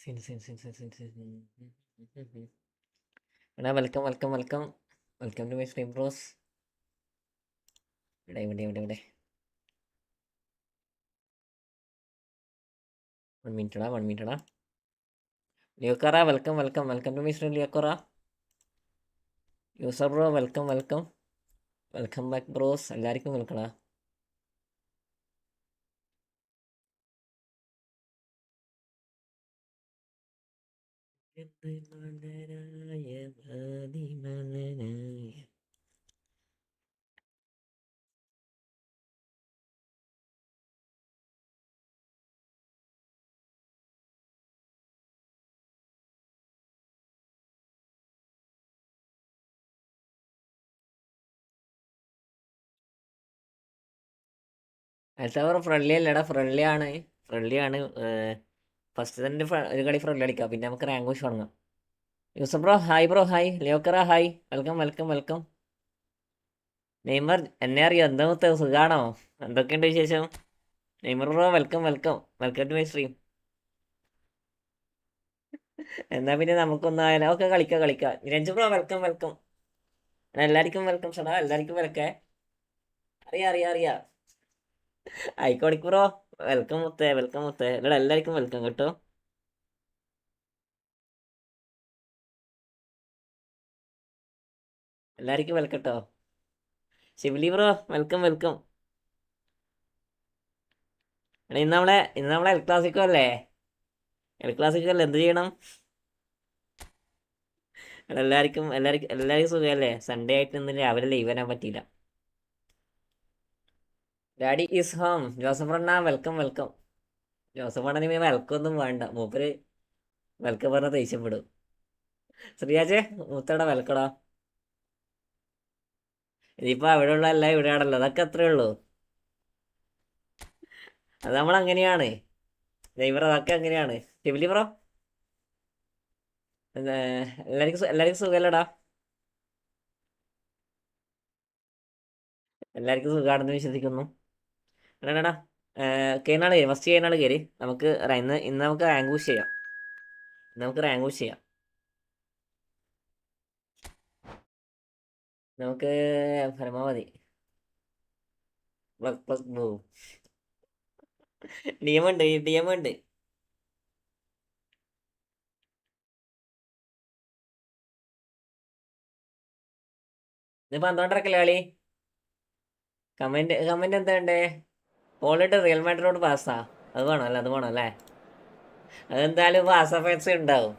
Sin സിൻ സിൻ സിൻ സിൻ സിൻ. എടാ welcome welcome welcome welcome to my stream bros. ഇവിടെ ഇവിടെ ഇവിടെ ഇവിടെ 1 മിനിറ്റടാ 1 മിനിറ്റടാ. ലിയോക്കറ welcome welcome welcome to my stream ലിയോക്കറ. User bro welcome welcome welcome back bros. എല്ലാവർക്കും വെൽക്കടാ. അൽത്തവർ ഫ്രണ്ട്ലി അല്ലടാ, ഫ്രണ്ട്ലി ആണ്, ഫ്രണ്ട്ലി ആണ്. ഫസ്റ്റ് തന്നെ ഒരു കളി ഫ്രണ്ട്ലി അടിക്കാം, പിന്നെ നമുക്ക് റാങ്ക് പുഷ് തുടങ്ങാം. Yusuf bro hi, bro hi, ലിയോക്കറ hi, welcome welcome welcome. Neymar എന്നെ അറിയോ? എന്താ മുത്ത സുഖാണോ? എന്തൊക്കെയുണ്ട് വിശേഷം? Neymar bro welcome welcome welcome to my stream. എന്നാ പിന്നെ നമുക്കൊന്നായാലും ഒക്കെ കളിക്കാം കളിക്കാം. Ranju bro welcome welcome. എല്ലാവർക്കും വെൽക്കം സടാ, എല്ലാവർക്കും വെൽക്കേ. അറിയാം അറിയാം അറിയാം. ആയിക്കോടിക്ക് ബ്രോ വെൽക്കം മുത്തേ, വെൽക്കം മുത്തേ. ഇവിടെ എല്ലാവർക്കും വെൽക്കം കേട്ടോ. എല്ലാവർക്കും വെൽക്കം കേട്ടോ. Shivali bro welcome welcome. എടാ ഇന്ന് നമ്മളെ എൽ ക്ലാസിക്കോ അല്ലേ? എൽ ക്ലാസിക്കോ അല്ലേ? എന്ത് ചെയ്യണം? എടാ എല്ലാവർക്കും സുഖമല്ലേ? സൺഡേ ആയിട്ട് ഇന്ന് രാവിലെ ലീവ് വരാൻ പറ്റിയില്ല. Daddy is home. ജോസഫ് അണ്ണ വെൽക്കം വെൽക്കം. ജോസഫ് അണ്ണന് വെൽക്കം ഒന്നും വേണ്ട, മൂപ്പര് വെൽക്കം പറഞ്ഞ ദേഷ്യപ്പെടും. ശ്രീയാജെ മൂത്തടാ വെൽക്കടാ. ഇതിപ്പോ അവിടെ ഉള്ള അല്ല ഇവിടെ ആണല്ലോ, അതൊക്കെ അത്രേ ഉള്ളൂ. അത് നമ്മളങ്ങനെയാണ് നെയ്മർ, അതൊക്കെ അങ്ങനെയാണ്. ഷിബിലി ബ്രോ എല്ലാവർക്കും സുഖമല്ലടാ? എല്ലാവർക്കും സുഖമാണെന്ന് വിശ്വസിക്കുന്നു. എടാ കയറിനാൾ കയറി, ഫസ്റ്റ് കയറിനാൾ കയറി. നമുക്ക് ഇന്ന് നമുക്ക് റാങ്ക് പുഷ് ചെയ്യാം. നമുക്ക് പരമാവധി പ്ലസ് ഡി എം ഉണ്ട്. ഇത് 12 കളി. കമന്റ് എന്താ ഉണ്ടേ? പോളിട്ട് റിയൽ മാഡ്രിഡോട് പാസ്സാ. അത് വേണോ അല്ലേ? അത് വേണോ അല്ലേ? അതെന്തായാലും പാസ് ഫാൻസ് ഉണ്ടാവും.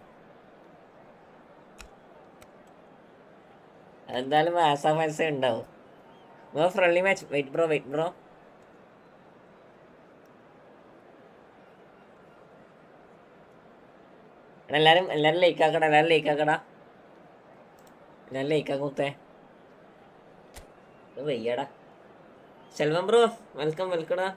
അതെന്തായാലും പാസ് ഫാൻസ് ഉണ്ടാവും. Friendly match. Wait bro. എല്ലാരും ലൈക്ക് ആക്കടാ, എല്ലാരും ലൈക്ക് ആക്കൂത്തേ. വയ്യടാ. സെൽവം ബ്രോ വെൽക്കം വെൽക്കടാ.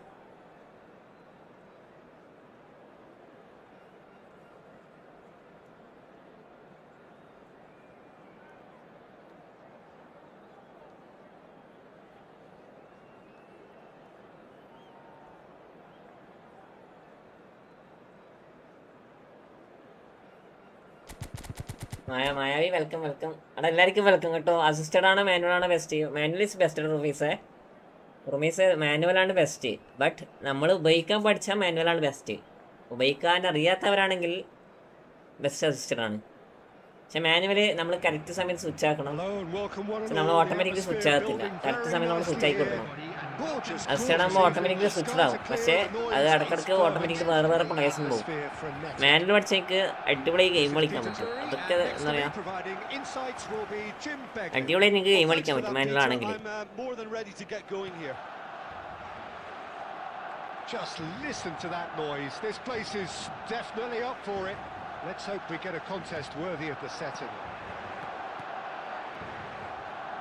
Mayavi welcome welcome. അവിടെ എല്ലാവർക്കും വെൽക്കം കേട്ടോ. അസിസ്റ്റഡ് ആണ് മാനുവൽ ആണ് ബെസ്റ്റ്? മാനുവൽ ഇസ് ബെസ്റ്റ് റുമീസ് മാനുവൽ ആണ് ബെസ്റ്റ്. ബട്ട് നമ്മൾ ഉപയോഗിക്കാൻ പഠിച്ചാൽ മാനുവൽ ആണ് ബെസ്റ്റ്. ഉപയോഗിക്കാൻ അറിയാത്തവരാണെങ്കിൽ ബെസ്റ്റ് അസിസ്റ്റഡ് ആണ്. പക്ഷെ മാനുവൽ നമ്മൾ കറക്റ്റ് സമയത്ത് സ്വിച്ച് ആക്കണം. പക്ഷെ നമ്മൾ ഓട്ടോമാറ്റിക്കലി സ്വിച്ച് ആകത്തില്ല, കറക്റ്റ് സമയം നമ്മൾ സ്വിച്ച് ആക്കി കൊടുക്കണം. അസിസ്റ്റഡ് ആകുമ്പോൾ ഓട്ടോമാറ്റിക്കലി സ്വിച്ച് ആവും, പക്ഷേ അത് ഇടക്കിടക്ക് ഓട്ടോമാറ്റിക്കലി വേറെ പ്ലേസും പോകും. മാനുവൽ പഠിച്ചേക്ക് അടിപൊളി ഗെയിം കളിക്കാൻ പറ്റും. അതൊക്കെ എന്താ പറയാ, അടിപൊളി നിങ്ങൾക്ക് ഗെയിം കളിക്കാൻ പറ്റും മാനുവൽ ആണെങ്കിൽ. Just listen to that noise. This place is definitely up for it. Let's hope we get a contest worthy of the setting.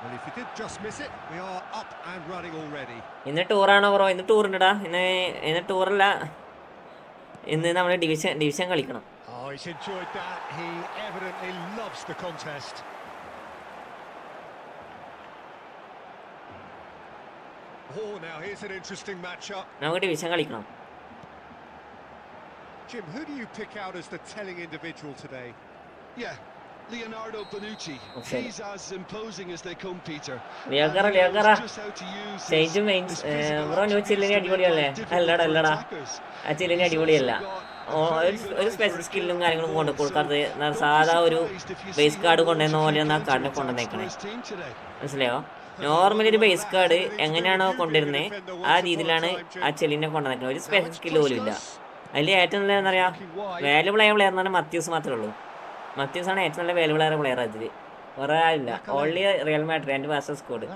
Well, if you did just miss it, we are up and running already. ഇന്ന് ടൂറാണോ bro? ഇന്ന് tour ഉണ്ടടാ. ഇന്ന് ടൂറല്ല, ഇന്ന് നമ്മൾ division കളിക്കണം. Oh, he's enjoyed that. He evidently loves the contest. Oh, now here's an interesting matchup. നമുക്ക് division കളിക്കണം. Jim, who do you pick out as the telling individual today? Yeah, Leonardo Bonucci. Okay. He's as imposing as they come, Peter. Leonardo, He knows Leonardo. just how to use Change his means, physical bro, new attributes chilling to അടിപൊളിയല്ലേ? make life difficult അല്ലടാ for അല്ലടാ attackers. ആ ചില്ലിന് He's അടിപൊളിയല്ല. also got a very good ഒരു eye special for a സ്കില്ലും killer കാര്യങ്ങളും on കൊണ്ട് ball, കൊടുക്കാതെ so don't be സാധാ ഒരു surprised if you see base him card launch a കൊണ്ടുവന്ന few പോലെയാണ് ആ കാർഡിനെ counter-attacks കൊണ്ടുവന്നേക്കണേ. for his team today. മനസ്സിലായോ? നോർമലി ഒരു ബേസ് കാർഡ് എങ്ങനെയാണോ കൊണ്ടുവരുന്നത് ആ രീതിയിലാണ് ആ ചെല്ലിനെ കൊണ്ടുവന്നേക്കുന്നത്. ഒരു സ്പെഷ്യൽ സ്കില്ല് പോലും ഇല്ല. അതിൽ ഏറ്റവും നല്ല എന്താ പറയുക വാല്യുബിൾ ആയ പ്ലെയർ എന്ന് പറഞ്ഞാൽ മത്യൂസ് മാത്രമേ ഉള്ളൂ. മത്യൂസ് ആണ് ഏറ്റവും നല്ല വാല്യുബിൾ ആയ പ്ലെയർ അതിൽ. വേറെ ആരില്ല. Only Real Madrid and Barca squad.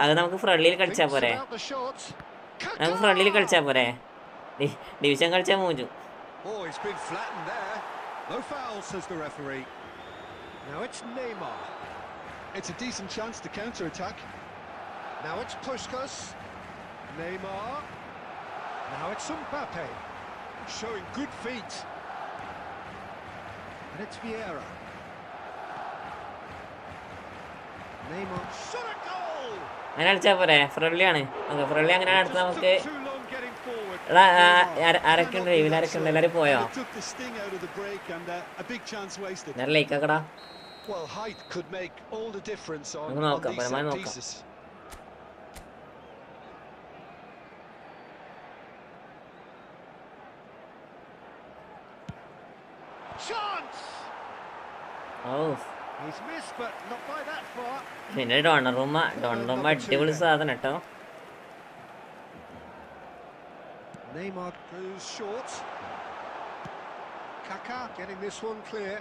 അത് നമുക്ക് ഫ്രണ്ട്ലിയിൽ കളിച്ചാൽ പോരെ? നമുക്ക് ഫ്രണ്ട്ലിയിൽ കളിച്ചാൽ പോരെ? ഡിവിഷൻ കളിച്ചാൽ മൂഞ്ചു. Oh, it's been flattened there. No foul, says the referee. Now it's Neymar. It's a decent chance to counter-attack. Now it's Puskas. Neymar. Now it's Mbappe. Showing good feet. And it's Vieira. Neymar. Shot a goal! അങ്ങനെ കളിച്ചാൽ പോരെ? Friendly ആണ്. Friendly അങ്ങനെ അടുത്ത് നമുക്ക് Too long getting forward. ആരൊക്കെയുണ്ട് ലൈവിൽ? ആരൊക്കെയുണ്ട്? എല്ലാവരും പോയോ? Took the sting out of the break and a big chance wasted. ഞാൻ ലൈക്കാക്കടാ. Well, height could make all the difference on നോക്കാം, these പരമാവധി set നോക്കാം. pieces. Chance! ഓ He's missed, but not by that far. പിന്നെ Donnarumma അടിപൊളി സാധനം കേട്ടോ. Neymar goes short. Kaká getting this one clear.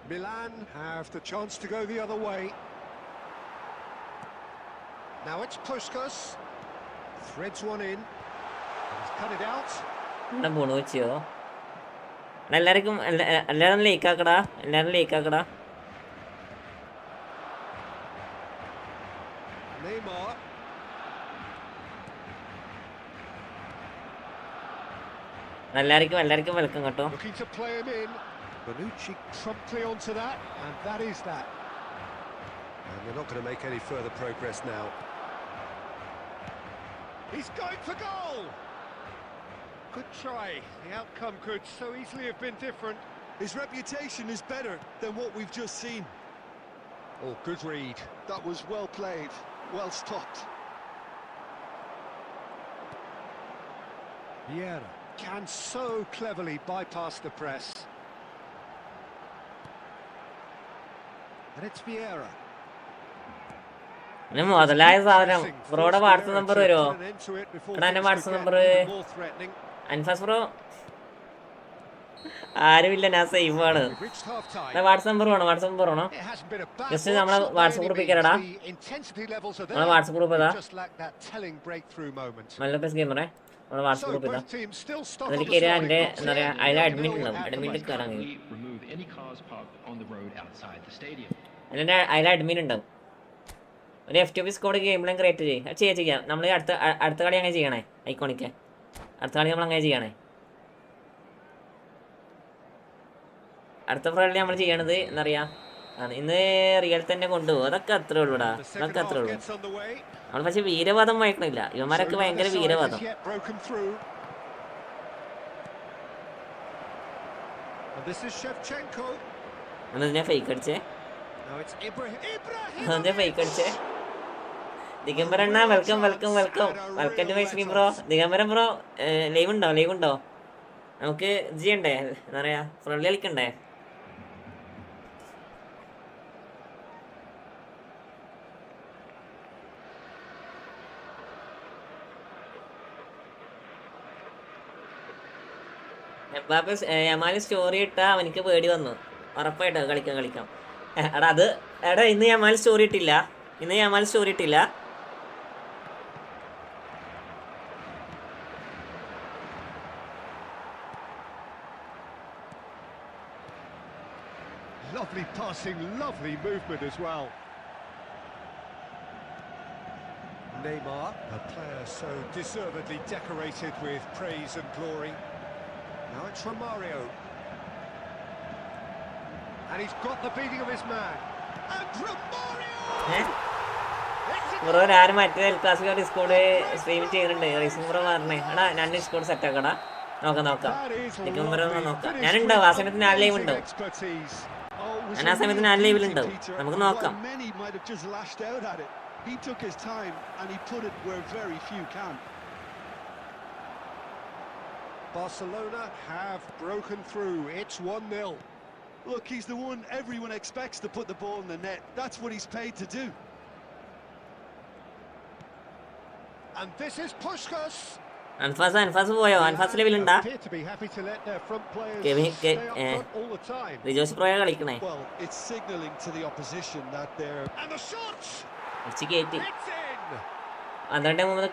Milan have the chance to go the other way. Now it's Puskas. Threads one in. He's cut it out. എന്നാ പോണു വെച്ചോ? എല്ലാരും ലൈക്കാക്കടാ. Neymar. എല്ലാവർക്കും welcome കേട്ടോ. Looking to play him in. Bonucci promptly onto that, and that is that. And they're not going to make any further progress now. He's going for goal! Good try. The outcome could so easily have been different. His reputation is better than what we've just seen. Oh, good read. That was well played, well stopped. Vieira can so cleverly bypass the press. And it's Vieira. മുതലായ സാധനം. ബ്രോയുടെ WhatsApp number വരുമോ? എടാ എന്റെ WhatsApp number Anfas bro. ആരുമില്ല, ഞാൻ safe ആണ്. WhatsApp number വേണോ? ജസ്റ്റ് നമ്മളെ വാട്സപ്പ് ഗ്രൂപ്പിൽ കയറടാ. നമ്മളെ വാട്സപ്പ് ഗ്രൂപ്പ് ഏതാ? മല്ലപ്പസ് ഗെയിമറേ. നമ്മളെ വാട്സപ്പ് ഗ്രൂപ്പ് ഇതാ. അതിൽ കയറിയാൽ എൻ്റെ എന്താ പറയുക അതിൽ അഡ്മിറ്റ് ഉണ്ടാവും. അഡ്മിറ്റ് കയറാൻ കഴിയും. അതിൽ അഡ്മിറ്റ് ഉണ്ടാവും. ഒരു FTP സ്കോഡ് ഗെയിമിലും ക്രിയേറ്റ് ചെയ്യാം. നമ്മൾ അടുത്ത കളി അങ്ങനെ ചെയ്യണേ. ഐക്കോണിക്ക് അടുത്ത കളി നമ്മൾ അങ്ങനെ ചെയ്യണേ. അടുത്ത ഫ്രണ്ടിൽ നമ്മൾ ചെയ്യണത് എന്താ പറയാ ഇന്ന് റിയൽ തന്നെ കൊണ്ടുപോകും. അതൊക്കെ അത്രേ ഉള്ളൂടാ. നമ്മൾ പക്ഷെ വീരവാദം വഹിക്കണില്ല. ഇവന്മാരൊക്കെ ഭയങ്കര വീരവാദം. ഞാൻ ഫേക്ക് അടിച്ചേ. ദിഗംബരണ്ണ welcome to my stream bro. Digambaran bro live ഉണ്ടോ? നമുക്ക് ഇത് ചെയ്യണ്ടേ? എന്താ പറയാ ഫ്രണ്ട്ലി കളിക്കണ്ടേ? യമാല് സ്റ്റോറി ഇട്ടാ അവനിക്ക് പേടി വന്നു. ഉറപ്പായിട്ടോ കളിക്കാം. എടാ ഇന്ന് യമാല് സ്റ്റോറി ഇട്ടില്ല. Lovely passing, lovely movement as well. Neymar, a player so deservedly decorated with praise and glory. Now it's Romario. And he's got the beating of his man. And Romario! It's a bro ഞാൻ മറ്റേ എൽക്ലാസിക്കോ Discord stream ചെയ്യുന്നുണ്ട്. Racing bro പറഞ്ഞേ എടാ ഞാൻ Discord set ആക്കടാ. നോക്കാം എനിക്ക് മുമ്പ് നോക്കാം. ഞാനുണ്ടാവും ആ സമയത്ത് ഞാൻ ലൈവ് ഉണ്ടാവും. ഞാൻ ആ സമയത്ത് ഞാൻ ലൈവിലുണ്ടാവും. നമുക്ക് നോക്കാം. He took his time and he put it where very few can. Barcelona have broken through. It's 1-0. Look, he's the one everyone expects to put the ball in the net. That's what he's paid to do. And this is Puskás. Anfas പോയോ? Anfas ലെവലുണ്ടാ? Rijo's പ്രോയാ കളിക്കണേ. Well, it's signaling to the opposition that they're And the shot. അടിച്ച് കയറ്റി. It's in.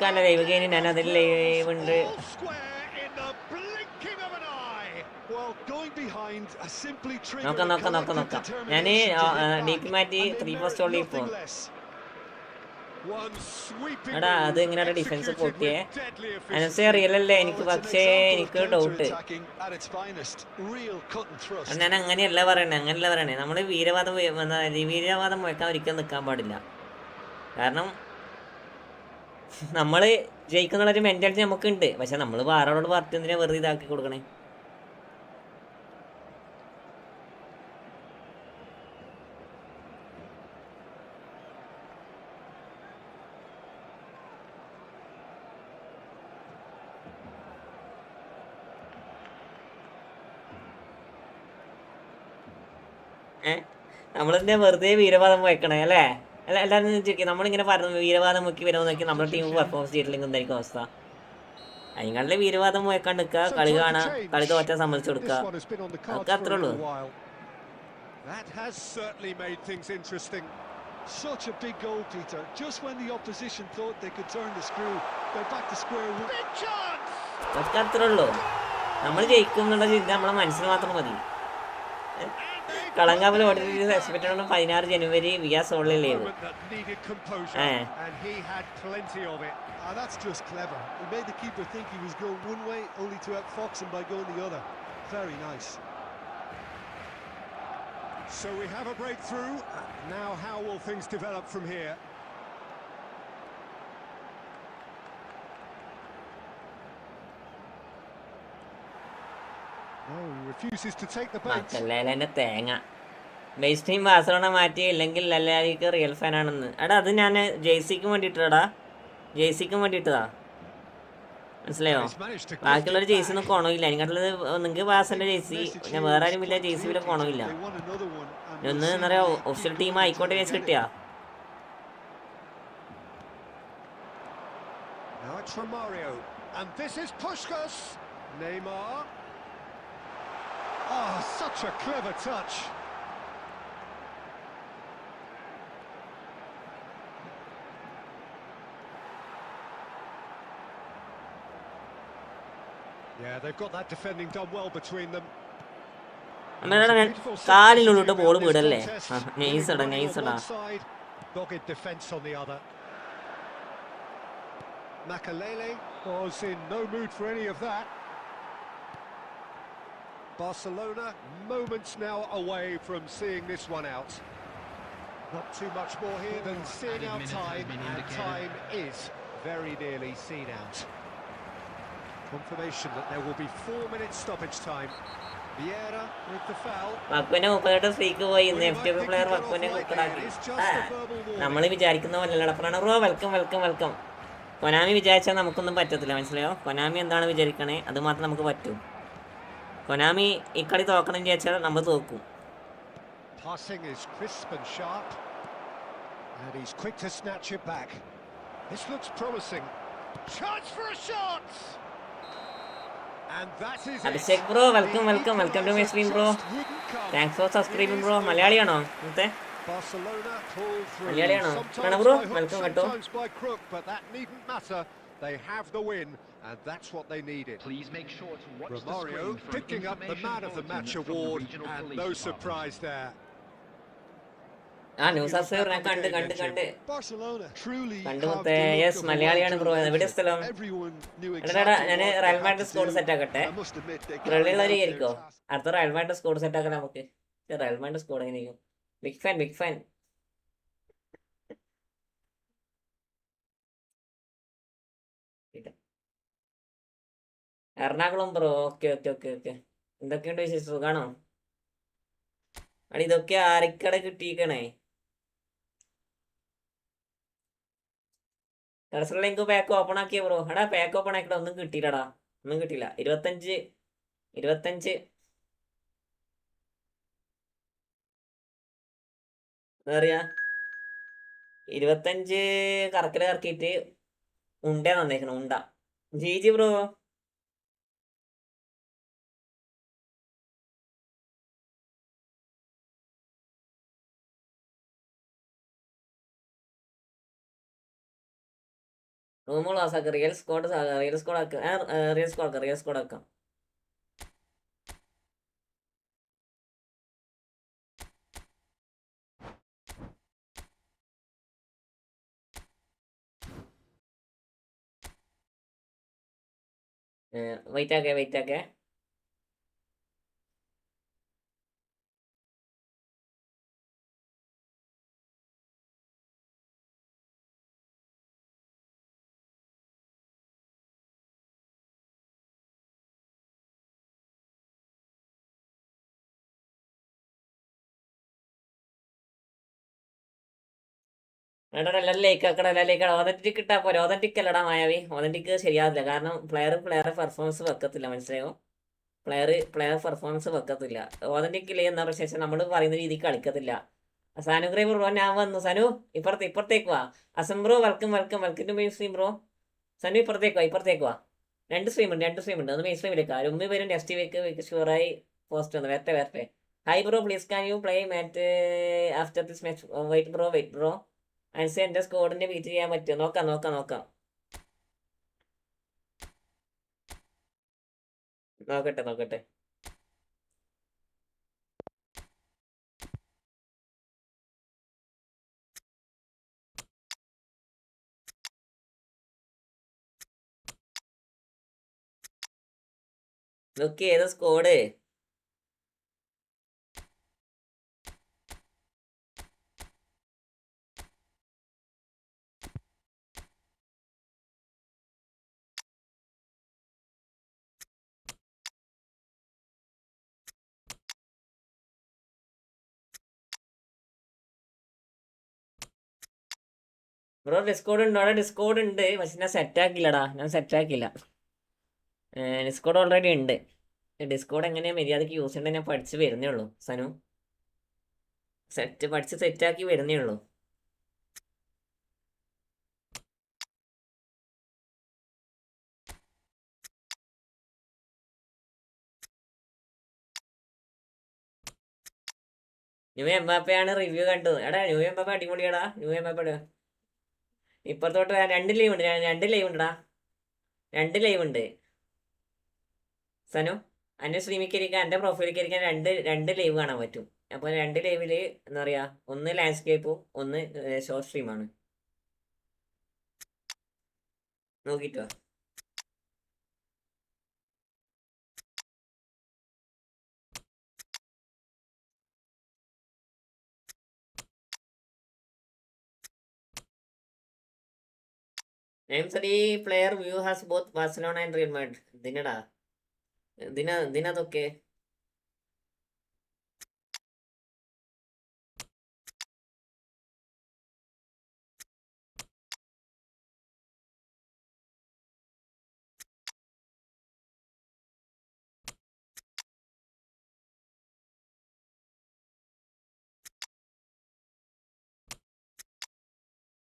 12 live കഴിഞ്ഞ് ഞാൻ അതിൽ live ഉണ്ട്. All square in the blinking of an eye. well going behind a simply trigger. നോക്കാം. ഞാൻ DP മാറ്റി 3 സ്റ്റോളിൽ ഇപ്പോ. എടാ അത് എങ്ങനെയാണ് ഡിഫൻസ് പൊട്ടിയേ? അനസേ റിയൽ അല്ലേ എനിക്ക്, പക്ഷേ എനിക്ക് ഡൗട്ട്. ഞാൻ അങ്ങനെയല്ല പറയണേ. നമ്മള് വീരവാദം മുഴക്കാൻ ഒരിക്കലും നിൽക്കാൻ പാടില്ല. കാരണം നമ്മള് ജയിക്കുന്നുള്ളൊരു മെന്റാലിറ്റി നമുക്കുണ്ട്. പക്ഷെ നമ്മൾ വേറൊരാളോട് പറഞ്ഞ് എന്തിനാ വെറുതെ ഇതാക്കി കൊടുക്കണേ? നമ്മളെന്താ വെറുതെ വീരവാദം വയ്ക്കണേ അല്ലേ? എല്ലാവരും ചോദിക്കും നമ്മളിങ്ങനെ പറഞ്ഞു വീരവാദം മുക്കി വരാമെന്ന് നോക്കി നമ്മുടെ ടീം പെർഫോമൻസ് ചെയ്തിട്ടില്ലെങ്കിൽ എന്തായിരിക്കും അവസ്ഥ? അതിങ്ങളുടെ വീരവാദം വയ്ക്കാണ്ട് നിൽക്കുക, കളി കാണുക, കളി തോറ്റാൻ സമ്മതിച്ചു കൊടുക്കുക. അതൊക്കെ അത്രേ ഉള്ളൂ. Such a big goal, Peter. Just when the opposition thought they could turn the screw, they're back to square one. Big chance. അതൊക്കെ അത്രേ ഉള്ളൂ. നമ്മൾ ജയിക്കും എന്നുള്ള ചിന്ത നമ്മളെ മനസ്സിന് മാത്രം മതി. കളങ്കാവിൽ ഓടിയിട്ട് എക്സ്പെക്ട് 16 ജനുവരി വിയാ സോളിൽ leave. That's just clever. He made the keeper think he was going one way, only to outfox him by going the other. Very nice. So we have a breakthrough. Now how will things develop from here? No, he refuses to take the bait. മക്കല്ലേലെ തേങ്ങ. Base team Barcelona മാറ്റി ഇല്ലെങ്കിൽ ലല്ലാലിക്ക് real fan ആണെന്ന്. എടാ അത് ഞാൻ ജെയ്സിക്ക് വേണ്ടിയിട്ടടാ. മനസ്സിലായോ? ബാക്കിയുള്ളൊരു ജെയ്സി ഒന്നും കൊണമില്ല. എനിക്കുള്ളത് നിങ്ങൾക്ക് ബാസന്റെ ജെയ്സി, പിന്നെ വേറെ ആരും ഇല്ല ജെയ്സി പിന്നെ കൊണമില്ല. ഒന്ന് എന്താ പറയാ ഒഫീഷ്യൽ ടീം ആയിക്കോട്ടെ ജെയ്സി കിട്ടിയാ. Now it's Romario, and this is Puskás. Neymar. Oh, such a clever touch. Yeah, they've got that defending done well between them. കാലിനുള്ളിട്ട് ബോൾ വിടല്ലേ? നൈസടാ. Dogged defense on the other. Makalele was in no mood for any of that. Barcelona moments now away from seeing this one out. Not too much more here than seeing out time, and time is very nearly seen out. Confirmation that there will be 4 minutes stoppage time. Vieira with the foul. വക്കുവിന്റെ 38 streak പോയി. ഇന്ന് FTP player വക്കുവിനെ കുക്കറാക്കി. നമ്മൾ വിചാരിക്കുന്ന പോലെ അപ്പോഴാണ് bro welcome. Konami വിചാരിച്ചാൽ നമുക്കൊന്നും പറ്റത്തില്ല, മനസ്സിലായോ? കൊനാമി എന്താണ് വിചാരിക്കണേ അത് മാത്രം നമുക്ക് പറ്റും. കൊനാമി ഈ കളി തോക്കണം വിചാരിച്ചാൽ നമ്മൾ തോക്കും. Passing is crisp and sharp, and he's quick to snatch it back. This looks promising. Chance for a shot. And that is it. Abhishek bro welcome to my stream bro. Thanks for subscribing bro. മലയാളിയാണോ ഇന്നത്തെ? മലയാളിയാണോ? Bro welcome കേട്ടോ. But that needn't matter. They have the win, and that's what they needed. Please make sure to watch Romario picking up the man of the match award, and no surprise there. News അസർ ഞാൻ കണ്ട് Barcelona truly കണ്ടുമുത്തേ. Yes മലയാളിയാണ് bro. എവിടെ സ്ഥലം? എടാ ഞാൻ Real Madrid squad set ആക്കട്ടെ. വെള്ളിയുള്ളവരായിരിക്കോ? അടുത്ത റയൽ മാഡ്രിഡ് സ്കോഡ് സെറ്റ് ആക്കാൻ നമുക്ക്. റയൽ മാഡ്രിഡ് സ്കോഡ് എങ്ങനെയായിരിക്കും? Big fan Ernakulam bro. Okay okay okay okay. എന്തൊക്കെയുണ്ട് വിശേഷം? സുഖാണോ? അടി ഇതൊക്കെ ആരക്കട കിട്ടിയിക്കണേ? ടെറസിലുള്ള എനിക്ക് പാക്ക് ഓപ്പൺ ആക്കിയ ബ്രോ. എടാ പാക്ക് ഓപ്പൺ ആക്കിയിട്ട് ഒന്നും കിട്ടിയില്ലടാ. ഒന്നും കിട്ടിയില്ല. 25 25 എന്താ പറയാ, 25 കറക്കില് കറക്കിയിട്ട് ഉണ്ട തന്നേക്കണം. ഉണ്ട. G G bro. Room class ആക്കാം. റിയൽ സ്കോഡ് ആക്കാം. റിയൽ സ്കോഡ് ആക്കാം. റിയൽ സ്കോഡ് ആക്കാം. റിയൽ സ്കോഡ് ആക്കാം. വെയിറ്റ് ആക്കേ, വെയിറ്റ് ആക്കേ. എടാ എല്ലാവരും ലേക്ക് ആക്കണം. എല്ലാവരും ലേക്ക് ആക്കണം. ഓതന്റിക് ഇട്ടാ പോലെ. ഓതന്റിക് അല്ലടാ മായാവി. ഓതന്റിക് ശരിയാവില്ല. കാരണം പ്ലെയറെ പെർഫോമൻസ് വെക്കത്തില്ല. മനസ്സിലായോ? പ്ലെയർ പെർഫോമൻസ് വെക്കത്തില്ല. ഓതന്റിക് ഇല്ലേ എന്നാ ശേഷം നമ്മൾ പറയുന്ന രീതിക്ക് കളിക്കത്തില്ല. സാനുഗ്രൈ ബ്രോ ഞാൻ വന്നു. സനു ഇപ്പുറത്തേക്ക് വാ. Azam bro welcome welcome welcome to main stream bro. Sanu ഇപ്പുറത്തേക്ക് വാ. രണ്ട് സ്ട്രീം ഉണ്ട്. അത് മെയിൻ സ്ട്രീമിലേക്ക് ആ ഉമ്മി വരും. നെക്സ്റ്റ് വീക്ക് ഷുവറായി പോസ്റ്റ് വന്നു. വരട്ടെ. Hi bro, please can you play mat after this match? Wait bro. അനുസരിച്ച് എന്റെ സ്കോഡിനെ ബീറ്റ് ചെയ്യാൻ പറ്റുമോ? നോക്കാം. നോക്കട്ടെ. ഇതൊക്കെ ഏതാ സ്കോഡ്? ബ്രോ ഡിസ്കോഡ് ഉണ്ടോ? അവിടെ ഡിസ്കോഡ് ഉണ്ട്, പക്ഷെ ഞാൻ സെറ്റാക്കില്ല. ഡിസ്കോഡ് ഓൾറെഡി ഉണ്ട്. ഡിസ്കോഡ് എങ്ങനെയാ മര്യാദക്ക് യൂസ് ചെയ്യണ്ടേ ഞാൻ പഠിച്ച് വരുന്നേ ഉള്ളൂ. സനു പഠിച്ച് സെറ്റാക്കി വരുന്നേ ഉള്ളൂ. ന്യൂ എംബാപ്പയാണ് റിവ്യൂ കണ്ടു. എടാ ന്യൂ എംബാപ്പ അടിപൊളിയാടാ. ന്യൂ എംബാപ്പ ഇപ്പുറത്തോട്ട് രണ്ട് ലൈവ് ഉണ്ട്. രണ്ട് ലൈവ് ഉണ്ട് സനു. എൻ്റെ സ്ട്രീമിലേക്ക് എൻ്റെ പ്രൊഫൈലിലേക്ക് ഇരിക്കാൻ രണ്ട് ലൈവ് കാണാൻ പറ്റും. അപ്പോൾ രണ്ട് ലൈവില് എന്താ പറയാ, ഒന്ന് ലാൻഡ്സ്കേപ്പും ഒന്ന് short സ്ട്രീമാണ്. നോക്കിട്ടോ. Names the player view has both Barcelona and Real Madrid. Dinada. Dinadokke.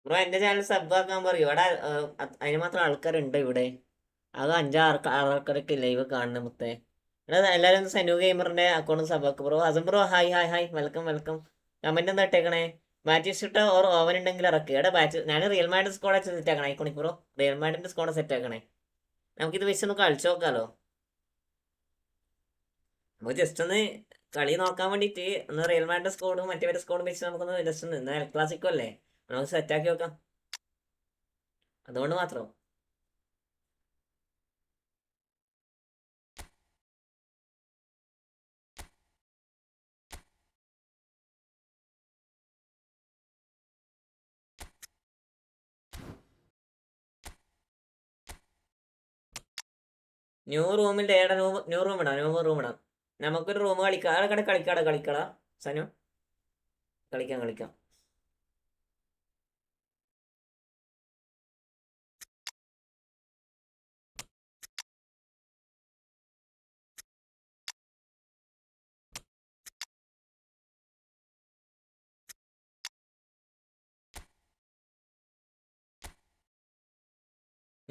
Bro എൻ്റെ ചാനൽ സബ് ആക്കാൻ പറയൂ. ഇവിടെ അതിന് മാത്രം ആൾക്കാരുണ്ട് ഇവിടെ. അത് 5-6 ആൾക്കാരൊക്കെ ലൈവ് കാണുന്ന മുത്തേ. എടാ എല്ലാവരും സനു ഗെയിമറിന്റെ അക്കൗണ്ട് സബ് ആക്കും ബ്രോ. അതും ബ്രോ ഹായ് വെൽക്കം. കമന്റ് എന്താ ഇട്ടേക്കണേ? ബാറ്റ് ഇഷ്ട ഓർ ഓവൻ ഉണ്ടെങ്കിൽ ഇറക്കുക. എടാ ബാറ്റ് ഞാൻ റിയൽ മാഡ്രിഡ് സ്കോഡ് സെറ്റ് ആക്കണേ. Iconic bro Real Madrid squad set ആക്കണേ. നമുക്കിത് വെച്ചൊന്ന് കളിച്ചു നോക്കാലോ. നമുക്ക് ജസ്റ്റ് ഒന്ന് കളി നോക്കാൻ വേണ്ടിയിട്ട് ഒന്ന് റിയൽ മാഡ്രിഡ് സ്കോഡും മറ്റേ സ്കോഡും വെച്ച് നമുക്കൊന്ന് ജസ്റ്റ് ഒന്ന് എൽ ക്ലാസിക്കോ അല്ലേ, നമുക്ക് സെറ്റാക്കി നോക്കാം. അതുകൊണ്ട് മാത്രം. ന്യൂ റൂമിൻ്റെ ഏടെ ന്യൂ റൂം ഇടാം, റൂം ഇടാം. നമുക്കൊരു റൂം കളിക്കാം. അവിടെ കളിക്കടാ സനു. കളിക്കാം.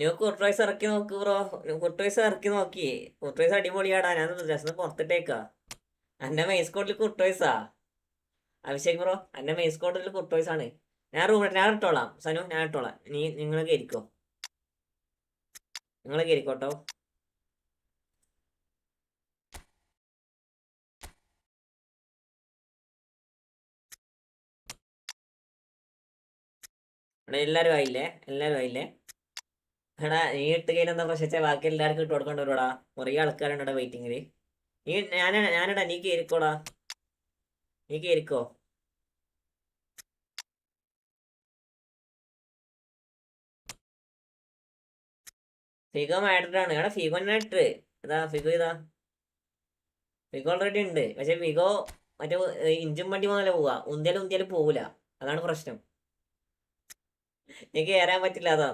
ന്യൂ കുർട്ടോയ്സ് ഇറക്കി നോക്ക് ബ്രോ. കുർട്ടോയ്സ് ഇറക്കി നോക്കി. കുർട്ടോയ്സ് അടിപൊളിയാടാ. ഞാൻ ജസ്റ്റ് പുറത്തിട്ടേക്കാ. എൻ്റെ മെയിസ്കോട്ടിൽ കുർട്ടോയ്സാ. അഭിഷേക് ബ്രോ, എൻ്റെ മെയിസ്കോട്ടിൽ കുർട്ടോയ്സ് ആണ്. ഞാൻ ഇട്ടോളാം സനു, ഞാൻ ഇട്ടോളാം. നിങ്ങൾ കയറിക്കോ. നിങ്ങൾ കയറിക്കോട്ടോ. ഇവിടെ എല്ലാവരും ആയില്ലേ. എടാ നീ ഇട്ട് കഴിഞ്ഞാൽ പ്രശ്നിച്ചാൽ ബാക്കി എല്ലാവർക്കും ഇട്ട് കൊടുക്കേണ്ടി വരുവാടാ. കുറേ ആൾക്കാരുണ്ട് ഇവിടെ വെയിറ്റിങ്ങില്. ഞാനിടാ, നീ കയറിക്കോ. ഫിഗോ മാറ്ററാണ്. എടാ ഫിഗോ തന്നെ ഇട്ട്. ഫിഗോ ഓൾറെഡി ഉണ്ട്. പക്ഷെ ഫിഗോ മറ്റേ ഇഞ്ചും വണ്ടി മുതലേ പോവാ. ഉന്തിയാലും പോവില്ല. അതാണ് പ്രശ്നം. എനിക്ക് കയറാൻ പറ്റില്ല. അതാ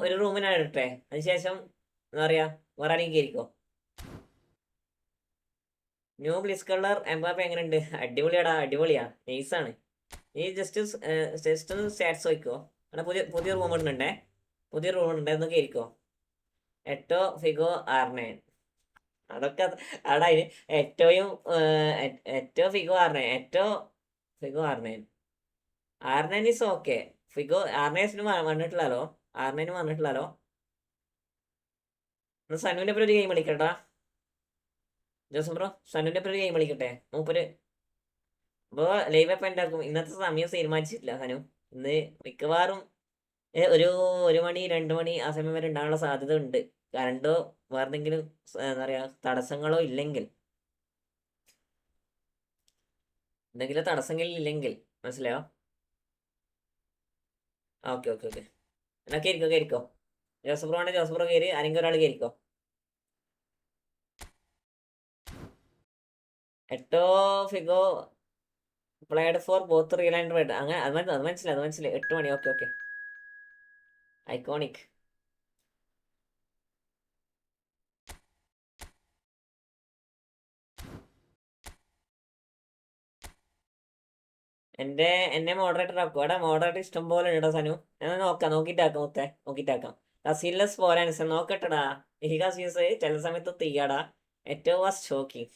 ഒരു റൂമിനാണ് ഇട്ടേ. അതിനുശേഷം എന്താ പറയാ, വേറെ ആരെങ്കിലും കയറിക്കോ. ന്യൂ ബ്ലിസ് കളർ എംബാപ്പെ എങ്ങനെയുണ്ട്? അടിപൊളിയാ. നൈസാണ്. നീ ജസ്റ്റ് ഒന്ന് സ്റ്റാറ്റ്സ് നോക്കിക്കോ. അവിടെ പുതിയ റൂം ഉണ്ടേ. എന്ന് കയറിക്കോ. എട്ടോ ഫിഗോ ആർനൈൻ. അതൊക്കെ അവിടെ അതിന് Eto'o Figo R nine is okay. Figo ആർനൈസിന് വന്നിട്ടില്ലല്ലോ. സനുവിന്റെ പേര് ഒരു ഗെയിം കളിക്കട്ടാ ജോസഫ് ബ്രോ. സനുവിന്റെ പേര് ഗെയിം കളിക്കട്ടെ. മൂപ്പര് ഇപ്പൊ ലൈവ് എപ്പം ഉണ്ടാക്കും. ഇന്നത്തെ സമയം തീരുമാനിച്ചിട്ടില്ല സനു. ഇന്ന് മിക്കവാറും ഒരു മണി 2 മണി ആ സമയം വരെ ഉണ്ടാകാനുള്ള സാധ്യത ഉണ്ട്. കറണ്ടോ വേറെന്തെങ്കിലും എന്താ പറയാ തടസ്സങ്ങളോ ഇല്ലെങ്കിൽ, എന്തെങ്കിലും തടസ്സങ്ങളില്ലെങ്കിൽ മനസ്സിലായോ? ഓക്കെ. എന്നാ കയറിക്കോ. ജോസഫ് ബ്രോ ആണെങ്കിൽ ജോസഫ് ബ്രോ കയറി. ആരെങ്കിലും ഒരാൾ കയറിക്കോ. എട്ടോ Figo played for both real and red. അങ്ങനെ അത് മനസ്സിലായി. 8 മണി. ഓക്കെ. ഐക്കോണിക്. എന്നെ മോഡറേറ്റർ ആക്കും. എടാ മോഡറേറ്റർ ഇഷ്ടം പോലെ ഇടാ സനു. ഞാൻ നോക്കിട്ടാക്കാം. കസീലസ് പോരാൻസ് നോക്കട്ടെടാ. ഈ കസീസ് ചില സമയത്ത് തീയാടാ. ഏറ്റവും വാസ് ഷോക്കിങ്.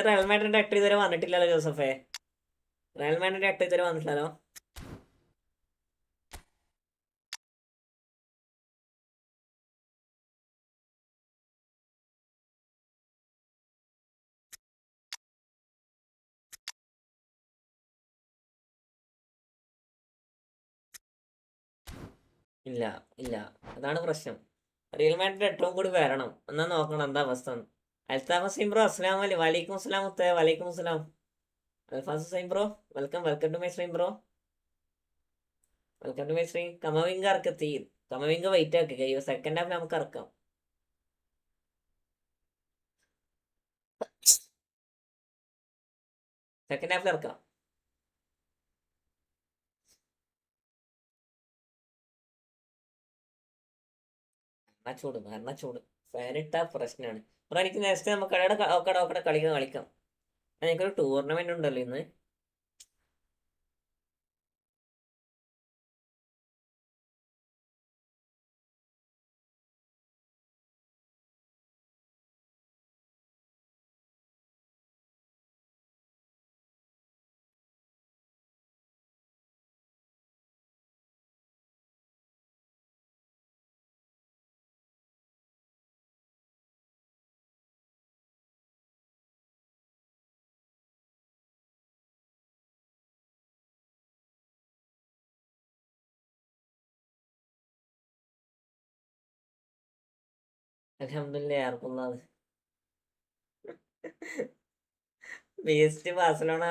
റയൽ മാഡ്രിഡിന്റെ 8 ഇതുവരെ വന്നിട്ടില്ലല്ലോ ജോസഫേ. റയൽ മാഡ്രിഡിന്റെ 8 ഇതുവരെ വന്നിട്ടില്ലല്ലോ. ഇല്ല. അതാണ് പ്രശ്നം. റിയൽ മാഡ്രിഡ് 8 കൂടി വരണം. എന്നാ നോക്കണം എന്താ അവസ്ഥ. അൽത്താഫ് ഹുസൈൻ ബ്രോ അസ്സലാമു അലൈക്കും. വലൈക്കും അസ്സലാം മുത്തേ. വലൈക്കും അസ്സലാം. Alfas Hussain bro welcome to my stream bro. Welcome to my stream. Camavinga ഇറക്കത്തി. കമവിംഗ് വെയിറ്റ് ആക്കി. സെക്കൻഡ് ഹാഫ് നമുക്ക് ഇറക്കാം. സെക്കൻഡ് ഹാഫിൽ ഇറക്കാം. മരണച്ചൂട് ഫാനിട്ട പ്രശ്നമാണ്. അപ്പോൾ എനിക്ക് നെക്സ്റ്റ് നമുക്ക് അവിടെ കളിക്കാം. എനിക്കൊരു ടൂർണമെന്റ് ഉണ്ടല്ലോ ഇന്ന്. അൽഹംദുലില്ലാ യാർക്കുള്ളത്. Beast Barcelona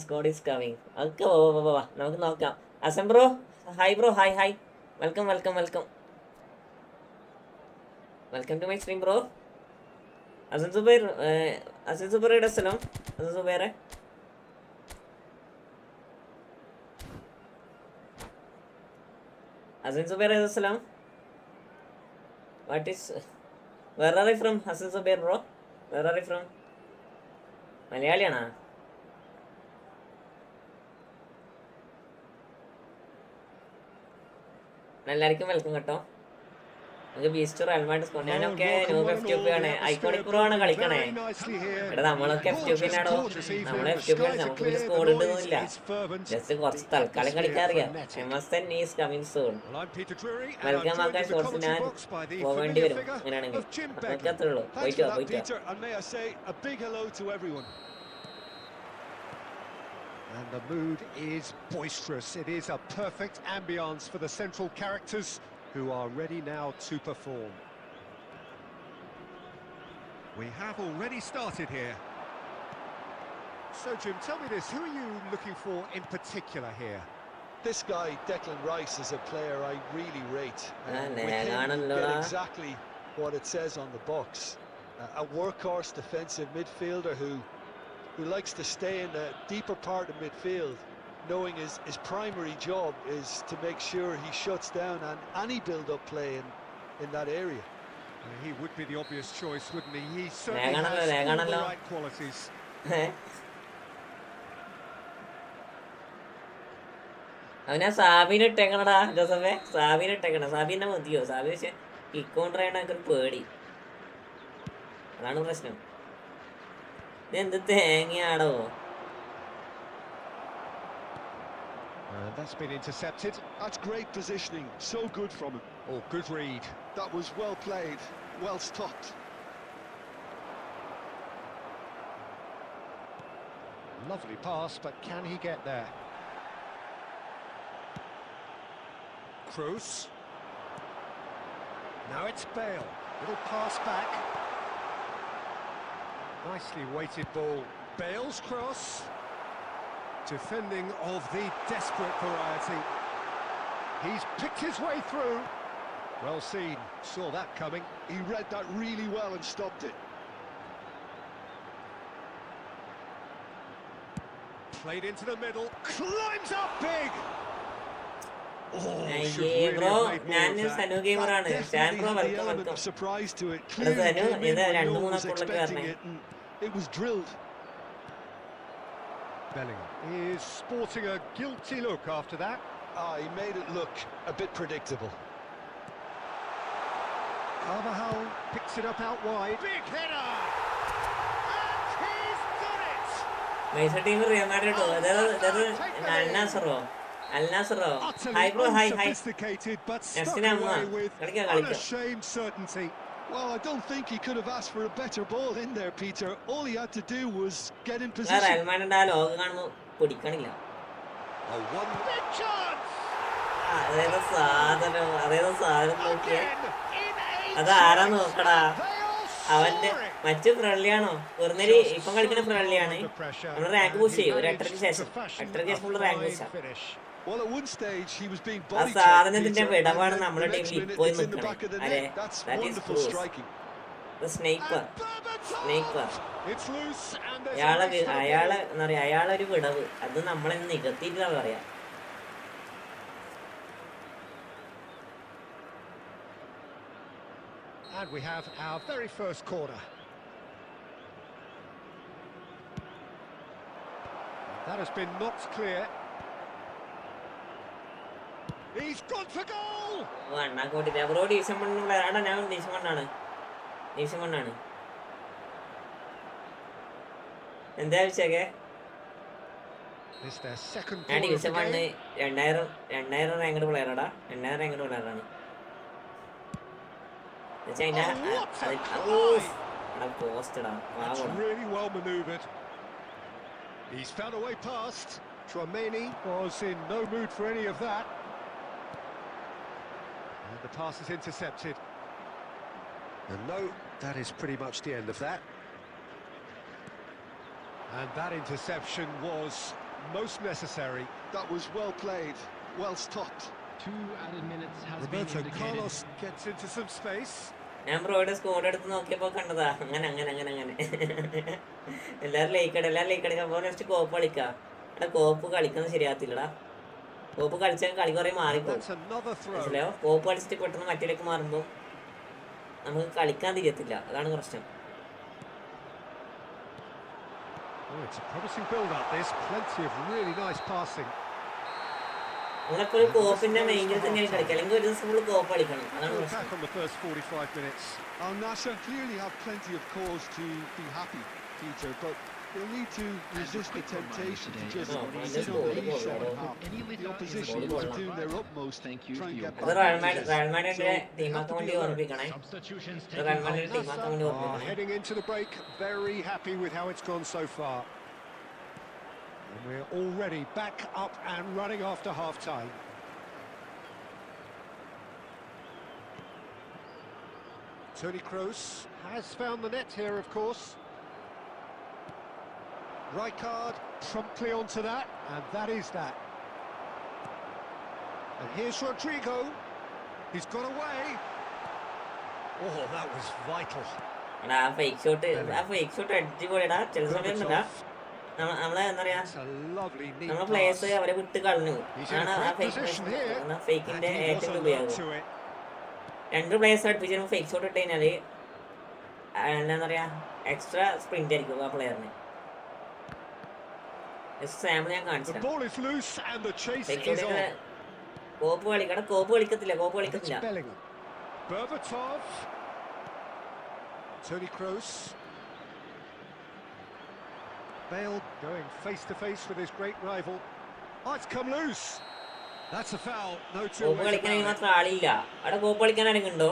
squad is coming. അതൊക്കെ നമുക്ക് നോക്കാം. Azam bro Hi bro, hi. Welcome. Welcome to my stream bro. Asan Zubair Assalam. Asan Zubair. Asan Zubair Assalam. Where are you from, Hassan Zubair bro? Where are you from? മലയാളിയാണോ? എല്ലാവർക്കും welcome കേട്ടോ. നമുക്ക് booster അൽമാണ്ട് score. ഞാനൊക്കെ knob F T P ആണ്. Iconic pro ആണ് കളിക്കണേ. എടാ നമ്മളൊക്കെ F T P ആണോ? നമ്മളെ എഫ് ടി പി ആണ്. നമുക്ക് പിന്നെ സ്കോർ ഇടുന്നില്ല. ജസ്റ്റ് കുറച്ച് തൽക്കാലം കളിക്കാറിയാം. എമസൺ ഈസ് കമ്മിങ് സൂൺ. വെൽക്കം ആക്കാൻ ഷോർട്സ് ഞാൻ പോവേണ്ടി വരും അങ്ങനെയാണെങ്കിൽ. അതൊക്കെ അത്രേ ഉള്ളൂ. പോയിട്ടോ. And the mood is boisterous. It is a perfect ambience for the central characters who are ready now to perform. We have already started here. So Jim, tell me this, who are you looking for in particular here? This guy, Declan Rice, is a player I really rate. With him, you get exactly what it says on the box. A workhorse defensive midfielder who likes to stay in the deeper part of midfield, knowing his primary job is to make sure he shuts down any build-up play in that area. He would be the obvious choice, wouldn't he? He certainly has all the right qualities. അവനാ സാബിനെ ഇട്ടേക്കണടാ ജോസഫേ. സാബിനെ ഇട്ടേക്കണം. സാബിനെ മതിയോ? സാബി പക്ഷെ കിക്കൗണ്ടർ ചെയ്യണ ഒരു പേടി. അതാണ് പ്രശ്നം. ഇതെന്ത് തേങ്ങയാടോ? That's been intercepted. That's great positioning. So good from him. Oh, good read. That was well played. Well stopped. Lovely pass, but can he get there? Cruz. Now it's Bale. Little pass back. Nicely weighted ball. Bale's cross. Defending of the desperate variety. He's picked his way through. Well seen. Saw that coming. He read that really well and stopped it. Played into the middle. Climbs up big. Bro ഞാൻ സനു ഗെയിമറാണ്. Shan bro welcome. Sanu ഇത് 2-3 അക്കൗണ്ടിലൊക്കെ വരണേ. It was drilled. Bellingham is sporting a guilty look after that. He made it look a bit predictable. Carvajal picks it up out wide. Big header! And he's done it! Mysore team real Madrid. Al Nasro. Hi bro, hi. Sophisticated but stuck away with unashamed certainty. Well, I don't think he could have asked for a better ball in there, Peter. All he had to do was get in position. Real Madrid ആ ലോകം കാണുമ്പോൾ പിടിക്കണില്ല. Big chance. അതേതോ സാധനം നോക്കിയേ. അതാരാ നോക്കടാ? അവന്റെ മറ്റു ഫ്രണ്ട്ലിയാണോ? വെറുതെ ഇപ്പം കളിക്കുന്ന ഫ്രണ്ട്ലിയാണ്. നമ്മൾ റാങ്ക് പുഷ് ചെയ്യും ഒരു 8:30 ശേഷം. 8:30 ഫുൾ റാങ്ക് പുഷാ. Well, at one stage he was being ആ സാധനത്തിന്റെ വിടവാണ് നമ്മുടെ ടീമിൽ ഇപ്പോൾ നിൽക്കണേ. അതെ, that is Cruz. The sniper. അയാളെ എന്താ പറയാ, അയാളൊരു വിടവ് അത് നമ്മളെ നികത്തിയിട്ടാ പറയാ. And we have our very first corner. That has been knocked clear. He's gone for goal. Bro division മണ്ണാണ്. ഞാൻ ഡിവിഷൻ മണ്ണാണ്. എന്താ വിളിച്ചേ? ഞാൻ ഡിവിഷൻ മണ്ണ് 2000 റാങ്കഡ് പ്ലെയറാടാ. 2000 റാങ്കഡ് പ്ലെയറാണ്. That's really well manoeuvred. He's found a way past. Tchouaméni was in no mood for any of that. And the pass is intercepted. And no, that is pretty much the end of that. And that interception was most necessary. That was well played. well stopped. 2 added minutes has been Roberto indicated. Carlos gets into some space. ഞാൻ ബ്രോയുടെ squad എടുത്ത് നോക്കിയപ്പോ കണ്ടതാ അങ്ങനെ എല്ലാരും like എടുക്കാൻ പോ. Next കോപ്പ് കളിക്കാം. എടാ കോപ്പ് കളിക്കുന്നത് ശരിയാകത്തില്ലടാ. കോപ്പ് കളിച്ചാൽ കളി കുറെ മാറിപ്പോകും. That's another throw. മനസ്സിലായോ? കോപ്പ് കളിച്ചിട്ട് പെട്ടെന്ന് മറ്റേലേക്ക് മാറുമ്പോ നമുക്ക് കളിക്കാൻ തിരിയത്തില്ല. അതാണ് പ്രശ്നം. Oh, it's a promising build-up. There's plenty of really nice passing. നമ്മളെപ്പോ ഒരു കോപ്പിന്റെ മെയിനിൽ തന്നെയാണ് കളിക്കുക. അല്ലെങ്കിൽ ഒരു ദിവസം ഫുള്ള് കോപ്പ് കളിക്കണം. അതാണ് Good പ്രശ്നം. attack on the first 45 minutes. Al Nassr clearly have plenty of cause to be happy, Peter, but they'll need to resist the temptation to just sit on the east second half. The opposition will be doing their utmost to try and get അത് back. Real മാഡ്രിഡിന്റെ ടീമാക്കാൻ വേണ്ടി ഓർമ്മിപ്പിക്കണേ. Substitutions Real taking Madrid place. ടീമാക്കാൻ വേണ്ടി ഓർമ്മിപ്പിക്കണേ. Heading into the break, very happy with how it's gone so far. And we're already back up and running after half-time. Toni Kroos has found the net here, of course. Rijkaard promptly onto that, and that is that. And here's Rodrigo. He's got away. Oh, that was vital. എടാ ആ fake shot അടിപൊളിടാ. ചില സമയം ഉണ്ടല്ലോ നമ്മളെ എന്താ പറയാ, That's a lovely neat നമ്മളെ pass. Players അവരെ വിട്ട് കളഞ്ഞു. He's in ആണ് a ആ great fake position here. And ഫേക്കിന്റെ he was ഏറ്റവും alert ഉപയോഗം. to it. രണ്ട് പ്ലേയേഴ്സ് അടുപ്പിച്ച് ഫേക്ക് ഷോട്ട് ഇട്ട് കഴിഞ്ഞാല് എന്താ പറയാ എക്സ്ട്രാ സ്പ്രിന്റ് ആയിരിക്കും ആ പ്ലെയറിന്. സാമ്പിൾ ഞാൻ The കാണിച്ചു. ball is loose and the chase fake is shot on. കോപ്പ് കളിക്കണം. കോപ്പ് കളിക്കത്തില്ല. And it's Bellingham. Berbatov. Toni Kroos. Bale going face to face with his great rival. Oh, it's come loose. That's a foul. No two copper ways കളിക്കണമെങ്കിൽ about it. മാത്രം ആളില്ല. അവിടെ കോപ്പ് കളിക്കാൻ ആരെങ്കിലുണ്ടോ?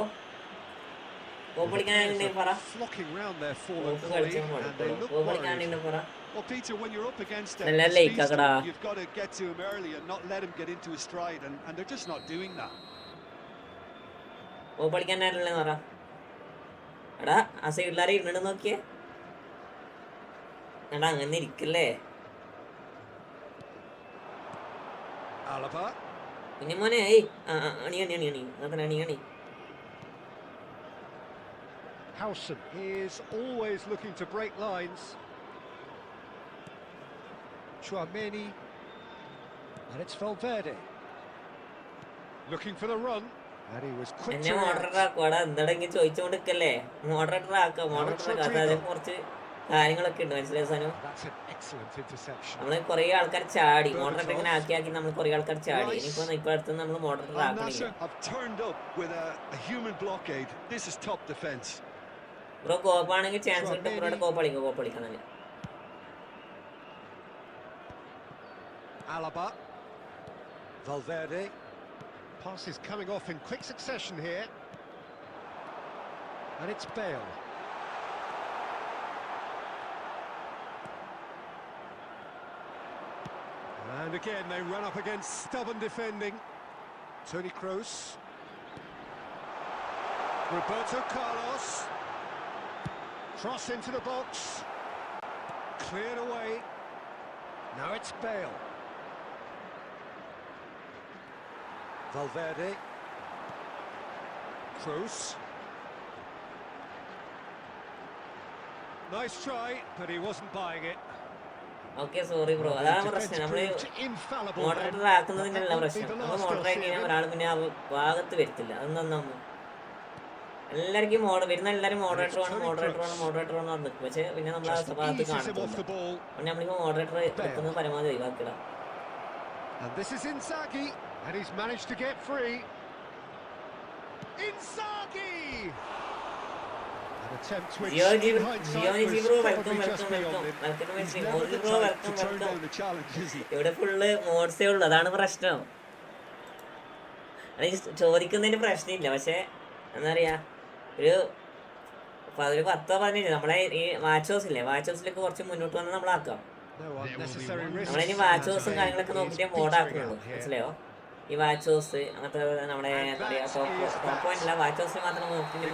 കോപ്പ് കളിക്കാൻ ആരെങ്കിലും പറ. Flocking round their fallen copper colleague കളിച്ചാൽ and they look കോപ്പ് കളിക്കാൻ worried. ആരെങ്കിലും പറ. Well, Peter, when you're up against a Nella lei speedster, cagherà. you've got to get to him early and not let him get into his stride, and they're just not doing that. കോപ്പ് കളിക്കാൻ ആരല്ലെന്ന് പറ. എടാ ആ സൈഡിലാരെ ഇരുന്നിട്ട് നോക്കിയേ. എടാ അങ്ങനെ ഇരിക്കല്ലേ Alaba. കുഞ്ഞുമോനെ. ഏയ് അണി അതന്നെ അണി. Howson is always looking to break lines. Chouameni. And it's Valverde. Looking for the run. And he was quick എന്നെ to മോഡറേറ്റർ react. ആക്കും. എടാ എന്താടെങ്കിൽ ചോദിച്ചോണ്ടിരിക്കല്ലേ. മോഡറേറ്റർ ആക്കാം. അതിനെ കുറച്ച് കാര്യങ്ങളൊക്കെ ഉണ്ട്. മനസ്സിലായ സാധനം. That's an excellent interception. നമ്മള് കൊറേ ആൾക്കാർ ചാടി. മോഡറേറ്റർ ഇങ്ങനെ ആക്കി നമ്മൾ കൊറേ ആൾക്കാർ ചാടി. ഇനിയിപ്പോ അടുത്ത് നമ്മൾ moderator Al ആക്കണില്ല. Nassr have turned up with a human blockade. This is top defence. Bro കോപ്പാണെങ്കിൽ ചാൻസ് കിട്ടും. ബ്രോയുടെ കോപ്പ് കളിക്കാൻ തന്നെ. Alaba. Valverde. Pass is coming off in quick succession here. And it's Bale. And again they run up against stubborn defending. Toni Kroos. Roberto Carlos. Cross into the box. Cleared away. Now it's Bale. Valverde. Kroos. Nice try, but he wasn't buying it. Okay sorry bro. അതാണ് പ്രശ്നം. നമ്മള് Infallible. Moderator ആക്കുന്നതിനുള്ള പ്രശ്നം. നമ്മൾ moderate ആക്കി കഴിഞ്ഞാൽ ഒരാൾ പിന്നെ ആ ഭാഗത്ത് വരത്തില്ല. അതൊന്നും എല്ലാവർക്കും വരുന്ന എല്ലാവരും മോഡറേറ്റർ വേണം നിൽക്കും. പക്ഷെ പിന്നെ നമ്മൾ ആ ഭാഗത്ത് കാണത്തില്ല. പിന്നെ നമ്മളിപ്പോ മോഡറേറ്റർ എടുക്കുന്നത് പരമാവധി ഒഴിവാക്കിടാം. And this is Inzaghi, and he's managed to get free. Inzaghi! An attempt which in hindsight was probably just beyond him. He's never the type to turn down the challenge, is he? ഇവിടെ full മോഡ്സേ ഉള്ളു. അതാണ് പ്രശ്നം. അത് ചോദിക്കുന്നതിന് പ്രശ്നമില്ല. പക്ഷെ എന്താ പറയാ, ഒരു 10-15 നമ്മളെ ഈ വാച്ച് ഹൗസിലേക്ക് കുറച്ച് മുന്നോട്ട് വന്ന് നമ്മളാക്കാം. നമ്മളിനി വാച്ച് ഹൗസും കാര്യങ്ങളൊക്കെ നോക്കിയിട്ട് മോഡാക്കുന്നുള്ളൂ. മനസ്സിലായോ? ഈ വാച്ച് ഹൗസ് അങ്ങനത്തെ നമ്മുടെ എന്താ പറയാ ടോപ്പ് പോയിന്റില്ല. വാച്ച് ഹൗസിൽ മാത്രം നോക്കിയിട്ട്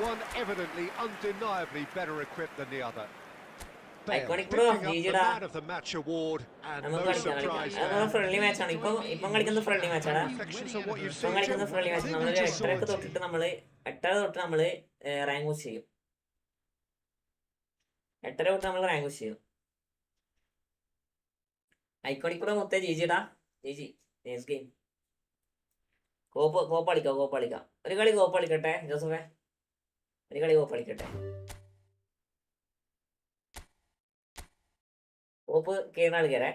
One evidently, undeniably better equipped than the other. Bale Iconic bro, picking up the GG da. man of the match award, and നമുക്ക് no കളിക്കാം surprise അത് there. ഫ്രണ്ട്ലി മാച്ചാണ് ഇപ്പം കളിക്കുന്നത് ഫ്രണ്ട്ലി മാച്ചാണ് Reflections on what you've ഇപ്പം seen, കളിക്കുന്നത് Jim? Friendly I match think നമ്മൾ we just saw എട്ടരക്ക് it. തൊട്ടിട്ട് നമ്മള് റാങ്ക് പുഷ് ചെയ്യും. 8:30 തൊട്ട് നമ്മൾ റാങ്ക് പുഷ് ചെയ്യും. ഐക്കോണിക് പ്രോ മൊത്തം ജിജിടാ ജിജി നെക്സ്റ്റ് ഗെയിം കോപ്പ് കളിക്കാം ഒരു കളി കോപ്പ് കളിക്കട്ടെ ജോസഫേ, ഒരു കളി കോപ്പ് കളിക്കട്ടെ. കോപ്പ് കീർണാളുകരെ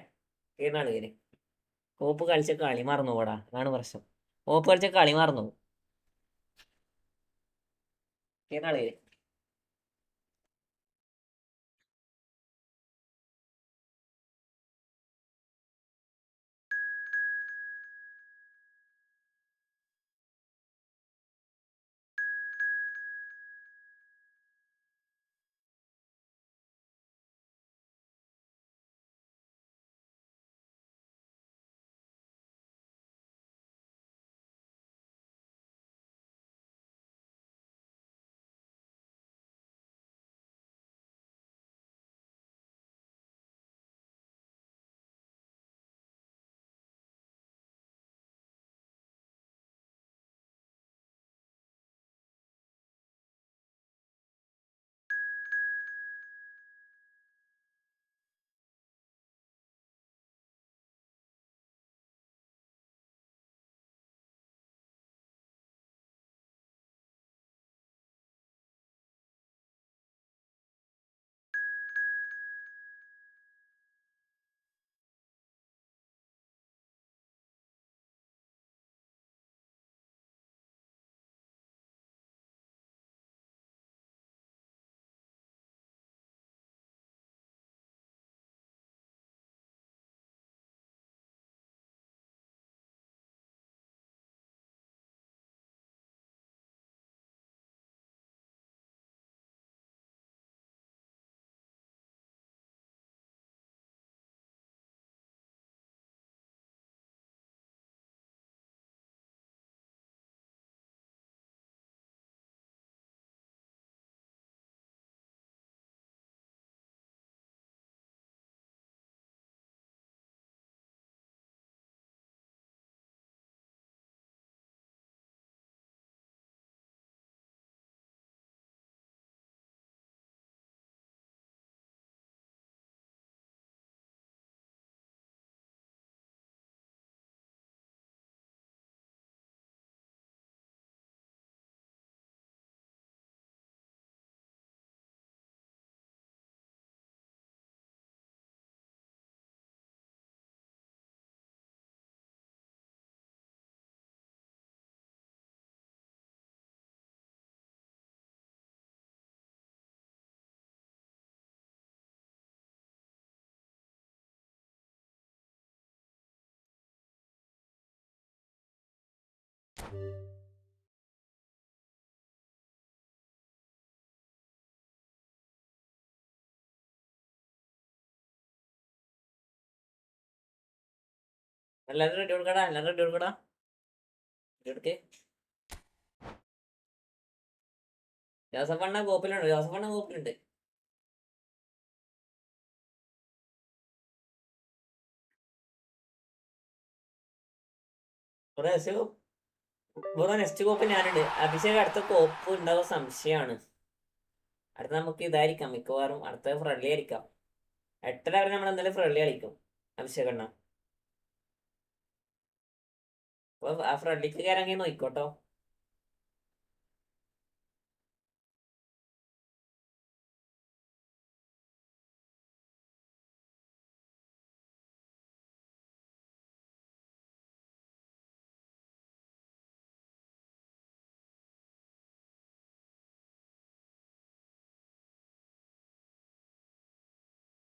കോപ്പ് കളിച്ച കളി മറന്നു പോടാ, അതാണ് പ്രശ്നം. കോപ്പ് കളിച്ച കളി മറന്നു കീർണാളുകര്. എല്ലാവരും റെഡി കൊടുക്കടാ എടുക്ക്. ജോസഫണ്ണ കോപ്പിലുണ്ട്. നെക്സ്റ്റ് കോപ്പ് ഞാനുണ്ട്. അഭിഷേക് അടുത്ത കോപ്പ് ഉണ്ടാവുക സംശയമാണ്. അടുത്ത നമുക്ക് ഇതായിരിക്കാം മിക്കവാറും, അടുത്ത ഫ്രണ്ട്ലി ആയിരിക്കാം. 8:30 വരെ നമ്മൾ എന്തായാലും ഫ്രണ്ട്ലി കളിക്കും അഭിഷേക് അണ്ണ. അപ്പൊ ആ ഫ്രണ്ട്ലിക്ക് കയറാൻ നോക്കിക്കോട്ടോ.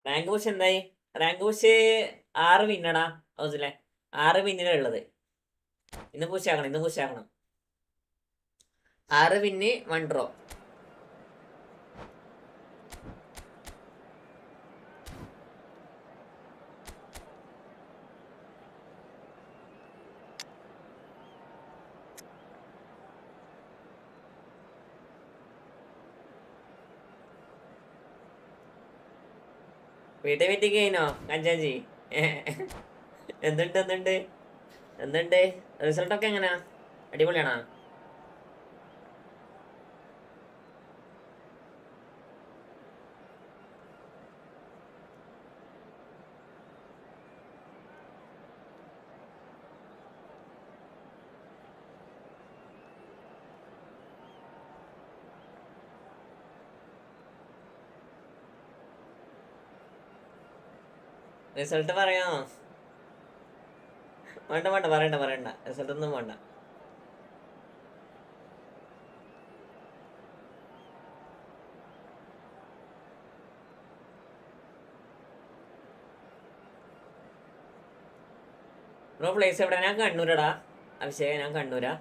റാങ്ക് പുഷ് എന്തായി? റാങ്ക് പുഷ് 6 വിന്നടാ ഹൗസിലെ 6 വിന്നിലുള്ളത്. ഇന്ന് പുഷാക്കണം. 6 വിന്ന് 1 ഡ്രോ. വീട്ടിൽ മീറ്റിംഗ് കഴിഞ്ഞോ കഞ്ചാജി? എന്തുണ്ട് റിസൾട്ടൊക്കെ എങ്ങനെയാ? അടിപൊളിയാണോ? റിസൾട്ട് പറയാമോ? പറയണ്ട റിസൾട്ട് ഒന്നും വേണ്ട. ബ്രോ പ്ലേസ് എവിടെ? ഞാൻ കണ്ണൂരടാ അഭിഷേക്, ഞാൻ കണ്ണൂരാ.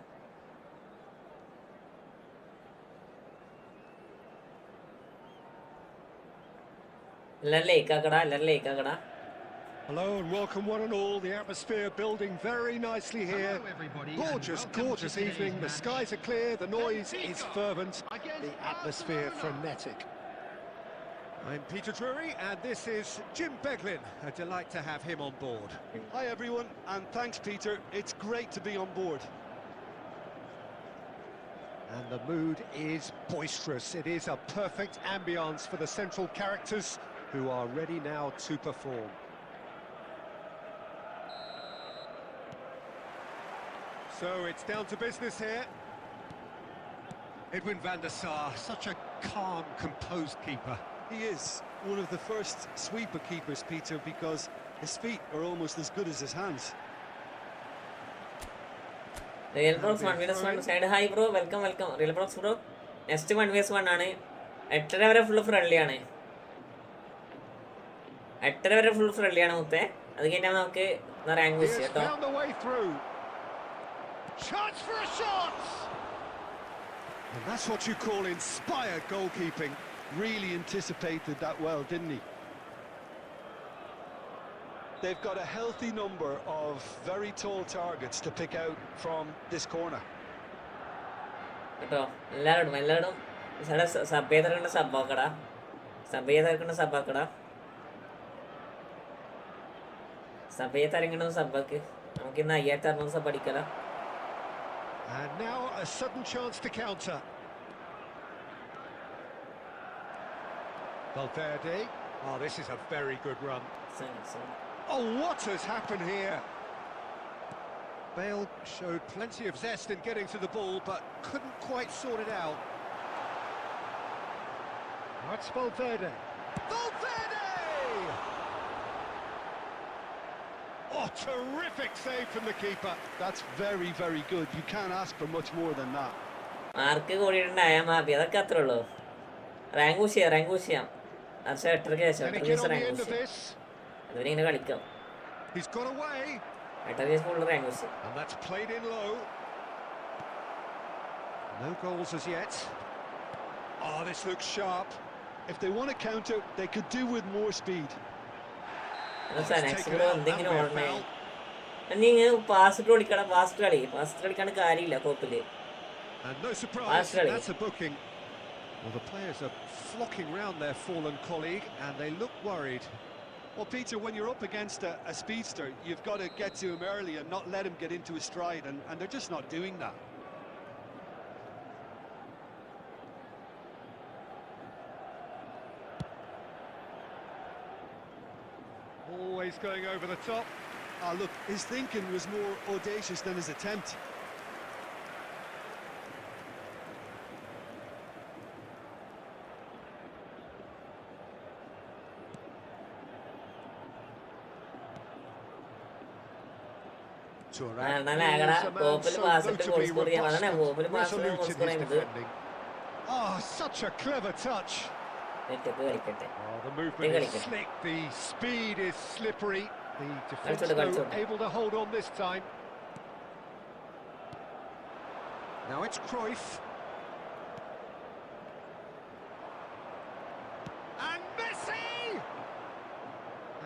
എല്ലാരും ലേക്കാക്കടാ. Hello and welcome one and all. The atmosphere building very nicely here. Hello, everybody, Gorgeous, and welcome gorgeous to today's evening. The match. skies are clear, the noise is fervent, Against the atmosphere frenetic. I'm Peter Drury and this is Jim Beglin. A delight to have him on board. Hi everyone, and thanks Peter. It's great to be on board. And the mood is boisterous. It is a perfect ambience for the central characters who are ready now to perform. So it's down to business here. Edwin van der Sar, such a calm, composed keeper. He is one of the first sweeper keepers, Peter, because his feet are almost as good as his hands. Real Prox 1v1 side. Hi bro, welcome. Real Prox bro. Next 1v1 ആണ്. 8:30 വരെ full friendly ആണ്. 8:30 വരെ full friendly ആണ് മുത്തേ. അത് കഴിഞ്ഞാൽ നമുക്ക് rank push He has കേട്ടോ. found the way through. Chance for a shot! And that's what you call inspired goalkeeping. Really anticipated that well, didn't he? They've got a healthy number of very tall targets to pick out from this corner. കേട്ടോ എല്ലാവരും sub ചെയ്തിറങ്ങുന്ന സബ്ബാക്കടാ. Sub ചെയ്തിറങ്ങുന്ന സബ്ബാക്ക്. നമുക്ക് ഇന്ന് 5600 sub അടിക്കല. And now a sudden chance to counter. Valverde. Oh, this is a very good run. Oh, what has happened here? Bale showed plenty of zest in getting to the ball, but couldn't quite sort it out. That's Valverde. Valverde! Oh, terrific save from the keeper. That's very, very good. You can't ask for much more than that. Mark കൂടിയിട്ടുണ്ടായാൽ മതി, അതൊക്കെ അത്രേ ഉള്ളൂ. Rank push ചെയ്യാം. പക്ഷേ 8:30 ശേഷം Can he get on the rank end of push this? അതുവരെ ഇങ്ങനെ കളിക്കാം. He's got away. 8:30 full rank push. And that's played in low. No goals as yet. Oh, this looks sharp. If they want to counter, they could do with more speed. Next bro എന്തെങ്കിലും ഓടണേ. നീ ഇങ്ങനെ past കളിക്കാണ് കാര്യമില്ല കോപ്പില്. And no surprise, that's a booking. Well, the players are flocking round their fallen colleague and they look worried. Well, Peter, when you're up against a speedster, you've got to get to him early and not let him get into his stride, and they're just not doing that. Always going over the top. Ah, look, his thinking was more audacious than his attempt. Oh, such a clever touch. Oh, the movement is slick, the speed is slippery. The defence though able to hold on this time. Now it's Cruyff. And Messi!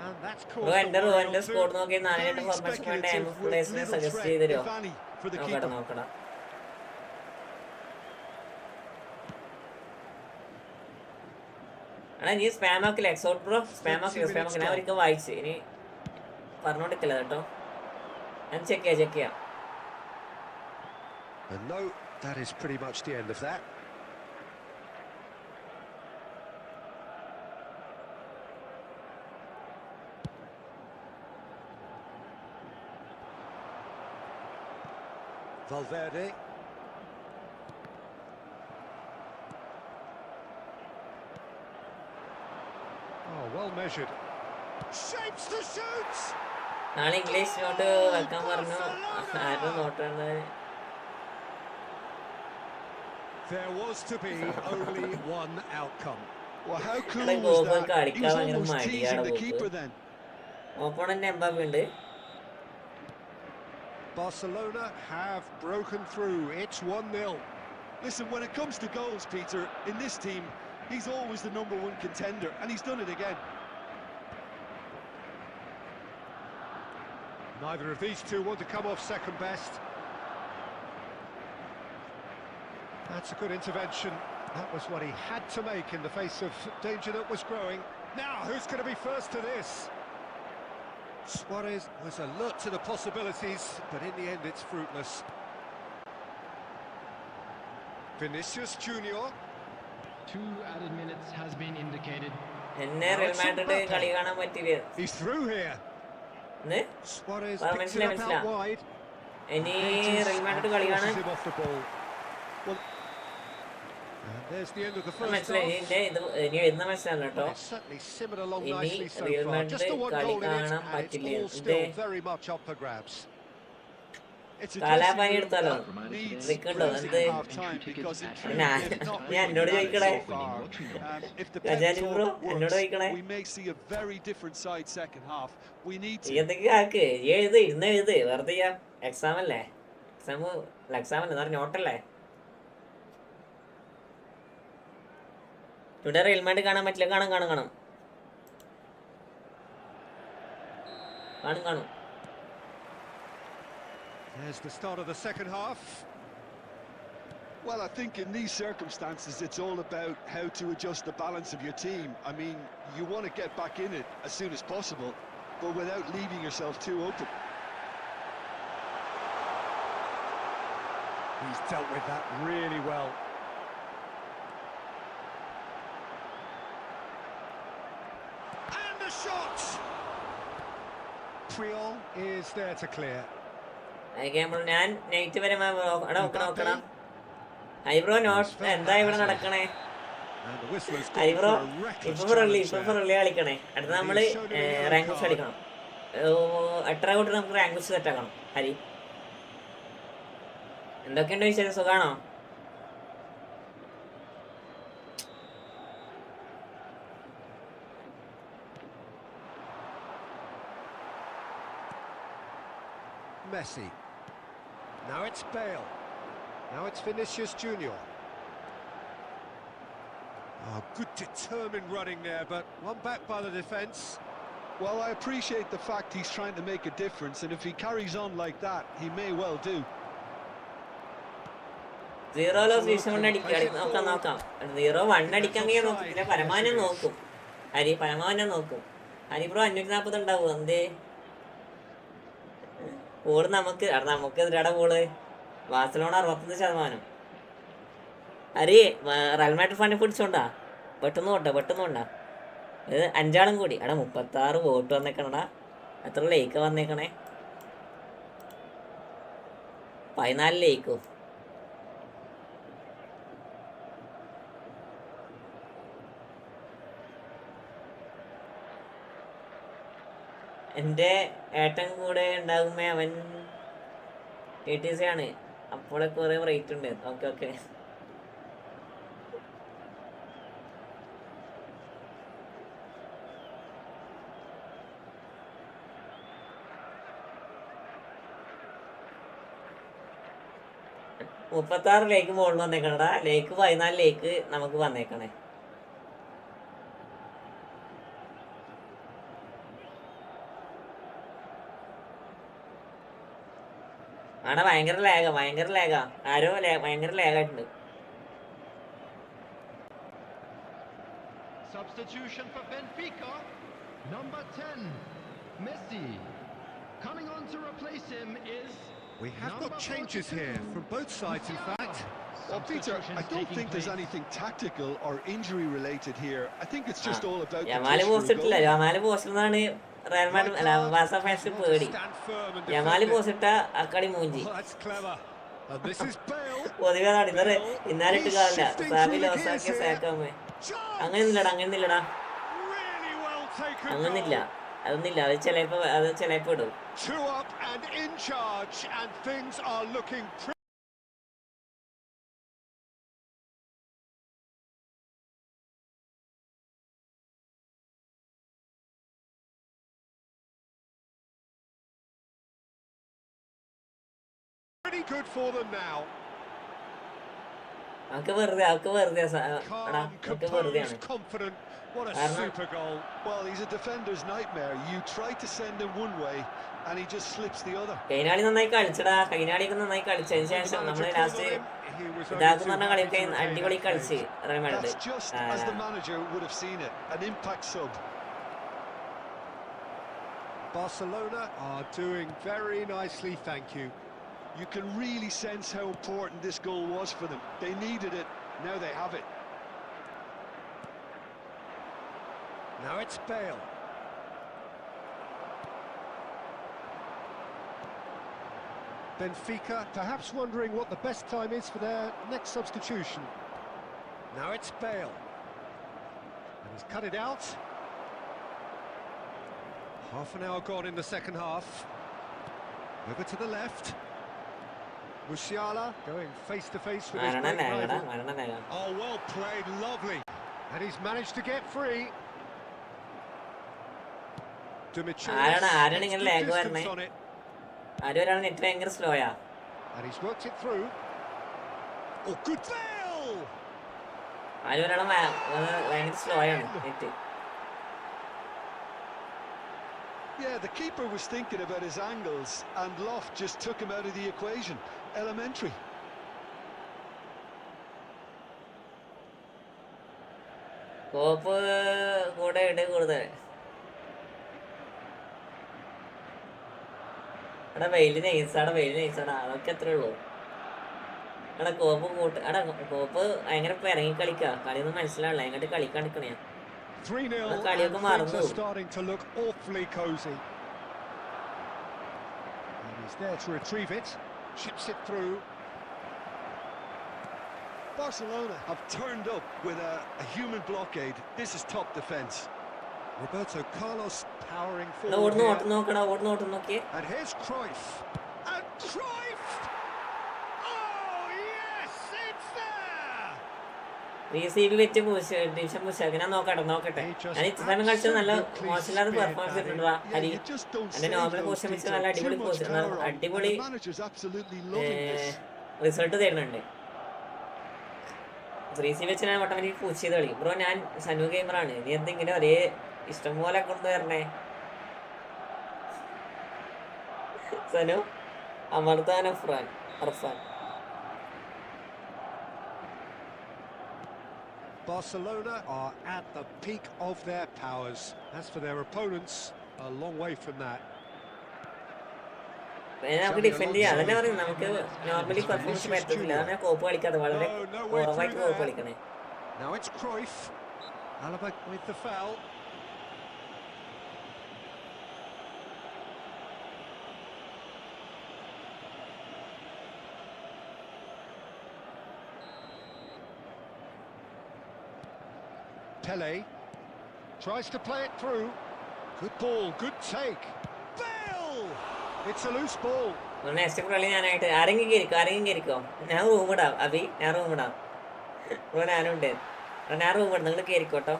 And that's caught the Very speculative with little threat, if any, for the keeper. എടാ നീ spam ആക്കില്ല exhort bro spam ആക്കില്ല ഞാൻ ഒരിക്കൽ വായിച്ചു ഇനി പറഞ്ഞോണ്ടിരിക്കില്ല കേട്ടോ ഞാൻ check ചെയ്യാം And no, that is pretty much the end of that. Valverde. Oh, well measured. Shapes the shoots. നാളെ ഇംഗ്ലീഷ് നോട്ട് വെക്കാൻ പറഞ്ഞു ആരും നോട്ടുണ്ട് There was to be only one outcome. Well, how cool എടാ was ഗോപ് that? He കളിക്കാൻ was ഭയങ്കര almost മടിയാണ് teasing the ഗോപ് keeper then. Opponent Mbappe ഉണ്ട് Barcelona have broken through. It's 1-0. Listen, when it comes to goals, Peter, in this team, he's always the #1 contender, and he's done it again. Neither of these two want to come off second best. That's a good intervention. That was what he had to make in the face of danger that was growing. Now, who's going to be first to this? Suarez was alert to the possibilities, but in the end it's fruitless. Vinicius Junior. 2 added minutes has been indicated. എന്നെ Real Madrid കളി കാണാൻ പറ്റില്ല He's through here. Suarez Well, picks it up out wide. ഇനി Real Madrid കളി കാണാൻ Forces him off the ball. Well, and there's the end of the first മനസ്സിലായി half. ഇനി വരുന്ന മനസ്സിലാണ് കേട്ടോ It's certainly simmered along ഇനി nicely so Real far. Just the Madrid one കളി goal in it, കാണാൻ and it's പറ്റില്ല. all still very much up for grabs. It's a Kalapani dressing room എടുത്താലോ that needs നിൽക്കണ്ടോ raising എന്ത് at half time because in truth, ഞാൻ they've not ഞാൻ really എന്നോട് done it ചോദിക്കണേ so far. If the pep ഖജാനി talk bro എന്നോട് works, ചോദിക്കണേ we may see a very different side second half. We need നീ to. എന്തൊക്കെ ആക്ക് ഈ എഴുത് ഇരുന്ന് എഴുത് വെറുതെ ചെയ്യാം എക്സാം അല്ലേ എക്സാം അല്ലേ എന്ന് നോട്ടല്ലേ ഇവിടെ റയൽ മാഡ്രിഡ് കാണാൻ പറ്റില്ല കാണും കാണും There's the start of the second half. Well, I think in these circumstances, it's all about how to adjust the balance of your team. I mean, you want to get back in it as soon as possible, but without leaving yourself too open. He's dealt with that really well. And the shot! Priol is there to clear. ഞാൻ night വരെ നോക്കണം eyebrow not എന്താ ഇവിടെ നടക്കണേ And the whistle has eyebrow gone for a reckless ഇപ്പൊ challenge there. കളിക്കണേ അടുത്ത നമ്മള് rank push കളിക്കണം 8 കൂട്ടി നമുക്ക് റാങ്ക് പുഷ് സെറ്റ് ആക്കണം ഹരി എന്തൊക്കെയുണ്ട് വിശേഷം സുഖാണോ Messi. Now it's Bale. Now it's Vinicius Junior. Oh, good determined running there, but one back by the defence. Well, I appreciate the fact he's trying to make a difference, and if he carries on like that, he may well do. 0 loss വീശം നോക്കാം 0-1 അടിക്കാൻ നോക്കും പിന്നെ പരമാവധി നോക്കും പരമാവധി നോക്കും Hari bro 540 ഉണ്ടാവും എന്തേ ബോള് നമുക്ക് എതിരാടെ ball Barcelona 61%. Hari Real Madrid ഫണ്ട് പിടിച്ചോണ്ടാ പെട്ടെന്ന് കൊണ്ടാ ഇത് 5 ആളും കൂടി 36 വോട്ട് വന്നേക്കണടാ എത്ര ലേക്ക് വന്നേക്കണേ 14 ലേക്കും എൻ്റെ ഏട്ടൻ കൂടെ ഉണ്ടാകുമ്പോ അവൻ ATC ആണ് അപ്പോഴെ കുറേ റേറ്റ് ഉണ്ട് ഓക്കെ മുപ്പത്താറ് ലേക്ക് മുകളിൽ വന്നേക്കണടാ ലേക്ക് 14 ലേക്ക് നമുക്ക് വന്നേക്കണേ ആടാ ഭയങ്കര ലാഗാ ആരോ ഭയങ്കര ലാഗായിട്ടുണ്ട് Substitution for Benfica. Number 10, Messi. Coming on to replace him is... We have got changes here from both sides, in fact. Well, Peter, I don't think there's anything tactical or injury related here. I think it's just all about the Lamali പോസിട്ടില്ല ലാമാല് പോസിട്ടാണ് Real Madrid അല്ല Barca fans പേടി ലാമാല് പോസിട്ട അക്കടി മൂഞ്ചി പൊതുവെ നടന്നത് ഇന്നാലിട്ട് കാണില്ല സാബി ലോസാക്കി സാക്കാമേ അങ്ങനെയൊന്നുമില്ലടാ അങ്ങനെയൊന്നുമില്ല അതൊന്നുമില്ല അത് ചിലപ്പോ ഇടും. Pretty good for them now. Calm, composed, confident. What a super goal. Well, he's a defender's nightmare. You try to send him one way and he just slips the other. കൈനാടി നന്നായി കളിച്ചടാ. കൈനാടിക്ക് നന്നായി കളിച്ചതിന് ശേഷം നമ്മൾ ലാസ്റ്റ് ഇതാക്കുന്ന പറഞ്ഞ കളിയൊക്കെ അടിപൊളി കളിച്ച് Real Madrid. That's just as the manager would have seen it. An impact sub. Barcelona are doing very nicely, thank you. You can really sense how important this goal was for them. They needed it, now they have it. Now it's Bale. Benfica perhaps wondering what the best time is for their next substitution. Now it's Bale. And he's cut it out. Half an hour gone in the second half. Over to the left. Musiala going face to face with his great rival. Oh, well played, lovely. And he's managed to get free. ആരാണ് ഇങ്ങനെ lag വരുന്നേ? ആരൊരാണ് net ഭയങ്കര സ്ലോയാ. And he's worked it through. Oh, good Bale! ആരൊരാണ് ഭയങ്കര സ്ലോയാണ് net. Yeah, the keeper was thinking about his angles and Loft just took him out of the equation. Elementary. കോപ്പ് കൂടെ ഇടേ കൂടുതൽ. എടാ വെയിൽ നൈസാടാ അതൊക്കെ അത്രേ ഉള്ളൂ. എടാ കോപ്പ് കോപ്പ് ഭയങ്കര ഇറങ്ങി കളിക്കാ. കളിയൊന്നും മനസ്സിലാവില്ല. എങ്ങോട്ട് കളിക്കാണിക്കണേ. 3-0 and things are starting to look awfully cosy. And he's there to retrieve it. Chips it through. Barcelona have turned up with a human blockade. This is top defence. Roberto Carlos powering forward here. And here's Cruyff. And Cruyff! Oh, yes, it's there! Receive വെച്ച് division പുഷാക്കി ഞാൻ നോക്കട്ടെ ഞാൻ ഇത്ര സമയം കളിച്ചത് നല്ല മോശമില്ലാതെ performance ഇട്ടിട്ടുണ്ടാ Hari. എന്റെ normal portion വെച്ച് നല്ല അടിപൊളി റിസൾട്ട് തരുന്നുണ്ട്. റീസീവ് വെച്ച് ഞാൻ ഓട്ടോമാറ്റിക് പുഷ് ചെയ്ത് കളി. ബ്രോ ഞാൻ സനു ഗെയിമറാണ്. നീ എന്തെങ്കിലും ഒരേ ഇഷ്ടം പോലെ കൊണ്ടുവരണേ Sanu. Amardan Arfan. Barcelona are at the peak of their powers. As for their opponents, a long way from that. നമുക്ക് ഡിഫെൻഡ് ചെയ്യാം. അതന്നെ പറയും നമുക്ക് നോർമലി പെർഫോമൻസ് പറ്റത്തില്ല. അതാണ് കോപ്പ് കളിക്കാതെ വളരെ കുറവായിട്ട് കോപ്പ് കളിക്കണേ. Now it's Cruyff. Alaba with the foul. Pele tries to play it through. Good ball, good take. Bale! It's a loose ball. Next കളി ഞാനായിട്ട് ആരെങ്കിലും കേറിക്കോ. ഞാൻ റൂം ഇടാം അഭി. ഞാൻ റൂം ഇടാം. ഇവിടെ ഞാനുണ്ട്. ഞാൻ റൂം ഇടാം. നിങ്ങൾ കേറിക്കോട്ടോ.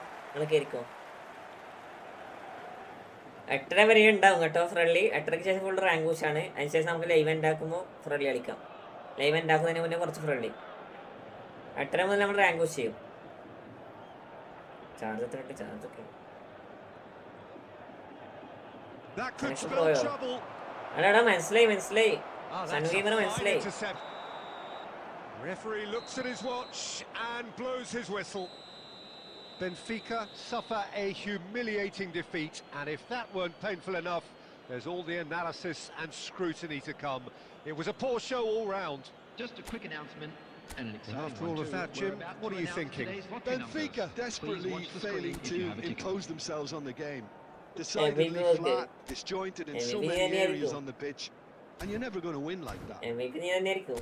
8:30 വരെ ഉണ്ടാവും കേട്ടോ ഫ്രണ്ട്ലി. 8:30ക്ക് ശേഷം ഫുൾ റാങ്ക് പുഷാണ്. അതിനുശേഷം നമുക്ക് ലൈവ് ഉണ്ടാക്കുമ്പോൾ ഫ്രണ്ട്ലി കളിക്കാം. ലൈവ് ഉണ്ടാക്കുന്നതിന് മുന്നേ കുറച്ച് ഫ്രണ്ട്ലി. 8:30 മുതൽ നമ്മൾ റാങ്ക് പുഷ് ചെയ്യും. ചാർജൊക്കെ അടാ മനസ്സിലായി സനു ഗെയിമർ മനസ്സിലായി. Referee looks at his watch and blows his whistle. Benfica suffer a humiliating defeat, and if that weren't painful enough, there's all the analysis and scrutiny to come. It was a poor show all round. Just a quick announcement. And an And exciting after all one of too. that, We're Jim, about what to are you announce thinking? today's lottery Benfica numbers. desperately Please watch the failing screen if you to have a ticket. impose themselves on the game. MVP Decidedly okay. flat, disjointed in so MVP many areas തന്നെയായിരിക്കും. on the pitch. And you're never going to win like that. MVP നീ തന്നെയായിരിക്കും.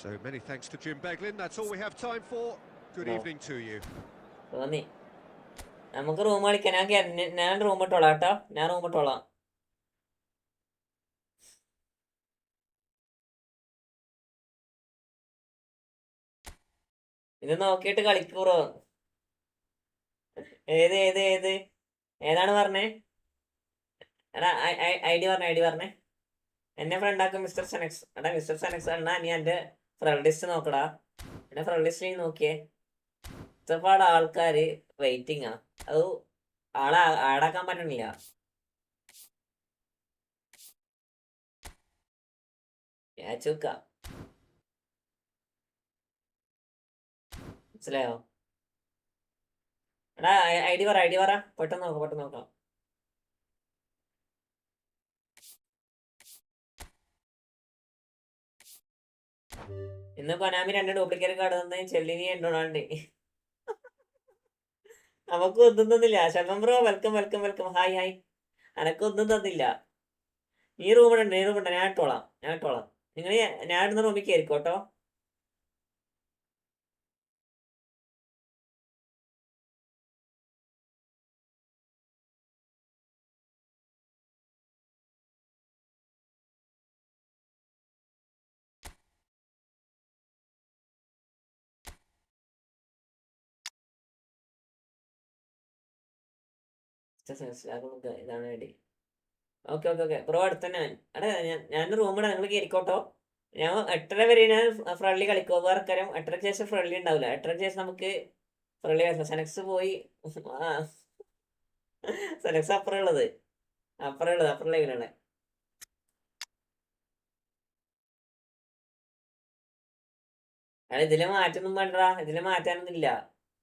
So many thanks to Jim Beglin. That's all we have time for. Good No. evening to you. തോന്നി. നമുക്ക് room കളിക്കാം. ഞാൻ room ഇട്ടോളാം കേട്ടോ. ഞാൻ room ഇട്ടോളാം. ഇത് നോക്കിയിട്ട് കളിക്കൂറോ? ഏത് ഏതാണ് പറഞ്ഞേ? എടാ ഐ ഡി പറഞ്ഞേ. എന്നെ ഫ്രണ്ടാക്കും മിസ്റ്റർ സെനക്സ്. എടാ മിസ്റ്റർ സെനക്സ് എണ്ണ നീ എൻ്റെ ഫ്രണ്ട് ലിസ്റ്റ് നോക്കടാ. എന്റെ ഫ്രണ്ട് ലിസ്റ്റ് നീ നോക്കിയേ. ഇഷ്ടപ്പാട് ആൾക്കാര് വെയിറ്റിംഗാ. അത് ആളെ ആടാക്കാൻ പറ്റണില്ല. ചൂക്ക മനസ്സിലായോ? എടാ ഐ ഡി പറ പെട്ടെന്ന് നോക്കാം. ഇന്ന് കൊനാമി 2 ഡ്യൂപ്ലിക്കേറ്റ് കാർഡ് തന്നെ ചെല്ലിനി എന്തുകൊണ്ടാണ്ട് നമുക്ക് ഒന്നും തന്നില്ല. Sharma bro welcome. ഹായ്. അനക്കൊന്നും തന്നില്ല. ഈ റൂമുണ്ട് ഞാൻ ഇട്ടോളാം. നിങ്ങൾ ഞാൻ ഇടുന്ന റൂമിൽ കയറിക്കോ കേട്ടോ. ഇതാണ് ഐഡി. ഓക്കെ ബ്രോ അടുത്തന്നെ. എടാ ഞാൻ റൂമിടാം, നിങ്ങൾ കയറിക്കോട്ടോ. ഞാൻ 8:30 വരെ ഞാൻ ഫ്രണ്ട്ലി കളിക്കും. വേറെ കാര്യം 8:30 ശേഷം ഫ്രണ്ട്ലി ഉണ്ടാവില്ല. 8:30 ശേഷം നമുക്ക് ഫ്രണ്ട്ലി കളിക്കാം. സെനക്സ് പോയി. സെനക്സ് അപ്പുറമുള്ളത് ഇങ്ങനെയാണ്. അല്ല ഇതിലെ മാറ്റൊന്നും വേണ്ടടാ. ഇതിലെ മാറ്റാനൊന്നും ഇല്ല.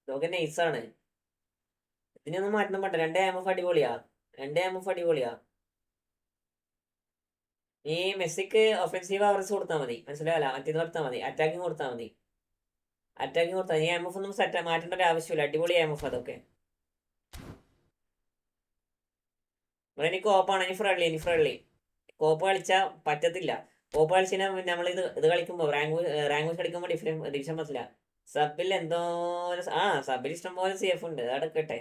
ഇതൊക്കെ നൈസാണ്. ഇതിനൊന്നും മാറ്റൊന്നും വേണ്ട. 2 AMF അടിപൊളിയാ. ഈ മെസ്സിക്ക് ഒഫൻസീവ് അവർസ് കൊടുത്താൽ മതി. മനസ്സിലായല്ല? മറ്റേത് കൊടുത്താൽ മതി. അറ്റാക്കിങ് കൊടുത്താൽ മതി. ഈ AMF ഒന്നും മാറ്റേണ്ട ഒരു ആവശ്യമില്ല. അടിപൊളി AMF അതൊക്കെ. ഇവിടെ എനിക്ക് കോപ്പാണ്. ഇനി ഫ്രണ്ട്ലി കോപ്പ് കളിച്ചാൽ പറ്റത്തില്ല. കോപ്പ് കളിച്ചാൽ നമ്മളിത് കളിക്കുമ്പോൾ റാങ്ക് കളിക്കുമ്പോൾ ഡിവിഷൻ പറ്റില്ല. സബിൽ എന്തോ സബിൽ ഇഷ്ടംപോലെ CF ഉണ്ട്. അതെടുക്കട്ടെ.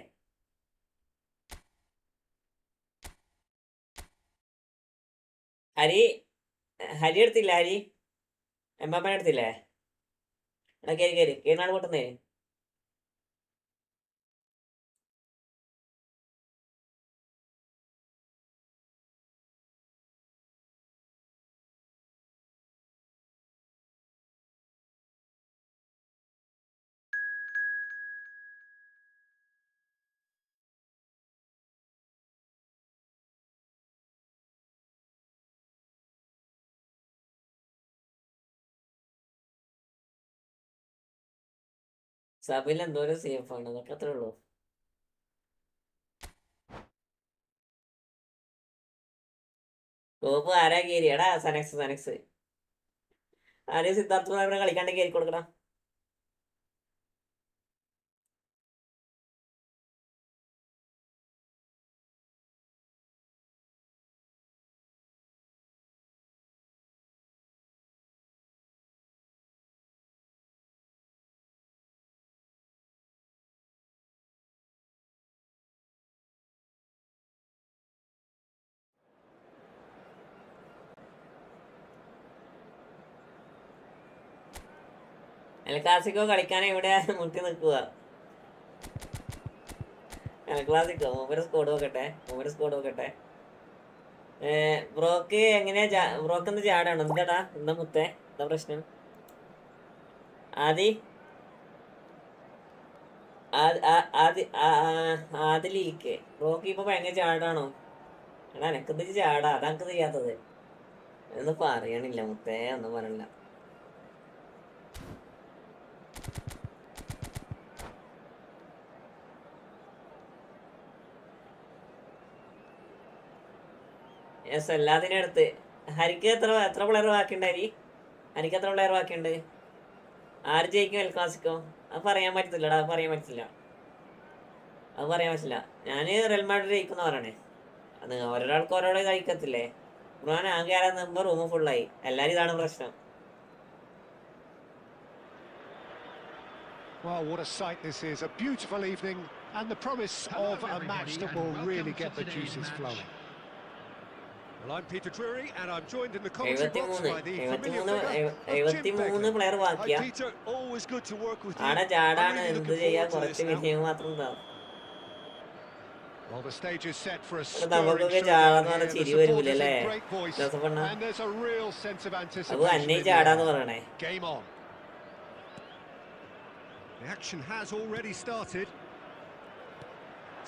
ഹരി എടുത്തില്ല. എംബാപ്പനെ എടുത്തില്ലേ? എടാ കേറി നാളെ പൊട്ടുന്നേ. സബിൽ എന്തോരം CF ആണ്. അതൊക്കെ അത്രേ ഉള്ളൂ. കോപ്പ് ആരാ കയറി? എടാ സനക്സ് ആരെയും സിദ്ധാർത്ഥ ഇവിടെ കളിക്കാണ്ട് കയറി കൊടുക്കണം. എൽക്ലാസിക്കോ കളിക്കാൻ ഇവിടെ മുട്ടി നിൽക്കുക. എൽക്ലാസിക്കോ മൂപ്പര് സ്കോഡ് നോക്കട്ടെ. ബ്രോക്ക് എങ്ങനെയാ? ബ്രോക്ക് എന്ത് ചാടാണോ? എന്താടാ എന്താ മുത്തേ? എന്താ പ്രശ്നം? ആദിലേക്ക് ബ്രോക്ക് ഇപ്പൊ ഭയങ്കര ചാടാണോ? എടാ എനക്കെന്ത് ചാടാ? അതാക്ക് ചെയ്യാത്തത് ഒന്നും പറയണില്ല മുത്തേ. ഒന്നും പറയണില്ല. യെസ് എല്ലാത്തിനും എടുത്ത്. ഹരിക്ക് എത്ര പ്ലെയർ ബാക്കിയുണ്ട്? ഹരിക്ക് എത്ര പ്ലെയർ ബാക്കിയുണ്ട്? ആര് ജയിക്കും എൽ ക്ലാസിക്കോ? അത് പറയാൻ പറ്റത്തില്ലടാ, അത് പറയാൻ പറ്റില്ല. ഞാൻ റയൽ മാഡ്രിഡ് ജയിക്കുന്ന പറയണേ. അത് ഒരാൾക്ക് ഓരോടെ കഴിക്കത്തില്ലേ. ഖുർആൻ ആകെ ആരാകുമ്പോൾ റൂം ഫുള്ളായി. എല്ലാവരും ഇതാണ് പ്രശ്നം. Well, what a sight this is. A beautiful evening and the promise of a match that will really get the juices flowing. Well, I'm Peter Drury and I'm joined in the commentary box by the familiar figure of Jim Begley. Player ബാക്കിയാ. Hi Peter, always good to work with you. ആടെ ചാടാണ്, I'm really എന്ത് looking ചെയ്യാ, forward to കുറച്ച് this now. വിജയം മാത്രം ഉണ്ടാവും. Well, the stage is set for a നമുക്കൊക്കെ stirring ചാടാന്ന് showdown പറഞ്ഞ here. The ചിരി supporters വരൂലേ in great voice ജോസഫണ്ണ? and there's a real sense of അപ്പൊ anticipation അന്നേ in the ചാടാന്ന് air. പറയണേ. Game on. The action has already started.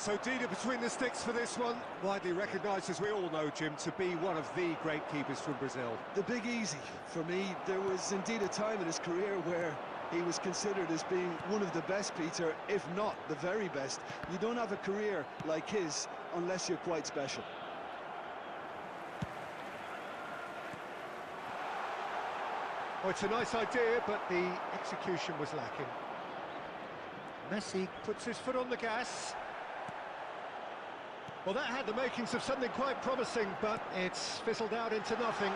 So Dida between the sticks for this one, widely recognised, as we all know, Jim, to be one of the great keepers from Brazil. The big easy for me. There was indeed a time in his career where he was considered as being one of the best, Peter, if not the very best. You don't have a career like his unless you're quite special. Oh, it's a nice idea, but the execution was lacking. Messi puts his foot on the gas. Well, that had the makings of something quite promising, but it's fizzled out into nothing.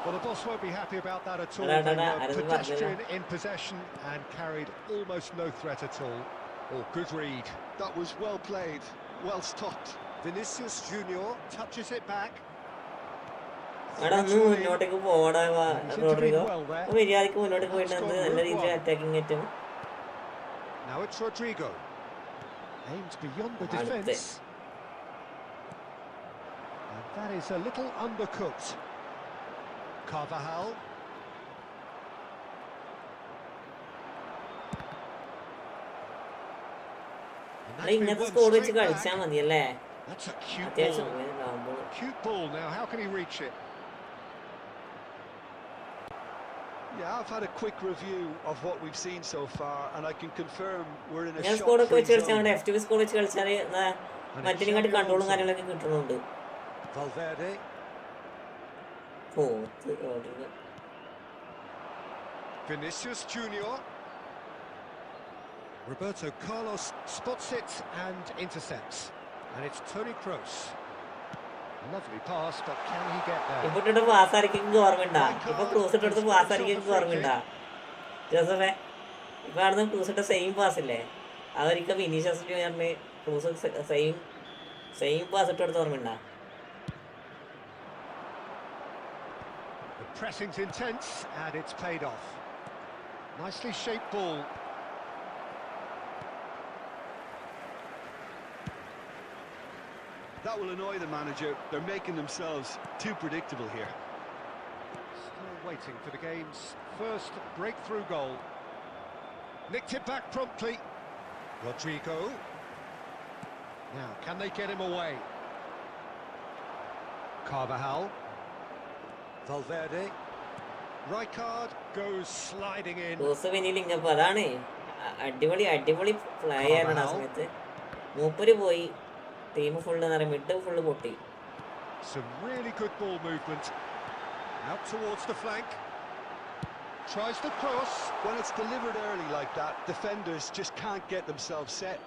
Well, the boss won't be happy about that at all. They were pedestrian in possession and carried almost no threat at all. Oh, good read. That was well played, well stopped. Vinicius Junior touches it back. അവിടെ ഒന്ന് മുന്നോട്ടേക്ക് പോടാ Rodrigo. മര്യാദക്ക് മുന്നോട്ടേക്ക് പോയിട്ട് നല്ല രീതിയിൽ attacking ഏറ്റവും. Now it's Rodrigo. Aimed beyond the defence. And that is a little undercooked. Carvajal. ഇങ്ങനത്തെ സ്കോർ വെച്ച് കളിച്ചാൽ മതിയല്ലേ? That's a cute അത്യാവശ്യം ball. Cute ball. Now, how can he reach it? Yeah, I've had a quick review of what we've seen so far, and I can confirm we're in a ഞാൻ score ഒക്കെ വെച്ച് shot-free കളിച്ചാൽ zone. FTV score വെച്ച് കളിച്ചാൽ മറ്റിനെക്കാട്ടി കൺട്രോളും കാര്യങ്ങളൊക്കെ കിട്ടുന്നുണ്ട്. Valverde. Fourth Rodrygo. Vinicius Junior. Roberto Carlos spots it and intercepts. And it's Toni Kroos. Lovely pass, but can he get there? ഇപ്പൊ ഇട്ടിട്ട് പാസ് ആയിരിക്കും ഓർമ്മയുണ്ടാ? ഇപ്പൊ ക്രൂസ് ഇട്ടെടുത്ത് പാസ് ആയിരിക്കും ഓർമ്മയുണ്ടാ ജോസഫേ? ഇപ്പൊ ആടുന്ന് ക്രൂസ് ഇട്ട സെയിം പാസ് ഇല്ലേ, അതൊരിക്കൽ വിനീഷ്യസ് ജൂനിയറിന് ക്രൂസ് സെയിം പാസ് ഇട്ടെടുത്ത് ഓർമ്മയുണ്ടാ? The pressing's intense and it's paid off. Nicely shaped ball. That will annoy the manager. They're making themselves too predictable here. Still waiting for the game's first breakthrough goal. Nicked it back promptly. Rodrigo. Now, can they get him away? Carvajal. Valverde. Rijkaard goes sliding in. Kroos പിന്നിലിங்க. അപ്പൊ അതാണ് അടിപൊളി fly ആണ് ആ സമയത്ത്. മൂപ്പര് പോയി, team full നിറയും, മിഡ് ഫുള്ള് പൊട്ടി. Some really good ball movement. Out towards the flank. Tries to cross. When it's delivered early like that, defenders just can't get themselves set.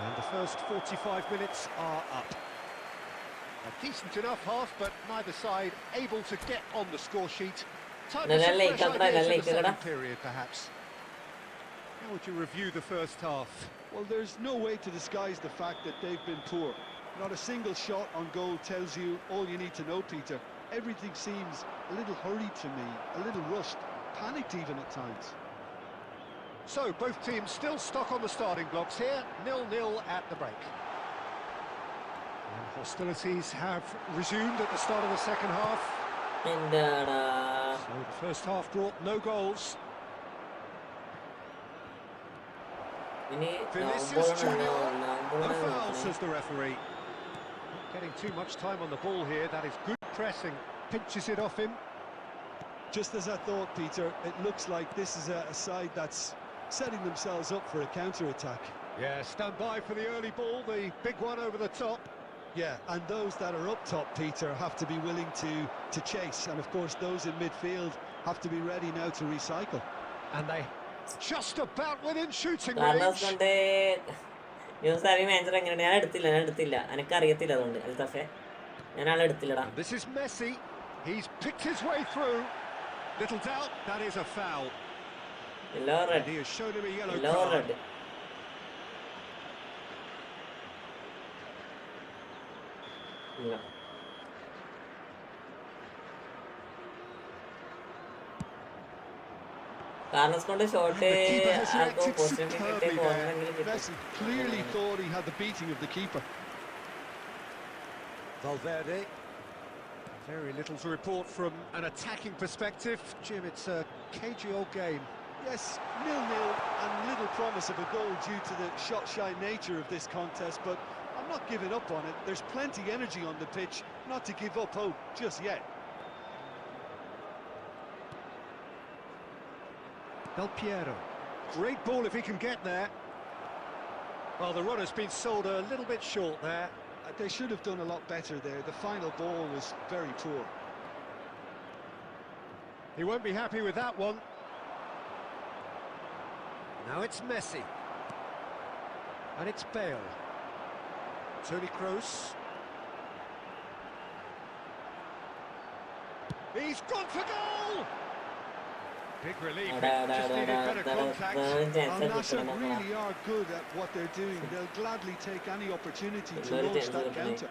And the first 45 minutes are up. A decent enough half, but neither side able to get on the score sheet. Time for some fresh ideas in the second period, perhaps. How would you review the first half? Well, there's no way to disguise the fact that they've been poor. Not a single shot on goal tells you all you need to know, Peter. Everything seems a little hurried to me, a little rushed, panicked even at times. So, both teams still stuck on the starting blocks here, 0-0 at the break. And hostilities have resumed at the start of the second half. എന്താടാ So the first half brought no goals. ഇനി Vinicius Junior. No foul, says the referee. Not getting too much time on the ball here. That is good pressing. pinches it off him. Just as I thought, Peter, it looks like this is a side that's setting themselves up for a counter-attack. Yeah, stand by for the early ball, the big one over the top. Yeah, and those that are up top, Peter, have to be willing to chase. And of course, those in midfield have to be ready now to recycle. And they just about within shooting Carlos range. കൊണ്ട് news അറിയും manager എങ്ങനെയാണ് ഞാൻ എടുത്തില്ല എനിക്ക് അറിയത്തില്ല അതുകൊണ്ട് അൽത്തഫെ ഞാൻ ആളെ എടുത്തില്ലടാ. And this is Messi. He's picked his way through. Little doubt, that is a foul. Yellow And red. he has shown him a yellow Yellow card. red. ഇല്ല. കാർലോസ് കൊണ്ട് ഷോട്ട് The keeper has ആർക്കോ reacted positive കിട്ടിയ superbly കോർണറെങ്കിലും there. കിട്ടും. Messi clearly thought he had the beating of the keeper. Valverde. Very little to report from an attacking perspective. Jim, it's a cagey old game. Yes, 0-0 and little promise of a goal due to the shot-shy nature of this contest, but I'm not giving up on it. There's plenty energy on the pitch, not to give up hope just yet. Del Piero. Great ball if he can get there. Well, the runner's been sold a little bit short there. They should have done a lot better there. The final ball was very poor. He won't be happy with that one. Now it's Messi. And it's Bale. Toni Kroos. He's gone for goal! Big relief, just needed better contact. Al Nassr really are good at what they're doing. They'll gladly take any opportunity to launch that counter.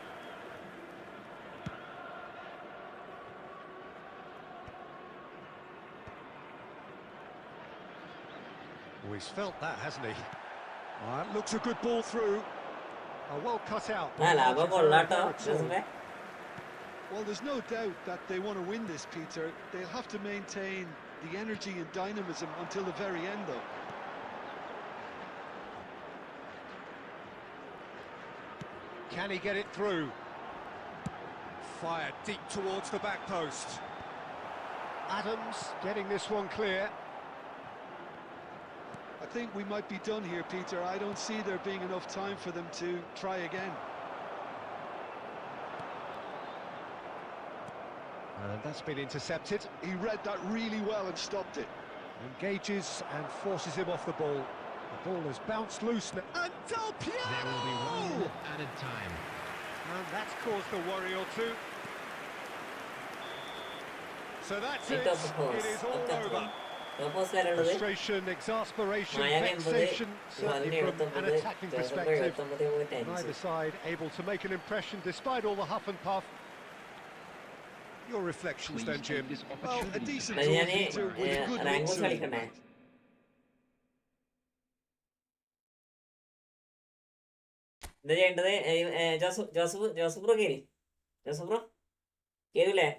Oh, he's felt that, hasn't he? Oh, that looks a good ball through. Oh, well cut out. ലാഭം കൊള്ളാട്ടോ ജോസഫേ. Well, there's no doubt that they want to win this, Peter. They'll have to maintain the energy and dynamism until the very end, though. Can he get it through? Fired deep towards the back post. Adams getting this one clear. I think we might be done here, Peter. I don't see there being enough time for them to try again. And that's been intercepted. He read that really well and stopped it. Engages and forces him off the ball. The ball has bounced loose now. And Del Piero! There will be 1 minute added time. And that's caused a worry or two. So that's it. It is all over. Frustration, exasperation, vexation, certainly from an attacking perspective. Neither side able to make an impression despite all the huff and puff. Your reflections then, Jim. Well, a decent draw, Peter, with a good win to it. എന്താ ചെയ്യേണ്ടത്? Joseph bro കേറി. Joseph bro കേറില്ലേ?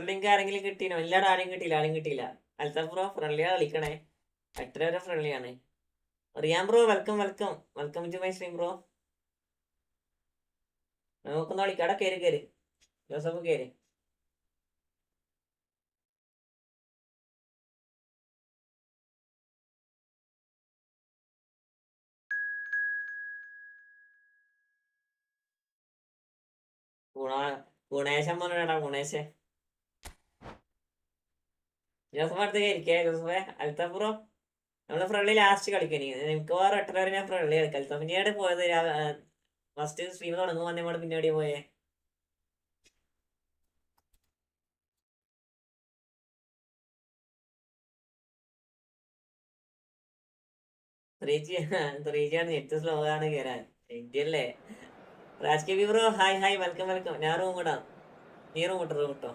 Link ആരെങ്കിലും കിട്ടീനോ? ഇല്ലാതെ ആരും കിട്ടിയില്ല. Althaf bro ഫ്രണ്ട്ലിയാണ് കളിക്കണേ. എത്ര വരെ ഫ്രണ്ട്ലിയാണ്? Riyan bro welcome to my stream bro. നോക്കുന്ന കളിക്കാടെ കേറി ജോസഫ് കേറി. ഗുണേശൻ പറഞ്ഞാടാ ഗുണേശൻ. ജോസഫ് അടുത്ത് കയറിക്കേ ജോസഫേ. അൽത്താഫ് ബ്രോ നമ്മള് ഫ്രണ്ട്ലി ലാസ്റ്റ് കളിക്കണി. എനിക്ക് വേറെ 8 വരെ ഞാൻ ഫ്രണ്ട്ലി കളിക്കാം. അൽത്താഫ് പിന്നീട് പോയത് ഫസ്റ്റ് സ്ട്രീം തുടങ്ങുമ്പോൾ നമ്മൾ പിന്നീട് പോയേ. ത്രീ ജി ആണ്. നെറ്റ് സ്ലോ ആണ് കയറാൻ. ഇന്ത്യല്ലേ Raj K B bro hi welcome. ഞാൻ റൂം കൂടാം. നീ റൂം കിട്ടോ.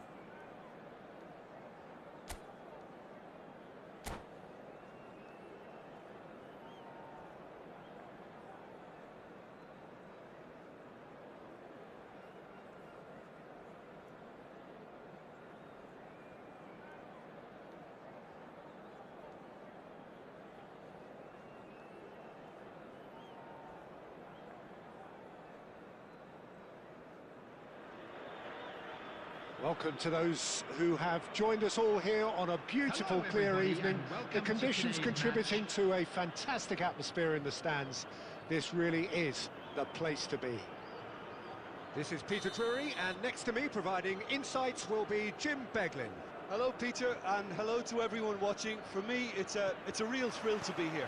Welcome to those who have joined us all here on a beautiful, clear evening. The conditions contributing to a fantastic atmosphere in the stands. This really is the place to be. This is Peter Drury, and next to me, providing insights, will be Jim Beglin. Hello, Peter, and hello to everyone watching. For me, it's a real thrill to be here.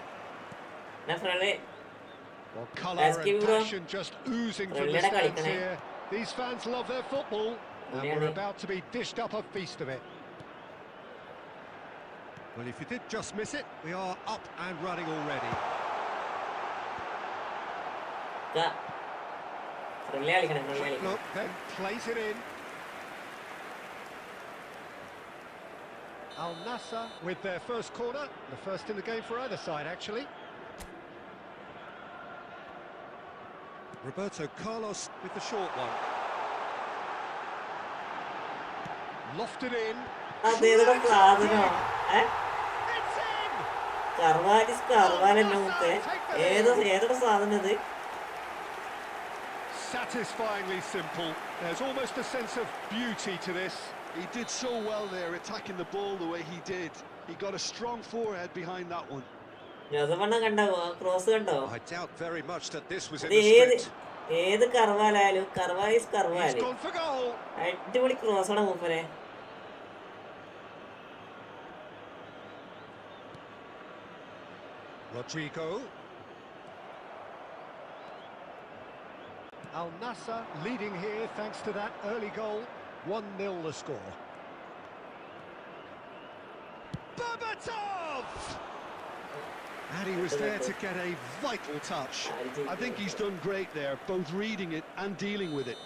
Well, colour and passion just oozing from the stands here. These fans love their football, and we're about to be dished up a feast of it. Well, if you did just miss it, we are up and running already. Look, then plays it in. Al Nassr with their first corner, the first in the game for either side, actually. Roberto Carlos with the short one. Lofted in. It's in! Satisfyingly simple. There's almost a sense of beauty to this. He did so well there, attacking the ball the way he did. He got a strong forehead behind that one. I doubt very much that this was in the script. He's gone for goal. Rodrigo. Al Nassr leading here thanks to that early goal. 1-0 the score. Berbatov! And he was there to get a vital touch. I think he's done great there, both reading it and dealing with it.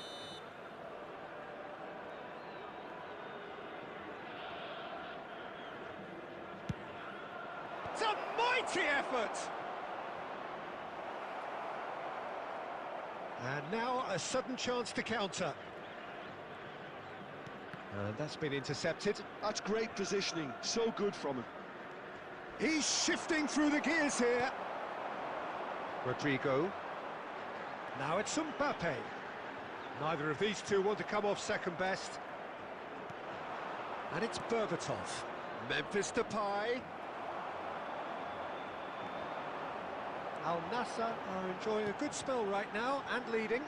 It's a mighty effort! And now a sudden chance to counter. And that's been intercepted. That's great positioning, so good from him. He's shifting through the gears here. Rodrigo. Now it's Mbappe. Neither of these two want to come off second best. And it's Berbatov. Memphis Depay. Al Nassr are enjoying a good spell right now and leading.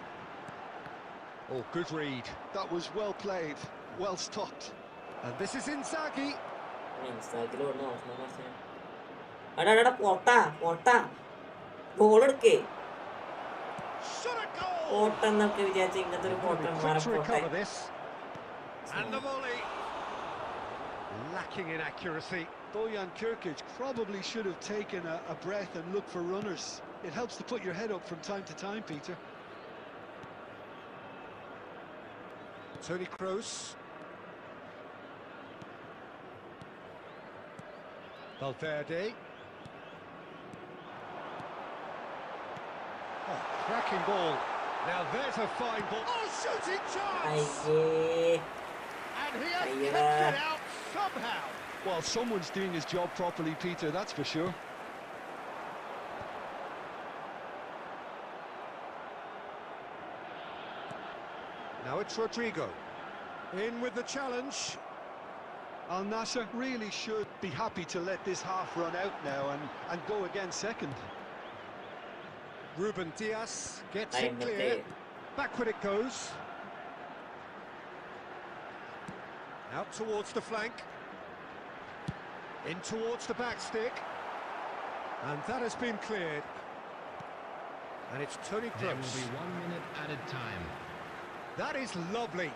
Oh, good read. That was well played, well stopped. And this is Inzaghi. To recover this. And the volley. Lacking in accuracy. Bojan Kirkic probably should have taken a breath and looked for runners. It helps to put your head up from time to time, Peter. Toni Kroos. Valverde. Oh, cracking ball. Now there's a fine ball. Oh, shooting chance! And he has kicked it out somehow. Well, someone's doing his job properly, Peter, that's for sure. Now it's Rodrigo. In with the challenge. Al Nassr really should be happy to let this half run out now and go again second. Ruben Diaz gets it clear. Backward it goes. Out towards the flank. In towards the back stick. And that has been cleared. And it's Toni Kroos. There will be 1 minute added time. That is lovely.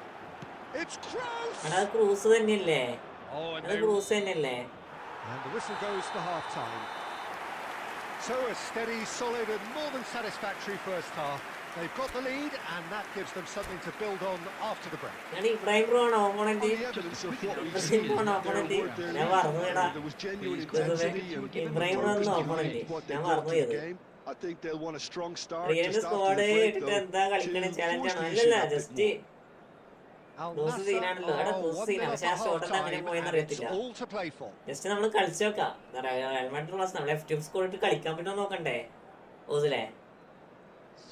It's Kroos! Oh, and the whistle goes for half-time. So a steady, solid and more than satisfactory first half. They've got the lead and that gives them something to build on after the break. On the evidence of what we've seen, there was genuine intensity and what they brought to the game. I think they'll want a strong start just after the break, though, to force the issue out a bit more. Al Nassr are 1-0 at half-time and it's all to play for. Just നമ്മൾ കളിച്ചു നോക്കാം. F2 score ഇട്ട് കളിക്കാൻ പറ്റുമോ നോക്കണ്ടേ ഓസിലെ?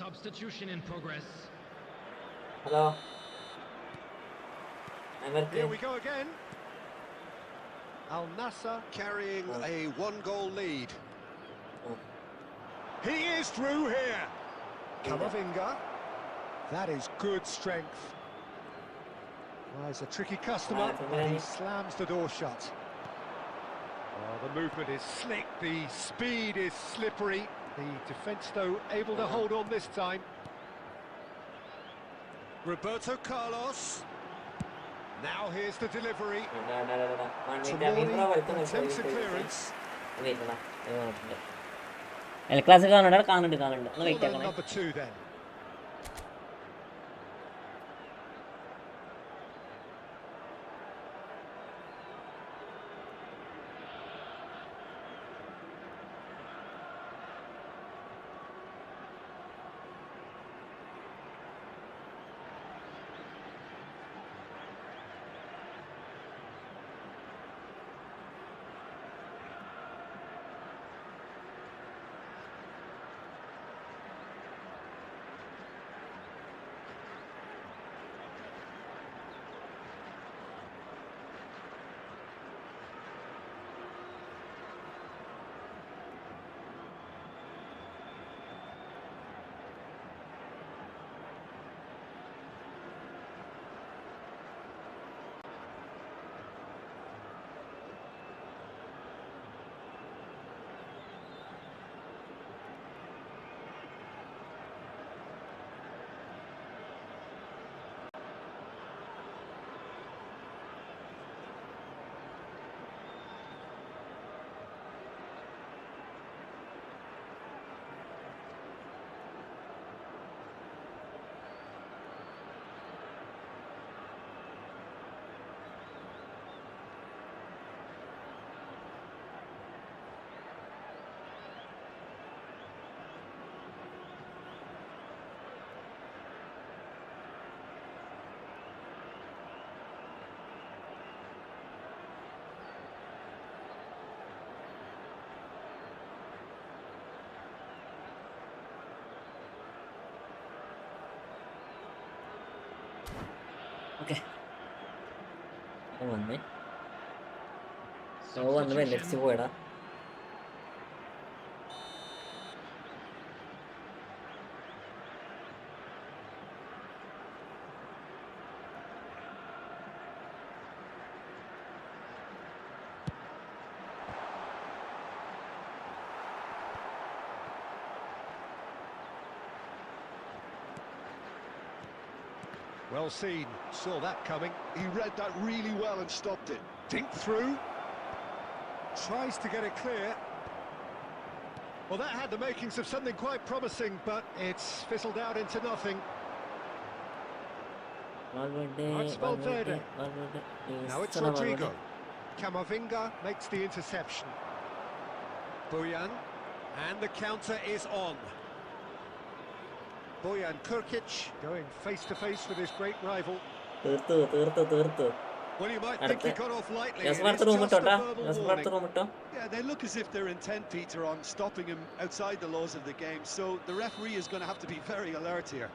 Substitution in progress. Hello Here we go again. Al Nassr carrying a one-goal lead. He is through here. Camavinga. That is good strength. Well, he's a tricky customer, but he slams the door shut. Well, the movement is slick, the speed is slippery. The defence, though, able to hold on this time. Roberto Carlos. Now here's the delivery. Attempts a clearance. Elclasico കാണുന്നുണ്ട്. Wait ആക്കണം. Number 2 then. Okay. വന്നേ വന്ന് വെല്ലടിച്ച് പോയടാ. Well seen, saw that coming. He read that really well and stopped it. Dink through. Tries to get it clear. Well, that had the makings of something quite promising, but it's fizzled out into nothing. That's Valverde. Now it's Rodrigo. Camavinga makes the interception. Bojan, and the counter is on. Bojan Kurkic going face-to-face with his great rival. Well, you might think he got off lightly. It's just a verbal warning. Yeah, they look as if they're intent, Peter, on stopping him outside the laws of the game. So the referee is going to have to be very alert here.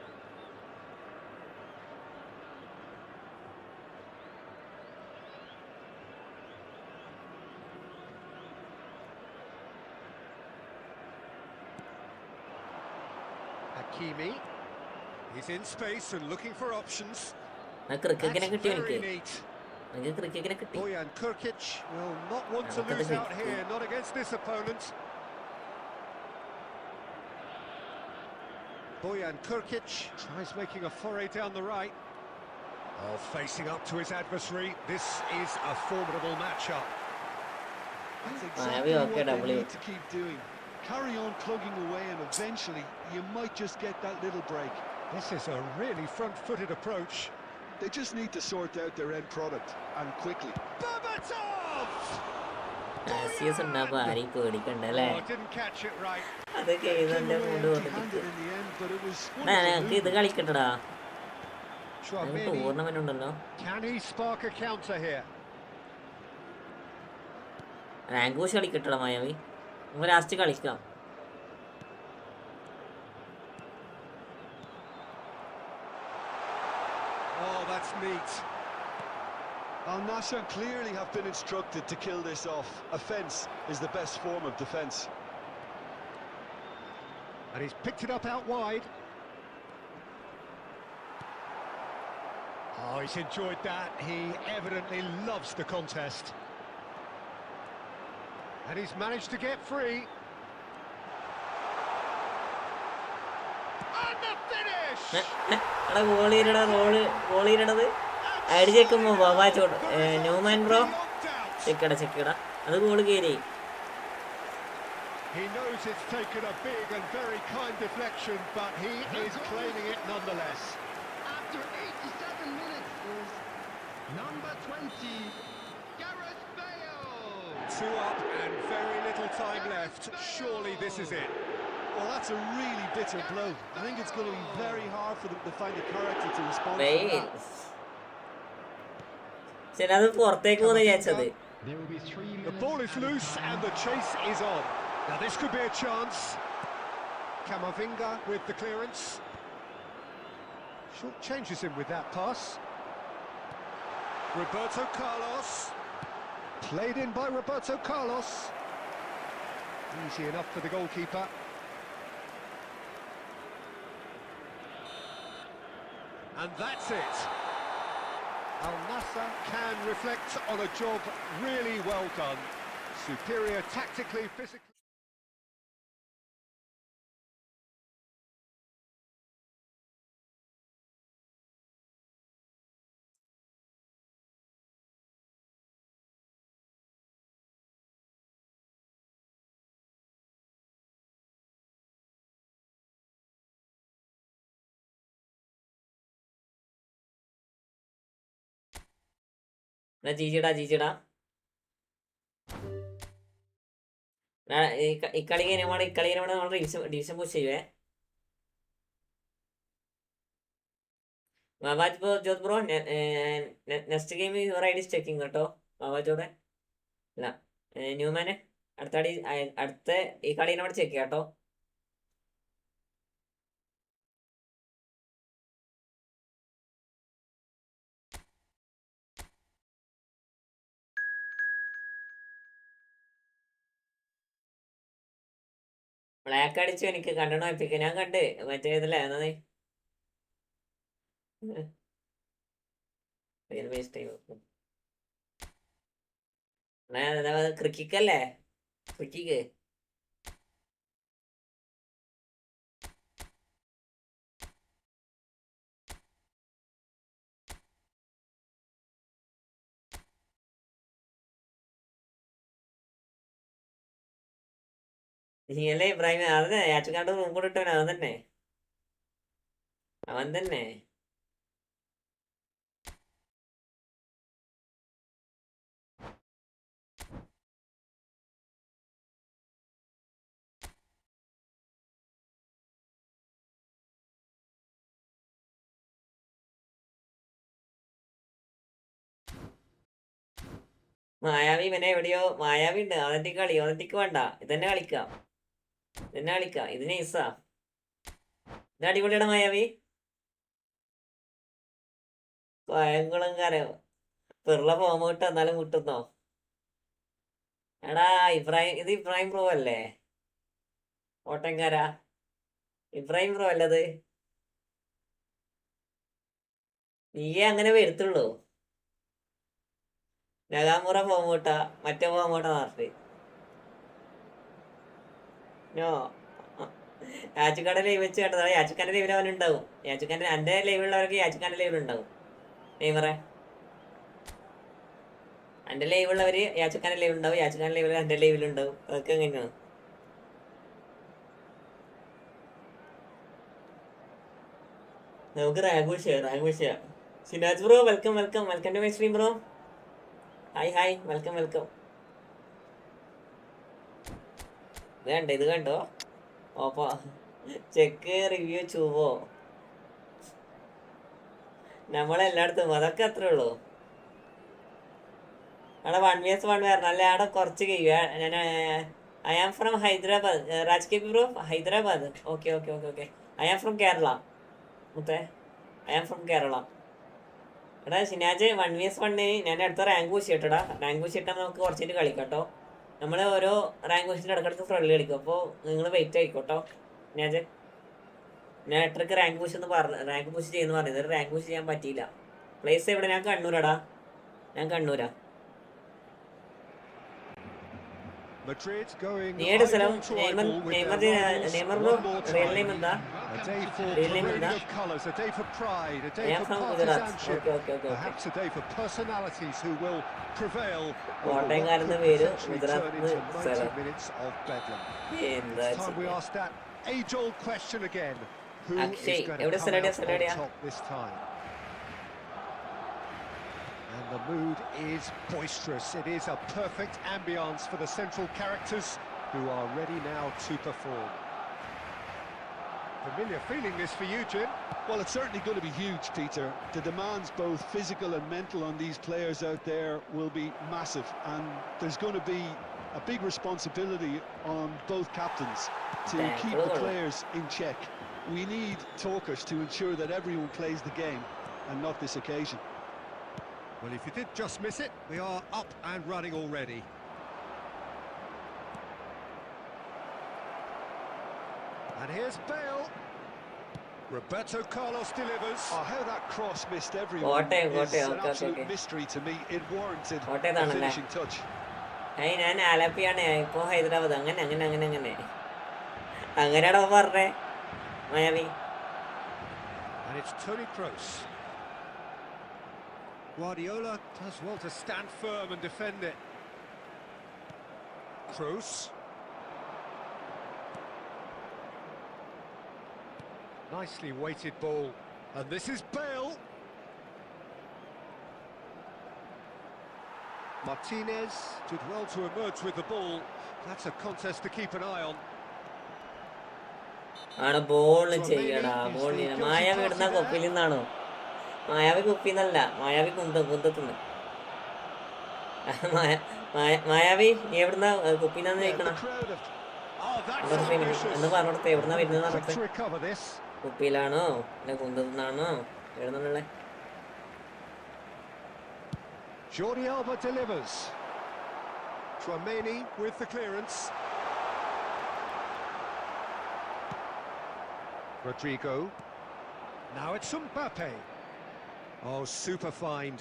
Hakimi. He's in space and looking for options. That's very neat. Bojan Kurkic will not want to lose out here, not against this opponent. Bojan Kurkic tries making a foray down the right. Oh, facing up to his adversary. This is a formidable matchup. That's exactly what they need to keep doing. Carry on plugging away and eventually you might just get that little break. This is a really front-footed approach. They just need to sort out their end product, and quickly. Berbatov! Oh, didn't catch it right. Can he spark a counter here? റാങ്കൂഷ് കളിക്കട്ടടാ മായാവി. നമുക്ക് last കളിക്കാം. Oh, that's neat. Al Nassr clearly have been instructed to kill this off. Offence is the best form of defence. And he's picked it up out wide. Oh, he's enjoyed that. He evidently loves the contest. And he's managed to get free. And the finish! എടാ ഗോളിയിടണത് അടിച്ചേക്കുമ്പോ Baba Newman bro ചെക്കടാ അത് goal കയറി. He knows it's taken a big and very kind deflection, but he is claiming it nonetheless. After 87 minutes is number 20, Gareth Bale. 2 up and very little time left. Surely this is it. Well, that's a really bitter blow. I think it's going to be very hard for them to find a character to respond to that. ശരി, അത് പുറത്തേക്ക് പോകുന്ന വിചാരിച്ചത്. There will be 3 minutes. The ball is loose and the chase is on. Now this could be a chance. Camavinga with the clearance. Short changes him with that pass. Roberto Carlos. Played in by Roberto Carlos. Easy enough for the goalkeeper. And that's it. Al Nassr can reflect on a job really well done. Superior tactically, physically. ജീജിടാ ഇക്കളി കഴിഞ്ഞാൽ നമ്മൾ division push ചെയ്യുവേ. Babaj Jot bro next game your I D checking കേട്ടോ ബാബാജോടെ. അല്ല ന്യൂമാനെ അടുത്ത ഈ കളീനോട് check ചെയ്യാം കേട്ടോ. ബ്ലാക്ക് അടിച്ചു എനിക്ക് കണ്ടണോ എപ്പിക്ക് ഞാൻ കണ്ട് മറ്റേ ഇതില്ലേ എന്നാ ക്രിക്കല്ലേ ക്രിക്കിക്ക് നീയല്ലേ ഇബ്രാഹിം അതന്നെ യാച്ചക്കാണ്ട് റൂം കൂടെ ഇട്ടവൻ അവൻ തന്നെ മായാവി ഇവനെ എവിടെയോ മായാവി ഉണ്ട്. ഒതന്റിക് കളി ഒതന്റിക്ക് വേണ്ട, ഇതന്നെ കളിക്കാം ഇത് നൈസാ. ഇത് അടിപൊളിയുടെ മായാവി കോയംകുളം കരോ പിറള ഫോം കിട്ട എന്നാലും കിട്ടുന്നോ? എടാ ഇത് ഇബ്രാഹിം ബ്രോ അല്ലേ ഓട്ടംകാര? ഇബ്രാഹിം ബ്രോ അല്ലത്? നീയേ അങ്ങനെ വരുത്തുള്ളൂ. നഗാമുറ ഫോമോട്ട മറ്റേ ഫോമോട്ട നാർട്ട് നോ യാച്ചിക്കാന്റെ ലൈവ് വെച്ച് കേട്ടതാണ്. യാച്ചിക്കാന്റെ ലൈവിൽ അവനുണ്ടാവും. യാച്ചിക്കാന്റെ എൻ്റെ ലൈവിലുള്ളവർക്ക് യാച്ചിക്കാന്റെ ലൈവിലുണ്ടാവും. നെയ്മറെ എൻ്റെ ലൈവുള്ളവര് യാച്ചിക്കാന്റെ ലൈവ് ഉണ്ടാവും, യാച്ചിക്കാന്റെ ലൈവിൽ എൻ്റെ ലൈവിലുണ്ടാവും. അതൊക്കെ എങ്ങനെയാണ്? നമുക്ക് റാങ്ക് ചെയ്യാം. Sinaj bro welcome to my stream bro. Hi welcome. ഇത് കണ്ടോ ഓപ്പ ചെക്ക് റിവ്യൂ ചൂവോ നമ്മളെല്ലായിടത്തും അതൊക്കെ അത്രേ ഉള്ളൂ. അവിടെ 1vs1 വരണം അല്ലെ? അവിടെ കുറച്ച് കഴിയുക. ഞാൻ I am from Hyderabad. Raj K P bro Hyderabad. Okay I am from Kerala. മുത്തേ ഐ ആം ഫ്രം കേരള. എടാ ഷിനാജ് 1vs1 ഞാൻ അടുത്ത റാങ്ക് പുഷ് ചെയ്യട്ടെടാ. റാങ്ക് പുഷ് ചെയ്തിട്ട് നമുക്ക് കുറച്ചിട്ട് കളിക്കാം കേട്ടോ. നമ്മൾ ഓരോ റാങ്ക് പുഷിൻ്റെ ഇടക്കിടക്ക് ഫ്രണ്ടിൽ കളിക്കും. അപ്പോൾ നിങ്ങൾ വെയിറ്റ് ആയിക്കോട്ടോ ഷിനാജ്. ഞാൻ എട്ടരക്ക് റാങ്ക് പുഷ് ചെയ്യുന്നു പറഞ്ഞത്. റാങ്ക് പുഷ് ചെയ്യാൻ പറ്റിയില്ല. പ്ലേസ് എവിടെ? ഞാൻ കണ്ണൂരാടാ. ഞാൻ കണ്ണൂരാ. Madrid going നേട് സ്ഥലം നെയ്മർ ബ്രോ. റിയൽ നെയിം എന്താ? A day for parading of colours, a day for pride, a day for partisanship, perhaps a day for personalities who will prevail over what could potentially turn into 90 minutes of bedlam. It's time we ask that age-old question again. Who is going to come out on top this time? And the mood is boisterous. It is a perfect ambience for the central characters who are ready now to perform. Familiar feeling this for you, Jim? Well, it's certainly going to be huge, Peter. The demands, both physical and mental, on these players out there will be massive, and there's going to be a big responsibility on both captains to keep the players in check. We need talkers to ensure that everyone plays the game and not this occasion. Well, if you did just miss it, we are up and running already. And here's Bale. Roberto Carlos delivers. Oh, how that cross missed everyone is an absolute mystery to me. It warranted a finishing touch. ഞാൻ ആലപ്പിയാണ് ഇപ്പോൾ ഹൈദരാബാദ്. അങ്ങനെയാണോ പറഞ്ഞേ മായാവി? And it's Toni Kroos. Guardiola does well to stand firm and defend it. Kroos. Nicely weighted ball. And this is Bale. Martinez did well to emerge with the ball. That's a contest to keep an eye on. ആണ് ball ചെയ്യടാ. Ball മായാവി ഇടുന്ന കൊപ്പിൽ നിന്നാണോ? മായാവി കുപ്പിന്നല്ല, മായാവി കുന്തത്തുനിന്ന്. മായാവി നീ എവിടുന്ന കുപ്പിന്നാന്ന് ചോദിക്കണം. എന്ന് പറഞ്ഞോടത്തെ എവിടുന്ന വരുന്ന പറഞ്ഞോടത്തെ. കുപ്പിയിലാണോ അല്ലെ കുന്തത്തുനിന്നാണോ എവിടുന്നുള്ളേ? Jordi Alba delivers. Tchouameni with the clearance. Rodrigo. Now it's Mbappe. Oh, super find.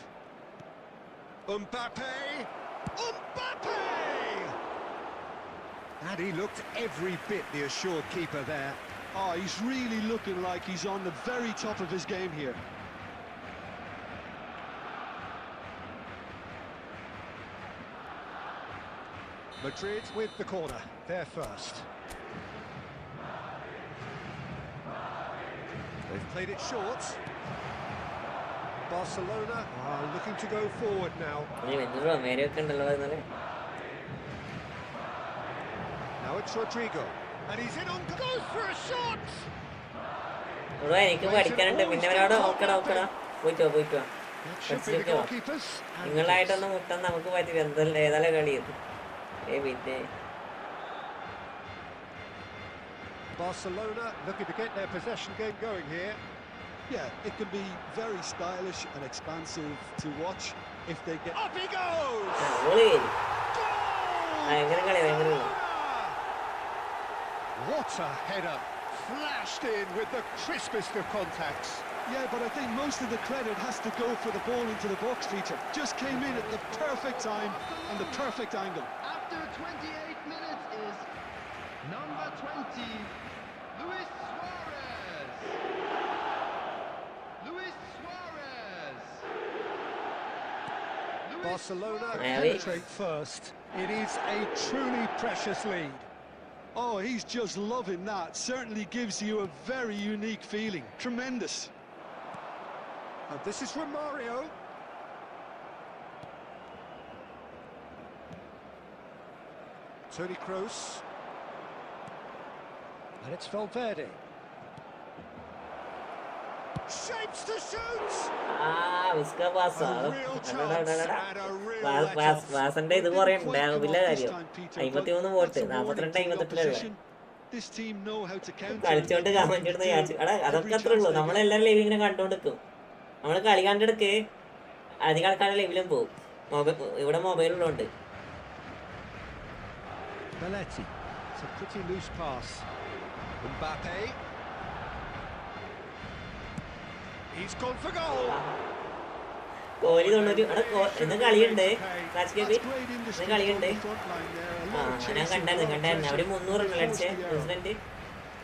Mbappe! Mbappe! And he looked every bit the assured keeper there. Oh, he's really looking like he's on the very top of his game here. Madrid with the corner, they're first. They've played it short. Barcelona are looking to go forward now. Now it's Rodrigo, and he's in on goes for a shot. എനിക്ക് പഠിക്കാനുണ്ട്. പിന്നെ അവരോട് നോക്കടാ പോയിട്ടോ നിങ്ങളായിട്ടൊന്നും മുട്ടാൻ നമുക്ക് പറ്റില്ല. എന്തെല്ലാം ഏതായാലും കളിയത് പിന്നെ Barcelona looking to get their possession game going here. Yeah, it can be very stylish and expansive to watch if they get... Up he goes! What a header! Flashed in with the crispest of contacts. Yeah, but I think most of the credit has to go for the ball into the box, Peter. Just came in at the perfect time and the perfect angle. After 28 minutes is number 20, Luis Suarez. Barcelona penetrate first. It is a truly precious lead. Oh, he's just loving that. Certainly gives you a very unique feeling. Tremendous. And this is from Mario. Toni Kroos. And it's Valverde. Shapes to shoot! उसका पास വാസന്റെ ഇത് പറയണ്ട വലിയ കാര്യം. 53 vote 42-58 കളിച്ചോണ്ട് comment ഇടുന്ന അതൊക്കെ അത്രേ ഉള്ളൂ. നമ്മളെല്ലാരും ലൈവ് ഇങ്ങനെ കണ്ടോണ്ടിരിക്കും. നമ്മള് കളി കണ്ടെടുക്ക് അധികം ആൾക്കാരുടെ ലൈവിലും പോകും. ഇവിടെ മൊബൈലുള്ളതുകൊണ്ട്. Belletti. It's a pretty loose pass. Mbappe. He's gone for goal. Kohli 90 ഇന്ന് കളിയുണ്ട്. ഇന്ന് കളിയുണ്ട്. ഞാൻ കണ്ടായിരുന്നു. അവര് 300 റൺ അടിച്ചേ. ന്യൂസിലൻഡ്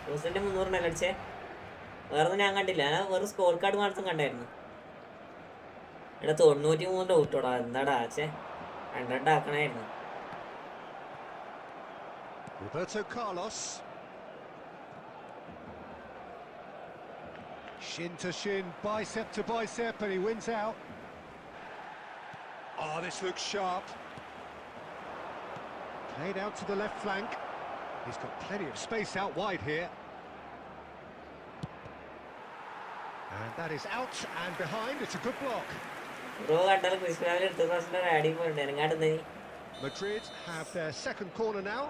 300 റൺ അടിച്ചേ. വേറൊന്നും ഞാൻ കണ്ടില്ല. ഞാൻ വേറെ സ്കോർ കാർഡ് മാത്രം കണ്ടായിരുന്നു. ഇവിടെ 93 ഔട്ടോടാ. എന്താടാ ചേ 100 ആക്കണായിരുന്നു. Roberto Carlos. Shin to shin, bicep to bicep, and he wins out. Oh, this looks sharp. Played out to the left flank. He's got plenty of space out wide here. And that is out and behind. It's a good block. Madrid have their second corner now.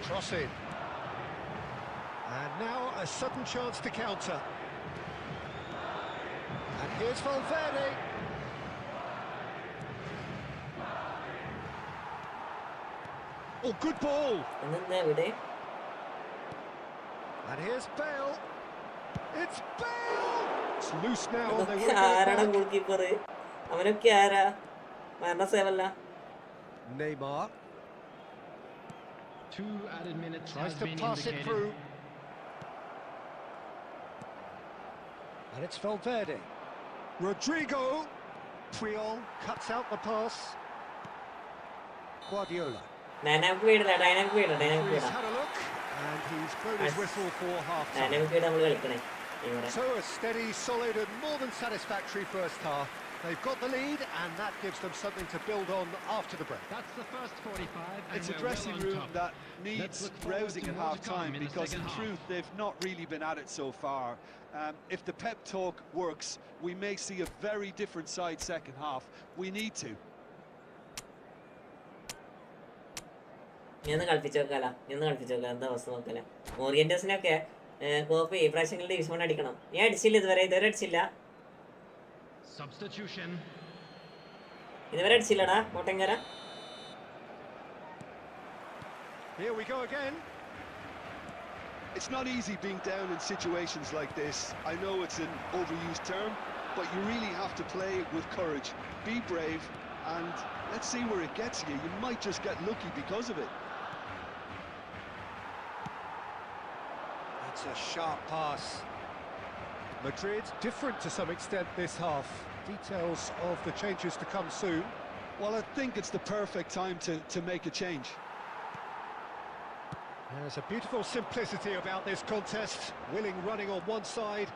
Cross in. And now a sudden chance to counter. And here's Valverde. Oh, good ball. And here's Bale. It's Bale. It's loose now. They want to get it back. Neymar. 2 added minutes Tries has to been pass it indicated. through. And it's Valverde. Rodrigo. Puyol cuts out the pass. Guardiola. Dynamic video. He's had a look and he's blown his whistle for half time. So a steady, solid and more than satisfactory first half. They've got the lead and that gives them something to build on after the break. That's the first 45. And It's a we're dressing well on room top. that Let's needs look forward rousing to at more to come half-time in the because in second half. truth they've not really been at it so far. If the pep talk works, we may see a very different side second half. We need to. എന്താ അവസ്ഥ നോക്കല. ഓറിയന്റേഴ്സിനൊക്കെ copy ഈ പ്രാവശ്യങ്ങളുടെ division അടിക്കണം. ഞാൻ അടിച്ചില്ല ഇതുവരെ അടിച്ചില്ല. Substitution. ഇതുവരെ അടിച്ചില്ലടാ കോട്ടയംകാര. Here we go again. It's not easy being down in situations like this. I know it's an overused term, but you really have to play it with courage. Be brave and let's see where it gets you. You might just get lucky because of it. It's a sharp pass. Madrid different to some extent this half. Details of the changes to come soon. Well, I think it's the perfect time to make a change. There's a beautiful simplicity about this contest. Willing running on one side,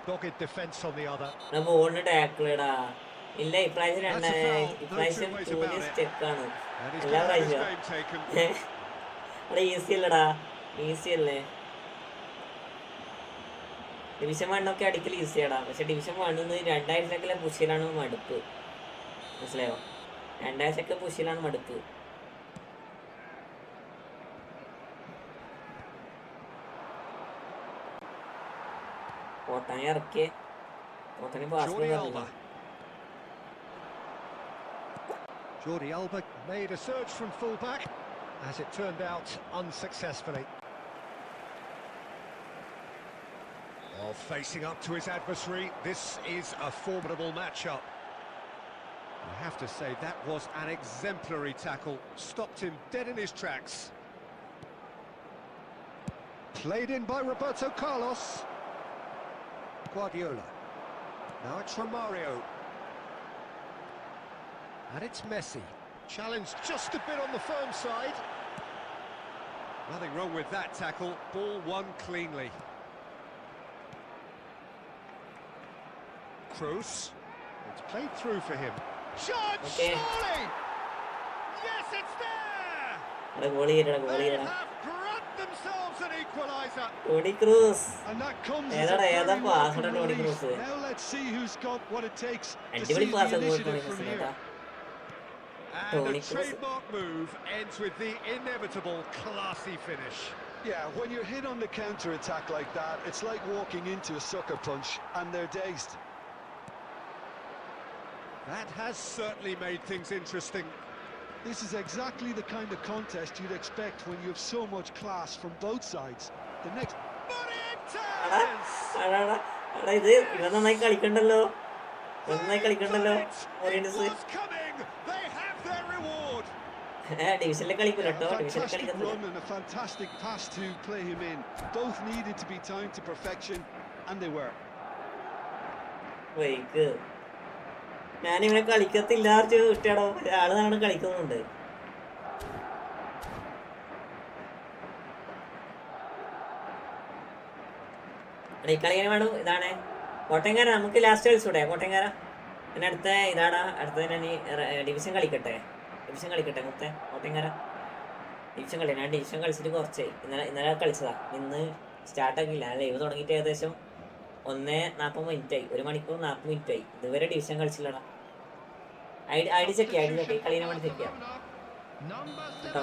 dogged defence on the other. ഇല്ല ഇപ്രാവശ്യം And he's എല്ലാ going to have his പ്രാവശ്യം name taken. Easy അല്ലടാ, easy അല്ലേ. Division 1 ഒക്കെ അടിക്കൽ ഈസിയാടാ. പക്ഷെ division 1 2000 പുഷിലാണ് മടുപ്പ്. മനസ്സിലായോ? 2000 പുഷിലാണ് മടുപ്പ്. കോട്ടനെ ഇറക്കിയേ. കോട്ടനെ പാസ് ചെയ്തു. Jordi Alba made a surge from full-back, as it turned out unsuccessfully. While facing up to his adversary, this is a formidable matchup. I have to say that was an exemplary tackle, stopped him dead in his tracks. Played in by Roberto Carlos. Guardiola. Now it's Romario. And it's Messi. Challenged just a bit on the firm side. Nothing wrong with that tackle. Ball won cleanly. Kroos. It's played through for him. Shot! Surely! Yes, it's there! They have grabbed themselves an equaliser. And that comes as a very welcome relief. Now let's see who's got what it takes to see the initiative from here. And the trademark move ends with the inevitable classy finish. Yeah, when you're hit on the counter-attack like that, it's like walking into a sucker punch and they're dazed. That has certainly made things interesting. This is exactly the kind of contest you'd expect when you have so much class from both sides. The next... ഇത് ഇവ നന്നായി കളിക്കണ്ടല്ലോ, നന്നായി കളിക്കണ്ടല്ലോ. ഡിവിഷനിലെ കളിക്കൂല കേട്ടോ, ഡിവിഷനിൽ കളിക്കത്തില്ല. run and a fantastic pass to play him in. Both needed to be timed to perfection, and they were. വൈക്ക് ഞാനിങ്ങനെ കളിക്കത്തില്ല വിട്ടാടോ, ആള് നാണ് കളിക്കുന്നുണ്ട്. ഈ കളി വേണം. ഇതാണ് കോട്ടയംകാര, നമുക്ക് ലാസ്റ്റ് കളിച്ചൂടെ കോട്ടയംകാര? പിന്നെ അടുത്ത ഇതാടാ, അടുത്ത ഞാൻ ഡിവിഷൻ കളിക്കട്ടെ, ഡിവിഷൻ കളിക്കട്ടെ മുത്തേ കോട്ടയംകാര. ഡിവിഷൻ കളി, ഞാൻ ഡിവിഷൻ കളിച്ചിട്ട് കുറച്ചായി. ഇന്നലെ കളിച്ചതാ, ഇന്ന് സ്റ്റാർട്ടാക്കിയില്ല. ഞാൻ ലൈവ് തുടങ്ങിയിട്ട് ഏകദേശം 1:40 മിനിറ്റായി, 1 മണിക്കൂർ 40 മിനിറ്റായി. ഇതുവരെ ഡിവിഷൻ കളിച്ചില്ലടാ. ഐഡി ചെക്ക് ചെയ്യാം, കളീനെ വേണ്ടി ചെക്ക് ചെയ്യാം കേട്ടോ.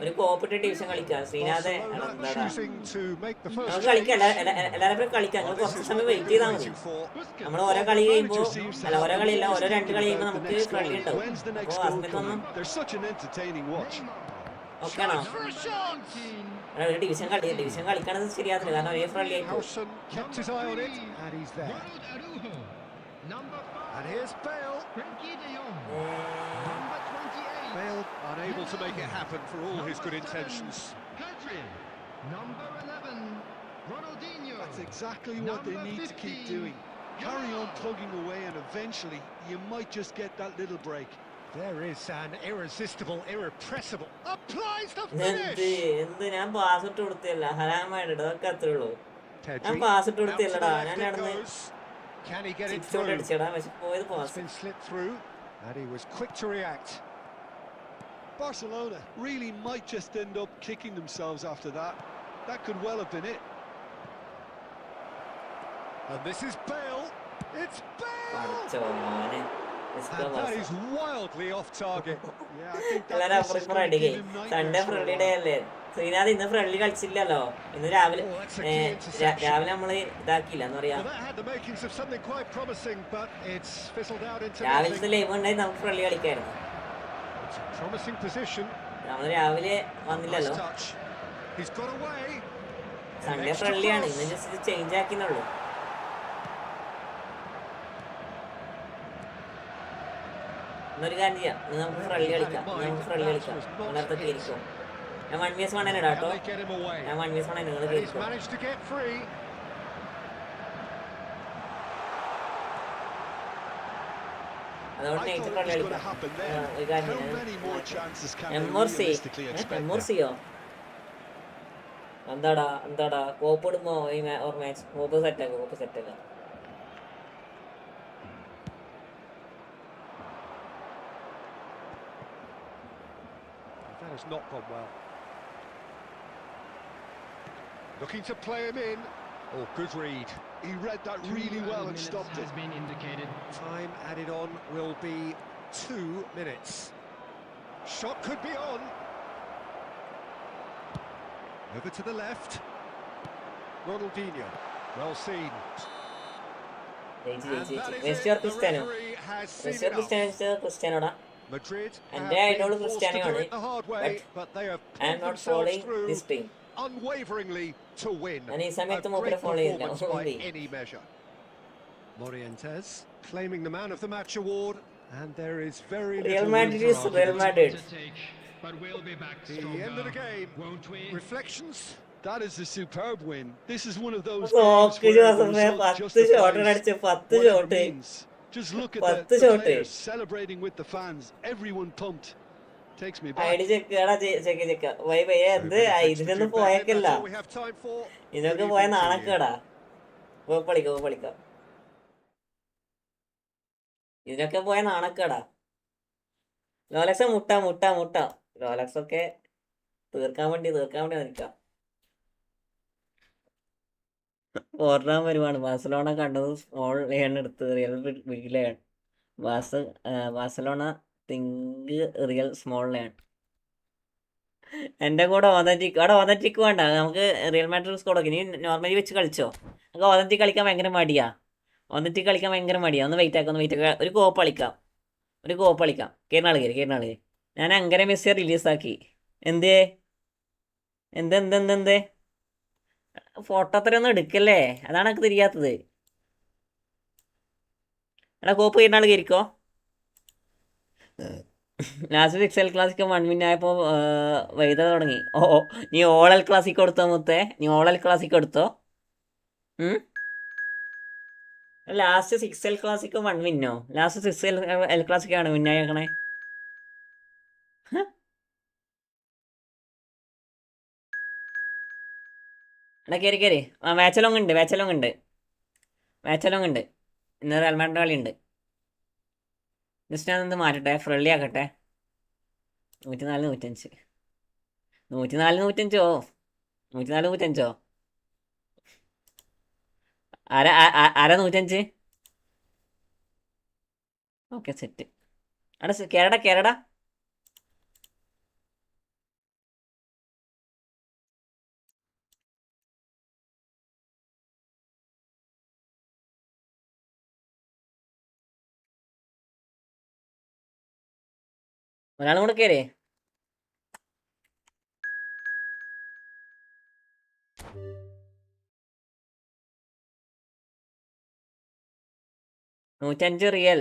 ഒരു കോപ്പിട്ട് ഡിവിഷൻ കളിക്കാം. ശ്രീനാഥ് നമുക്ക് കളിക്കാം, എല്ലാവരും കളിക്കാം. നിങ്ങൾ കുറച്ച് സമയം വെയിറ്റ് ചെയ്താൽ മതി. നമ്മൾ ഓരോ കളി കഴിയുമ്പോൾ, അല്ല ഓരോ കളിയല്ല, ഓരോ 2 കളി കഴിയുമ്പോൾ നമുക്ക് ഫ്രണ്ട്ലി ഉണ്ടാവും. അപ്പോൾ ആ സമയത്തൊന്നും ഓക്കെ ആണോ? ഒരു ഡിവിഷൻ കളിക്കണത് ശരിയാത്തില്ല, കാരണം ഒരേ ഫ്രണ്ട്ലി ആയി പോകും. And here's Bale. Bale unable to make it happen for all his good intentions. Number 11, Ronaldinho. That's exactly what they need to keep doing. Carry on plugging away and eventually you might just get that little break. There is an irresistible, irrepressible. Applies the finish. ഞാൻ pass ഇട്ട് കൊടുത്തില്ല, ഹരാമായിട്ട് അതൊക്കെ അത്രേ ഉള്ളൂ. ഞാൻ pass ഇട്ട് കൊടുത്തില്ലടാ, ഞാൻ നടന്ന് Can he get it through? It's been slipped through, and he was quick to react. Barcelona really might just end up kicking themselves after that. That could well have been it. And this is Bale. It's Bale! And that is wildly off target. Yeah, I think that Sunday friendly day അല്ലേ ശ്രീനാഥ്? ഇന്ന് friendly കളിച്ചില്ലല്ലോ, ഇന്ന് രാവിലെ നമ്മള് ഇതാക്കിയില്ല എന്ന് പറയാ. രാവിലത്തെ live ഉണ്ടായി നമുക്ക് ഫ്രണ്ട്ലി കളിക്കായിരുന്നു. നമ്മള് രാവിലെ വന്നില്ലല്ലോ. സൺഡേ ഫ്രണ്ട്ലിയാണ്, ഇന്ന് ജസ്റ്റ് ചേഞ്ച് ആക്കിന്നുള്ളൂ. ഇന്നൊരു കാര്യം ചെയ്യാം, ഇന്ന് നമുക്ക് ഫ്രണ്ട്ലി കളിക്കാം, നിങ്ങളടുത്തൊക്കെ ഇരിക്കും. ഞാൻ 1vs1 ഇടാം കേട്ടോ, ഞാൻ 1vs1 നിങ്ങൾ കേൾക്കും. അതുകൊണ്ട് നേരിട്ട് ഫ്രണ്ട്ലി കളിക്കാം. ഒരു കാര്യം എംഒർസിയോ എന്താടാ കോപ്പ് ഇടുമ്പോ മാച്ച് കോപ്പ് സെറ്റാക്കാം. That has not gone well. Looking to play him in. Oh, good read. He read that really well and stopped it. Been indicated. Time added on will be 2 minutes. Shot could be on. Over to the left. Ronaldinho. Well seen. Cristiano. Madrid and I don't Cristiano the hard way, but they have I am not following this team unwaveringly to win. And he's a great performance by any measure. Morientes claiming the man of the match award, and there is very Real little Madrid is Real Madrid. But we'll be back the end of the game. Won't we? Reflections. That is a superb win. This is one of those games where the result justifies what it means. Just look at the players celebrating with the fans. Everyone pumped. Takes me back. ഇതിനൊന്നും പോയേക്കല്ല, ഇതൊക്കെ പോയ നാണക്കേടാ. ഇതിനൊക്കെ പോയ നാണക്കേടാ. ലോലക്സ് മുട്ട ലോലക്സ് ഒക്കെ തീർക്കാൻ വേണ്ടി നിൽക്കാം. ഓർഡാൻ വരുവാണ്. ബാഴ്സലോണ കണ്ടത് സ്മോൾ ലെയാണ് എടുത്തത്, റിയൽ ബിഗ് ലെയാണ്. ബാഴ്സലോണ തിങ്ക് റിയൽ സ്മോൾ ലെയാണ്. എൻ്റെ കൂടെ ഓതന്റിക് അവിടെ ഓതന്റിക് വേണ്ട, നമുക്ക് റിയൽ മാഡ്രിഡ് സ്കോഡൊക്കെ നീ നോർമലി വെച്ച് കളിച്ചോ. നമുക്ക് ഓതന്റിക് കളിക്കാൻ ഭയങ്കര മടിയാ. ഓതന്റിക് കളിക്കാൻ ഭയങ്കര മടിയാ. ഒന്ന് വെയിറ്റ് ആക്കാം, ഒന്ന് വെയിറ്റ് ആക്കാം. ഒരു കോപ്പ് കളിക്കാം, ഒരു കോപ്പ് കളിക്കാം. കയറുന്നാൾ. ഞാൻ അങ്ങനെ മെസ്സിയെ റിലീസാക്കി. എന്തേ എന്ത് ഫോട്ടോ അത്രയൊന്നും എടുക്കല്ലേ, അതാണ് എനിക്ക് തിരിയാത്തത്. എടാ കോപ്പ് കയറുന്നാൾ കയറിക്കോ. ലാസ്റ്റ് എൽ ക്ലാസിക്കോ 1 win ആയപ്പോൾ വൈദ്യുത തുടങ്ങി. നീ എൽ ക്ലാസിക്കോ എടുത്തോ മുത്തേ, നീ എൽ ക്ലാസിക്കോ എടുത്തോ. Last El Clasico 1 win last El Clasico ആണ് വിന്നായേക്കണേ. എടാ കയറി. ആ മാച്ചലോങ് ഉണ്ട്. ഇന്ന് റയൽ മാഡ്രിഡ് കളി ഉണ്ട്. ജസ്റ്റ് ഞാനൊന്ന് മാറ്റട്ടെ, ഫ്രണ്ട്ലി ആക്കട്ടെ. 104 105 104 105 104 105. ആരാ 105? Okay set. എടാ കേരടാ. ഒരാളും കൂടെ കയറി. 105 റിയൽ.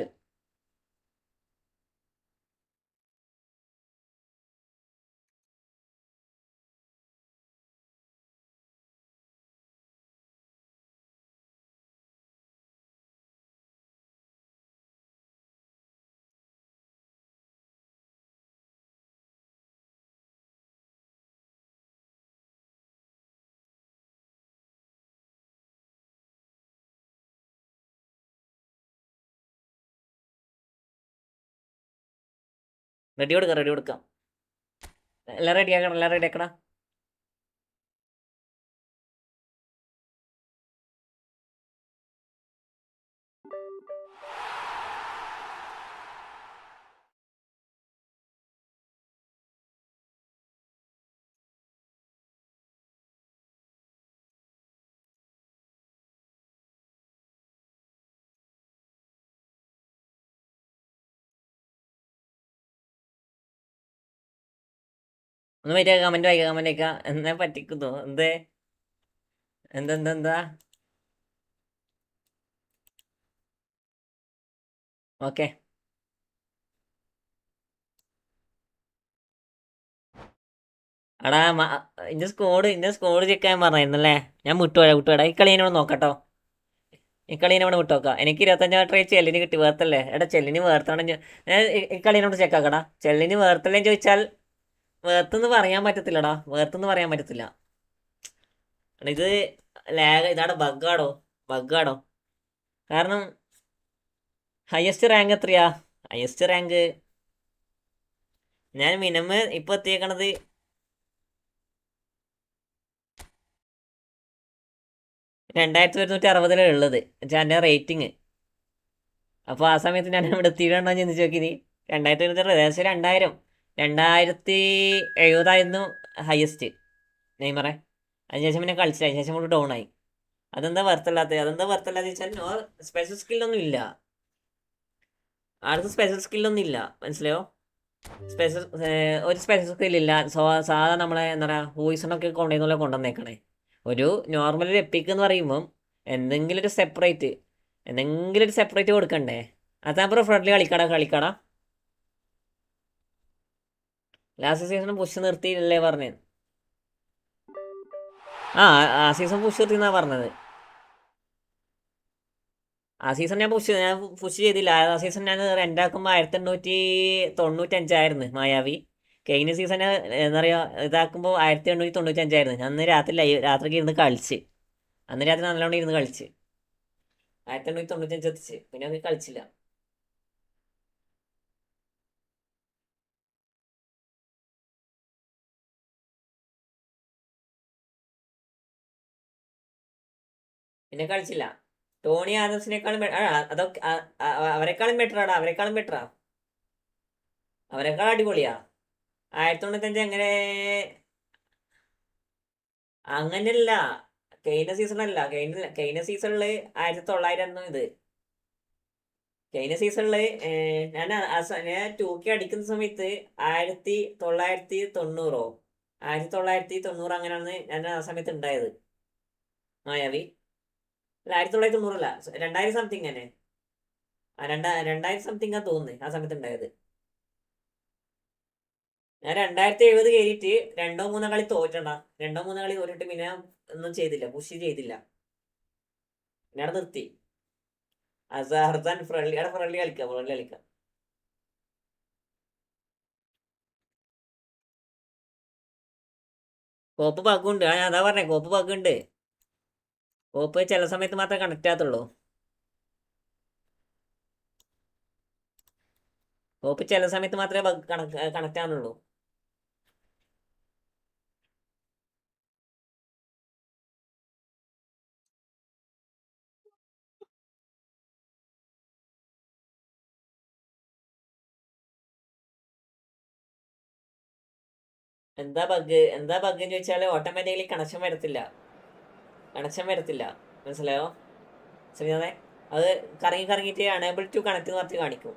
റെഡി കൊടുക്കാം. എല്ലാം റെഡിയാക്കണം. ഒന്ന് വരിക, കമന്റ് വായിക്കാം. എന്നെ പറ്റിക്കുന്നു. എന്താ ഓക്കെ. എടാ ഇന്റെ സ്കോഡ് ചെക്ക് ചെയ്യാൻ പറഞ്ഞിരുന്നല്ലേ. ഞാൻ വിട്ടുപോടാ. ഈ കളി എന്നോട് നോക്കട്ടോ. വിട്ടോക്കാം. എനിക്ക് 25 ട്രൈ ചെല്ലിന് കിട്ടി, വേർത്തല്ലേ. എടാ ചെല്ലിന് വേർത്താണെ ഞാൻ ഈ കളീനോട് ചെക്കാക്കടാ. ചെല്ലിന് വേർത്തല്ലേ ചോദിച്ചാൽ വേർത്തെന്ന് പറയാൻ പറ്റത്തില്ല. ഇത് ഇതാണ് ബഗ്ഗാടോ. കാരണം ഹയസ്റ്റ് റാങ്ക് എത്രയാ? ഹയസ്റ്റ് റാങ്ക് ഞാൻ മിനിമം ഇപ്പൊ എത്തിയേക്കണത് 2160 ഉള്ളത് എൻ്റെ റേറ്റിംഗ്. അപ്പോൾ ആ സമയത്ത് ഞാൻ ഇവിടെ എത്തിയിട്ടുണ്ടോ എന്ന് ചിന്തിച്ച് നോക്കി. 2160 ഏകദേശം 2070 ഹയസ്റ്റ് നെയ്മറെ. അതിനുശേഷം പിന്നെ കളിച്ചില്ല. അതിനുശേഷം കൂടെ ഡൗൺ ആയി. അതെന്താ വറുത്തല്ലാത്ത ചോദിച്ചാൽ സ്പെഷ്യൽ സ്കില്ലൊന്നും ഇല്ല. ആർക്കും സ്പെഷ്യൽ സ്കില്ലൊന്നും ഇല്ല, മനസ്സിലായോ? ഒരു സ്പെഷ്യൽ സ്കില്ലില്ല. സാധാ നമ്മളെ എന്താ പറയുക വോയിസണൊക്കെ കൊണ്ടുവന്നേക്കണേ. ഒരു നോർമൽ ഒരു എപ്പിക്ക് എന്ന് പറയുമ്പം എന്തെങ്കിലും ഒരു സെപ്പറേറ്റ് കൊടുക്കണ്ടേ. അതാകുമ്പോൾ ഫ്രണ്ട്ലി കളിക്കടാ. ലാസ്റ്റ് സീസൺ പുഷ് നിർത്തിയില്ലേ പറഞ്ഞത്? ആ സീസൺ പുഷ് നിർത്തി എന്നാ പറഞ്ഞത്. ആ സീസൺ ഞാൻ പുഷ് ചെയ്തില്ല. ആ സീസൺ ഞാൻ റെൻ്റാക്കുമ്പോൾ 1895 മായാവി. കഴിഞ്ഞ സീസൺ എന്താ പറയുക ഇതാക്കുമ്പോൾ 1895. ഞാൻ അന്ന് രാത്രിക്ക് ഇരുന്ന് കളിച്ച്. അന്ന് രാത്രി നല്ലോണം ഇരുന്ന് കളിച്ച് 1895 എത്തിച്ച്. പിന്നെ അത് കളിച്ചില്ല. ടോണി ആദംസിനേക്കാളും അതൊക്കെ അവരെക്കാളും ബെറ്ററാ. അവരെക്കാൾ അടിപൊളിയാ. 1995 അങ്ങനെ അങ്ങനെയല്ല. കഴിഞ്ഞ സീസണല്ല. കഴിഞ്ഞ സീസണില് 1900 ആയിരുന്നു ഇത്. കഴിഞ്ഞ സീസണില് ഞാൻ 2K അടിക്കുന്ന സമയത്ത് 1990 1990 അങ്ങനെയാണ് ഞാൻ ആ സമയത്ത് ഉണ്ടായത്. മായാവി അല്ല, 1990 അല്ല, 2000 സംതിങ് തന്നെ. 2000 സംതിങ് ആ തോന്നുന്നു ആ സമയത്ത് ഉണ്ടായത്. ഞാൻ 2070 കയറിയിട്ട് 2-3 കളി തോറ്റണ്ട. 2-3 കളി തോറ്റിട്ട് പിന്നെ ഒന്നും ചെയ്തില്ല, പുഷ് ചെയ്തില്ല, പിന്നെ അവിടെ നിർത്തി. അസാർത്താൻ ഫ്രണ്ട്ലി കളിക്കാം. കോപ്പ് ബഗ്ഗുണ്ട്. ഞാൻ അതാ പറഞ്ഞേ, കോപ്പ് ബഗ്ഗുണ്ട്. കോപ്പ് ചില സമയത്ത് മാത്രമേ കണക്ട് ആകത്തുള്ളൂ. കോപ്പ് ചില സമയത്ത് മാത്രമേ കണക്ട് ആവുന്നുള്ളൂ. എന്താ ബഗ് എന്ന് ചോദിച്ചാൽ ഓട്ടോമാറ്റിക്കലി കണക്ഷൻ വരത്തില്ല. മനസ്സിലായോ ശ്രീനാഥേ? അത് കറങ്ങിയിട്ട് അണേബിൾ ടു കണക്ട് നിർത്തി കാണിക്കും.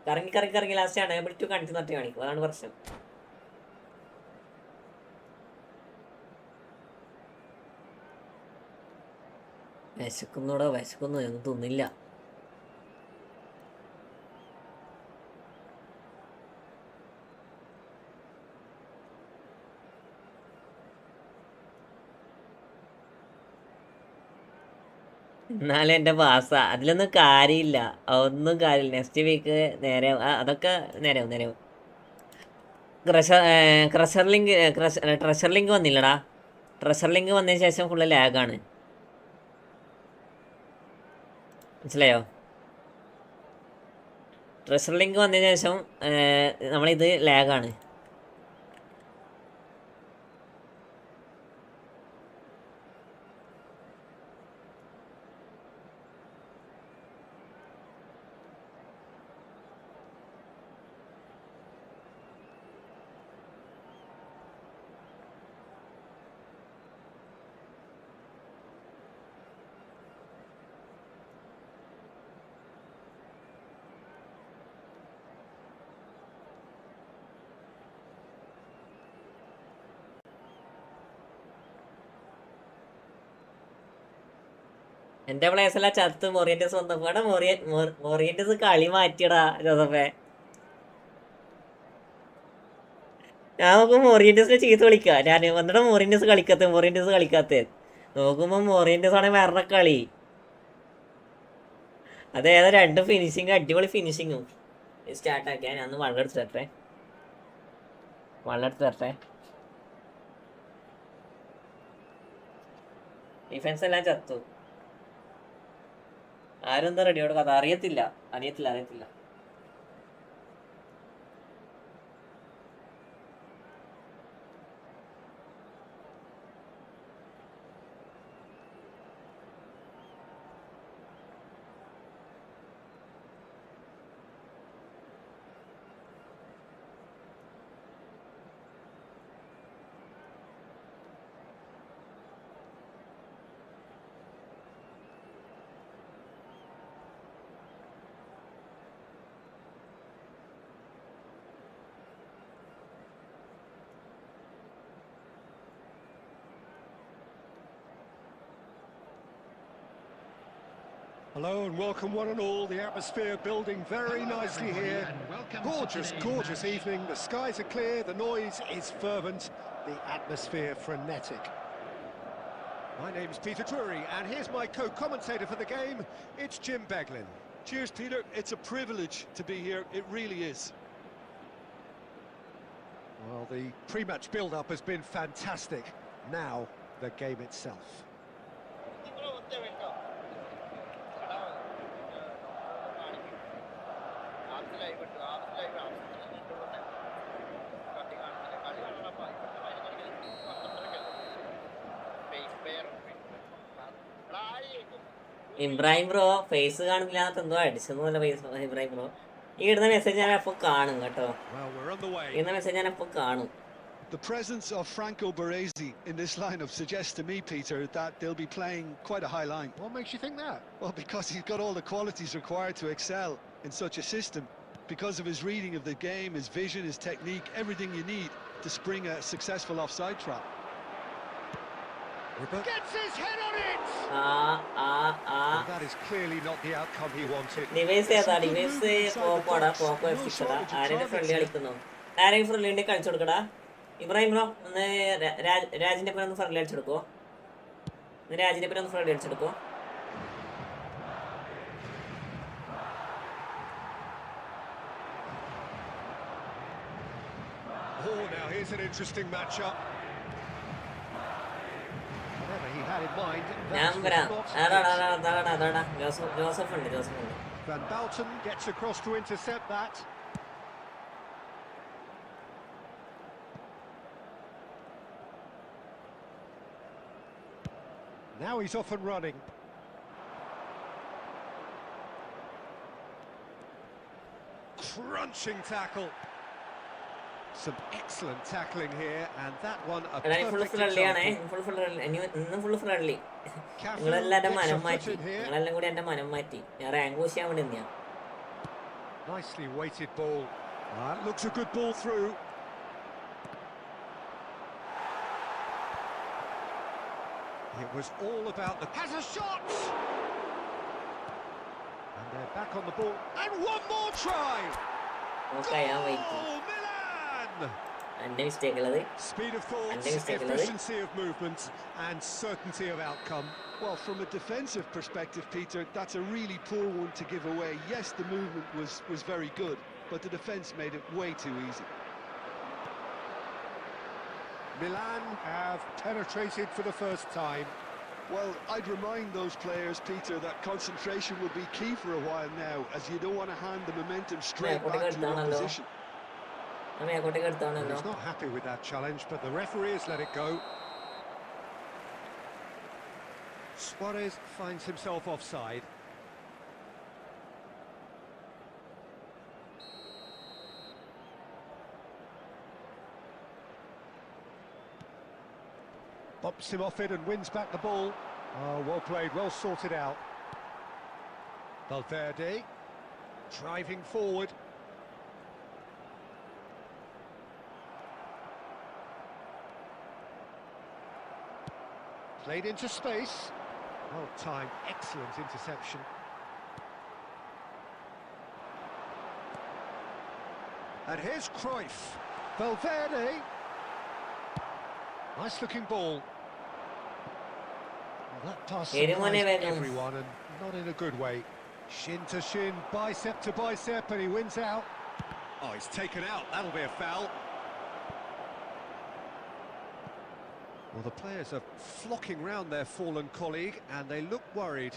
കറങ്ങി ലാസ്റ്റ് അണേബിൾ ടു കണക്ട് നിർത്തി കാണിക്കും. അതാണ് പ്രശ്നം. വിശക്കുന്നു, ഒന്നും തിന്നില്ല. എന്നാലും എൻ്റെ പാസ അതിലൊന്നും കാര്യമില്ല. നെക്സ്റ്റ് വീക്ക് നേരെ അതൊക്കെ നേരെയാവും. ട്രഷർ ലിങ്ക് വന്നില്ലടാ. ട്രഷർ ലിങ്ക് വന്നതിന് ശേഷം ഫുള്ള് ലാഗാണ്. മനസ്സിലായോ? ട്രഷർ ലിങ്ക് വന്നതിന് ശേഷം നമ്മളിത് ലാഗാണ്. എന്റെ പ്ലേസല്ല ചത്ത് മൊറിയന്റസ് വന്നപ്പോ മൊറിയന്റസ് കളി മാറ്റിയടാ ജോസഫേ. ഞാൻ നോക്കുമ്പോ മൊറിയന്റസിനെ ചീത്ത വിളിക്കാം. ഞാൻ വന്നിട്ട് മൊറിയന്റസ് കളിക്കാത്ത നോക്കുമ്പോ മൊറിയന്റസ് ആണെങ്കിൽ വേറെ കളി. അതേതാ 2 ഫിനിഷിങ്, അടിപൊളി ഫിനിഷിങ്ങും സ്റ്റാർട്ടാക്കിയാ. ഞാൻ ഒന്ന് വെള്ളം എടുത്ത് തരട്ടെ. ഡിഫൻസ് എല്ലാം ചത്തു. ആരും എന്താ റെഡിയോട് കഥ അറിയത്തില്ല. Hello and welcome one and all. The atmosphere building very nicely here. Gorgeous evening. The skies are clear, the noise is fervent, the atmosphere frenetic. My name's Peter Drury and here's my co-commentator for the game. It's Jim Beglin. Cheers, Peter. It's a privilege to be here. It really is. Well, the pre-match build-up has been fantastic. Now, the game itself. Ibrahim bro face കാണില്ലാത്ത എന്തോ അടിച്ചെന്നല്ല face Ibrahim bro. ഈ ഇടുന്ന message ഞാൻ അപ്പോൾ കാണും കേട്ടോ. Well, we're on the way. ഇടുന്ന മെസ്സേജ് ഞാൻ അപ്പോൾ കാണും. The presence of Franco Baresi in this lineup suggests to me, Peter, that they'll be playing quite a high line. What makes you think that? Well, because he's got all the qualities required to excel in such a system. Because of his reading of the game, his vision, his technique, everything you need to spring a successful offside trap. Gets his head on it! That is clearly not the outcome he wanted. Device ഏതാ? Device പോക്കോടാ, പോക്കോ എഫിക്സടാ. ആരുടെ friendly കളിക്കുന്നു? ആരെയും friendly ഉണ്ടെങ്കിൽ കളിച്ചു കൊടുക്കടാ. Ibrahim bro ഒന്ന് രാജിന്റെ പേര് ഒന്ന് ഫ്രണ്ട്ലി അടിച്ചെടുക്കോ. രാജിന്റെ പേര് ഒന്ന് friendly അടിച്ചെടുക്കോ. Oh, now here's an interesting matchup. Whatever he had in mind, ഞാൻ that വരാം. was not അതാടാ ജോസഫ് ഉണ്ട്. Van Balten gets across to intercept that. Now he's off and running. Crunching tackle. Some excellent tackling here, and that one a full perfect friendly ആണേ. example. ഇന്നും full friendly. നിങ്ങളെല്ലാം എന്റെ മനം മാറ്റി. നിങ്ങളെല്ലാം കൂടി എന്റെ മനം മാറ്റി. ഞാൻ റാങ്ക് പുഷ് ചെയ്യാൻ വേണ്ടി നിന്നാ. Nicely weighted ball. That looks a good ball through. It was all about the... Has a shot! And they're back on the ball. And one more try! Okay, I'm waiting. Goal, Milan! എന്റെ mistake ഉള്ളത്. Speed of thought, efficiency of movement, and certainty of outcome. Well, from a defensive perspective, Peter, that's a really poor one to give away. Yes, the movement was very good, but the defence made it way too easy. Milan have penetrated for the first time. Well, I'd remind those players, Peter, that concentration will be key for a while now, as you don't want to hand the momentum straight back to your opposition. He's not happy with that challenge, but the referee has let it go. Suarez finds himself offside. Bumps him off it and wins back the ball. Oh, well played, well sorted out. Valverde driving forward. Played into space. Well timed, excellent interception. And here's Cruyff. Valverde. Nice looking ball. Well, that pass surprised everyone, and not in a good way. Shin to shin, bicep to bicep, and he wins out. Oh, he's taken out. That'll be a foul. Well, the players are flocking round their fallen colleague, and they look worried.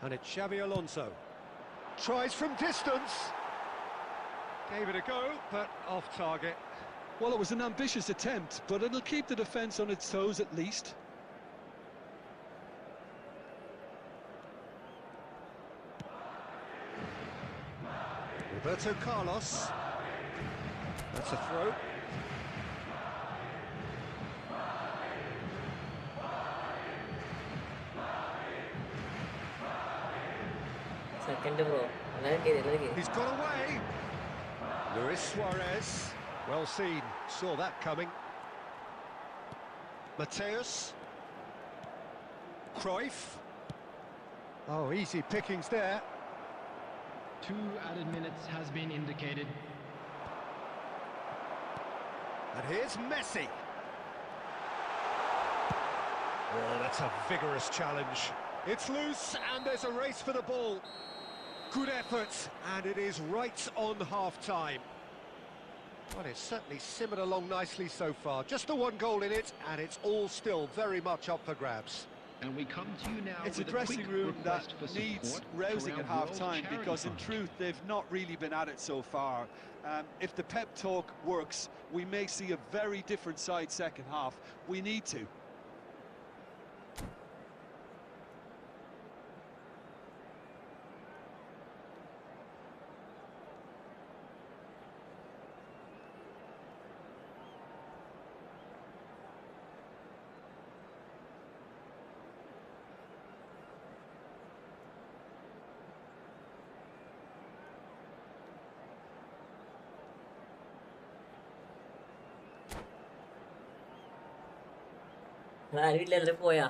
And it's Xavi Alonso. Tries from distance. Gave it a go, but off target. Well, it was an ambitious attempt, but it'll keep the defence on its toes at least. Roberto Carlos. That's a throw. Second bro. He's got away. Luis Suarez. Well seen. Saw that coming. Mateus. Cruyff. Oh, easy pickings there. 2 added minutes has been indicated. And here's Messi. Oh, that's a vigorous challenge. It's loose, and there's a race for the ball. Good effort, and it is right on half-time. Well, it's certainly simmered along nicely so far. Just the one goal in it, and it's all still very much up for grabs. And we come to you now It's a with dressing quick room that request for needs support rousing to at our World half-time, Charity because in Fund. truth they've not really been at it so far. If the pep talk works, we may see a very different side second half. We need to. ആരും ഇല്ല, എല്ലാവരും പോയാ?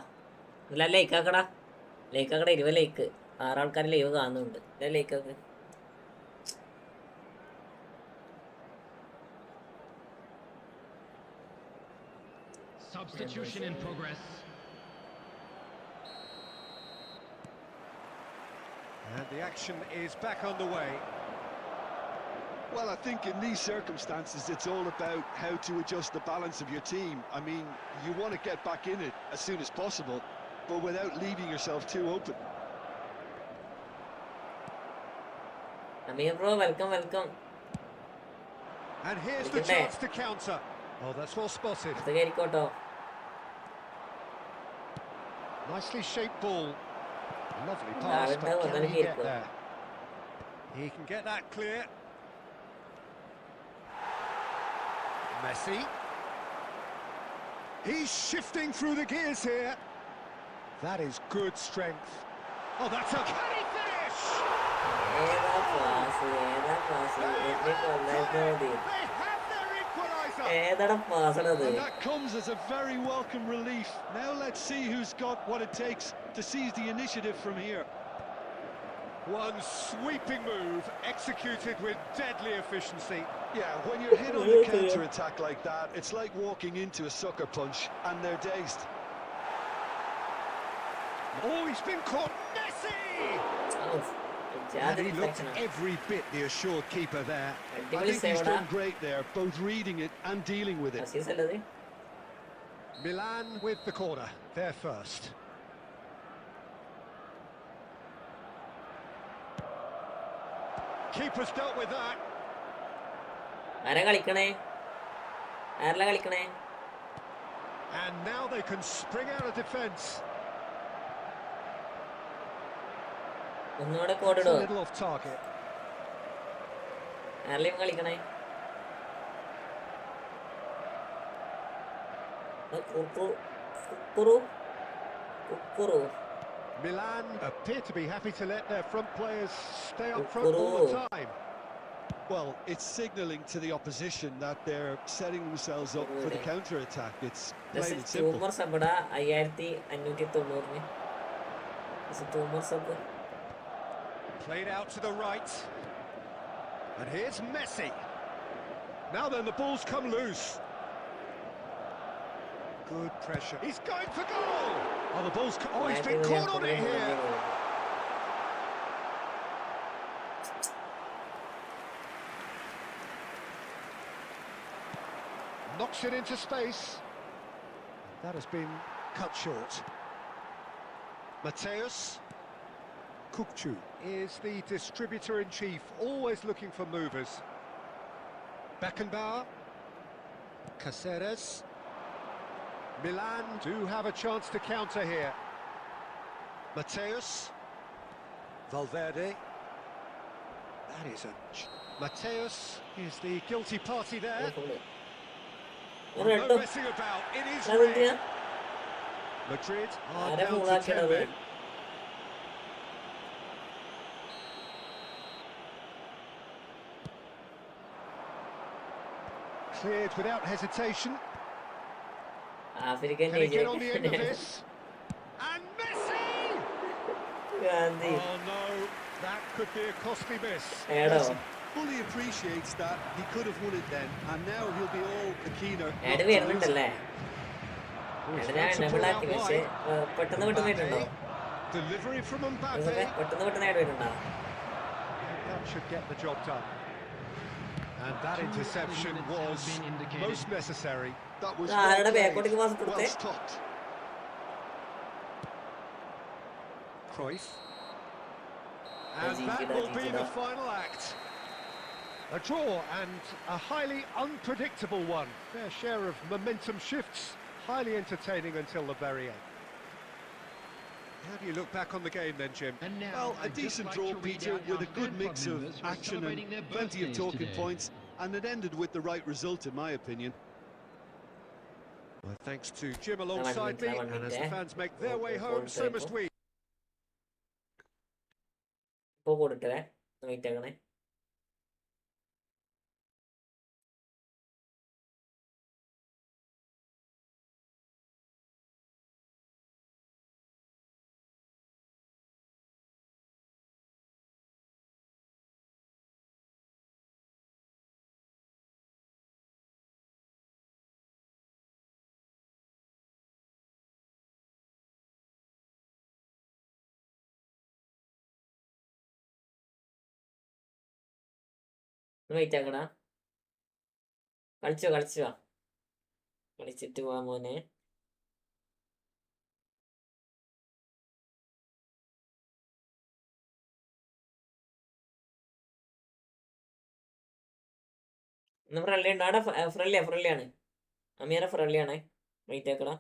ഇല്ല, ലൈക്കാക്കടാ, ലൈക്കാക്കട. 20 like, 6 ആൾക്കാർ live കാണുന്നുണ്ട്. ലൈക്കാക്ക്. Substitution in progress. And the action is back underway. Well, I think in these circumstances, it's all about how to adjust the balance of your team. I mean, you want to get back in it as soon as possible, but without leaving yourself too open. Amir bro, welcome. And here's the chance to counter. Oh, that's well spotted. Nicely shaped ball. Lovely pass, but can he get there? He can get that clear. Messi. He's shifting through the gears here. That is good strength. Oh, that's a... Can he finish? They have their equaliser. And that comes as a very welcome relief. Now let's see who's got what it takes to seize the initiative from here. One sweeping move, executed with deadly efficiency. Yeah, when you're hit on the counter-attack like that, it's like walking into a sucker punch, and they're dazed. Oh, he's been caught. Messi! And he looked every bit the assured keeper there. I think he's done great there, both reading it and dealing with it. Milan with the corner, they're first. Keeper's dealt with that. And now they can spring out of defence. A little off target. Milan appear to be happy to let their front players stay up front all the time. Well, it's signalling to the opposition that they're setting themselves up for the counter-attack. It's plain and simple. Played out to the right. And here's Messi. Now then, the ball's come loose. Good pressure. He's going for goal! Oh, the ball's... Oh, he's been caught on it here. Knocks it into space. That has been cut short. Mateus. Kukcu is the distributor-in-chief, always looking for movers. Beckenbauer. Caceres. Milan do have a chance to counter here. Mateus. Valverde. That is a... Mateus is the guilty party there. No messing about, it is red. Madrid are down to 10 men. Cleared without hesitation. Can he get on the end of this? And Messi! Oh no, that could be a costly miss. Messi fully appreciates that he could have won it then, and now he'll be all the keener. Delivery from Mbappe. That should get the job done. And that interception was most necessary. That was well stopped. Cruyff. And that will be the final act. A draw and a highly unpredictable one. Fair share of momentum shifts, highly entertaining until the very end. How do you look back on the game then, Jim? Well, a decent draw, Peter, with a good mix of action and plenty of talking points, and it ended with the right result, in my opinion. Well, thanks to Jim alongside me, and as the fans make their way home, so must we. ഇപ്പോൾ കൊടുക്കേ wait ആക്കണേ. Wait ആക്കടാ. കളിച്ചോ കളിച്ചിട്ട് പോവാൻ മോനെ. ഇന്ന് friendly ഉണ്ട് അവിടെ. ഫ്രണ്ട്ലിയാണ് Ameera, ഫ്രണ്ട്ലിയാണേ. Wait ആക്കടാ.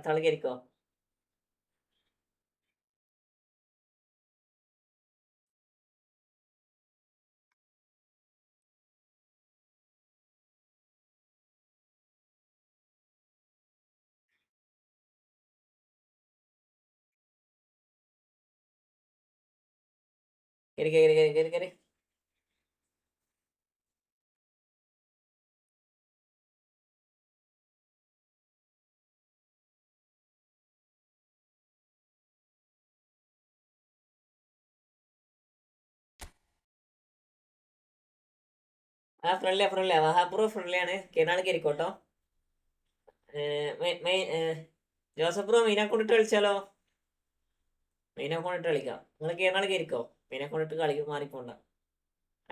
തള കയറിക്കോ. കയറി. ആ ഫ്രണ്ട്ലിയാ വഹാപ്പുറ ഫ്രണ്ട്ലിയാണ്. കേരള കയറിക്കോട്ടോ. ജോസഫ് ബ്രോ മീനെ കൊണ്ടിട്ട് കളിച്ചാലോ? മീനെ കൊണ്ടിട്ട് കളിക്കാം. നിങ്ങൾ കേരള കയറിക്കോ. മീനെ കൊണ്ടിട്ട് കളി മാറിപ്പോണ്ട.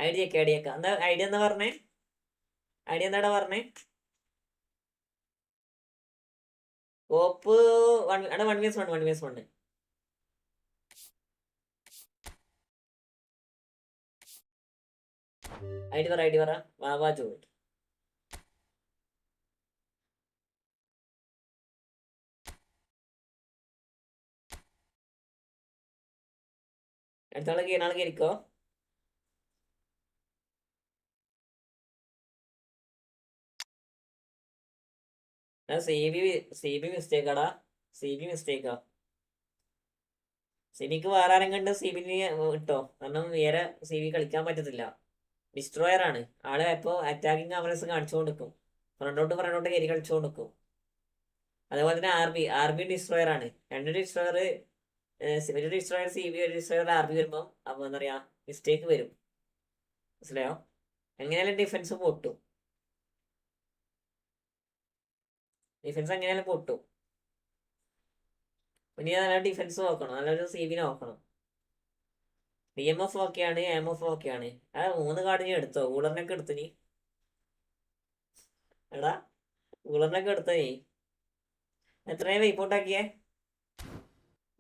ഐഡിയൊക്കെ എന്താ ഐഡിയ എന്താ പറഞ്ഞേ? ഐഡിയ എന്താടാ പറഞ്ഞേ? കോപ്പ് 1v1. ഐഡി പറ. വാവാ ജോയിൻ. അടുത്ത ആളെ കയറിക്കോ. C B മിസ്റ്റേക്കാടാ. സിബിക്ക് വേറെ ആരും കണ്ട് സിബിന് ഇട്ടോ. കാരണം വേറെ സിബി കളിക്കാൻ പറ്റത്തില്ല. ഡിസ്ട്രോയർ ആണ് ആള്. ഇപ്പോൾ അറ്റാക്കിങ് അവറേഴ്സ് കാണിച്ചുകൊണ്ടിരിക്കും. ഫ്രണ്ടോട്ട് കയറി കളിച്ചുകൊണ്ടിരിക്കും. അതേപോലെ തന്നെ ആർ ബി ഡിസ്ട്രോയർ ആണ്. രണ്ട് ഡിസ്ട്രോയർ, ഒരു ഡിസ്ട്രോയർ സി ബി, ഒരു ഡിസ്ട്രോയർ ആർ ബി വരുമ്പോൾ അപ്പോൾ എന്താ പറയുക മിസ്റ്റേക്ക് വരും. മനസ്സിലായോ? എങ്ങനെയാലും ഡിഫൻസ് പൊട്ടും. പിന്നെ നല്ല ഡിഫൻസ് നോക്കണം, നല്ലൊരു സി ബി നോക്കണം. ഡി എം എഫ് ഓക്കെയാണ്, എം എഫ് ഓക്കെയാണ്. ആ 3 കാർഡ് നീ എടുത്തോ? കൂളറിനൊക്കെ എടുത്തു നീ? എടാ കൂളറിനൊക്കെ എടുത്തോ നീ? എത്രയും റിപ്പോർട്ടാക്കിയേ?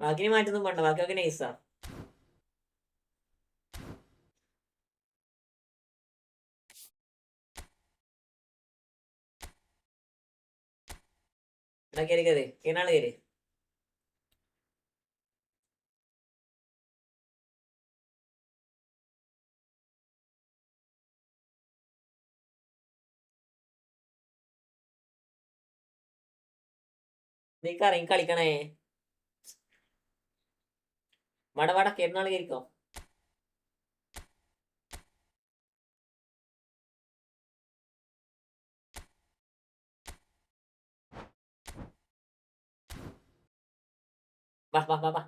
ബാക്കി മാറ്റൊന്നും വേണ്ട, ബാക്കിയൊക്കെ നൈസാ. കയറി കയറി കേനാള് കയറി. നീ കറങ്ങി കളിക്കണേ. വട കേരളാള് കയറിക്കോ. വാ വാ വാ വാ.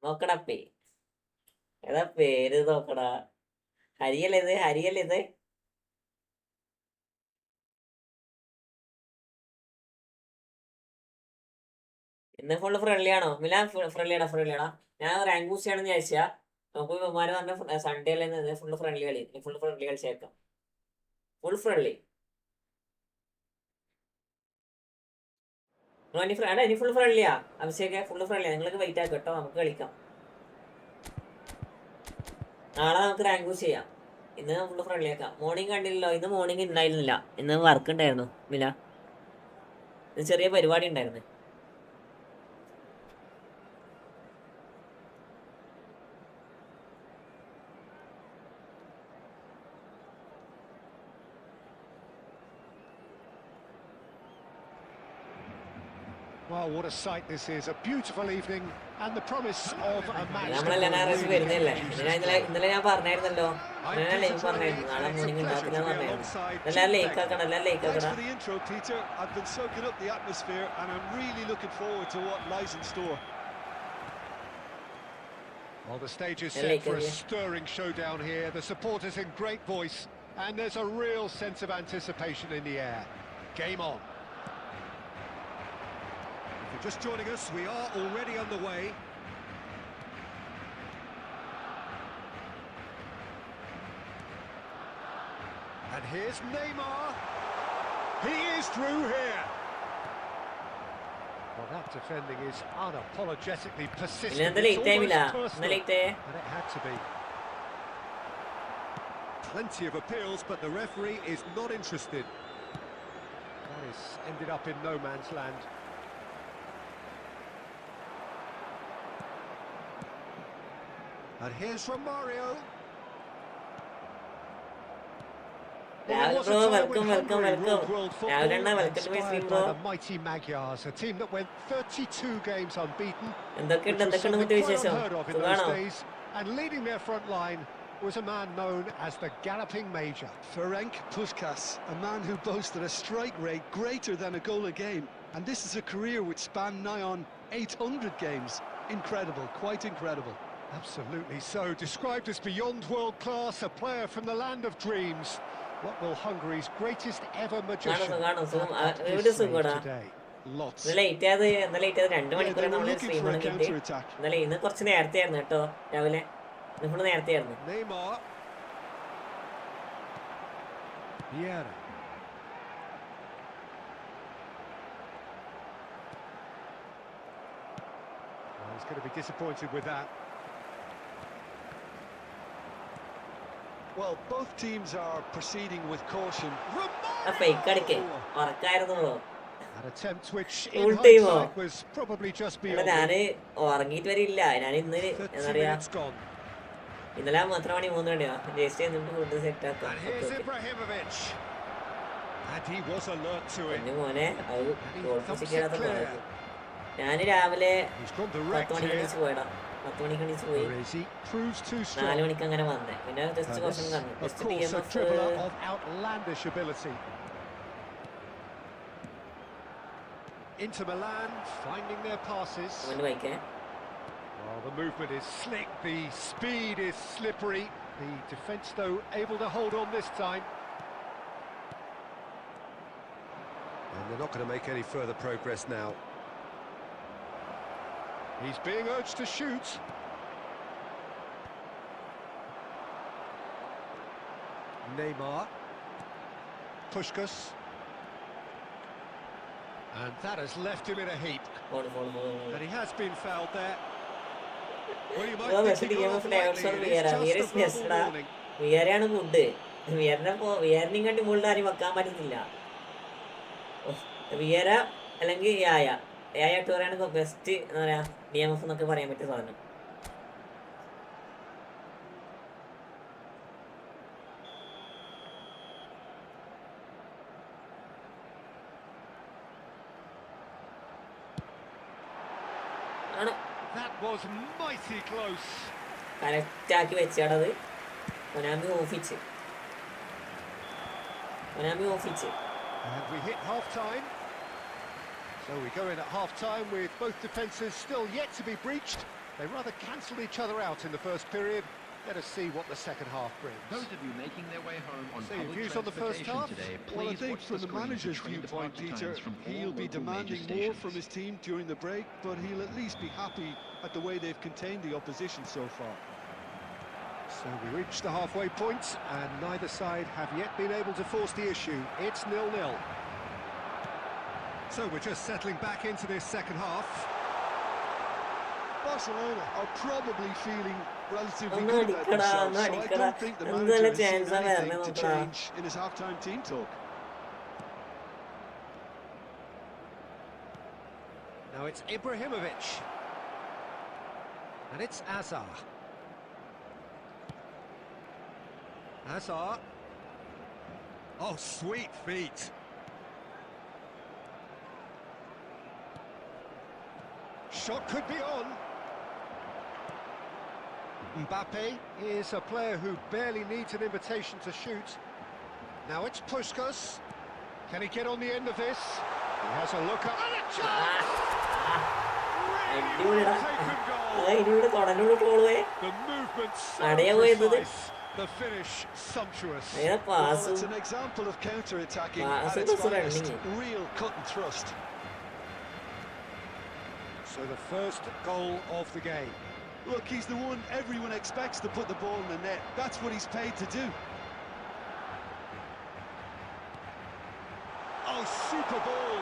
നോക്കടാ ഏതാ പേര് നോക്കടാ. ഹരിയല്ലേ ഇത്? ഹരിയല്ലേ ഇത്? ഇന്ന് ഫുള്ള് ഫ്രണ്ട്ലി ആണോ? മിലാൻ ഫ്രണ്ട്ലിയാടാ. ഞാൻ റാങ്ക് ബൂസ്റ്റ് ചെയ്യണമെന്ന് വിചാരിച്ചാ. നമുക്ക് ബഹുമാനം പറഞ്ഞ സൺഡേ അല്ലേ ഫുള്ള് ഫ്രണ്ട്ലി കളി. ഫുള്ള് ഫ്രണ്ട്ലി കളിച്ചേക്കാം. Full friendly. ഇനി ഫുൾ ഫ്രണ്ട്ലിയാ അഭിഷേക്, ഫുള്ള് ഫ്രണ്ട്ലിയാ. നിങ്ങൾക്ക് വെയിറ്റ് ആക്കും കേട്ടോ, നമുക്ക് കളിക്കാം. നാളെ നമുക്ക് റാങ്ക് ബൂസ്റ്റ് ചെയ്യാം. ഇന്ന് ഫുള്ള് ഫ്രണ്ട്ലി ആക്കാം. മോർണിംഗ് കണ്ടില്ലല്ലോ. ഇന്ന് മോർണിംഗ് ഉണ്ടായിരുന്നില്ല. ഇന്ന് വർക്ക് ഉണ്ടായിരുന്നു മില. ഇന്ന് ചെറിയ പരിപാടി ഉണ്ടായിരുന്നു. Well, what a sight this is. A beautiful evening and the promise of a match. വരുന്നില്ലേ? ഇന്നലെ ഞാൻ പറഞ്ഞായിരുന്നല്ലോ. ലൈക്ക് പറഞ്ഞായിരുന്നു. നാളെ മോർണിംഗ് ഉണ്ടാക്കില്ല പറഞ്ഞായിരുന്നു. എല്ലാം ലൈക്ക് ആക്കണം, എല്ലാം ലൈക്ക് ആക്കണം. I've been soaking up the atmosphere and I'm really looking forward to what lies in store. Well, the stage is set for a stirring showdown here. The supporters in great voice and there's a real sense of anticipation in the air. Game on. If you're just joining us, we are already underway. And here's Neymar. He is through here. Well, that defending is unapologetically persistent. It's almost personal, and it had to be. Plenty of appeals, but the referee is not interested. That has ended up in no man's land. And here's Romario. welcome. By the mighty Magyars, a team that went 32 games unbeaten. Quite unheard of in those days. And leading their front line was a man known as the Galloping Major. Ferenc Puskas, a man who boasted a strike rate greater than a goal a game. And this is a career which spanned nigh on 800 games. Incredible, quite incredible. Absolutely so. Described as beyond world class, a player from the land of dreams. What will Hungary's greatest ever magician have at his sleeve today? Lots. ഇന്നലെ 2 മണിക്കൂർ നമ്മൾ stream ഇന്നലെ ഇന്ന് കുറച്ച് നേരത്തെ ആയിരുന്നു കേട്ടോ. രാവിലെ ഇന്ന് ഫുള്ള് നേരത്തെ ആയിരുന്നു. Neymar. Vieira. Well, he's going to be disappointed with that. Well, both teams are proceeding with caution. An attempt which in hindsight was probably just beyond. 30 minutes gone. ഇന്നലെ മാത്രം മണി 3 മണിയാ ജസ്റ്റ് എന്നിട്ട് ഫുഡ് സെറ്റ് ആക്കാം. And here's Ibrahimovic. And he was alert to it. മോനെ അത് ഞാൻ രാവിലെ 10 മണിക്ക് എണീച്ച് പോയടാ. 10 മണിക്ക് എണീച്ച് പോയി 4 മണിക്ക് അങ്ങനെ വന്നേ. പിന്നെ ജസ്റ്റ് കുറച്ചും കണ്ടു. Just outlandish ability. Inter Milan finding their passes. Well, the movement is slick, the speed is slippery. The defence, though, able to hold on this time. And they're not going to make any further progress now. He's being urged to shoot. Neymar. Puskás. And that has left him in a heap. And he has been fouled there. Well, you might think he got off lightly. It is just a verbal warning. വിയരയാണ് ഫുഡ് വിയറിനെയും കണ്ടി മുകളിൽ ആരും വെക്കാൻ പറ്റുന്നില്ല. വിയര അല്ലെങ്കിൽ യായ ടൂറാണ് ബെസ്റ്റ് എന്താ പറയാ DMF എന്നൊക്കെ പറയാൻ പറ്റിയ സാധനം. കറക്റ്റ് ആക്കി വെച്ചാടത്. ഒനാമി ഓഫിച്ച്. And we hit half-time. So we go in at half-time with both defences still yet to be breached. They rather cancelled each other out in the first period. Let us see what the second half brings. Those of you making their way home on So your public views on the first transportation half? today, Well, I please think watch from the the screen to manager's train viewpoint, departure Peter, times from all he'll be local major demanding more stations. from his team during the break, but he'll at least be happy at the way they've contained the opposition so far. So we reach the halfway point, and neither side have yet been able to force the issue. It's 0-0. So we're just settling back into this second half. Barcelona are probably feeling relatively good about themselves, so I don't think the manager has seen anything to change in his half-time team talk. Now it's Ibrahimovic. And it's Azar. Oh, sweet feet. Shot could be on. Mbappe is a player who barely needs an invitation to shoot. Now it's Puskás. Can he get on the end of this? He has a look up and a chance! Really well taken goal. The movement so precise. The finish sumptuous. Well, it's an example of counter-attacking at its finest. Real cut and thrust. So the first goal of the game. Look, he's the one everyone expects to put the ball in the net. That's what he's paid to do. Oh, super ball.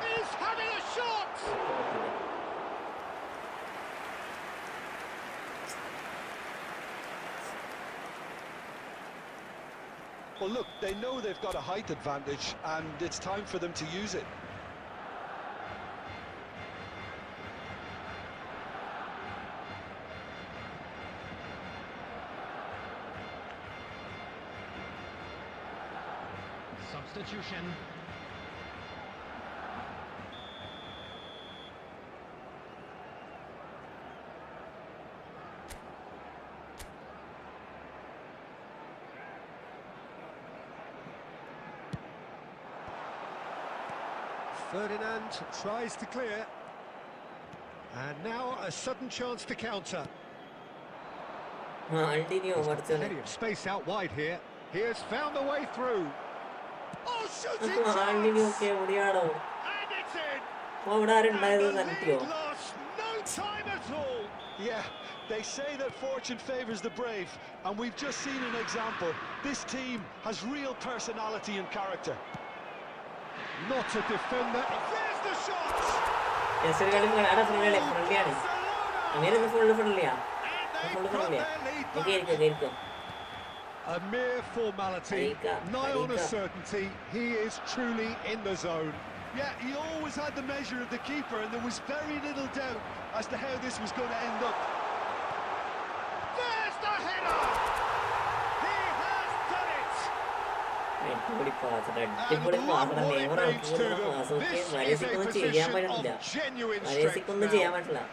He's having a shot! Well, look, they know they've got a height advantage, and it's time for them to use it. Substitution. Ferdinand tries to clear. And now a sudden chance to counter. Plenty of space out wide here. He has found a way through. Oh, shooting chance! And it's in! And the lead lost no time at all. Yeah, they say that fortune favours the brave, and we've just seen an example. This team has real personality and character. Not a defender. There's the shot! A mere formality, nigh on a certainty. He is truly in the zone. Yeah, he always had the measure of the keeper, and there was very little doubt as to how this was going to end up. There's the header! He has done it! And what it brings to them, this is a position of genuine strength now.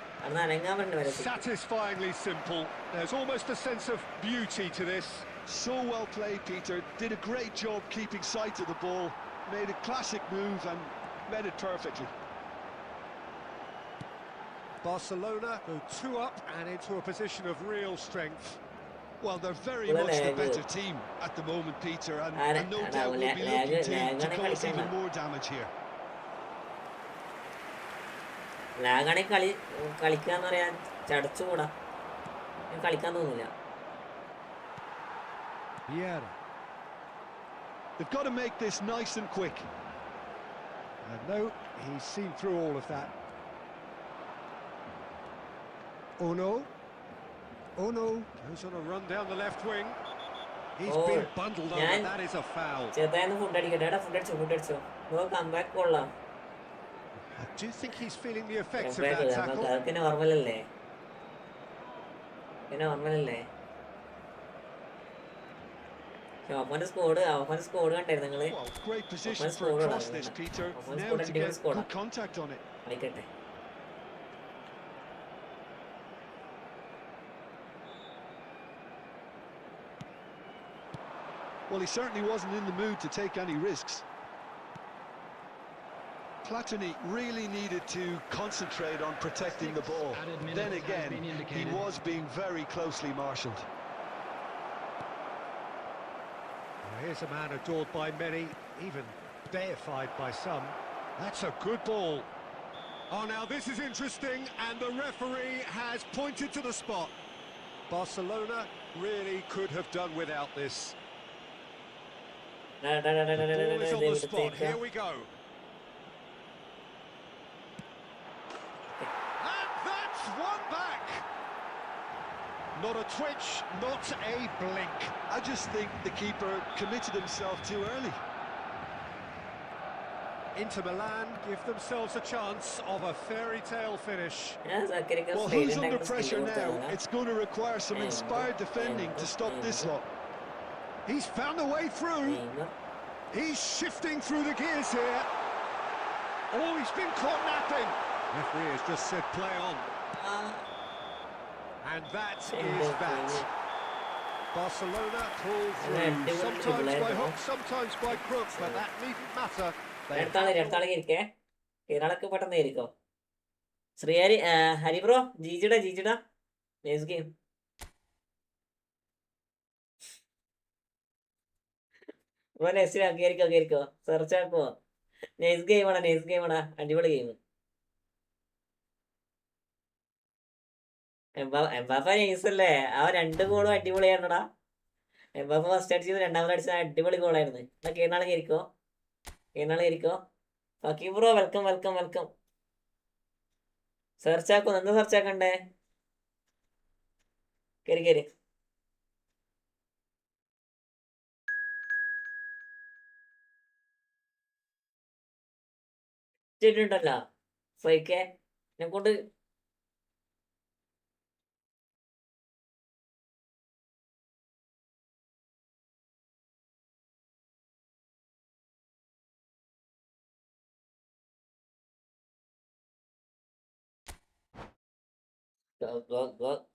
Satisfyingly simple. There's almost a sense of beauty to this. So well played, Peter. Did a great job keeping sight of the ball. Made a classic move and met it perfectly. Barcelona go 2 up and into a position of real strength. Well, they're very much the better team at the moment, Peter, and no doubt will be looking to cause even more damage here. ലാഗാണെ കളിക്കാന്ന് പറയാൻ ചടച്ചുകൂടാ, കളിക്കാൻ തോന്നില്ല. Vieira. They've got to make this nice and quick. No, he's seen through all of that. Oh no. Goes on a run down the left wing. He's been bundled over. That is a foul. I do think he's feeling the effects of that tackle. Well, great position for a cross this, Peter. Now to get good contact on it. Well, he certainly wasn't in the mood to take any risks. Platini really needed to concentrate on protecting the ball. Then again, he was being very closely marshalled. Here's a man adored by many, even deified by some. That's a good ball. Oh, now this is interesting, and the referee has pointed to the spot. Barcelona really could have done without this. The ball is on the spot. Here we go. And that's one back. Not a twitch, not a blink. I just think the keeper committed himself too early. Inter Milan give themselves a chance of a fairy tale finish. Well, who's under pressure now? It's going to require some inspired defending to stop this lot. He's found a way through. He's shifting through the gears here. Oh, he's been caught napping. Referee has just said play on. And that is that. Barcelona pull through, sometimes by hook, sometimes by crook, but that needn't matter. Hari bro, Jijida. Nice game. Bro, next game, Keriko. Search ആക്കോ. Nice game ആണ്. അടിപൊളി game. Mbappé nice അല്ലേ? ആ 2 ഗോളും അടിപൊളിയാണോടാ. Mbappé first അടിച്ചത് രണ്ടാമത് അടിച്ചത് അടിപൊളി ഗോളായിരുന്നു. കേരളാണ് കേരിക്കോ. ഫക്കീം bro welcome. Search ആക്കോ. എന്താ സെർച്ച് ആക്കണ്ടേ? കേറി. ണ്ടല്ലോ ഫൈക്കെ എന്നെ കൊണ്ട് go.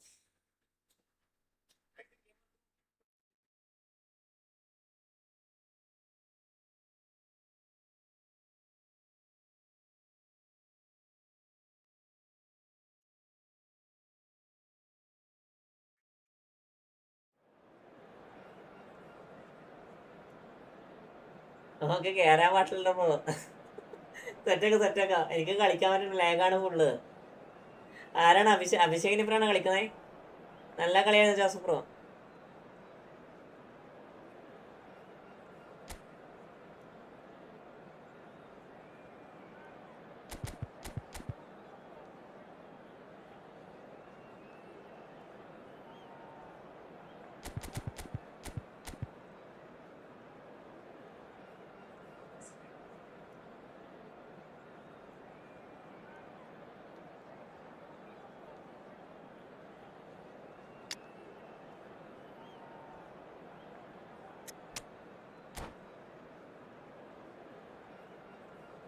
നമുക്ക് കേറാൻ പാടില്ലല്ലോ ബ്രോ. സെറ്റാക്ക. എനിക്ക് കളിക്കാൻ പറ്റുന്ന ലാഗാണ് ഫുള്ള്. ആരാണ് അഭിഷേകിന് ഇപ്പഴാണ് കളിക്കുന്നത്? നല്ല കളിയാണ് ജോസഫ് ബ്രോ.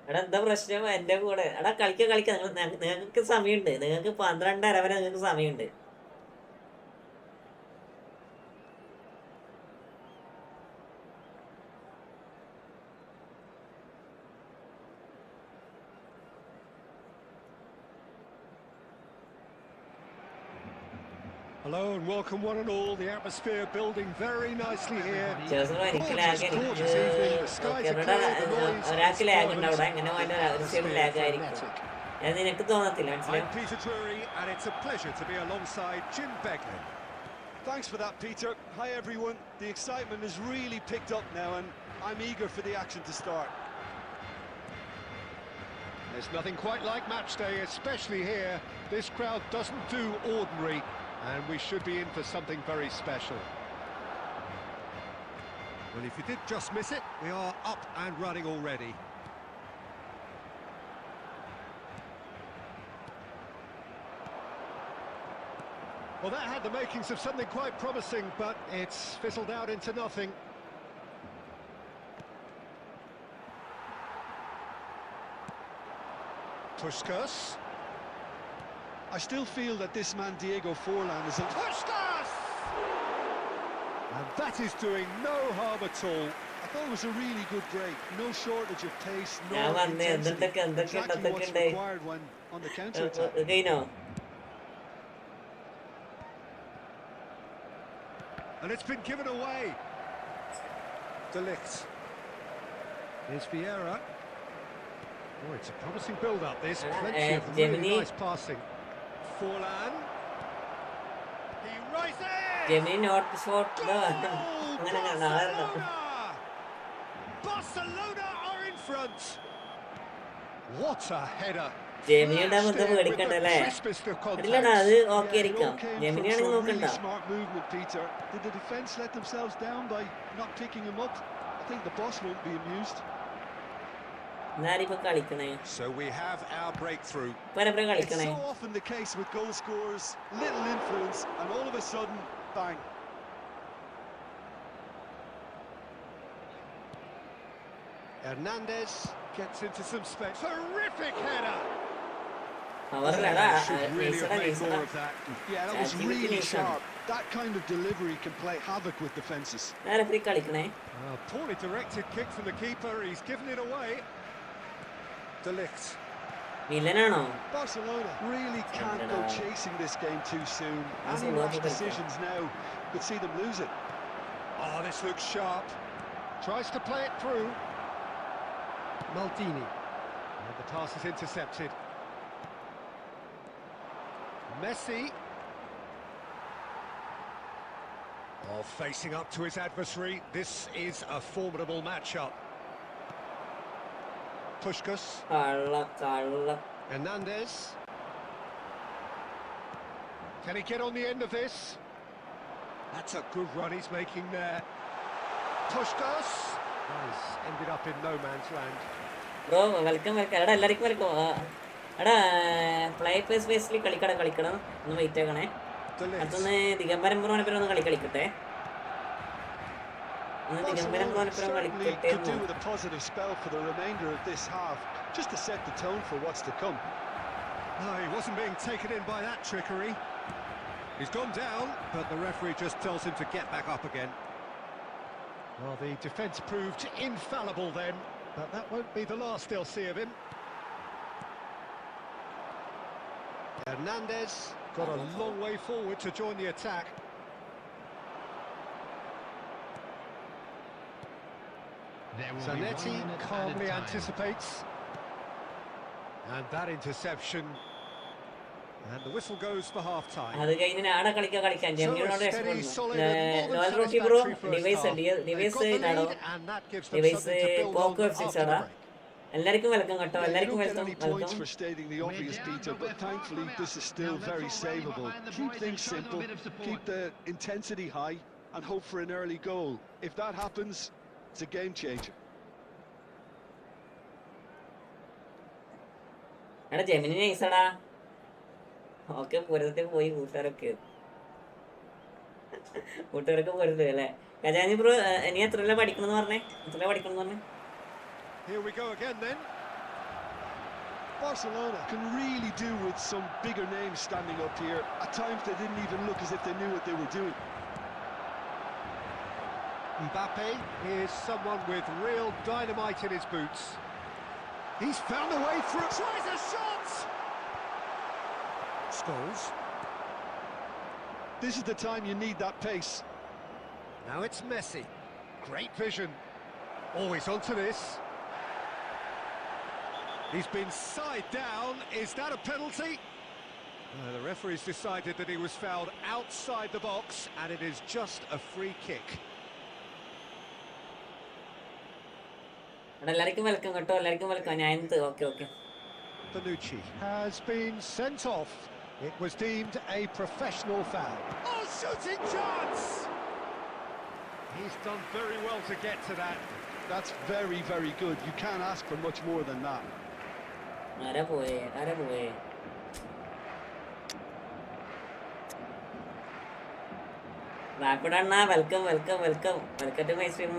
എടാ എന്താ പ്രശ്നം എന്റെ കൂടെ? എടാ കളിക്ക. നിങ്ങൾക്ക് സമയമുണ്ട്. നിങ്ങൾക്ക് 12:30 വരെ നിങ്ങൾക്ക് സമയമുണ്ട്. Hello and welcome one and all. The atmosphere building very nicely here. ഒരാൾക്ക് ലാഗ് ഉണ്ട് അവിടെ. എങ്ങനെ ഒരു സൈഡ് ലാഗ് ആയിരിക്കും. അത് നിനക്ക് തോന്നത്തില്ല. I'm Peter Drury and it's a pleasure to be alongside Jim Beglin. Thanks for that, Peter. Hi everyone. The excitement has really picked up now, and I'm eager for the action to start. There's nothing quite like match day, especially here. This crowd doesn't do ordinary, and we should be in for something very special. Well, if you did just miss it, we are up and running already. Well, that had the makings of something quite promising, but it's fizzled out into nothing. Puskas. I still feel that this man Diego Forlan is a... Puskas! And that is doing no harm at all. I thought it was a really good break. No shortage of pace, no Yeah, man, intensity. എന്തൊക്കെ Exactly what's required when on the counter-attack. കഴിഞ്ഞോ? And it's been given away. De Ligt. Here's Vieira. Oh, it's a promising build-up, this. Plenty of really Gemini. nice passing. Forlan. He rises! Gemini not shot Goal! അങ്ങനെ നാളെ Barcelona are in front. What a header. ജെമിനിയുടെ നമുക്ക് Flashed in with പേടിക്കണ്ട the അല്ലേ? crispest of contacts. ഇല്ലടാ അത് okay Yeah, it all ആയിരിക്കാം. came Gemini from ആണെങ്കിൽ some നോക്കണ്ട. really smart movement, Peter. Did the defence let themselves down by not picking him up? I think the boss won't be amused. എന്നാരിപ്പോ കളിക്കണേ? So we have our breakthrough. പരപ്പര It's കളിക്കണേ. so often the case with goal scorers, little influence, and all of a sudden, bang. Hernandez gets into some space. Terrific header. അവരല്ലടാ Should really have made വീസണ more of that. Yeah, that was Activity really nation. sharp. That kind of delivery can play havoc with defences. നേരെ കളിക്കണേ. Poorly directed kick from the keeper. He's given it away. De Ligt. വില്ലനാണോ? Barcelona really can't go chasing this game too soon. That's Any a lot rash of it. decisions now could see them lose it. Oh, this looks sharp. Tries to play it through. Maldini. And the pass is intercepted. Messi. Oh, facing up to his adversary. This is a formidable matchup. Puskas. കള്ള Hernandez. Can he get on the end of this? That's a good run he's making there. Puskas. He's ended up in no man's land. Bro welcome welcome. എടാ എല്ലാവർക്കും welcome. എടാ play സ്പേസിൽ കളിക്കണം. ഒന്ന് wait ആക്കണേ. De Ligt. അതൊന്ന് ദിഗംബരം ബ്രോനെ ഒന്ന് കളിക്കട്ടെ. ഒന്ന് ദിഗംബരം Barcelona ബ്രോനെ certainly കളിക്കട്ടെ. could do with a positive spell for the remainder of this half, just to set the tone for what's to come. No, he wasn't being taken in by that trickery. He's gone down, but the referee just tells him to get back up again. Well, the defence proved infallible then, but that won't be the last they'll see of him. Hernandez got a long way forward to join the attack. There will be Zanetti 1 minute calmly added time. anticipates. And that interception. And the whistle goes for half-time. അത് കഴിഞ്ഞ് ആടെ കളിക്കാൻ ജെമിനിയോട് steady, solid, and more than നോവൽ റോട്ടി ബ്രോ satisfactory first device half. They've device got the നാടോ lead, and that gives them device something to build Poco on F six after the ആടാ. break. എല്ലാവർക്കും വെൽക്കം കേട്ടോ. Yeah, you എല്ലാവർക്കും don't get welcome any points welcome. for stating the obvious, down, Peter, but but we're thankfully far from this is out. still Now let's very go rally savable. behind the Keep boys things and show them a simple, bit of support. keep the intensity high, and hope for an early goal. If that happens, it's a game changer. എടാ Gemini നൈസടാ. Okay പുരത്തിൽ പോയി കൂട്ടുകാരൊക്കെ പുരത്ത് അല്ലേ. ഖജാനി bro നീ എത്രല്ല പഠിക്കണമെന്ന് പറഞ്ഞേ? എത്രല്ല പഠിക്കണം പറഞ്ഞേ? Here we go again then. Barcelona can really do with some bigger names standing up here. At times they didn't even look as if they knew what they were doing. Mbappe is someone with real dynamite in his boots. He's found a way through. Tries a shot! Scholes. This is the time you need that pace. Now it's Messi. Great vision. Always onto this. He's been side down. Is that a penalty? The referee's decided that he was fouled outside the box, and it is just a free kick. എല്ലാവർക്കും welcome കേട്ടോ, എല്ലാവർക്കും welcome. ഞാൻ okay. Bonucci has been sent off. It was deemed a professional foul. Oh, shooting chance! He's done very well to get to that. That's very, very good. You can't ask for much more than that. ആരാ പോയേ? Rapid Anna welcome to my stream.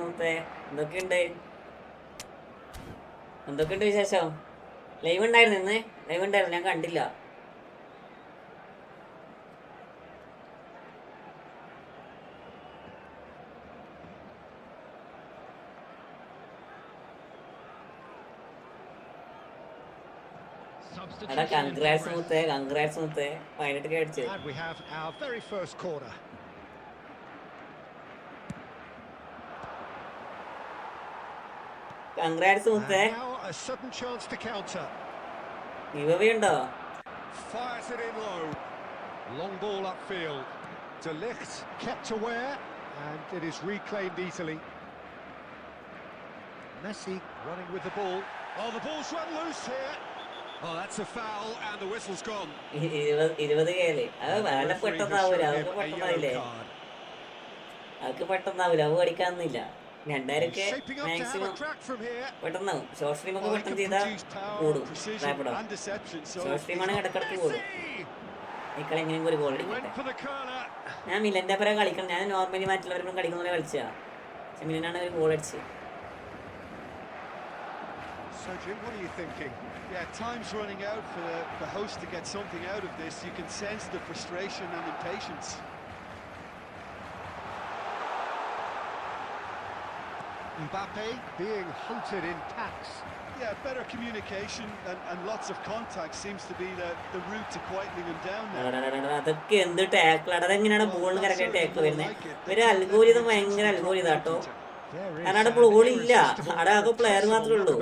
എന്തൊക്കെയുണ്ട് വിശേഷം? Live ഉണ്ടായിരുന്നു, ഞാൻ കണ്ടില്ല. Congrats മുത്തേ, 18 അടിച്ചു. And we have our very first corner. Congrats മുത്തേ. Now a sudden chance to counter. ഉണ്ടോ? Fires it in low. Long ball upfield. De Ligt kept aware and it is reclaimed easily. Messi running with the ball. Oh, the ball's run loose here. Oh, that's a foul and the whistle's gone. 20 കേല്. അത് വളരെ പെട്ടെന്നാവൂല, അവർക്ക് പെട്ടെന്നാവൂല, അത് പഠിക്കാന്നില്ല. 2000 maximum പെട്ടെന്നാവും. Short stream ഒക്കെ പെട്ടെന്ന് ചെയ്താൽ കൂടും. Short സ്ട്രീമാണ് ഇടക്കിടക്ക് കൂടും. ഇക്കളെ എങ്ങനെയെങ്കിലും ഒരു ഗോൾ അടിക്കട്ടെ. ഞാൻ മിലന്റെ പരം കളിക്കണം. ഞാൻ നോർമലി മറ്റുള്ളവരും കളിക്കുന്ന പോലെ കളിച്ചാ, പക്ഷെ മിലനാണ് ഒരു ഗോൾ അടിച്ചത്. Sergio, what are you thinking? Yeah, time's running out for the host to get something out of this. You can sense the frustration and impatience. Mbappe being hunted in packs. Yeah, better communication and lots of contact seems to be the route to quietening him down now. അതൊക്കെ എന്ത് ടാക്കിളാണ്, അതെങ്ങനെയാണ് ബോളിന് correct tackle വരുന്നത്? ഇവര് algorithm ഭയങ്കര അൽഗോരിതാട്ടോ. കാരണം അവിടെ ഗോളില്ല, അവിടെ ആകെ പ്ലെയർ മാത്രമേ ഉള്ളൂ.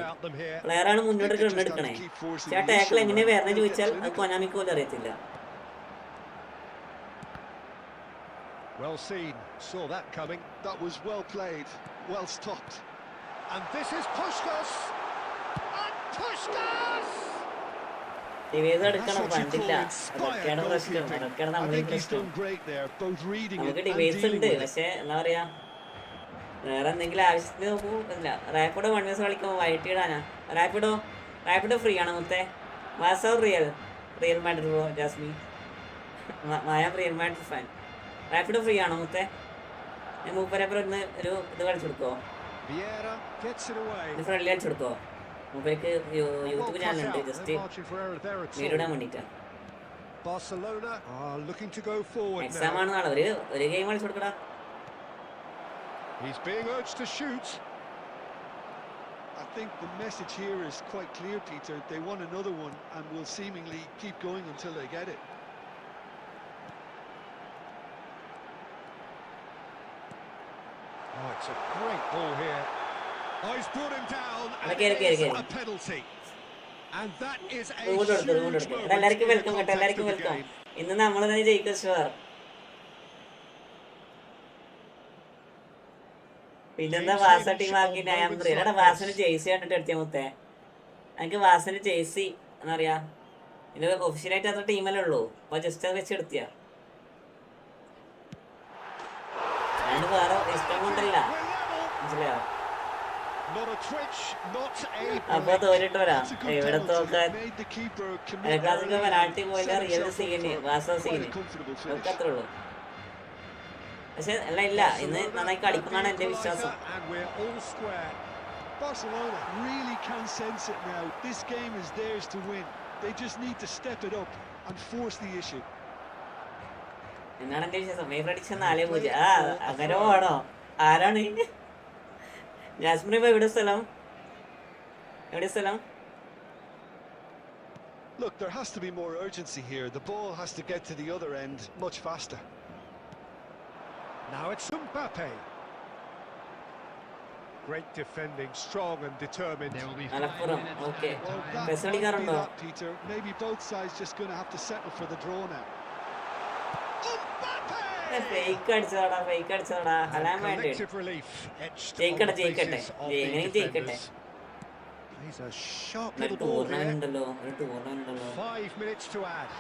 പ്ലെയറാണ് മുന്നോട്ട് കണ്ടെടുക്കണേ. പക്ഷെ ആ ടാക്കിൾ എങ്ങനെയാ വരണേ ചോദിച്ചാൽ അത് കൊനാമിക്ക് പോലും അറിയത്തില്ല. Well seen, saw that coming. That was well played, well stopped. And this is Puskas. And Puskas! Device എടുക്കണം, ഫണ്ടില്ല. അതൊക്കെയാണ് പ്രശ്നം, അതൊക്കെയാണ് നമ്മളീ പ്രശ്നം. നമുക്ക് ഡിവൈസ് ഉണ്ട്, പക്ഷെ എന്താ പറയാ, വേറെ എന്തെങ്കിലും ആവശ്യത്തിന് നോക്കൂല്ല. റാപ്പിഡോ 1 vs കളിക്കുമ്പോൾ വൈറ്റ് ഇടാനാ. റാപ്പിഡോ ഫ്രീ ആണോ മുത്തേ? വാസോ റിയൽ മാഡ്രിഡ് ജാസ്മി മായ Real Madrid fan. Rapido free ആണോ മുത്തേ? ഞാൻ മൂപ്പരപ്പുറം ഒന്ന് ഒരു ഇത് കളിച്ചു കൊടുക്കോ, ഇത് ഫ്രണ്ട്ലി കളിച്ചു കൊടുക്കോ? മൂപ്പർക്ക് യൂട്യൂബ് ചാനലുണ്ട്, ജസ്റ്റ് വീഡിയോ വേണ്ടിയിട്ടാ. എക്സാം ആണ് നാളെ. ഒരു ഗെയിം കളിച്ചു കൊടുക്കടാ. He's being urged to shoot. I think the message here is quite clear, Peter. They want another one and will seemingly keep going until they get it. Oh, it's a great ball here. Oh, he's brought him down. And it is a penalty. And that is a huge moment. എല്ലാവർക്കും welcome കേട്ടോ, എല്ലാവർക്കും welcome. ഇന്ന് നമ്മൾ തന്നെ ജയിക്കും sure. പിന്നെന്താ വാസ team ആക്കി എടാ, വാസന് ജേഴ്സി കണ്ടിട്ട് എടുത്തിയ മുത്തേ. എനിക്ക് വാസന് ജേഴ്സി എന്താ പറയാ, ഇത് ഒഫീഷ്യലായിട്ട് അത്ര ടീമല്ലേ ഉള്ളൂ, അപ്പൊ ജസ്റ്റ് അത് വെച്ച് എടുത്തിയ. ഞാൻ വേറെ ഇഷ്ടം കൊണ്ടല്ല, മനസ്സിലായോ? അപ്പൊ തോന്നിട്ട് വരാം. എവിടെ തോക്കാൻ എൽക്ലാസിക്കോ പെനാൽറ്റി പോയില്ല, റിയൽ സീന്, വാസ സീന് ഒക്കെ അത്രേ ഉള്ളൂ. പക്ഷെ ഇല്ല, ഇന്ന് നന്നായി കളിക്കുന്നതാണ് എന്റെ വിശ്വാസം. Barcelona really can sense it now. This game is theirs to win. They just need to step it up and force the issue. എന്നാണ് എന്റെ വിശ്വാസം. May prediction 4-0. അങ്ങനെ പോണോ? ആരാണ് ജാസ്മിൻ? ഇപ്പൊ എവിടെ സ്ഥലം? Look, there has to be more urgency here. The ball has to get to the other end much faster. Now it's Mbappe. Great defending, strong and determined. There will be Malappuram, okay. Well, that Pesadi might be karundo. that, Peter. Maybe both sides just going to have to settle for the draw now. Fake അടിച്ചതാടാ. അലാൻ വേണ്ടി Collective relief etched on ജയിക്കട്ടെ, the faces of the എങ്ങനെയും ജയിക്കട്ടെ. defenders. He's a sharp ഒരു little ball tournament here. ഉണ്ടല്ലോ, ഒരു tournament ഉണ്ടല്ലോ. 5 minutes to add.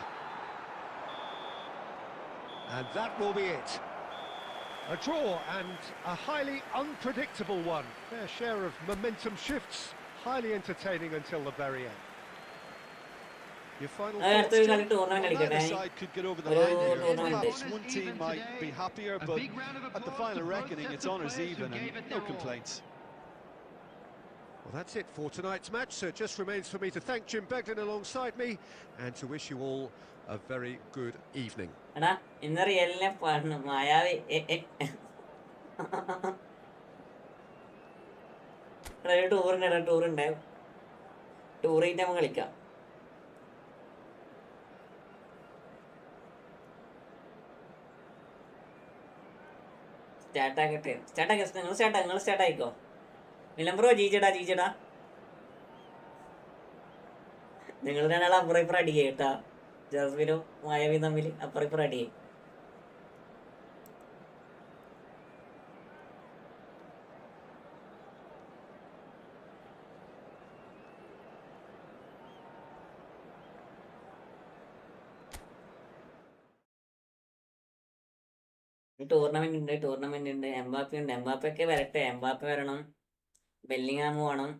And that will be it. A draw and a highly unpredictable one. Fair share of momentum shifts. Highly entertaining until the very end. Your final thoughts, അടുത്തൊരു John? കളി tournament Well, കളിക്കട്ടെ. neither side could get over the ഒരു line here. Tournament. Perhaps one team might be happier, but at the final reckoning, it's honours even and no complaints. Well, that's it for tonight's match. So it just remains for me to thank Jim Beglin alongside me and to wish you all a very good evening. എടാ ഇന്ന് റിയലിനെ മായാവി ഒരു ടൂറുണ്ട്, ടൂറുണ്ട്. Tour കഴിഞ്ഞിട്ട് നമുക്ക് കളിക്കാം. സ്റ്റാർട്ടാക്കട്ടെ, നിങ്ങൾ സ്റ്റാർട്ടായിക്കോ. നിലംബ്രോ ജീജടാ. നിങ്ങൾ രണ്ടാളും അപ്പുറം ഇപ്പുറം അടിക്കുക കേട്ടാ. ജാസ്മിനും മായാവി തമ്മിൽ അപ്പുറം ഇപ്പുറം അടിയേ. ടൂർണമെന്റ് ഉണ്ട്. എംബാപ്പെ ഉണ്ട്. എംബാപ്പയൊക്കെ വരട്ടെ. എംബാപ്പെ വരണം, ബെല്ലിങ്ങാം വേണം,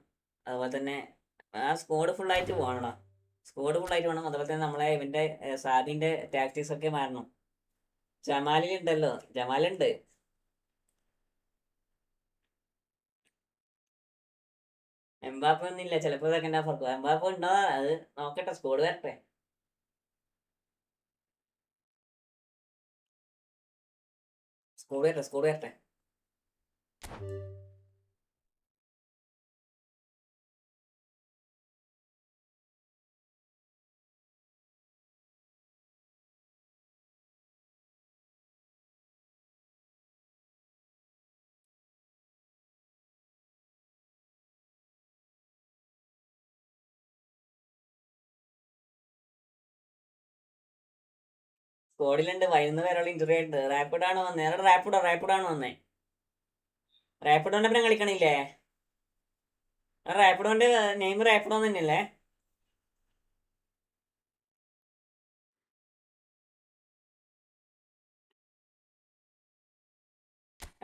അതുപോലെ തന്നെ ആ സ്ക്വാഡ് ഫുള്ളായിട്ട് പോകണടാ. സ്ക്വാഡ് ഫുള്ളായിട്ട് വേണം. അതുപോലെ തന്നെ നമ്മളെ ഇവന്റെ സാദിന്റെ ടാക്ടിക്സ് ഒക്കെ മാറണം. ജമാലുണ്ട്. എംബാപ്പെ ഒന്നുമില്ല, ചിലപ്പോ സെക്കൻഡ് ഹാഫ് ആക്കും. എംബാപ്പെ ഉണ്ടോ അത് നോക്കട്ടെ. സ്ക്വാഡ് വരട്ടെ. സ്കോഡ് വരട്ടെ. സ്കോഡിലുണ്ട്. 11 പേരുള്ള ഇഞ്ചുറി ആയിട്ട്. റാപ്പിഡാണ് വന്നേ. റാപ്പിഡാണ് വന്നേ. റാപ്പിഡോന്റെ പിന്നെ കളിക്കണില്ലേ? റാപ്പിഡോന്റെ നെയിം റാപ്പിഡോ തന്നെയല്ലേ?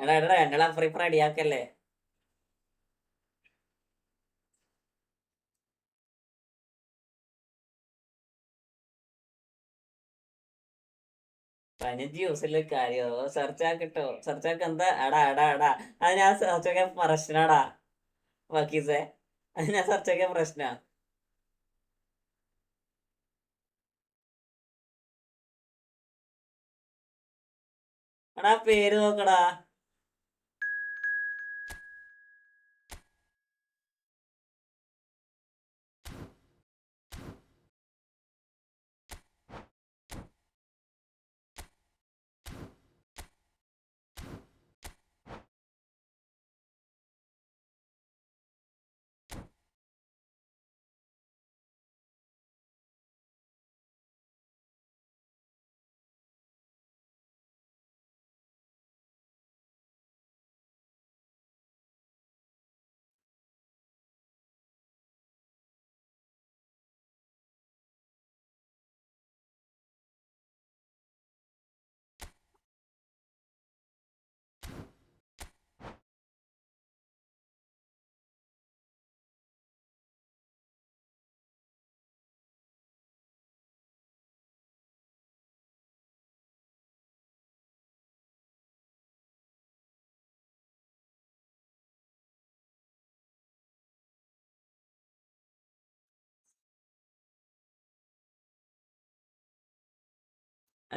എടാ രണ്ടാളും അപ്പുറം ഇപ്പുറം അടിയാക്കല്ലേ. പതിനഞ്ച് യൂസിലെ കാര്യോ സെർച്ചാക്കിട്ടോ. സെർച്ചാക്ക് എന്താ? എടാ അത് ഞാൻ സെർച്ചൊക്കെ പ്രശ്നാടാ വക്കീസേ. അത് ഞാൻ സെർച്ചൊക്കെ പ്രശ്നാ. എടാ പേര് നോക്കടാ.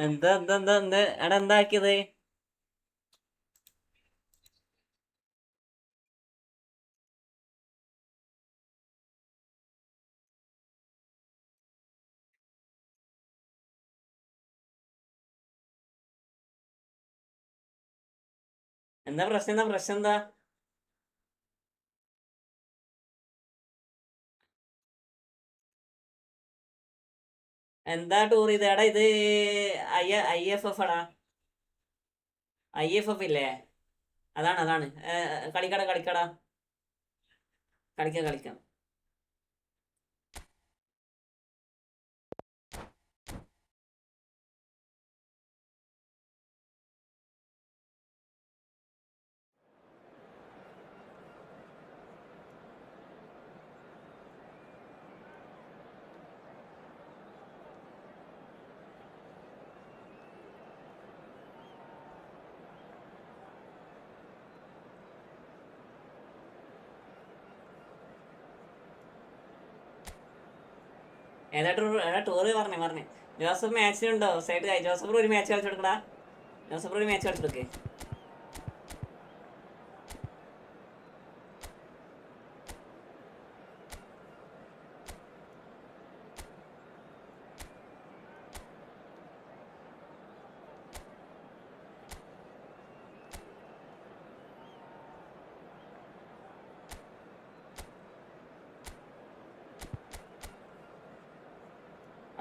എന്താ എടാ എന്താക്കിയത്? എന്താ പ്രശ്നം എന്താ? എന്താ ടൂർ ചെയ്ത്? എടാ ഇത് IFF ആടാ. IFF ഇല്ലേ? അതാണ്. കളിക്കടാ. കളിക്കാം. ഏതാ ടൂറ് പറഞ്ഞേ ജോസഫ് മാച്ചിനുണ്ടോ സൈഡ് ജോസഫ് ഒരു മാച്ച് കളിച്ചെടുക്കടാ ജോസഫ് ഒരു മാച്ച് കളിച്ചെടുക്കേ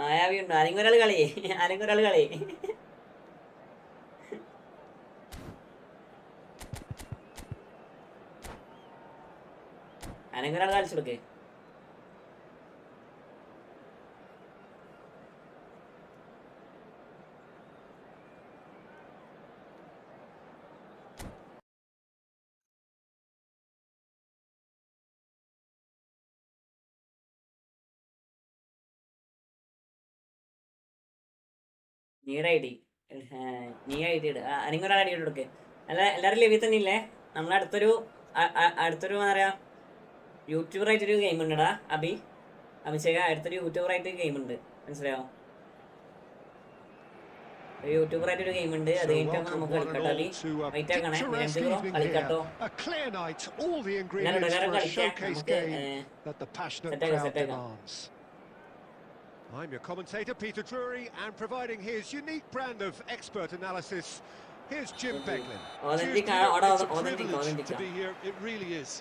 ആയാവിയുണ്ടോ ആരെങ്കിലും ഒരാൾ കളി കളിച്ചെടുക്കേ നീയുടെ ഐ ഡി നീ ഐ ഡി ഇട് ആരെങ്കിലും ഒരാൾ ഐ ഡി ഇട്ടെടുക്കേ എല്ലാവരും ലിവിൽ തന്നെ ഇല്ലേ നമ്മളെ അടുത്തൊരു എന്താ പറയാ യൂട്യൂബറായിട്ടൊരു ഗെയിം ഉണ്ടടാ അഭിഷേക അടുത്തൊരു യൂട്യൂബറായിട്ട് ഗെയിം ഉണ്ട് മനസ്സിലായോ യൂട്യൂബറായിട്ടൊരു ഗെയിം ഉണ്ട് അത് കഴിഞ്ഞിട്ട് നമുക്ക് കളിക്കട്ടോ അബി വെയിറ്റ് ആക്കണേ കളിക്കട്ടോ എല്ലാവരും കളിക്കാം നമുക്ക് സെറ്റാക്കാം I'm your commentator, Peter Drury, and providing his unique brand of expert analysis, here's Jim Beglin. It's a privilege to be here, it really is.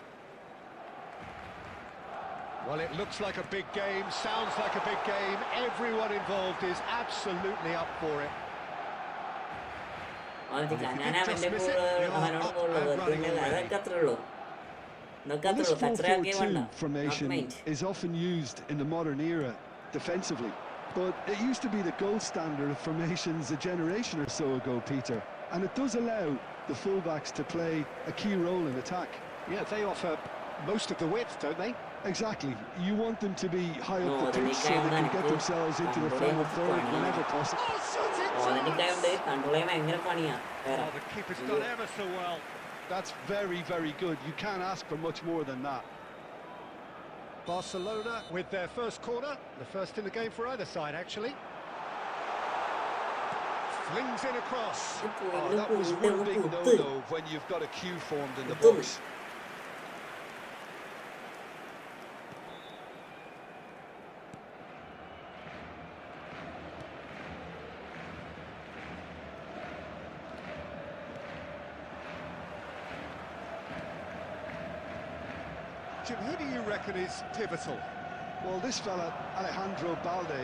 Well, it looks like a big game, sounds like a big game. Everyone involved is absolutely up for it. This 4-4-2 formation is often used in the modern era defensively, but it used to be the gold standard of formations a generation or so ago, Peter, and it does allow the fullbacks to play a key role in attack. Yeah, they offer most of the width, don't they? Exactly. You want them to be high up the pitch so they can get themselves into the final third whenever possible. The keeper's done ever so well. That's very, very good. You can't ask for much more than that. Barcelona with their first corner, the first in the game for either side, actually. Flings in across. Oh, that was one big no-no when you've got a queue formed in the box. Jim, who do you reckon is pivotal? Well, this fella, Alejandro Balde,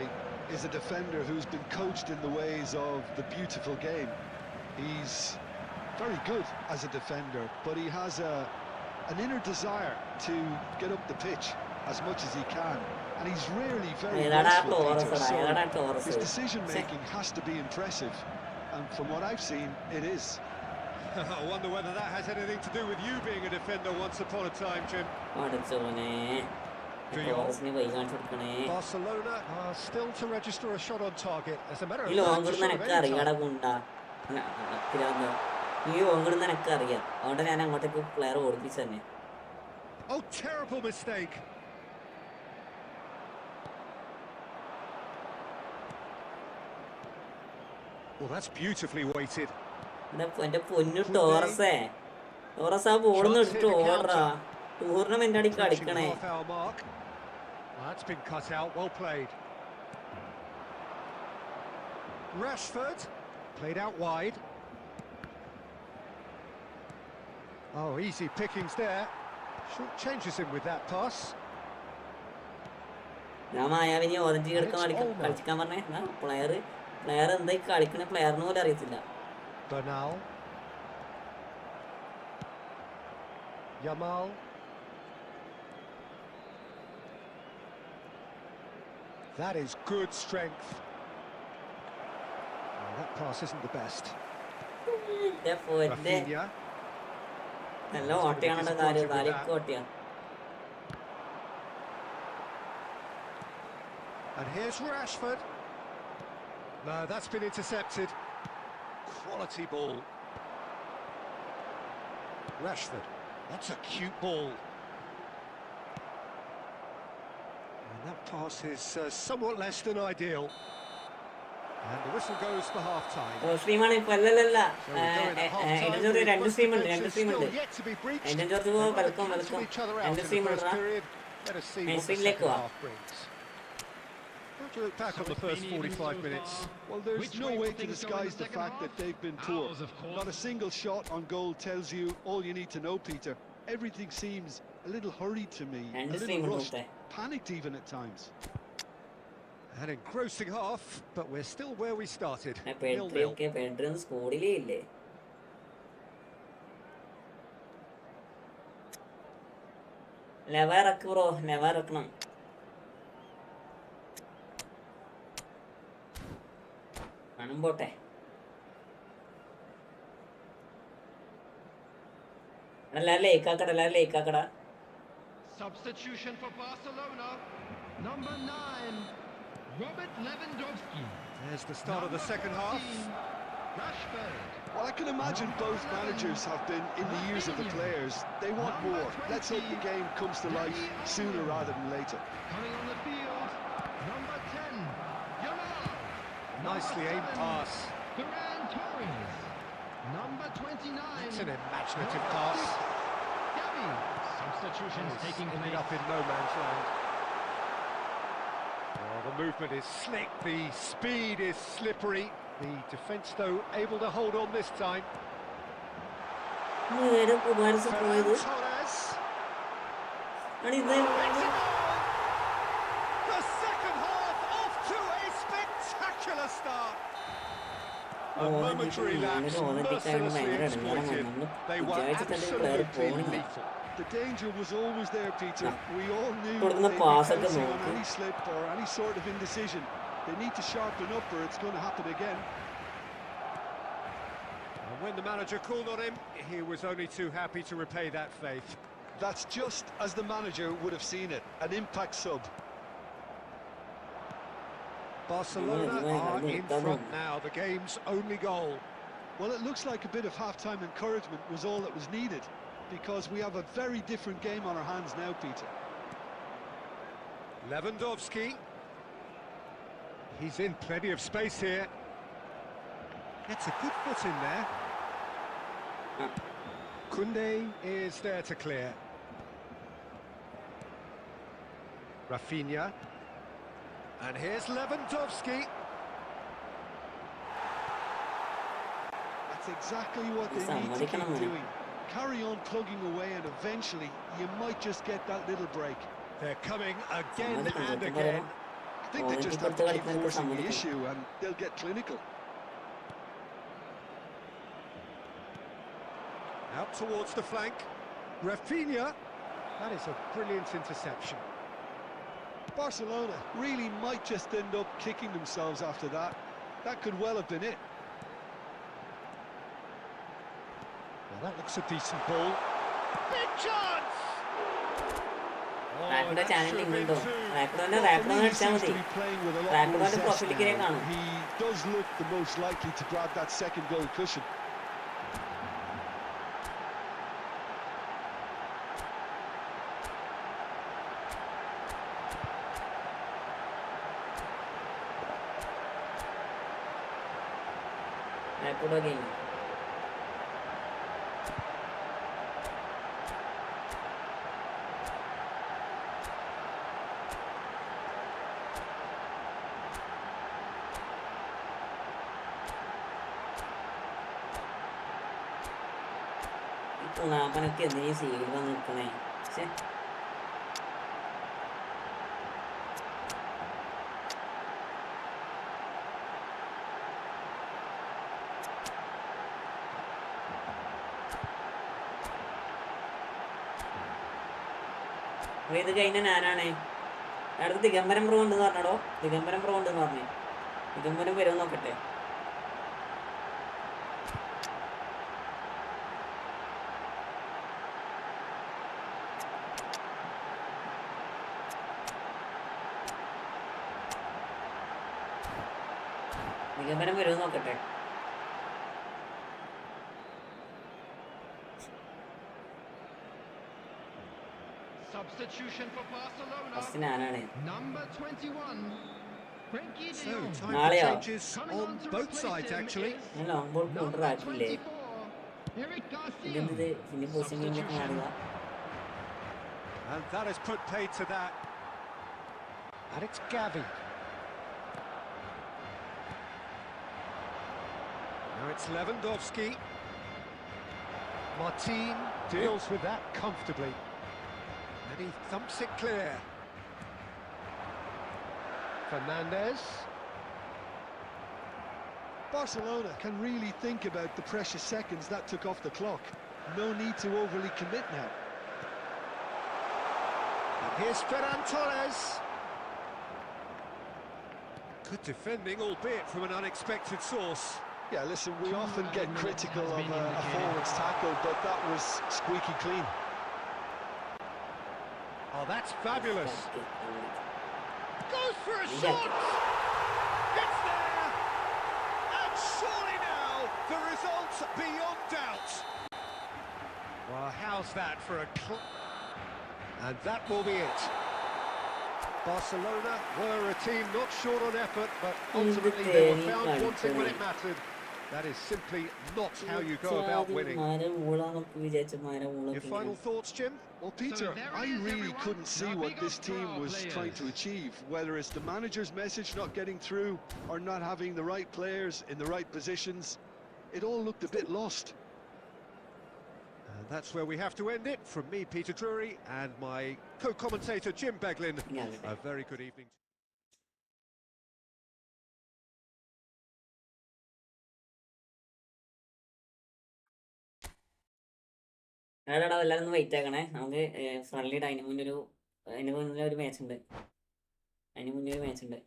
is a defender who's been coached in the ways of the beautiful game. He's very good as a defender, but he has an inner desire to get up the pitch as much as he can, and he's rarely very wasteful, Peter, so his decision-making has to be impressive, and from what I've seen, it is. I wonder whether that has anything to do with you being a defender once upon a time, Jim. Barcelona are still to register a shot on target. As a matter of fact, oh, terrible mistake. Well, that's beautifully weighted. എന്റെ പൊന്നു ടോറസേ Taurus ആ ബോളൊന്നും എടുത്തിട്ട് ഓടറാ tournament അടി കളിക്കണേ That's been cut out, well played. Rashford played out wide. Oh, easy pickings there. Short changes him with that pass. ഞാൻ മായാവിനി orange കളിക്കാൻ പറഞ്ഞേ player എന്തായി കളിക്കണ പ്ലെയറിന് പോലും അറിയത്തില്ല. Bernal. Yamal. That is good strength. Oh, that pass isn't the best. Rafinha. നല്ല ഓട്ടയാണോ കാലിക്ക് ഓട്ടയാ. And here's Rashford. No, that's been intercepted. Quality ball. Rashford. That's a cute ball. And that pass is somewhat less than ideal. And the whistle goes for half-time. സ്ട്രീമാണ് ഇപ്പൊ അല്ലല്ല So we go in at half-time George with രണ്ട് most stream ഉണ്ട് defences still yet to be breached. എന്റെ George They've rather welcome cancelled each other out രണ്ട് in the stream first ഉണ്ടോ period. Let us see what the സ്ട്രീമിലേക്ക് second വാ half brings. How to look back on the first 45 minutes? Well, there's no way to disguise the fact that they've been poor. Not a single shot on goal tells you all you need to know, Peter. Everything seems a little hurried to me, a little rushed, panicked even at times. An engrossing half, but we're still where we started. 0-0. സ്കൂളിലേ ഇല്ലേ ലെവ ഇറക്ക് bro ലെവ ഇറക്കണം പണം പോട്ടെ എല്ലാരും ലേക്കാക്കട എല്ലാരും ലേക്കാക്കട Substitution for Barcelona. Number 9, Robert Lewandowski. There's the start of the second half. Rashford. Well, I can imagine both managers have been in the ears of the players. They want more. Let's hope the game comes to life sooner rather than later. Coming on the field, number 10, Yamal. Nicely aimed pass. Ferran Torres. Number 29. It's an imaginative pass. Gavi. Substitutions taking Ended place. up in no man's land. Oh, the movement is slick, the speed is slippery. The defence, though, able to hold on this time. Torres. The second half off to a spectacular start. A momentary lapse, mercilessly exploited. They were absolutely lethal. The danger was always there, Peter. We all knew Put in the they'd be pass at the pouncing on moment. any slip or any sort of indecision. They need to sharpen up or it's going to happen again. And when the manager called on him, he was only too happy to repay that faith. That's just as the manager would have seen it, an impact sub. Barcelona are in front now, the game's only goal. Well, it looks like a bit of half-time encouragement was all that was needed, because we have a very different game on our hands now, Peter. Lewandowski. He's in plenty of space here. Gets a good foot in there. Koundé is there to clear. Rafinha. And here's Lewandowski. That's exactly what they need to keep doing. Carry on plugging away and eventually you might just get that little break. They're coming again and again. I think they just have to keep forcing the issue and they'll get clinical. Out towards the flank. Rafinha. That is a brilliant interception. Barcelona really might just end up kicking themselves after that. That could well have been it. Well, that looks a decent ball. Big chance! Rapido channel link ഉണ്ടോ റാപ്പിഡോന്റെ For me, he അടിച്ചാൽ seems മതി to be playing with a lot more റാപ്പിഡോന്റെ zest പ്രൊഫൈലിലേക്ക് now. കാണും He does look the most likely to grab that second goal cushion. Rapido game പുണാപ്പനൊക്കെ എന്തിനീ സീഡിൽ വന്ന് നിൽക്കണേ പക്ഷേ ഇത് കഴിഞ്ഞ ഞാനാണേ അടുത്ത് ദിഗംബരം പ്രോ ഉണ്ടെന്ന് പറഞ്ഞടോ ദിഗംബരം പ്രോ ഉണ്ടെന്ന് പറഞ്ഞേ ദിഗംബരം വരുമെന്ന് നോക്കട്ടെ ദിഗംബരം വരുമെന്ന് നോക്കട്ടെ substitution for Barcelona. ഫസ്റ്റ് ഞാനാണ്. Number 21, Frenkie de So, Jong. time for Naleo. changes Coming on on to both replace sides, him actually. is ഞാൻ ലോങ് ബോൾ number കൗണ്ടർ ആക്കില്ലേ? 24, Eric Garcia. ഇതെന്തത് പിന്നെ പൊസിഷൻ ഗെയിമിലേക്ക് മാറുക? And that has put paid to that. And it's Gavi. Now it's Lewandowski. Martin deals with that comfortably. And he thumps it clear. Fernandez. Barcelona can really think about the precious seconds that took off the clock. No need to overly commit now. And here's Ferran Torres. Good defending, albeit from an unexpected source. Yeah, listen, we often get critical of a forward's tackle, but that was squeaky clean. Oh, that's fabulous. Goes for a shot! It's there! And surely now, the result's beyond doubt. Well, how's that for a... And that will be it. Barcelona were a team not short on effort, but ultimately they were found wanting when it mattered. That is simply not how you go about winning. Your final thoughts, Jim? Well, Peter, I really couldn't see what this team was trying to achieve, whether it's the manager's message not getting through or not having the right players in the right positions. It all looked a bit lost. And that's where we have to end it. From me, Peter Drury, and my co-commentator, Jim Beglin. A very good evening. അതാടാ എല്ലാവരും ഒന്ന് wait ആക്കണേ. നമുക്ക് friendly അതിന് മുന്നേ ഒരു match ഉണ്ട്. അതിന് മുന്നേ ഒരു മാച്ച് ഉണ്ട്.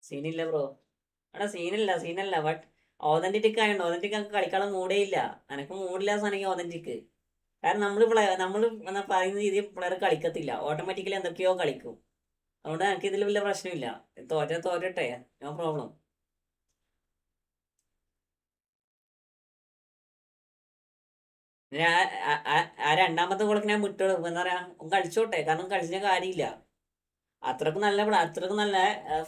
സീനില്ല ബ്രോ. എടാ സീനല്ല ബട്ട് ഓതന്റിക് ആയതുകൊണ്ട് ഓതന്റിക് നമുക്ക് കളിക്കാനുള്ള മൂടേ ഇല്ല. എനക്ക് മൂടില്ലാത്ത സാധനം ഓതന്റിക്. കാരണം നമ്മൾ പറയുന്ന രീതിയിൽ പിള്ളേർ കളിക്കത്തില്ല. ഓട്ടോമാറ്റിക്കലി എന്തൊക്കെയോ കളിക്കും. അതുകൊണ്ട് എനിക്ക് ഇതിൽ വലിയ പ്രശ്നമില്ല. തോറ്റട്ടെ, നോ പ്രോബ്ലം. ആ രണ്ടാമത്തെ ഗോളൊക്കെ ഞാൻ വിട്ടു. എന്താ പറയാ, കളിച്ചോട്ടെ. കാരണം കളിച്ച കാര്യമില്ല. അത്രക്ക് നല്ല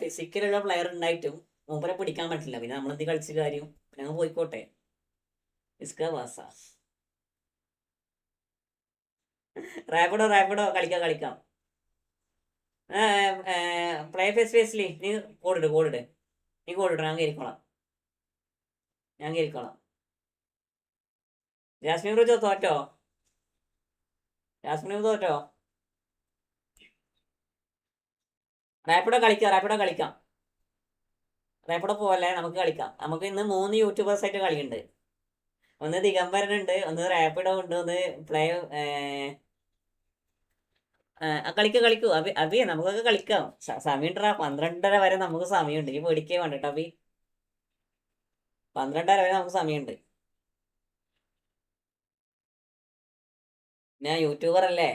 ഫിസിക്കലുള്ള പ്ലെയർ ഉണ്ടായിട്ടും മൂപ്പരെ പിടിക്കാൻ പറ്റില്ല. പിന്നെ നമ്മളെന്ത് കളിച്ച കാര്യം? പിന്നെ അങ്ങ് പോയിക്കോട്ടെ. റാപ്പിഡോ കളിക്കാം. പ്ലേ ഫേസ്ലി നീ കോഡിട്. ഞാൻ കയറിക്കോളാം. ജാസ്മിൻ ബ്രോ തോറ്റോ? റാപ്പിഡോ കളിക്കാം. റാപ്പിഡോ പോവല്ലേ, നമുക്ക് കളിക്കാം. നമുക്ക് ഇന്ന് 3 യൂട്യൂബേഴ്സ് ആയിട്ട് കളിയുണ്ട്. ഒന്ന് ദിഗംബരനുണ്ട്, ഒന്ന് റാപ്പിഡോ ഉണ്ട്, ഒന്ന് പ്ലേ കളിക്കൂ അബി നമുക്കൊക്കെ കളിക്കാം. സമയമുണ്ടാ 12:30 വരെ നമുക്ക് സമയമുണ്ട്. ഈ പേടിക്കേ വേണ്ട കേട്ടോ അബി. 12:30 വരെ നമുക്ക് സമയമുണ്ട്. ഞാൻ യൂട്യൂബർ അല്ലേ?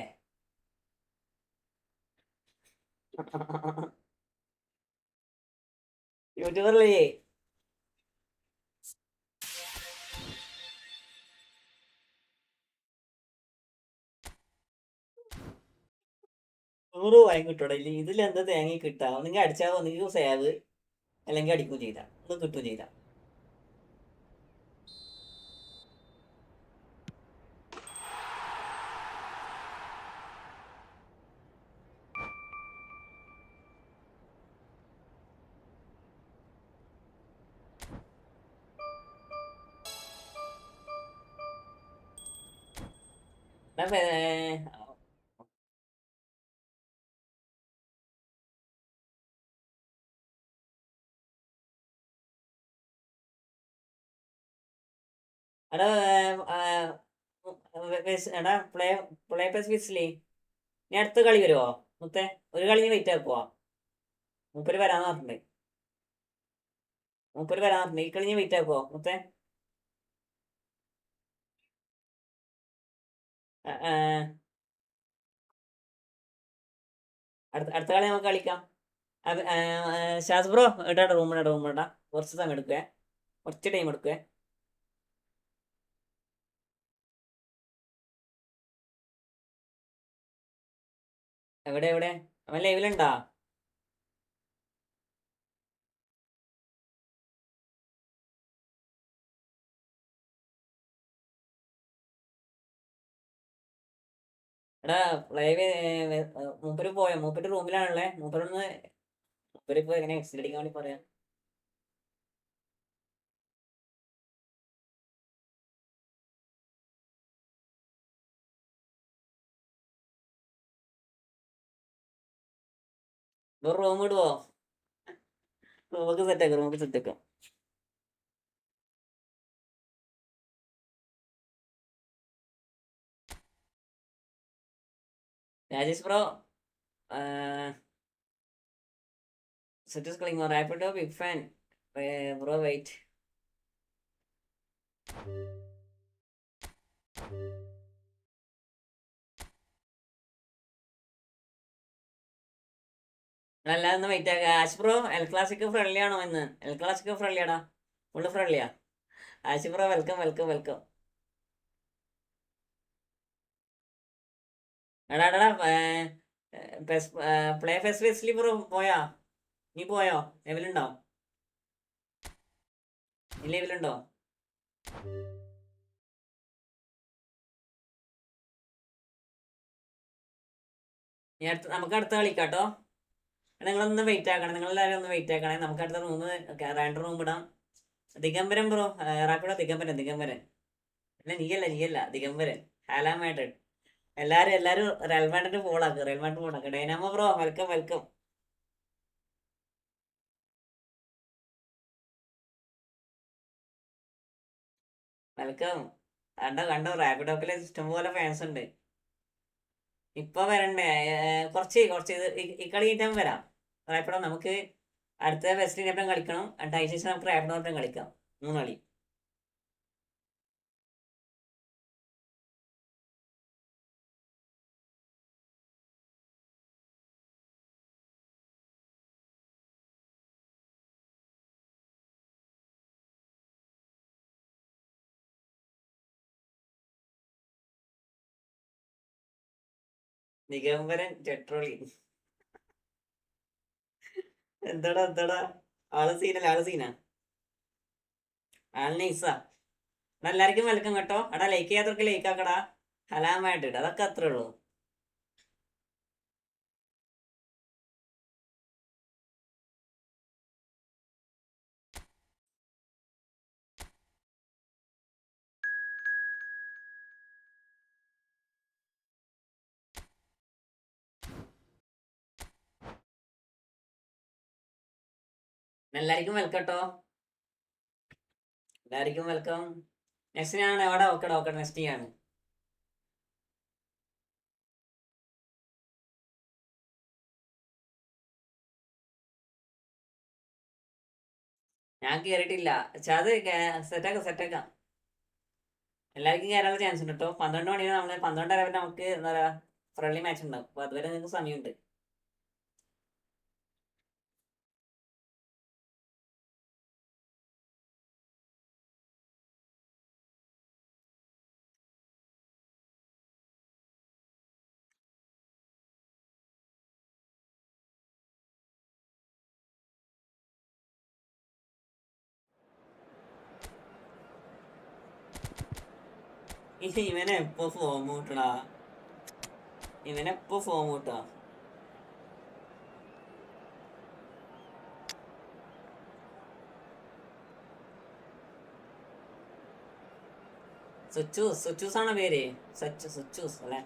യൂട്യൂബറല്ലേ? 100 വാങ്ങിക്കിട്ടോടെ. ഇല്ല ഇതിലെന്താ തേങ്ങ കിട്ടാ? ഒന്നെങ്കിൽ അടിച്ചാൽ ഒന്നെങ്കിൽ സേവ്, അല്ലെങ്കിൽ അടിക്കും ചെയ്ത ഒന്ന് കിട്ടും ചെയ്ത. എടാ പ്ലേ പ്ലസ് വിസിലേ, നീ അടുത്ത കളി വരുമോ മുത്തേ? ഒരു കളി നീ വെയിറ്റ് ആക്കുവാ. മൂപ്പര് വരാന്ന് പറഞ്ഞിട്ടുണ്ട്. ഈ കളി നീ വെയിറ്റ് ആക്കുവോ മുത്തേ? അടുത്ത കളി നമുക്ക് കളിക്കാം. ഷാസ് ബ്രോ റൂമിടാ. കുറച്ച് സമയം എടുക്കുക, കുറച്ച് ടൈം എടുക്കുക. എവിടെ എവിടെ അവൻ ലൈവിലുണ്ടാ? എടാ ലൈവ് മൂപ്പര് പോയോ? മൂപ്പര് റൂമിലാണല്ലേ? മൂപ്പരൊന്ന് മൂപ്പര് ഇപ്പൊ എങ്ങനെ എക്സിറ്റ് അടിക്കാൻ വേണ്ടി പറയാം. റൂം ഇടുവോ? റൂമൊക്കെ സെറ്റാക്കാം, റൂമൊക്കെ സെറ്റാക്കാം. രാജേഷ് ബ്രോ സെറ്റ് കളിങ്ങോ? Rapido big fan bro wait. അല്ലാതെ ഒന്ന് വെയിറ്റ് ആക്കുക. Ash bro El Clasico friendly ആണോ ഇന്ന്? എൽ ക്ലാസിക്കോ ഫ്രണ്ട്ലിയാടാ, ഫുള്ള് ഫ്രണ്ട്ലിയാ. Ash bro welcome welcome welcome. എടാ എടാ പ്ലേ ഫെസ്റ്റിവലി ബ്രോ പോയാ? നീ പോയോ? ലെവലുണ്ടോ? നീ ലെവലുണ്ടോ? നമുക്ക് അടുത്ത കളിക്കാട്ടോ. നിങ്ങളൊന്ന് വെയിറ്റ് ആക്കണം, നിങ്ങളെല്ലാവരും ഒന്ന് വെയിറ്റ് ആക്കണേ. നമുക്ക് അടുത്ത റൂം റാൻഡ് റൂം ഇടാം. Digambaran bro Rapido Digambaran Digambaran. അല്ല നീയല്ല ദിഗംബരൻ. Hala Madrid. എല്ലാരും റയൽ മാഡ്രിഡ് ഫോളാക്ക്. Dynamo bro welcome welcome. Welcome. കണ്ടോ റാപ്പിഡോക്കിലെ ഇഷ്ടം പോലെ ഫാൻസ് ഉണ്ട്. ഇപ്പൊ വരണ്ടേ? കുറച്ച് ഈ കളി കഴിഞ്ഞാൽ വരാം. റാപ്പിഡോ നമുക്ക് അടുത്ത വെസ്റ്റിനൊപ്പം കളിക്കണം. അതിന് ശേഷം നമുക്ക് റാപ്പിഡോപ്പം കളിക്കാം. 3 കളി. ദിഗംബരൻ ടെട്രോളി. എന്താടാ ആള് സീനാ. ആള് നൈസാ. എല്ലാവർക്കും വെൽക്കം കേട്ടോ. എടാ ലൈക്ക് ചെയ്യാത്തവർക്ക് ലൈക്ക് ആക്കടാ. ഹലാമായിട്ട് അതൊക്കെ അത്രേ ഉള്ളൂ. എല്ലാവർക്കും വെൽക്കം കേട്ടോ. എല്ലാവർക്കും വെൽക്കം. നെക്സ്റ്റ് ഞാൻ എവിടെ ഓക്കെ നെക്സ്റ്റ് ചെയ്യാണ്. ഞാൻ കേറിയിട്ടില്ല. പക്ഷെ അത് സെറ്റാക്കാം. എല്ലാവർക്കും കയറാനുള്ള ചാൻസ് ഉണ്ട് കേട്ടോ. 12 മണി നമ്മള് 12:30 വരെ നമുക്ക് എന്താ പറയാ ഫ്രണ്ട്ലി മാച്ച് ഉണ്ടാവും. അപ്പൊ അതുവരെ നിങ്ങൾക്ക് സമയമുണ്ട്. ഇവനെപ്പോ ഫോം കൂട്ടടാ. സുച്ചൂസ് ആണോ പേര്? സുച്ചൂസ് അല്ലെ?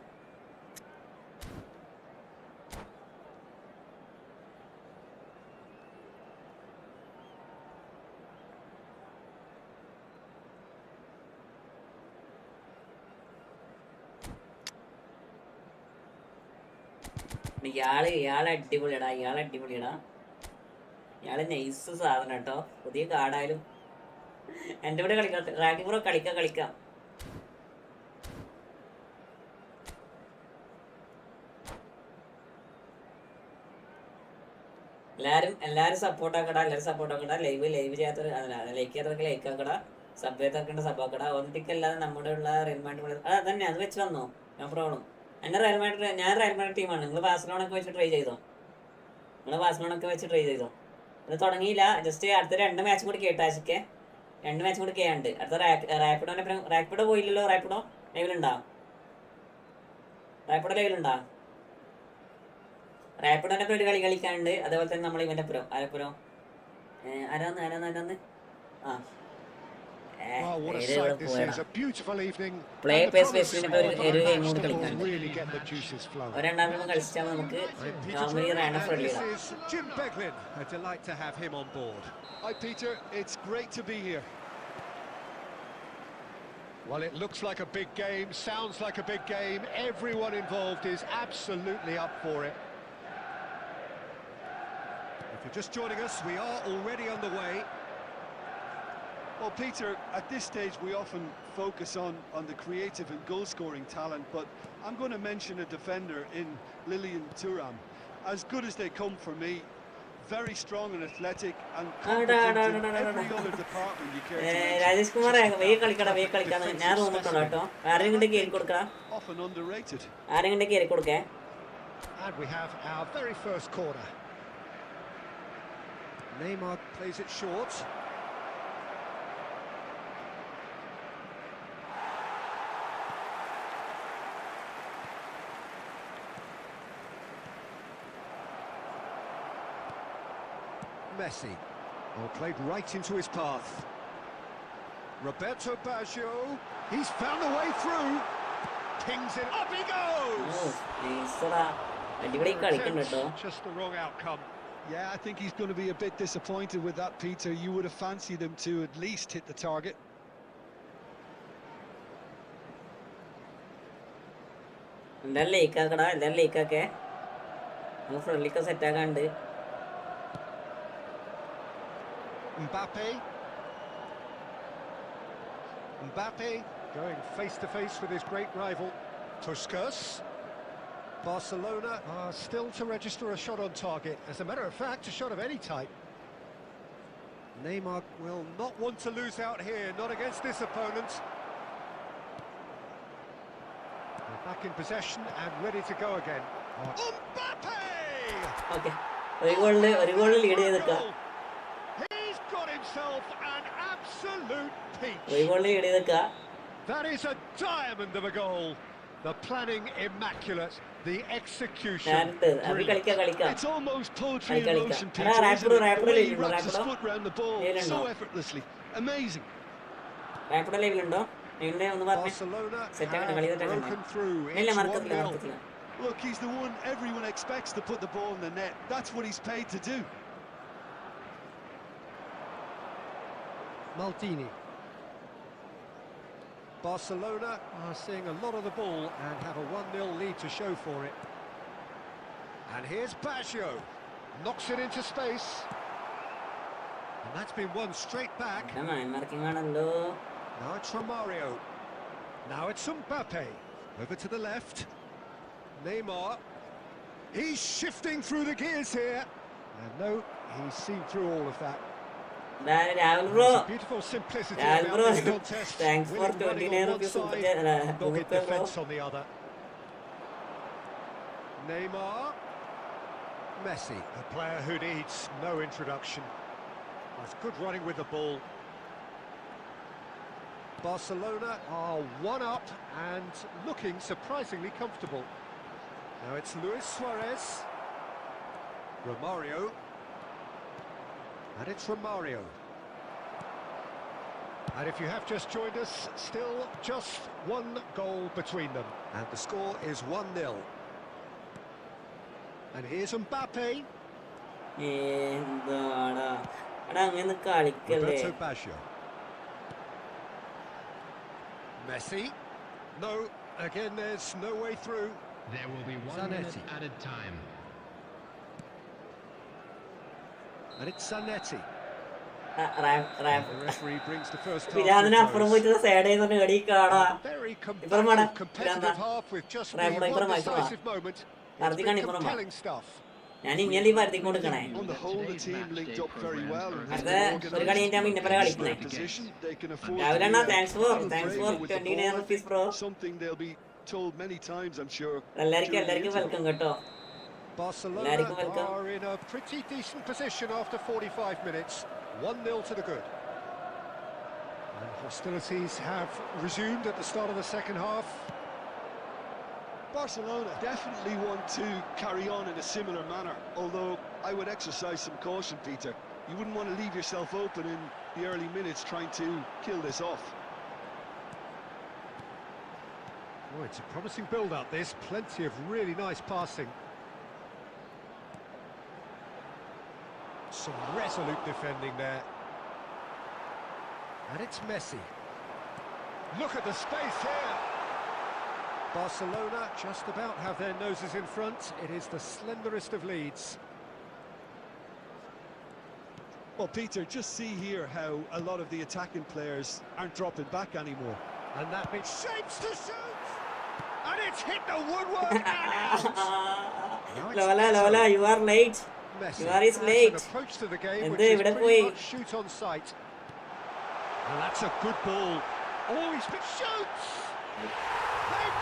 ഇയാള് അടിപൊളിയടാ. ഇയാള് നൈസ് സാധനം കേട്ടോ. പുതിയ കാർഡായാലും എന്റെ കൂടെ കളിക്കാം. റാക്കി ബ്രോ കളിക്കാം. എല്ലാരും സപ്പോർട്ട് ആക്കടാ, ലൈവ് ചെയ്യാത്തവർ ലൈക്ക് ചെയ്യാത്തവർക്ക് ലൈക്ക് ആക്കടാ, സബ് ചെയ്തവർക്ക് സബ് ആക്കടാ. ഒന്നിക്കല്ലാതെ നമ്മുടെ ഉള്ള റയൽ മാഡ്രിഡ് അതന്നെ അത് വെച്ച് വന്നോ, നോ പ്രോബ്ലം. ഞാൻ റയൽ മാഡ്രിഡ് ടീമാണ്. നിങ്ങൾ ബാഴ്സലോണൊക്കെ വെച്ച് ട്രൈ ചെയ്തോ, ഇത് തുടങ്ങിയില്ല. ജസ്റ്റ് അടുത്ത 2 മാച്ചും കൂടി കേട്ടാശിക്കെ 2 മാച്ചും കൂടി ചെയ്യാണ്ട്. അടുത്ത റാപ്പിഡോ പോയില്ലല്ലോ. റാപ്പിഡോ ലൈവിലുണ്ടാ? റാപ്പിഡോന്റെ ഒരു കളി കളിക്കാനുണ്ട്. അതേപോലെ തന്നെ നമ്മൾ ഇവന്റെ പുറം ആരപ്പുറം ആരാന്ന് ആ പ്ലേ പേസ് ബേസിന്റെ ഒരു ഗെയിം കൂടി കളിക്കാനുണ്ട്. ഒരെണ്ണം കളിച്ചാൽ നമുക്ക് നോർമലി റാൻഡം ഫ്രെഡ്ലി ഇടാം. Hi Peter, it's great to be here. Well, it looks like a big game, sounds like a big game. Everyone involved is absolutely up for it. If you're just joining us, we are already on the way. Well, Peter, at this stage we often focus on the creative and goal-scoring talent, but I'm going to mention a defender in Lilian Thuram. As good as they come for me, very strong and athletic and competent in every other department you care to mention. Rajesh Kumar കളിക്കാന്ന് ഞാൻ റൂമിട്ടുണ്ടോ കേട്ടോ. ആരെങ്കിലും കേറി കൊടുക്കാം, Often underrated. ആരെങ്കിലും കേറി കൊടുക്കേ. And we have our very first corner. Neymar plays it short. Messi. Oh, played right into his path. Roberto Baggio. He's found a way through. Pings it. Up he goes! അടിപൊളി കളിക്കുന്നുണ്ട് കേട്ടോ. Just the wrong outcome. Yeah, I think he's going to be a bit disappointed with that, Peter. You would have fancied him to at least hit the target. എന്തായാലും ലീക്കാക്കെ നമുക്ക് ഫ്രണ്ട്ലിക്ക് set ആക്കാണ്ട്. Mbappe going face to face with his great rival Puskas. Barcelona are still to register a shot on target. As a matter of fact, a shot of any type. Neymar will not want to lose out here, not against this opponent. They're back in possession and ready to go again. Mbappe! Okay. ഒരു goal lead ചെയ്തിട്ടാ. He's got himself an absolute peach. ഒരു goal lead ചെയ്തിട്ടാ. That is a diamond of a goal. The planning immaculate, the execution brilliant. It's almost poetry in motion, Peter, isn't it? The way he wraps his foot round the ball so effortlessly. Amazing. Rapido Barcelona have broken through. It's 1-0. Look, he's the one everyone expects to put the ball in the net. That's what he's paid to do. Maldini. Barcelona are seeing a lot of the ball and have a 1-0 lead to show for it. And here's Baggio. Knocks it into space. And that's been won straight back. Now it's Romario. Now it's Mbappe. Over to the left. Neymar. He's shifting through the gears here. And no, he's seen through all of that. Beautiful simplicity about this contest. Thanks for Winning running on one side, dogged defence on the other. Neymar. Messi, a player who needs no introduction. That's good running with the ball. Barcelona are 1 up and looking surprisingly comfortable. Now it's Luis Suarez. Romario. And it's Romario. And if you have just joined us, still just 1 goal between them. And the score is 1-0. And here's Mbappe. Roberto Baggio. Messi. No, again there's no way through. There will be 1 minute added time. And it's Zanetti. The referee brings the first half to very competitive half with just one decisive moment. It's been compelling stuff. ഞാൻ ഇങ്ങനെ പരത്തി കൊടുക്കണേ. On the whole, the team linked up very well. അടുത്ത ഒരു കളി കഴിഞ്ഞാൽ പിന്നെ പല കളിക്കുന്നേ. രാവിലെ അണ്ണാ thanks for 29 rupees bro. Something they'll be told many times, I'm sure. എല്ലാവർക്കും വെൽക്കം കേട്ടോ. Barcelona are in a pretty decent position after 45 minutes. 1-0 to the good. And hostilities have resumed at the start of the second half. Barcelona definitely want to carry on in a similar manner, although I would exercise some caution, Peter. You wouldn't want to leave yourself open in the early minutes trying to kill this off. Oh, it's a promising build-up, this. Plenty of really nice passing. Some resolute defending there. And it's Messi. Look at the space here. Barcelona just about have their noses in front. It is the slenderest of leads. Well, Peter, just see here how a lot of the attacking players aren't dropping back anymore. And that bit shapes to shoot! And it's hit the woodwork and out! Lola, you are late. Messi You are is has late. an approach to the game And which they is would have pretty played. much shoot on sight. And that's a good ball. Oh, he's been shoots! They've net!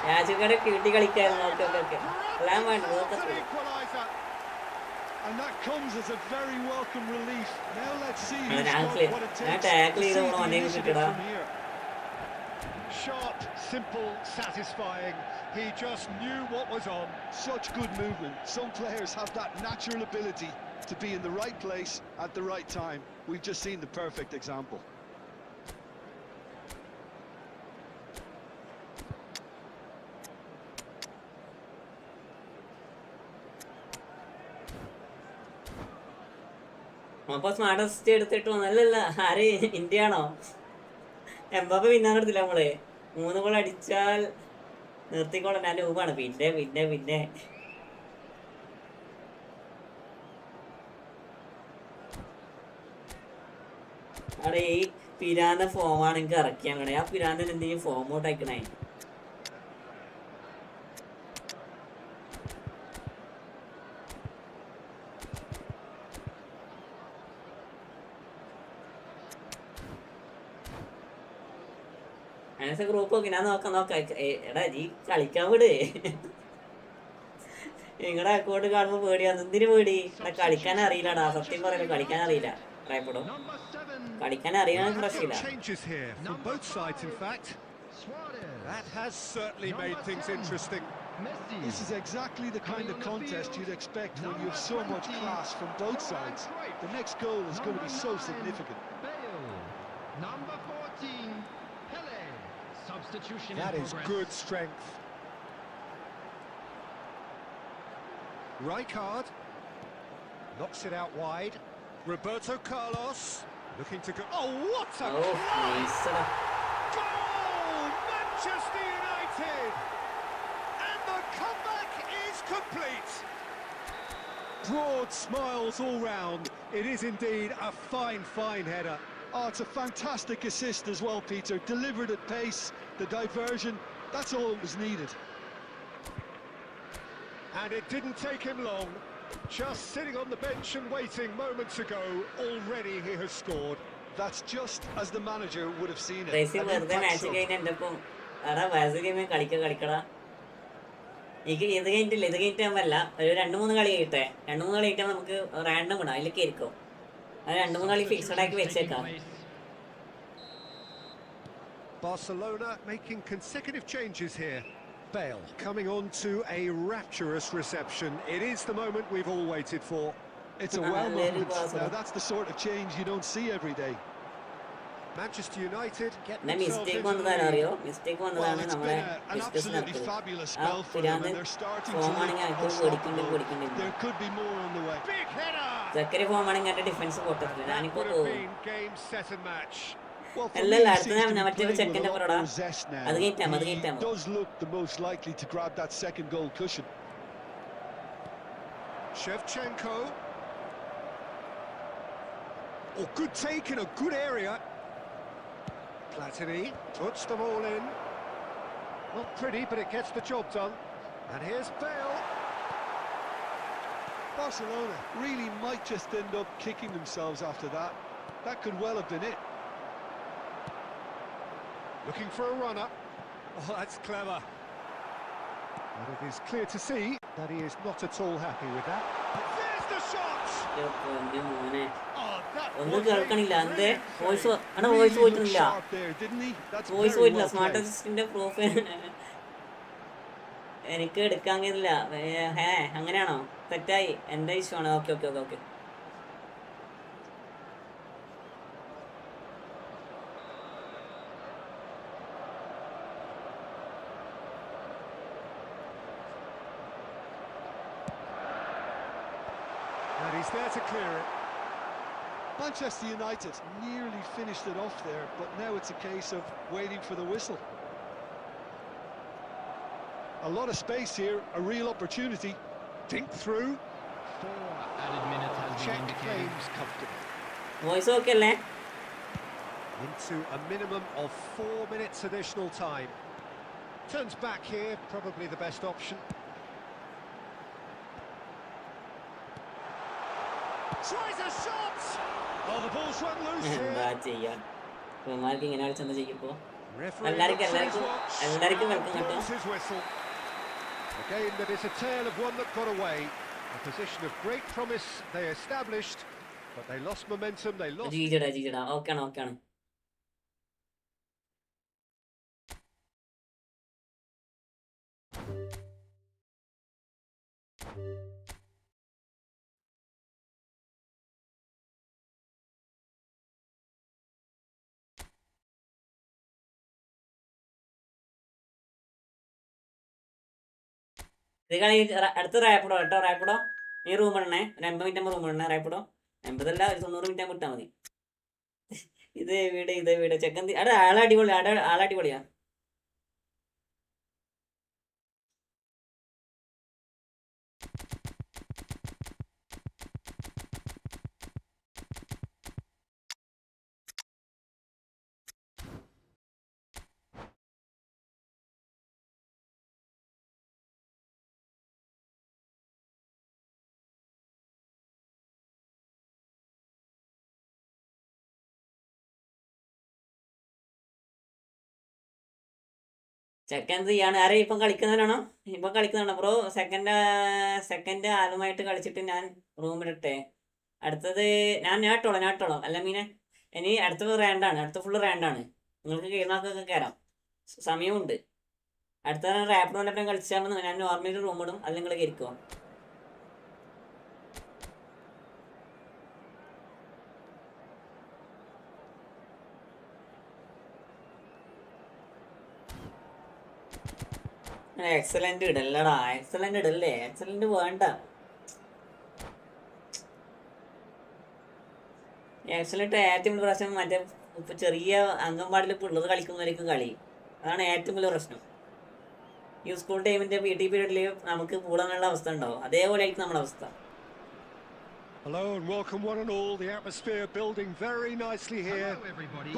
രാജുക്കടെ ക്യൂട്ടി കളിക്കായിരുന്നു. Okay എല്ലാം വേണ്ട. An equaliser. And that comes as a very welcome relief. Now let's see And who's an got ankle. what it That takes ankle to is see on the one initiative end, from here. Sharp, simple, satisfying. He just knew what was on. Such good movement. Some players have that natural ability to be in the right place at the right time. We've just seen the perfect example. അപ്പൊ smartest എടുത്തിട്ട് വന്നല്ല. ആര് India ആണോ? Mbappe പിന്നാൻ എടുത്തില്ല നമ്മള്. 3 goal അടിച്ചാൽ നിർത്തിക്കോളാൻ ഞാൻ രൂപമാണ്. പിന്നെ അവിടെ ഈ പിരാന്ത ഫോമാണ് എനിക്ക് ഇറക്കിയാൻ കട. ആ പിരാന്തൻ എന്തെങ്കിലും ഫോം ഔട്ട് ആക്കണേ. അങ്ങനത്തെ ഗ്രൂപ്പ് നോക്കി ഞാൻ നോക്കാം. എടാ നീ കളിക്കാൻ വിട്. നിങ്ങളുടെ അക്കൗണ്ട് കാണുമ്പോ പേടിയാന്ന്. എന്തിനു പേടി? ഇവിടെ കളിക്കാൻ അറിയില്ലടാ. സത്യം പറയല്ലോ, കളിക്കാൻ അറിയില്ല. പറയപ്പെടും. കളിക്കാൻ അറിയാൻ പ്രശ്നമില്ല. Changes here from both sides, in fact. That has certainly made things interesting. This is exactly the kind of contest you'd expect when you have so much class from both sides. The next goal is going to be so significant. Number 14, Pele. Substitution That in is progress. good strength. Rijkaard knocks it out wide. Roberto Carlos looking to go. Oh, what a nice. goal! Manchester United! And the comeback is complete. Broad smiles all round. It is indeed a fine header. Oh, it's a fantastic assist as well, Peter. Delivered at pace, the diversion, that's all that was needed. And it didn't take him long. Just sitting on the bench and waiting moments ago, already he has scored. That's just as the manager would have seen it. Racing വെറുതെ match കഴിഞ്ഞ എൻ്റെ ഒപ്പം എടാ വയസ്സ് game കളിക്കടാ. എനിക്ക് ഇത് കഴിഞ്ഞിട്ടല്ല. ഒരു 2-3 കളി കഴിയട്ടെ. 2-3 കളി കഴിക്കാൻ നമുക്ക് റാൻഡം കൂടാ. അതിലേക്ക് ഇരിക്കും. അത് 2-3 കളി ഫിക്സഡ് ആക്കി വെച്ചേക്കാം. Barcelona making consecutive changes here. Bale coming on to a rapturous reception. It is the moment we've all waited for. It's a wow moment. Now that's the sort of change you don't see every day. Manchester United get എന്നാ themselves mistake into the വന്നതാണ് lead. അറിയോ? Mistake Well, വന്നതാണ് it's നമ്മളെ been an discuss absolutely നടത്തിയത്. fabulous ആ spell for them, പിരാന്തൻ and they're starting to ഫോമാണെങ്കിൽ look എനിക്ക് unstoppable. പൊടിക്കുന്നുണ്ട്. There could be more on the way. Big header. Second ഫോമാണെങ്കിൽ എൻ്റെ ഡിഫൻസ് പൊട്ടത്തില്ല. That ഞാനിപ്പോ would have പോകും. been game, set and match. Well, for അല്ലല്ല, me, he അടുത്ത seems to be മറ്റൊരു playing ചെക്കൻ്റെ with a lot പുറടാ. more zest now. അത് കയറ്റാം. He does look the most likely to grab that second goal cushion. Shevchenko. Oh, good take in a good area. Platini puts them all in. Not pretty, but it gets the job done. And here's Bale. Barcelona really might just end up kicking themselves after that. That could well have been it. Looking for a runner. Oh, that's clever. But it is clear to see that he is not at all happy with that. There's the shot! Oh, that ഒന്നും was കേൾക്കണില്ല a എന്തേ brilliant voice save. അണ Really voice looked പോയിട്ടില്ല sharp there, didn't he? That's voice very പോയിട്ടില്ല well smart played. അസിസ്റ്റിന്റെ proof എനിക്ക് എടുക്കാൻ കഴിയില്ല അങ്ങനെയാണോ തെറ്റായി എന്റെ ഇഷ്യൂ ആണ് okay okay okay okay And he's there to clear it. Manchester United nearly finished it off there, but now it's a case of waiting for the whistle. A lot of space here, a real opportunity. Dink through. 4 added minutes has been Check indicated. claims comfortably. Voice okay അല്ലേ Into a minimum of 4 minutes additional time. Turns back here, probably the best option. Tries a shot! Oh, the ball's run loose എന്താ here. ചെയ്യാ ഇവന്മാർക്ക് ഇങ്ങനെ കളിച്ചെന്താ ചെയ്യുമ്പോ Referee എല്ലാവർക്കും looks at his എല്ലാവർക്കും watch എല്ലാവർക്കും and welcome കേട്ടോ blows his whistle. A game that is a tale of one that got away. A position of great promise they established, but they lost momentum, they lost... ജീജടാ okay ആണ് ഇത് കളി അടുത്ത റാപ്പിഡോ കേട്ടോ റാപ്പിഡോ ഈ room ഇടണേ ഒരു 50 മിനിറ്റ് റൂം ഇടണേ റാപ്പിഡോ 50 അല്ല 90 മിനിറ്റ് വിട്ടാൽ മതി ഇത് വീട് ചെക്കൻ അവിടെ ആളടിപൊളിയാ ചെക്കൻ ചെയ്യാണ് ആരെ ഇപ്പം കളിക്കുന്നതാണോ ബ്രോ സെക്കൻഡ് ആലുമായിട്ട് കളിച്ചിട്ട് ഞാൻ റൂമിലിട്ടെ അടുത്തത് ഞാൻ ഇട്ടോളാം അല്ല മീനെ ഇനി അടുത്തത് അടുത്ത ഫുള്ള് റാൻഡാണ് നിങ്ങൾക്ക് കയറുന്നൊക്കെ കയറാം സമയമുണ്ട് അടുത്ത റാപ്പിഡോടൊപ്പം കളിച്ചാൽ ഞാൻ നോർമലി റൂം ഇടും അത് നിങ്ങൾ കയറിക്കോ എക്സലന്റ് ഇടല്ലടാ എക്സലന്റ് ഇടല്ലേ എക്സലന്റ് വേണ്ട എക്സലന്റ് ഏറ്റവും വലിയ പ്രശ്നം മറ്റേ ഇപ്പൊ ചെറിയ അംഗൻവാടിയിൽ പിള്ളേർ കളിക്കുന്നവരേക്കും കളി അതാണ് ഏറ്റവും വലിയ പ്രശ്നം ഈ സ്കൂൾ ടൈമിന്റെ PT പീരീഡിൽ നമുക്ക് കൂടാനുള്ള അവസ്ഥ ഉണ്ടാവും അതേപോലെ ആയിരിക്കും നമ്മുടെ അവസ്ഥ Hello and welcome one and all. The atmosphere building very nicely here. Hello everybody.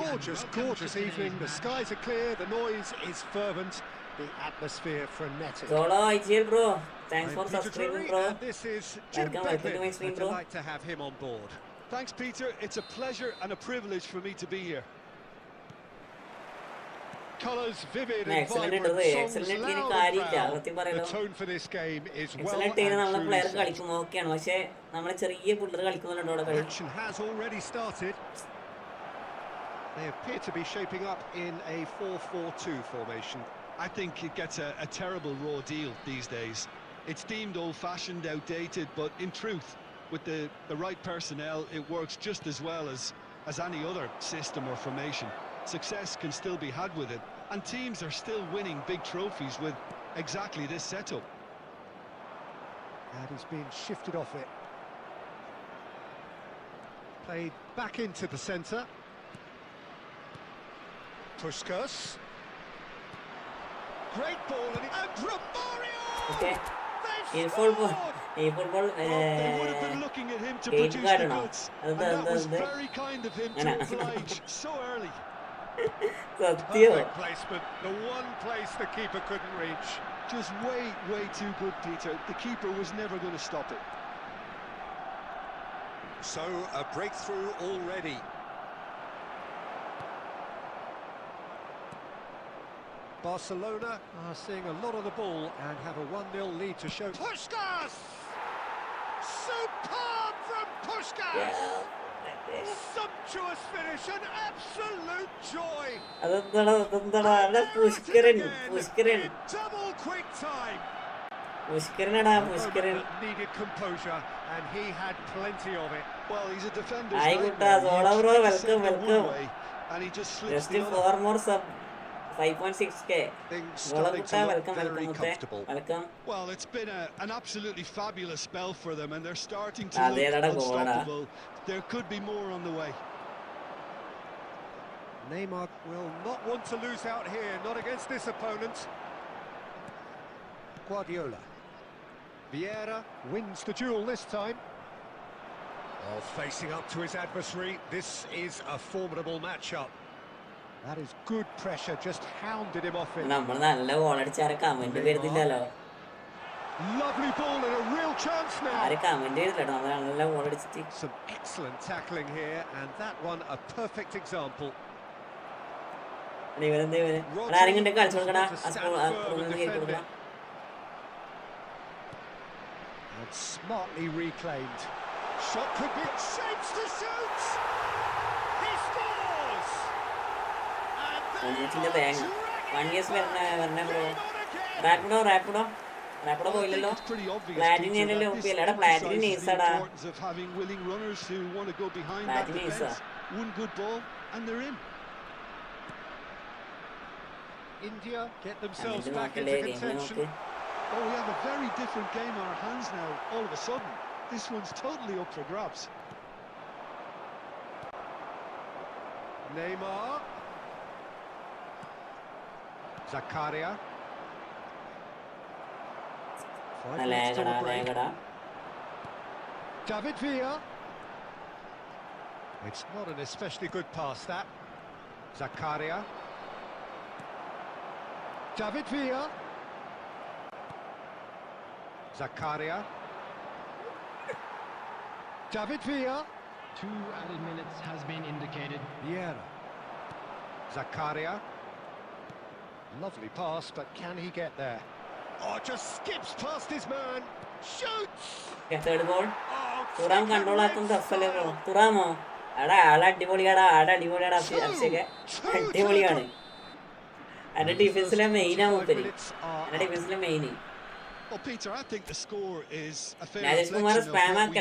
Gorgeous evening. The skies are clear, the noise is fervent, the atmosphere frenetic. Solo IGL bro. Thanks for I'm Peter subscribing Drury, bro. and this is Jim Welcome to my Beglin. stream, A bro. delight to have him on board. Thanks, Peter. It's a pleasure and a privilege for me to be here. Colours vivid and Excellent vibrant, ഇടത് songs excellent loud ഇനി and കാര്യമില്ല proud. സത്യം The പറയലോ tone for this game is well excellent ചെയ്യുന്ന നമ്മളെ and player truly set. കളിക്കും ഓക്കെയാണ് പക്ഷെ നമ്മളെ ചെറിയ പിള്ളേർ കളിക്കുന്നുണ്ടോ അവിടെ കളി Action has already started. They appear to be shaping up in a 4-4-2 formation. I think it gets a terrible raw deal these days. It's deemed old-fashioned, outdated, but in truth, with the right personnel, it works just as well as any other system or formation. Success can still be had with it, and teams are still winning big trophies with exactly this setup. And he's been shifted off it. Played back into the centre. Puskas. Great ball and Romario! Okay They've ഈ football scored! ഈ football Well, they would have been looking at him to Game produce card the or not? goods, and that was very kind of him to oblige so early. സത്യോ Perfect placement. The one place the keeper couldn't reach. Just way too good, Peter. The keeper was never going to stop it. So, a breakthrough already. Barcelona are seeing a lot of the ball and have a 1-0 lead to show. Puskás! Superb from Puskás! Sumptuous finish, an absolute joy! Double quick time! Needed composure, and he had plenty of it. Well, he's a defender. Welcome. And he just slips Just the for other. more sub 5.6k. Things starting to look Welcome. very comfortable. Welcome. Well, it's been an absolutely fabulous spell for them, and they're starting to They look are a goal, unstoppable. There could be more on the way. Neymar will not want to lose out here, not against this opponent. Guardiola. Vieira wins the duel this time. Oh, facing up to his adversary, this is a formidable matchup. That is good pressure, just hounded him off it. Lovely ball and a real chance now. Some excellent tackling here, and that one a perfect example. And smartly reclaimed. Shot could be shapes to shoot. He scores. And Rapido boilalo. Platinum importance of having willing runners who want to go behind that defense. One good ball and they're in. India get themselves back into contention. Oh, we have a very different game on our hands now. All of a sudden, this one's totally up for grabs. Neymar. Zakaria. David Villa. It's not an especially good pass, that. Zakaria. David Villa. Zakaria. David Villa. 2 added minutes has been indicated. Vieira. Zakaria. Lovely pass, but can he get there? Oh, just skips past his man. Shoots! Third goal. Turam control Turamo. Well, Peter, I think the score is a fair Rajesh Kumar spam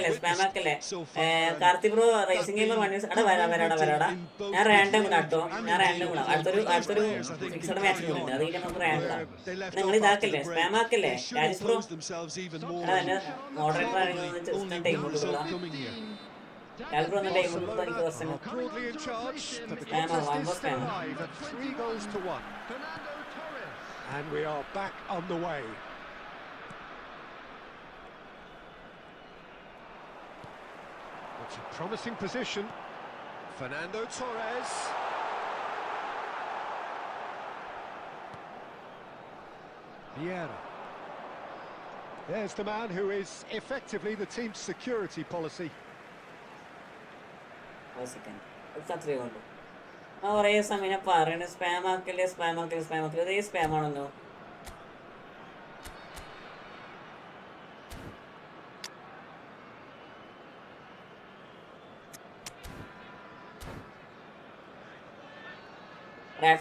Karthi bro racing gamer one is random fixed match Rajesh bro Broadly in charge, but the Spammer, contest one is more still spammer. alive at 3-1. Fernando Torres. And we are back on the way. It's a promising position. Fernando Torres. Vieira. There's the man who is effectively the team's security policy. Spam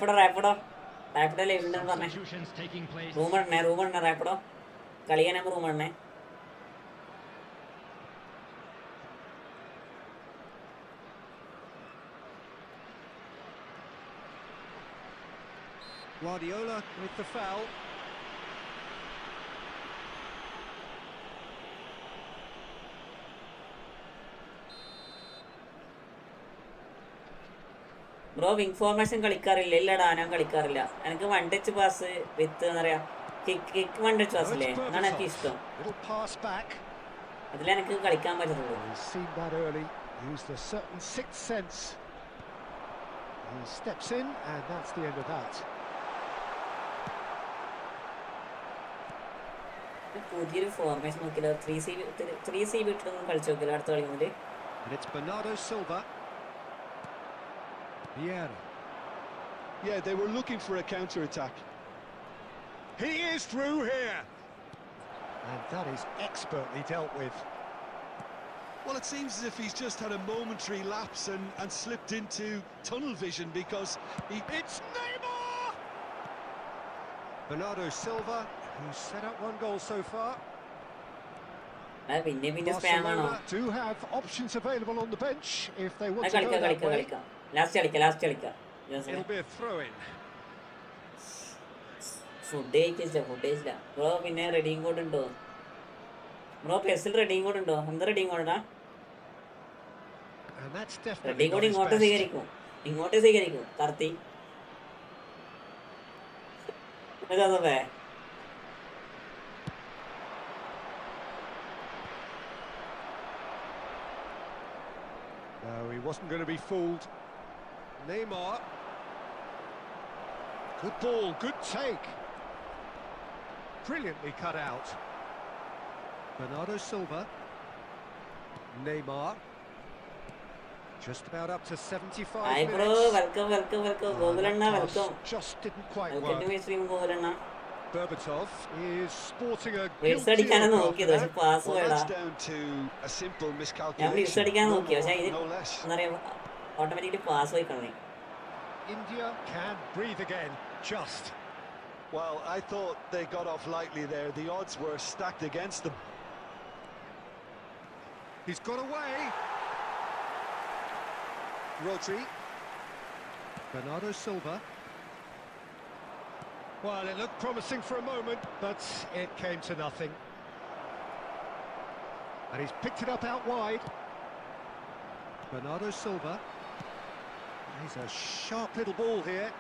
Rapido Substitutions taking place. rumor Rapido Kaliana rumor Guardiola with the foul. Bro, wing formation കളിക്കാറില്ല ഇല്ലടാ ഞാൻ കളിക്കാറില്ല എനിക്ക് one touch pass with എന്താ പറയാ kick one touch pass ഇല്ലേ അതാണ് എനിക്ക് ഇഷ്ടം അതിൽ എനിക്ക് കളിക്കാൻ പറ്റുള്ളൂ Seen that early, used a certain sixth sense. He steps in and that's the end of that. പുതിയൊരു ഫോർമേഷൻ നോക്കില്ല 3C ഇട്ടൊന്നും കളിച്ചു നോക്കില്ല അടുത്ത കളി മുതൽ And it's Bernardo Silva. Vieira. Yeah, they were looking for a counter-attack. He is through here. And that is expertly dealt with. Well, it seems as if he's just had a momentary lapse and slipped into tunnel vision because he... It's Neymar! Bernardo Silva, who's set up one goal so far. Barcelona do have options available on the bench if they want to go that way. Last കളിക്ക. It'll be a throw-in. Food കഴിച്ചില്ല bro. പിന്നെ റെഡിയും code ഉണ്ടോ bro? പെസിൽ റെഡിയും code ഉണ്ടോ? എന്താ റെഡിയും കോഡാ? And that's definitely റെഡിയും code ഇങ്ങോട്ട് സ്വീകരിക്കും കർത്തി. No, he wasn't going to be fooled. Neymar. Good ball, good take. Brilliantly cut out. Bernardo Silva. Neymar. Just about up to 75 Hi bro, minutes. welcome. Gogulanna, welcome. Just didn't quite Welcome to work. my stream, Gogulanna. Berbatov is sporting a Reels guilty അടിക്കാനാണ് aircraft നോക്കിയത്, പക്ഷെ there. Pass Well, പോയടാ. that's down to a simple ഞാൻ miscalculation. Reels അടിക്കാൻ No നോക്കി, പക്ഷെ more, ഇത് no less. എന്താ പറയാ, ഓട്ടോമാറ്റിക്കലി പാസ് പോയി കളഞ്ഞു. India can breathe again, just. Well, I thought they got off lightly there. The odds were stacked against them. He's got away. Rodri. Bernardo Silva. Well, it looked promising for a moment, but it came to nothing. And he's picked it up out wide. Bernardo Silva. He's a sharp little ball here.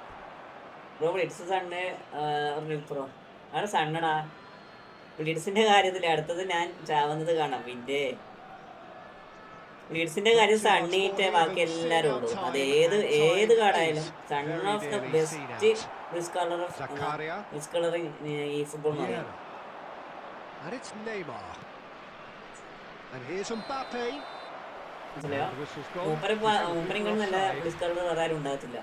Bro blitz sun bro ആണ് സണ്ണടാ. ബ്ലിറ്റ്സിന്റെ കാര്യത്തില് അടുത്തത് ഞാൻ ചാവുന്നത് കാണാം. പിന്നെ ബ്ലിറ്റ്സിന്റെ കാര്യം സണ്ണിയിട്ട് ബാക്കി എല്ലാരും ഉള്ളൂ. അത് ഏത് കാർഡായാലും son of the best colour ഈ ഫുട്ബോൾ എന്ന് പറയും. And it's Neymar. And here's Mbappe. മനസ്സിലായോ? The whistle's gone. മൂപ്പരെങ്കിലും നല്ല ബ്ലിസ് കളർ വേറെ ആരും ഉണ്ടാകത്തില്ല.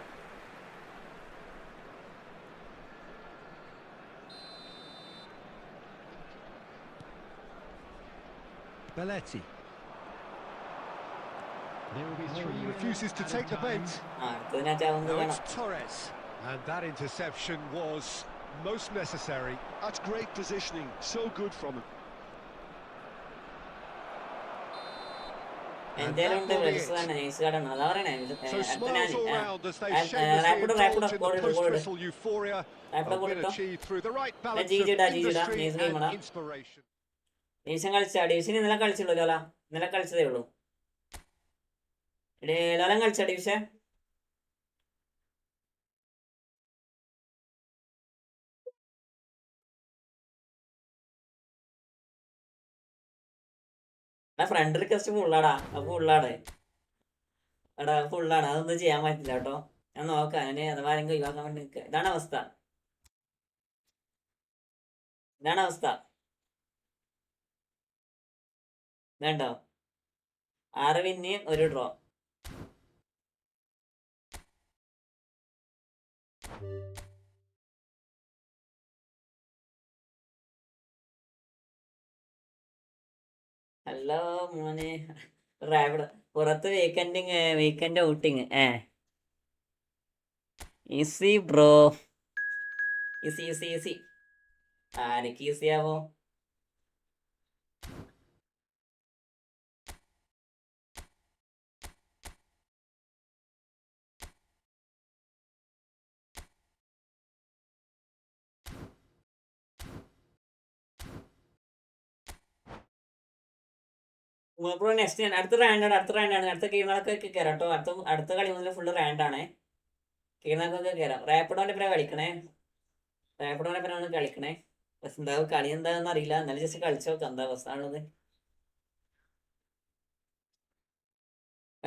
Belletti. There will be three. He refuses to take the bait. അടുത്തത് ഞാൻ ചാവുന്നത് No, കാണാം. it's Torres. And that interception was most necessary. That's great positioning. So good from him. എൻ്റെ ഉണ്ട് blitz തന്നെ നൈസ് കാർഡാണ്. അതാ പറയണേ. So അടുത്ത smiles all ഞാൻ round as they shamelessly rapid indulge in the goal post-whistle euphoria. Rapid A goal win ഇട്ടോ. achieved through the right balance of ജിജിടാ, industry nice and ഗെയിമാടാ. inspiration. Division ഇന്നലെ കളിച്ചുള്ളൂ ലോല. ഇന്നലെ കളിച്ചതേ ഉള്ളൂ. ലോലം കളിച്ച ഡിവിഷൻ ഫ്രണ്ട് റിക്വസ്റ്റ് ഫുള്ളാടാ. ഫുള്ളാണ് എടാ, ഫുള്ളാണ്. അതൊന്നും ചെയ്യാൻ പറ്റില്ല കേട്ടോ. ഞാൻ നോക്കാം. ഞാൻ അഥവാ ആരെങ്കിലും ഒഴിവാക്കാൻ വേണ്ടി നിൽക്കുക. ഇതാണ് അവസ്ഥ. ഇതുണ്ടോ? 6 വിന്ന് 1 ഡ്രോ. ഹലോ മോനെ. റാപ്പിഡ് പുറത്ത് weekend outing. Easy bro. Easy. ആരൊക്കെ ഈസി ആവോ? ബ്രോ നെക്സ്റ്റ് അടുത്ത റാൻഡാണ്. അടുത്ത കീഴ്നാക്കൊക്കെ കയറാം കേട്ടോ. അടുത്ത കളി മുതൽ ഫുള്ള് റാൻഡാണ്. കീഴ്നാക്കൊക്കെ കയറാം. റാപ്പിഡോന്റെ പേരാ കളിക്കണേ. പക്ഷെ എന്താ കളി എന്താണെന്ന് അറിയില്ല. എന്നാലും ജസ്റ്റ് കളിച്ചു നോക്കാം എന്താ അവസ്ഥ ആണത്.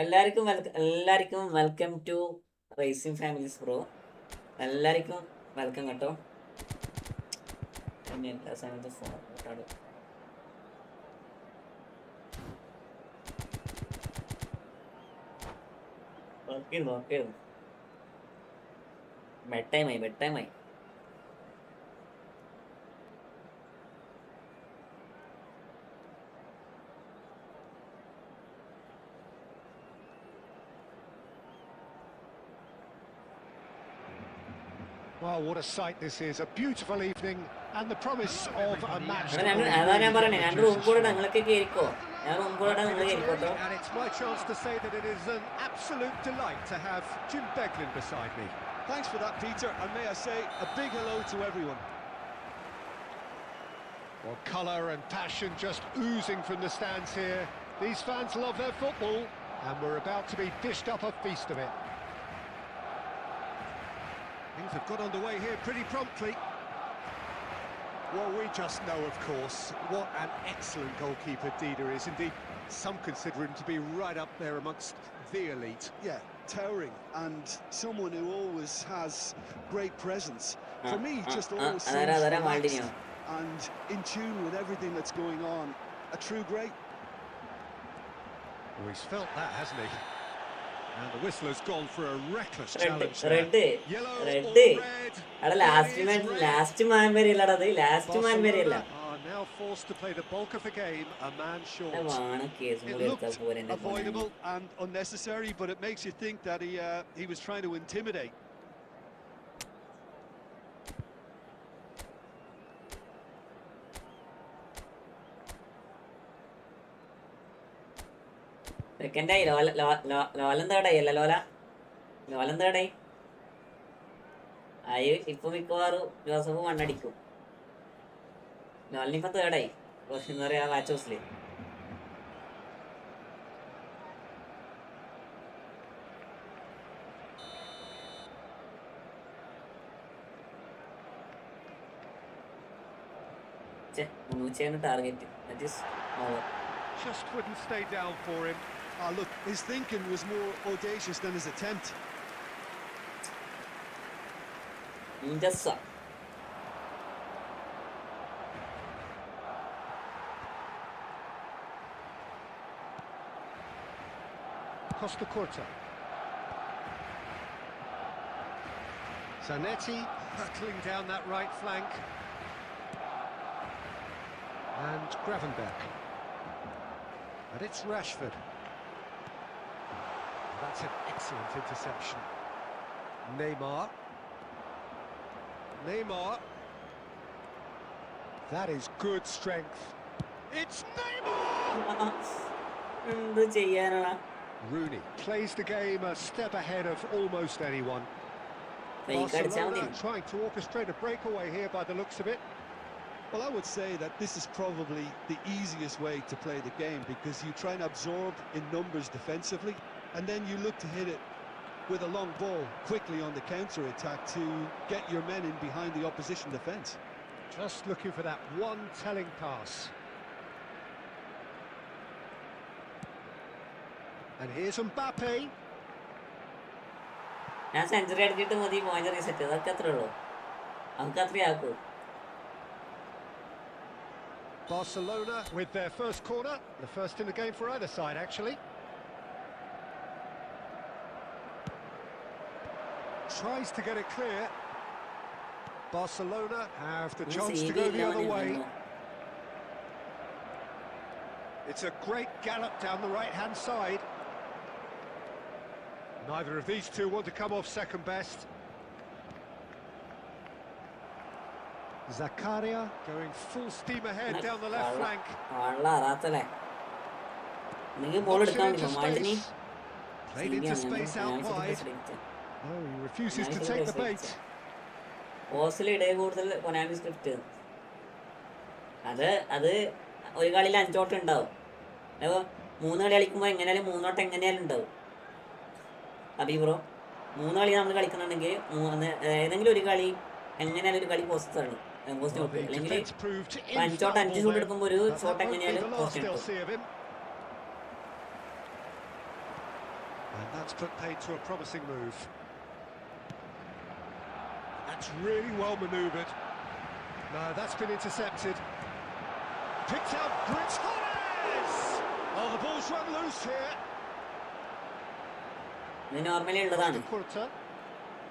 എല്ലാവർക്കും welcome to racing families bro. എല്ലാവർക്കും വെൽക്കം കേട്ടോ. പിന്നെ എല്ലാ സമയത്തും ഫോട്ടോ ഇരുന്നു ബെഡ് ടൈമായി Well, what a sight this is. A beautiful evening and the promise of a match. അതാ ഞാൻ പറയണേ ഞാൻ റൂം കൂടെ നിങ്ങളൊക്കെ കേറിക്കോ ഞാൻ റൂം കൂടെ നിങ്ങൾ കേറിക്കോട്ടോ And it's my chance to say that it is an absolute delight to have Jim Beglin beside me. Thanks for that, Peter, and may I say a big hello to everyone. Well, colour and passion just oozing from the stands here. These fans love their football and we're about to be dished up a feast of it. Things have got underway here pretty promptly. Well, we just know, of course, what an excellent goalkeeper Dida is. Indeed, some consider him to be right up there amongst the elite. Yeah, towering, and someone who always has great presence. For me, just always seems relaxed and in tune with everything that's going on. A true great. Well, he's felt that, hasn't he? And the whistler's gone for a reckless Red. challenge. Yellow or red. Ada last man വരെയല്ലടാ അത് last man വരെയല്ല Are now forced to play the bulk of the game, a man short. It looked avoidable and unnecessary, but it makes you think that he was trying to intimidate. സെക്കൻഡായി ലോലം തേടായി അല്ല ലോലം തേടായി ആയി ഇപ്പൊ മിക്കവാറും Joseph മണ്ണടിക്കും ലോലിനിപ്പോ തേടായി എന്താ പറയാ watch ഹൗസില് target that is over Just wouldn't stay down for him. Look, his thinking was more audacious than his attempt. Costa Curta. Zanetti hurtling down that right flank. And Gravenberch. And it's Rashford. That's an excellent interception. Neymar. That is good strength. It's Neymar! Rooney plays the game a step ahead of almost anyone. Barcelona trying to orchestrate a breakaway here by the looks of it. Well, I would say that this is probably the easiest way to play the game because you try and absorb in numbers defensively and then you look to hit it with a long ball quickly on the counter-attack to get your men in behind the opposition defence. Just looking for that one telling pass. And here's Mbappe. ഞാൻ century അടിച്ചിട്ട് മതി point reset അതൊക്കെ അത്രേ ഉള്ളൂ നമുക്ക് അത്രയാക്കൂ Barcelona with their first corner, the first in the game for either side actually. Tries to get it clear. Barcelona have the chance to go the other way. It's a great gallop down the right-hand side. Neither of these two want to come off second best. Zakaria going full steam ahead down the left flank. Played into space out wide. Oh, he refuses to take the bait. അത് ഒരു കളിയിൽ 5 ഓട്ടം ഉണ്ടാവും. അപ്പോൾ 3 കളി കളിക്കുമ്പോൾ എങ്ങനെയാലും 3 ഓട്ടം എങ്ങനെയാലും ഉണ്ടാവും. അബീബ്രോ 3 കളി നമ്മൾ കളിക്കുന്നുണ്ടെങ്കിൽ ഏതെങ്കിലും ഒരു കളി എങ്ങനെയാലും ഒരു കളി പോസ്റ്റ് ആണ്. പോസ്റ്റ് നോക്കും അല്ലെങ്കിൽ 5 ഷോട്ട് 5 ഷൂട്ട് എടുക്കുമ്പോൾ ഒരു ഷോട്ട് എങ്ങനെയാലും പോസ്റ്റ് എടുക്കും. And that's put paid to a promising move. That's really well manoeuvred. No, that's been intercepted. Picked out Brits Torres! Oh, the ball's run loose here.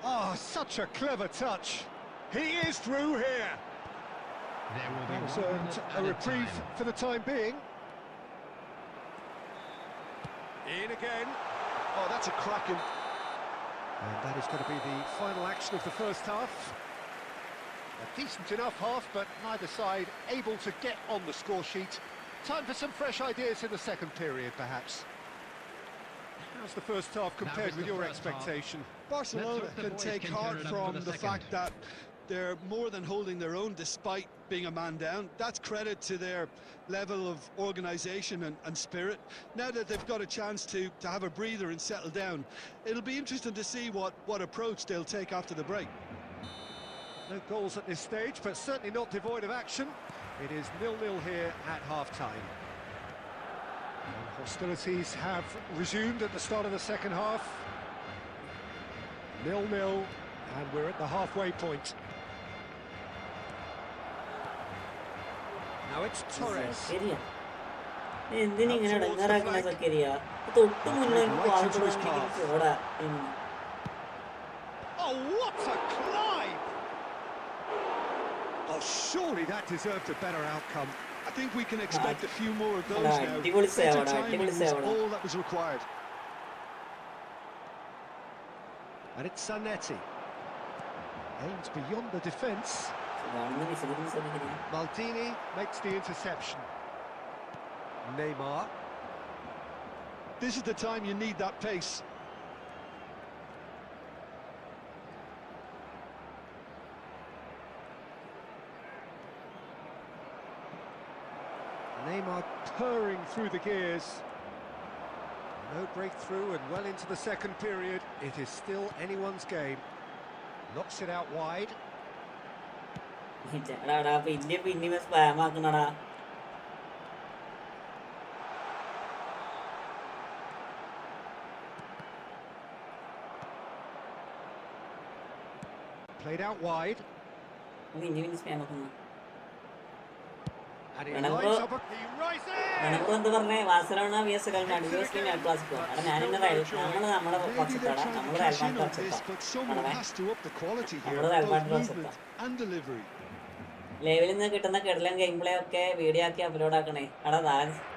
Oh, such a clever touch. He is through here. There will be That's 1 a minute added reprieve time. for the time being. In again. Oh, that's a cracking... And that is going to be the final action of the first half. A decent enough half, but neither side able to get on the score sheet. Time for some fresh ideas in the second period, perhaps. How's the first half compared with your expectation? Barcelona can take heart from the fact that they're more than holding their own despite being a man down. That's credit to their level of organisation and spirit. Now that they've got a chance to have a breather and settle down, it'll be interesting to see what approach they'll take after the break. No goals at this stage, but certainly not devoid of action. It is 0-0 here at half-time. Hostilities have resumed at the start of the second half. 0-0, and we're at the halfway point. Now it's Torres. എന്തിനിങ്ങനെ ഇടങ്ങാറാക്കണ സക്കരിയ തൊട്ട് മുന്നേ പോടാ. Oh, what a climb! Oh, surely that deserved a better outcome. I think we can expect a few more of those now. അടിപൊളി സേവടാ, Better timing അടിപൊളി was സേവടാ. all that was required. And it's Zanetti. Aims beyond the defence. Maldini makes the interception. Neymar. This is the time you need that pace. Neymar purring through the gears. No breakthrough and well into the second period. It is still anyone's game. Knocks it out wide. പിന്നെ spam ആക്കണടാ. Played out wide. പിന്നെ spam ആക്കുന്ന And he Remember- lines up he rises! എന്താ പറഞ്ഞേ Barcelona vs Real Madrid Elclasico. അവിടെ ഞാനിങ്ങനെ നമ്മളെ Maybe കുറച്ചിട്ടാണ് they're trying to നമ്മള് cash Real in Madrid on this, but someone കുറച്ചിട്ടാണ് has to up the quality here, നമ്മള് Real both Madrid movement and delivery. ലൈവിൽ നിന്ന് കിട്ടുന്ന കിടലൻ ഗെയിം പ്ലേ ഒക്കെ video ആക്കി അപ്ലോഡ് ആക്കണേ. അവിടെ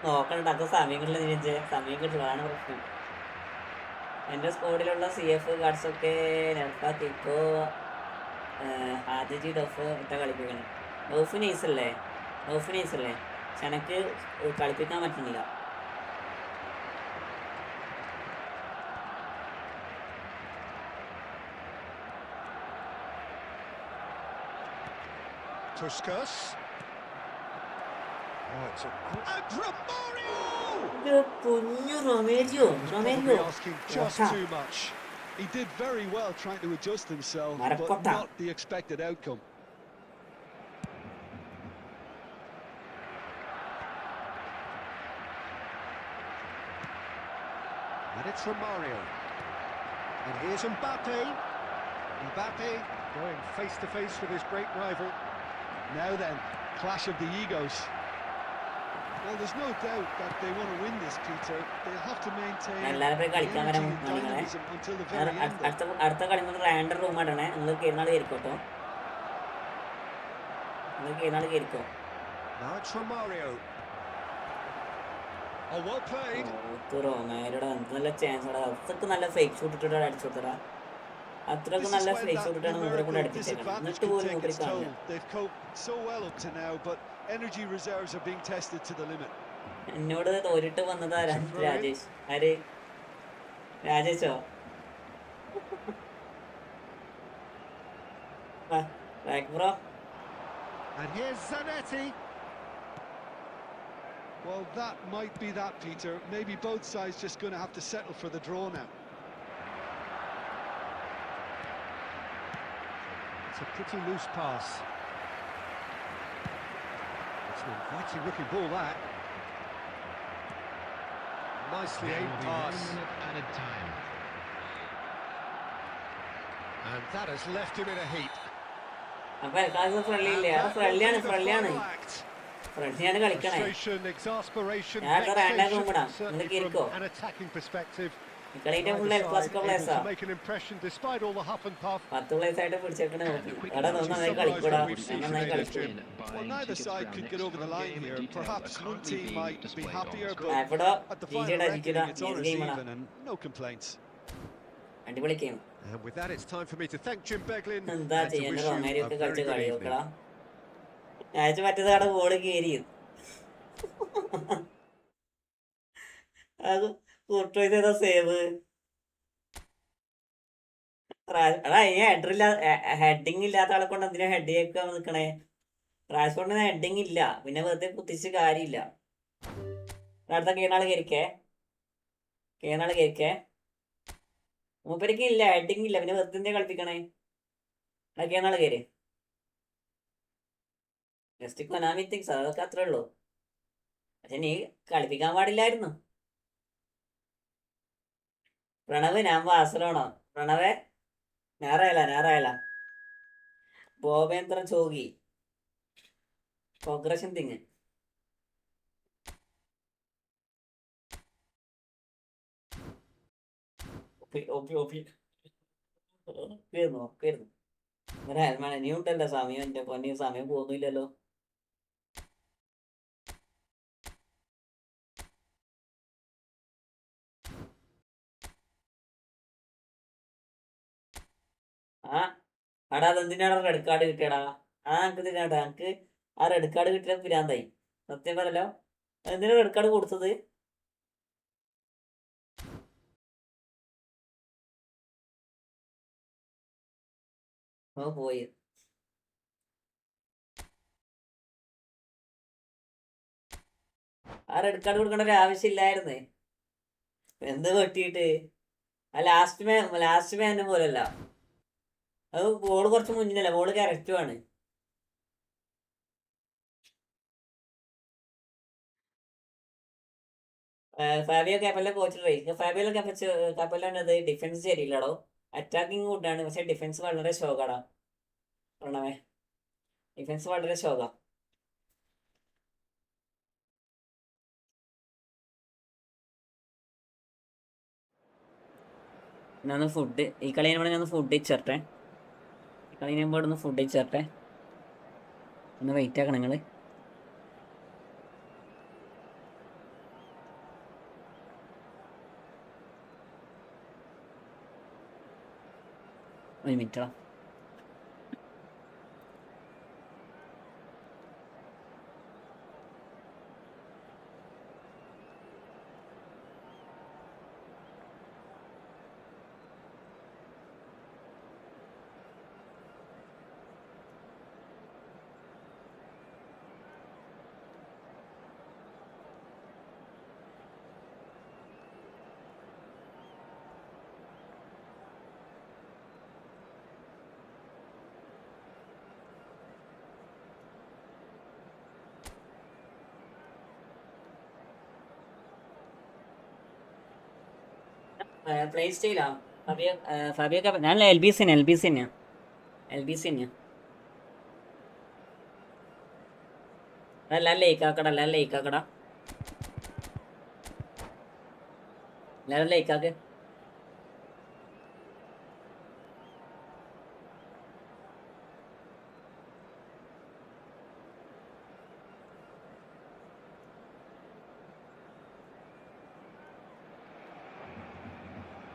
നോക്കണ്ട അത് സമയം കിട്ടില്ല. തിരിച്ച് സമയം കിട്ടുള്ളതാണ് പ്രശ്നം. എൻ്റെ സ്കോഡിലുള്ള CF കാർഡ്സൊക്കെ നെൽഫാക്കിക്കോ ആദ്യജി ഡഫ് ഇട്ട കളിപ്പിക്കണം. ഡോഫ് നൈസല്ലേ പക്ഷെ എനിക്ക് കളിപ്പിക്കാൻ പറ്റുന്നില്ല. Tuscus. Oh, it's a... And Romario! കുഞ്ഞു Romario Probably asking just too much. He did very well trying to adjust himself, but Maracotta. not the expected outcome. And it's Romario. And here's Mbappe. Mbappe going face to face with his great rival. Now then, clash of the egos. Well, there's no doubt that they want to win this, Peter. They'll have to maintain എല്ലാവരും പോയി കളിക്കാൻ വരാൻ energy and നിങ്ങളെ. dynamism until the very end. അടുത്ത കളി മുതൽ റാൻഡർ room ആടണേ. നിങ്ങൾ കയറുന്നാൾ കയറിക്കോട്ടോ. കയറിക്കോ. Now it's Romario. Oh, well played. റൊമാരിയോടെ നല്ല ചാൻസ് അത്രക്ക് നല്ല ഫേക്ക് ഷൂട്ട് ഇട്ടിട്ട് അടിച്ചു കൊടുത്തടാ. അത്രക്ക് നല്ല ഫേക്ക് ഷൂട്ട് ഇട്ടാണ് മൂപ്പരെ കൊണ്ട് അടിപ്പിച്ചേക്കണം. എന്നിട്ട് പോലും മൂപ്പര് കാണില്ല. They've coped so well up to now, but energy reserves are being tested to the limit. എന്നോട് തോരിട്ട് വന്നതാ രാജേഷ്. ആര്? രാജേഷോ? Bro. And here's Zanetti. Well, that might be that, Peter. Maybe both sides just going to have to settle for the draw now. It's a pretty loose pass. It's an inviting looking ball, that. Nicely There will aimed be 1 pass. minute added time. And that has left him in a heap. അപ്പൊ എൽക്കാസിക്കോ friendly ഇല്ലേ? അത് ഫ്രണ്ട്ലിയാണ്. ഫ്രണ്ട്ലിയാണ് കളിക്കണേ. Frustration, exasperation, ഞാൻ റാൻഡർ room vexation, ഇടാം. certainly നിങ്ങൾക്ക് ഇരിക്കോ? from an attacking perspective. കളിന്റെ full El Clasico able പ്ലേസാ. to make an impression despite all the huff and puff. 10 place ആയിട്ട് പിടിച്ചേക്കണ നോക്കി. എടാ നന്നായി കളിക്കൂടാ. നന്നായി കളിക്കും. Well, neither side could get over the line here. Perhaps one team might be happier, but ഇവിടെ at the final reckoning, it's honours game even and no complaints. അടിപൊളി game. And with that, it's time for me to thank Jim Beglin എന്താ and to ചെയ്യാൻ wish you a റൊമാരിയൊക്കെ very കളിച്ച good കളി evening. നോക്കടാ. അയച്ച മറ്റേത് കട ball കയറി അത് കൂട്ടുപോയി ചെയ്ത സേവ്. എടാ ഈ ഹെഡിങ് ഇല്ലാത്ത ആളെ കൊണ്ട് എന്തിനാ ഹെഡ് ചെയ്യിക്കാൻ നിൽക്കണേ? ട്രാൻസ്പോർട്ടിന് ഹെഡിങ് ഇല്ല, പിന്നെ വെറുതെ കുത്തിച്ച് കാര്യമില്ല. അടുത്ത കേനാള് കയറിക്കേ മൂപ്പരിക്ക് ഇല്ല, ഹെഡിങ് ഇല്ല, പിന്നെ വെറുതെ എന്തിനാ കളിപ്പിക്കണേ? എടാ കേനാള് കയറി ജസ്റ്റ് കൊനാമി തിങ്സ്, അതൊക്കെ അത്രേ ഉള്ളൂ. പക്ഷെ നീ കളിപ്പിക്കാൻ പാടില്ലായിരുന്നു. പ്രണവ് ഞാൻ ബാസലോണ. പ്രണവേ ഞാറായല ബോബേന്ദ്രൻ ചോഗി പ്രോഗ്രഷൻ തിങ്. നീ ഉണ്ടല്ലോ സമയം, എന്റെ പൊന്നി സമയം പോകുന്നില്ലല്ലോ. ആ എടാ അതെന്തിനാണ് റെഡ് കാർഡ് കിട്ടിയടാ? എനിക്ക് തിന്നാട്ടാ, എനിക്ക് ആ റെഡ് കാർഡ് കിട്ടിയ പിരാന്തായി സത്യം പറയല്ലോ. എന്തിനാ റെഡ് കാർഡ് കൊടുത്തത്? പോയി ആ റെഡ് കാർഡ് കൊടുക്കേണ്ട ഒരു ആവശ്യമില്ലായിരുന്നേ. എന്ത് പറ്റിയിട്ട്? ആ ലാസ്റ്റ് മാൻ പോലല്ല, അത് ബോള് കുറച്ച് മുന്നിലല്ല, ബോള് കറക്റ്റുമാണ്. ഫാബിയോ കാപ്പലിന്റെ കോച്ച് ഫാബിയോ കാപ്പലിന്റെ ഡിഫൻസ് ശരിയില്ലടോ. അറ്റാക്കിങ് ഗുഡാണ്, പക്ഷെ ഡിഫൻസ് വളരെ ശോകാടാ. പ്രണവേ ഡിഫൻസ് വളരെ ശോക. ഞാനൊന്ന് ഫുഡ് ഈ കളി കഴിയുമ്പോൾ ഞാൻ ഫുഡ് കഴിച്ചേരട്ടെ. ഈ കളി കഴിയുമ്പോൾ ഒന്ന് ഫുഡ് കഴിച്ചേരട്ടെ. ഒന്ന് വെയിറ്റ് ആക്കണം നിങ്ങൾ. ഒരു മിനിറ്റാ. പ്ലേ സ്റ്റൈലാ ഫാബിയോ കാപ്പ. ഞാൻ എൽ ബി സി തന്നെയാ. എല്ലാവരും ലൈക്കാക്കട, എല്ലാവരും ലൈക്കാക്ക്.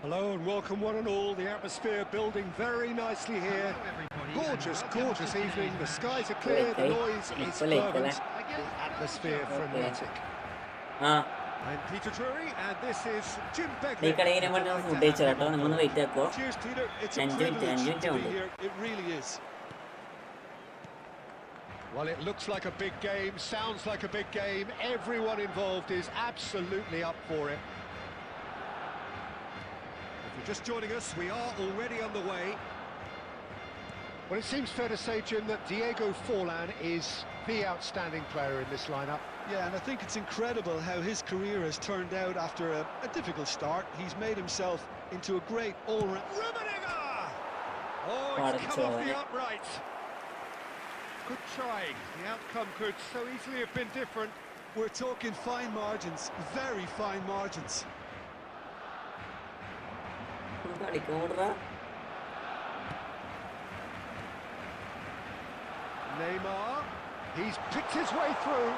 Hello and welcome one and all. The atmosphere building very nicely here. Gorgeous evening. The skies are clear, the noise is fervent, the atmosphere frenetic. And Peter Drury, and this is Jim Beglin. Cheers, Peter. It's a privilege to be here. It really is. Well, it looks like a big game, sounds like a big game. Everyone involved is absolutely up for it. If you're just joining us, we are already on the way. Well, it seems fair to say, Jim, that Diego Forlan is the outstanding player in this lineup. Yeah, and I think it's incredible how his career has turned out after a difficult start. He's made himself into a great all-round... Rummenigge! Oh, it's come off the upright. Good try. The outcome could so easily have been different. We're talking fine margins, very fine margins. Neymar, he's picked his way through.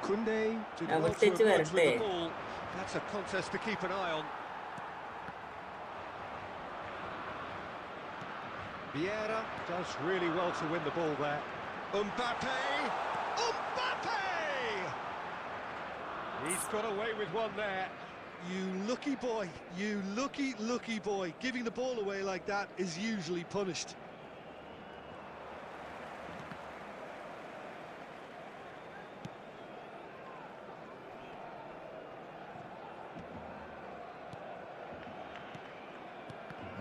Kunde did well to emerge with the ball. That's a contest to keep an eye on. Vieira does really well to win the ball there. Mbappe! He's got away with one there. You lucky boy, you lucky boy. Giving the ball away like that is usually punished.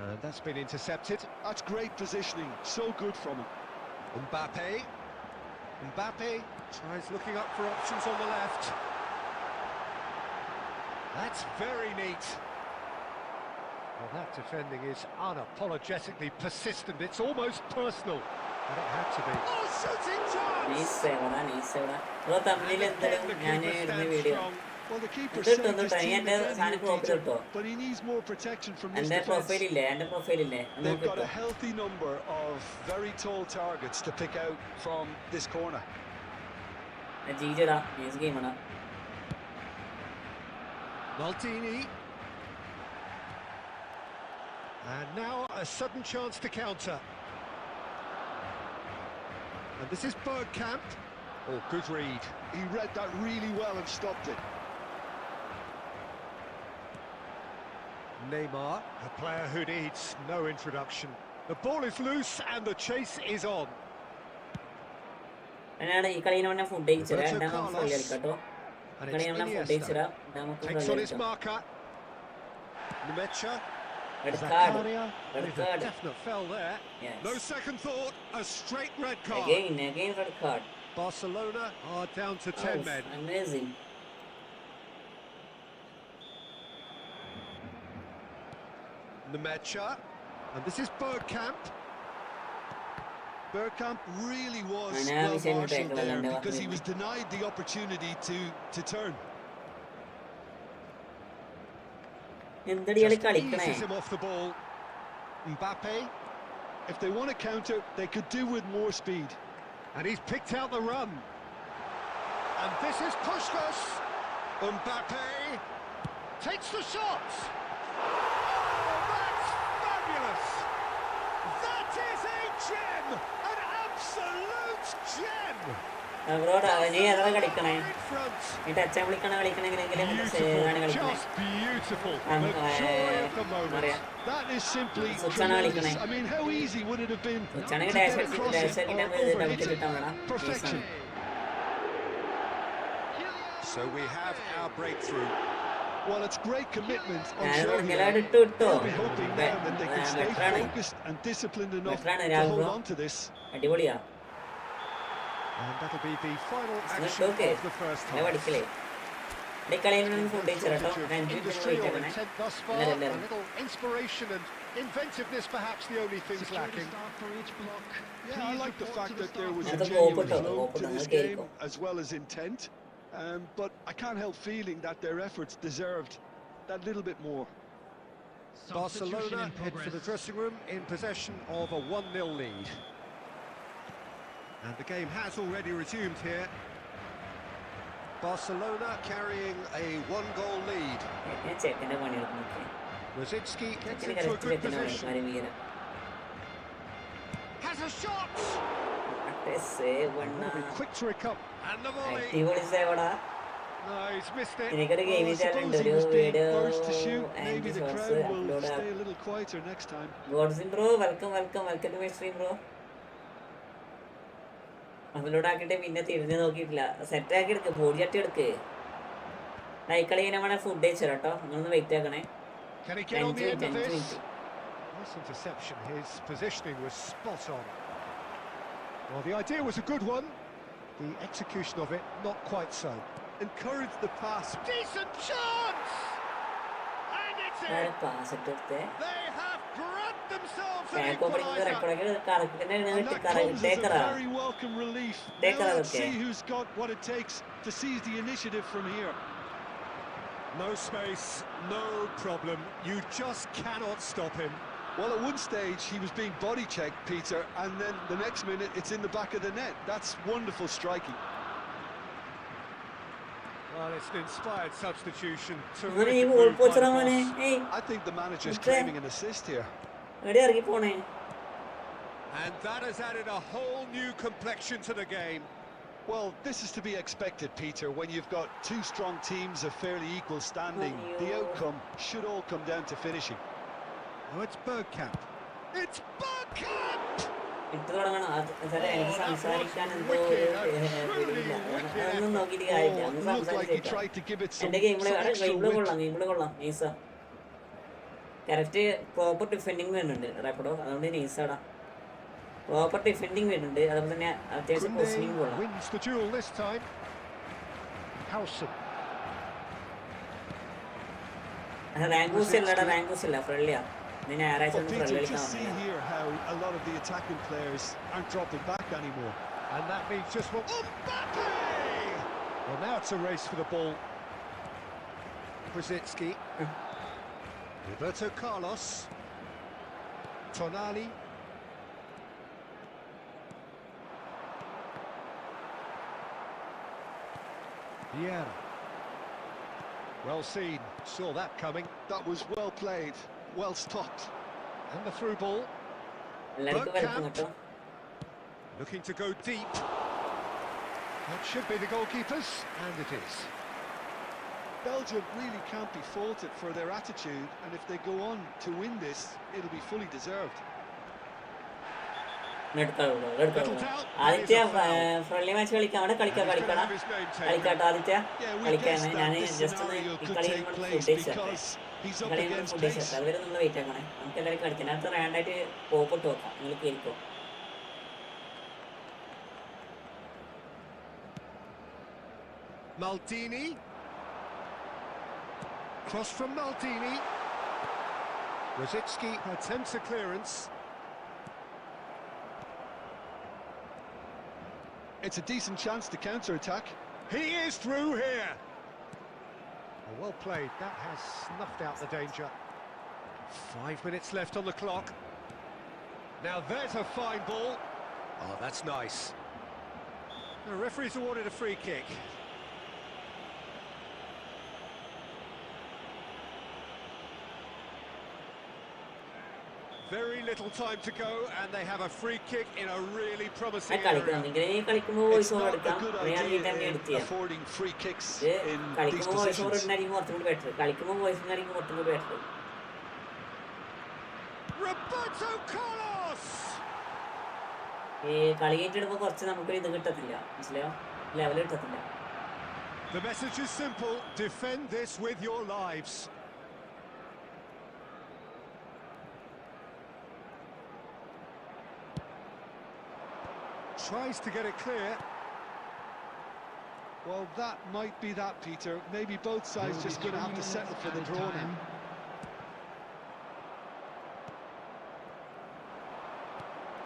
And that's been intercepted. That's great positioning, so good from him. Mbappe tries looking up for options on the left. That's very neat. Well, that defending is unapologetically persistent. It's almost personal. And it had to be. Oh, shooting chance! Well, the keeper Good saved to his know, team and again Sani here, Crop Peter, to. but he needs more protection from this And defence. They've got a healthy number of very tall targets to pick out from this corner. Maldini. And now a sudden chance to counter. And this is Bergkamp. Oh, good read. He read that really well and stopped it. Neymar, a player who needs no introduction. The ball is loose and the chase is on. And I can food And it's Iniesta. Takes on his marker. Nemecha. Red Zakaria. card. With a definite foul there. Yes. No second thought, a straight red card. Again red card. Barcelona are down to 10 men. Amazing. Nemecha. And this is Bergkamp. Bergkamp really was And now well we send marshalled back there the because he ball. was denied the opportunity to turn. Just eases him off the ball. Mbappe. If they want to counter, they could do with more speed. And he's picked out the run. And this is Puskas. Mbappe takes the shot. Oh, that's fabulous. That is a gem. An absolute gem. In front. Beautiful. Just beautiful. The joy of the moment. That is simply So tremendous. I mean, how easy would it have been to get across it or overhit it? Perfection. So we have our breakthrough. Well, it's great commitment on And show we're here. glad to do They'll it. be hoping now that they can stay focused and disciplined enough to hold on to this. And that'll be the final It's action okay. of the first Never half. declare. Industrial intent thus far, a little inspiration and inventiveness perhaps the only things lacking. Yeah, I like the fact that there was a That's a genuine go flow for to them, this okay, game go. as well as intent. But I can't help feeling that their efforts deserved that little bit more. Barcelona head for the dressing room in possession of a 1-0 lead. And the game has already resumed here. Barcelona carrying a 1-goal lead. Rosicki gets into a good position. Has a shot! Will be quick to recover. And the volley. No, he's missed it. I suppose he was being urged to shoot. Maybe the crowd will stay a little quieter next time. Godsin bro, welcome to my stream bro. Upload ആക്കിയിട്ട് പിന്നെ തിരിഞ്ഞ് നോക്കിയിട്ടില്ല. Set ആക്കി എടുക്ക്, body ചട്ടി എടുക്ക്. നൈക്കളി ഇങ്ങനെ food കഴിച്ചു കേട്ടോ, നിങ്ങളൊന്ന് wait ആക്കണേ. Can he get on the end of this? Nice interception. His positioning was spot on. Well, the idea was a good one. The execution of it, not quite so. Encouraged the pass. Decent chance! And it's in! Pass ഇട്ട് കൊടുത്തേ. They have grabbed themselves an back opening equaliser. Record And that comes as a very welcome relief. Take Now her, let's okay. see who's got what it takes to seize the initiative from here. No space, no problem. You just cannot stop him. Well, at one stage he was being body checked, Peter, and then the next minute it's in the back of the net. That's wonderful striking. Well, it's an inspired substitution. മോനെ ഈ Terrific goal move by പോച്ചടാ the മോനെ. boss. ഏയ് I think the manager's Okay. claiming an assist here. എവിടെ ഇറങ്ങി പോണേ? And that has added a whole new complexion to the game. Well, this is to be expected, Peter. When you've got two strong teams of fairly equal standing, the outcome should all come down to finishing. Oh, it's Bergkamp. It's Bergkamp! ഇട്ട് തുടങ്ങണം. എനിക്ക് സംസാരിക്കാൻ എന്തോ പിടിയില്ല. അതൊന്നും നോക്കിയിട്ട് കാര്യമില്ല. Oh, ഒന്ന് looked like he സംസാരിച്ചേക്കാം. tried to give it some എന്റെ ഗെയിമില് extra കൊള്ളാം, width. ഗെയിമില് കൊള്ളാം. നൈസ. കറക്റ്റ് പ്രോപ്പർ ഡിഫെൻഡിങ് വരുന്നുണ്ട് റാപ്പിഡോ. അതുകൊണ്ട് നൈസാടാ. പ്രോപ്പർ ഡിഫെൻഡിങ് വരുന്നുണ്ട്. അതുപോലെ തന്നെ അത്യാവശ്യം പൊസിഷനിങ് Kunde കൊള്ളാം. wins the duel this time. Howson. റാങ്കൂസ് ഇല്ലടാ, റാങ്കൂസ് ഇല്ല, ഫ്രണ്ട്ലിയാ. നീ ഞായറാഴ്ച Well, ഒന്ന് Peter, ഫ്രണ്ട്ലി കളിക്കാൻ just see വന്നതാ. here how a lot of the attacking players aren't dropping back anymore. And that means just what... Mbappe! Well, now it's a race for the ball. Brzezinski. Roberto Carlos. Tonali. Vieira. Well seen, saw that coming. That was well played, well stopped. And the through ball, എല്ലാവർക്കും welcome കേട്ടോ. looking to go deep. That should be the goalkeepers, and it is. Belgium really can't be faulted for their attitude, and if they go on to win this, it'll be fully deserved. Aditya friendly match കളിക്കാം. അവിടെ കളിക്കാം, കളിക്കണം, കളിക്കാട്ടോ ആദിത്യ, കളിക്കാണ്. ഞാൻ just ഒന്ന് ഈ കളി food കഴിച്ചേട്ടെ, കളി food കഴിച്ചേട്ടെ. അതുവരെ നമ്മൾ വെയിറ്റ് ആക്കണേ. നമുക്ക് എല്ലാവരും കളിക്കാം. അതിനകത്ത് റാൻഡായിട്ട് പോപ്പിട്ട് വെക്കാം. നിങ്ങൾ കേൾക്കോ? Maldini. Cross from Maldini. Brzezinski attempts a clearance. It's a decent chance to counter-attack. He is through here. Oh, well played. That has snuffed out the danger. 5 minutes left on the clock. Now there's a fine ball. Oh, that's nice. The referee's awarded a free kick. Very little time to go, and they have a free kick in a really promising കളിക്കണം. area. ഇങ്ങനെ കളിക്കുമ്പോൾ voice It's over not a എടുക്കാം. good ഞാൻ idea തന്നെ in എടുത്തിയാ. affording free kicks ഇത് in these കളിക്കുമ്പോൾ voice over positions. ഉണ്ടായിരിക്കും കുറച്ചും കൂടി ബെറ്റർ. കളിക്കുമ്പോൾ വോയിസ് ഉണ്ടായിരിക്കും കുറച്ചും കൂടി ബെറ്റർ. Roberto Carlos! ഈ കളി കഴിഞ്ഞിടുമ്പോൾ കുറച്ച് നമുക്കൊരു ഇത് കിട്ടത്തില്ല, മനസ്സിലായോ? ലെവൽ കിട്ടത്തില്ല. The message is simple: defend this with your lives. Tries to get it clear. Well, that might be that, Peter. Maybe both sides just going to have to settle for the draw now.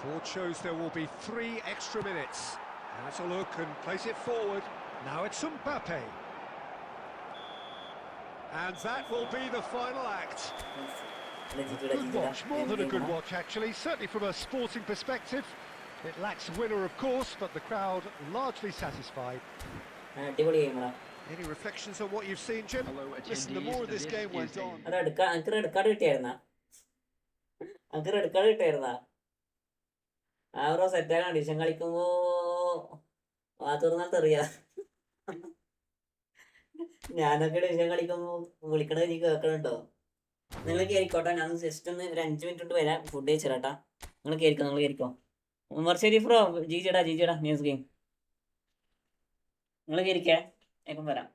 Board shows there will be 3 extra minutes. Has a look and plays it forward. Now it's Mbappe. And that will be the final act. Good watch, more than a good watch actually, certainly from a sporting perspective. It lacks a winner, of course, but the crowd largely satisfied. അടിപൊളി ഗെയിമാ. Any reflections on what you've seen, Jim? Listen, the more this game went on... അത് എനിക്ക് red card കിട്ടിയായിരുന്നാ? എനിക്ക് red card കിട്ടിയായിരുന്നാ? ആ bro സെറ്റാണ്. ഡിഷൻ കളിക്കുമ്പോ ആ തുറന്നാൽ തെറിയാ. ഞാനൊക്കെ ഡിഷൻ കളിക്കുമ്പോ വിളിക്കണത് നീ കേൾക്കണുണ്ടോ? നിങ്ങൾ കേറിക്കോട്ടെ. ഞാൻ ജസ്റ്റ് ഒന്ന് ഒരു 5 മിനിറ്റ് കൊണ്ട് വരാം. ഫുഡ് കഴിച്ചിട്ടാ. നിങ്ങൾ കേൾക്കോ, നിങ്ങൾ കേൾക്കോ. മർച്ചേരി ഫ്രോ ജിജിടാ ന്യൂസ് ഗെയിം. നിങ്ങൾ കേൾക്കേ, വേഗം വരാം.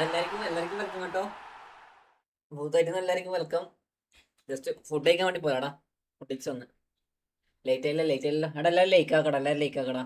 എല്ലാവർക്കും വെൽക്കം കേട്ടോ. ഭൂതായിട്ട് എല്ലാവർക്കും വെൽക്കം. ജസ്റ്റ് ഫുഡ് കഴിക്കാൻ വേണ്ടി പോയാടാ. ഫുഡിക്സ് ഒന്ന് ലേറ്റ് ആയില്ല അവിടെ എല്ലാവരും ലേക്ക് ആക്കടാ.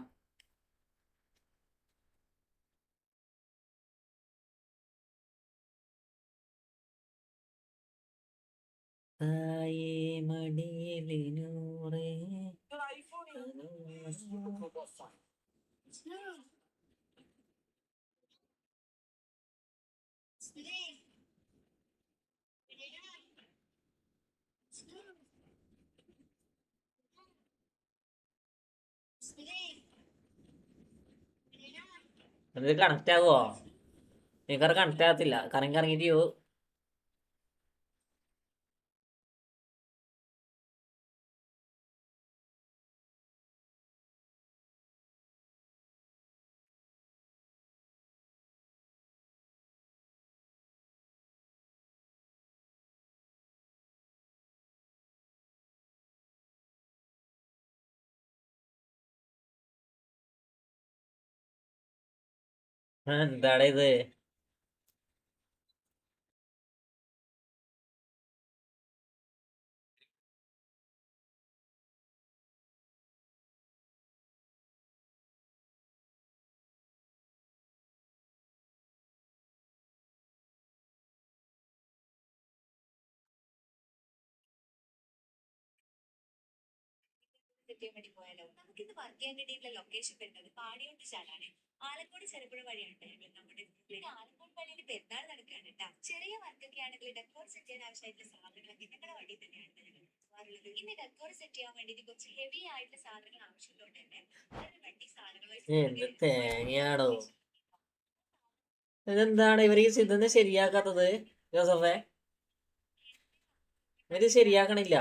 ഇത് കണക്ട് ആകുമോ? നിങ്ങൾക്കത് കണക്ട് ആകത്തില്ല. കറങ്ങിയിട്ട് എന്താണ് ഇത്? വേണ്ടി പോയാലോ? നമുക്കിന്ന് വർക്ക് ചെയ്യാൻ കിട്ടിയിട്ടുള്ള ലൊക്കേഷൻ വരുന്നത് പാടിയോട്ട് ചാലാണ്. ആലക്കോട് ചെറുപുഴ വഴിയാണ് നമ്മുടെ ആലക്കോട് പള്ളിയിൽ പെരുന്നാൾ നടക്കുകയാണ് കേട്ടോ. ചെറിയ വർക്കൊക്കെ ആണെങ്കിൽ ഡെക്കോർ സെറ്റ് ചെയ്യാൻ ആവശ്യമായിട്ടുള്ള സാധനങ്ങളൊക്കെ നിങ്ങളുടെ വഴി തന്നെയാണ് പോകാറുള്ളത്. ഇന്ന് ഡെക്കോർ സെറ്റ് ചെയ്യാൻ വേണ്ടിയിട്ട് കുറച്ച് ഹെവി ആയിട്ടുള്ള സാധനങ്ങൾ ആവശ്യമുള്ളതുകൊണ്ട് തന്നെ വളരെ വണ്ടി എന്ത് തേങ്ങയാടോ ഇതെന്താണ് ഇവർക്ക് ഇതൊന്നും ശരിയാക്കാത്തത്? ജോസഫേ, ഇവര് ശരിയാക്കണില്ല.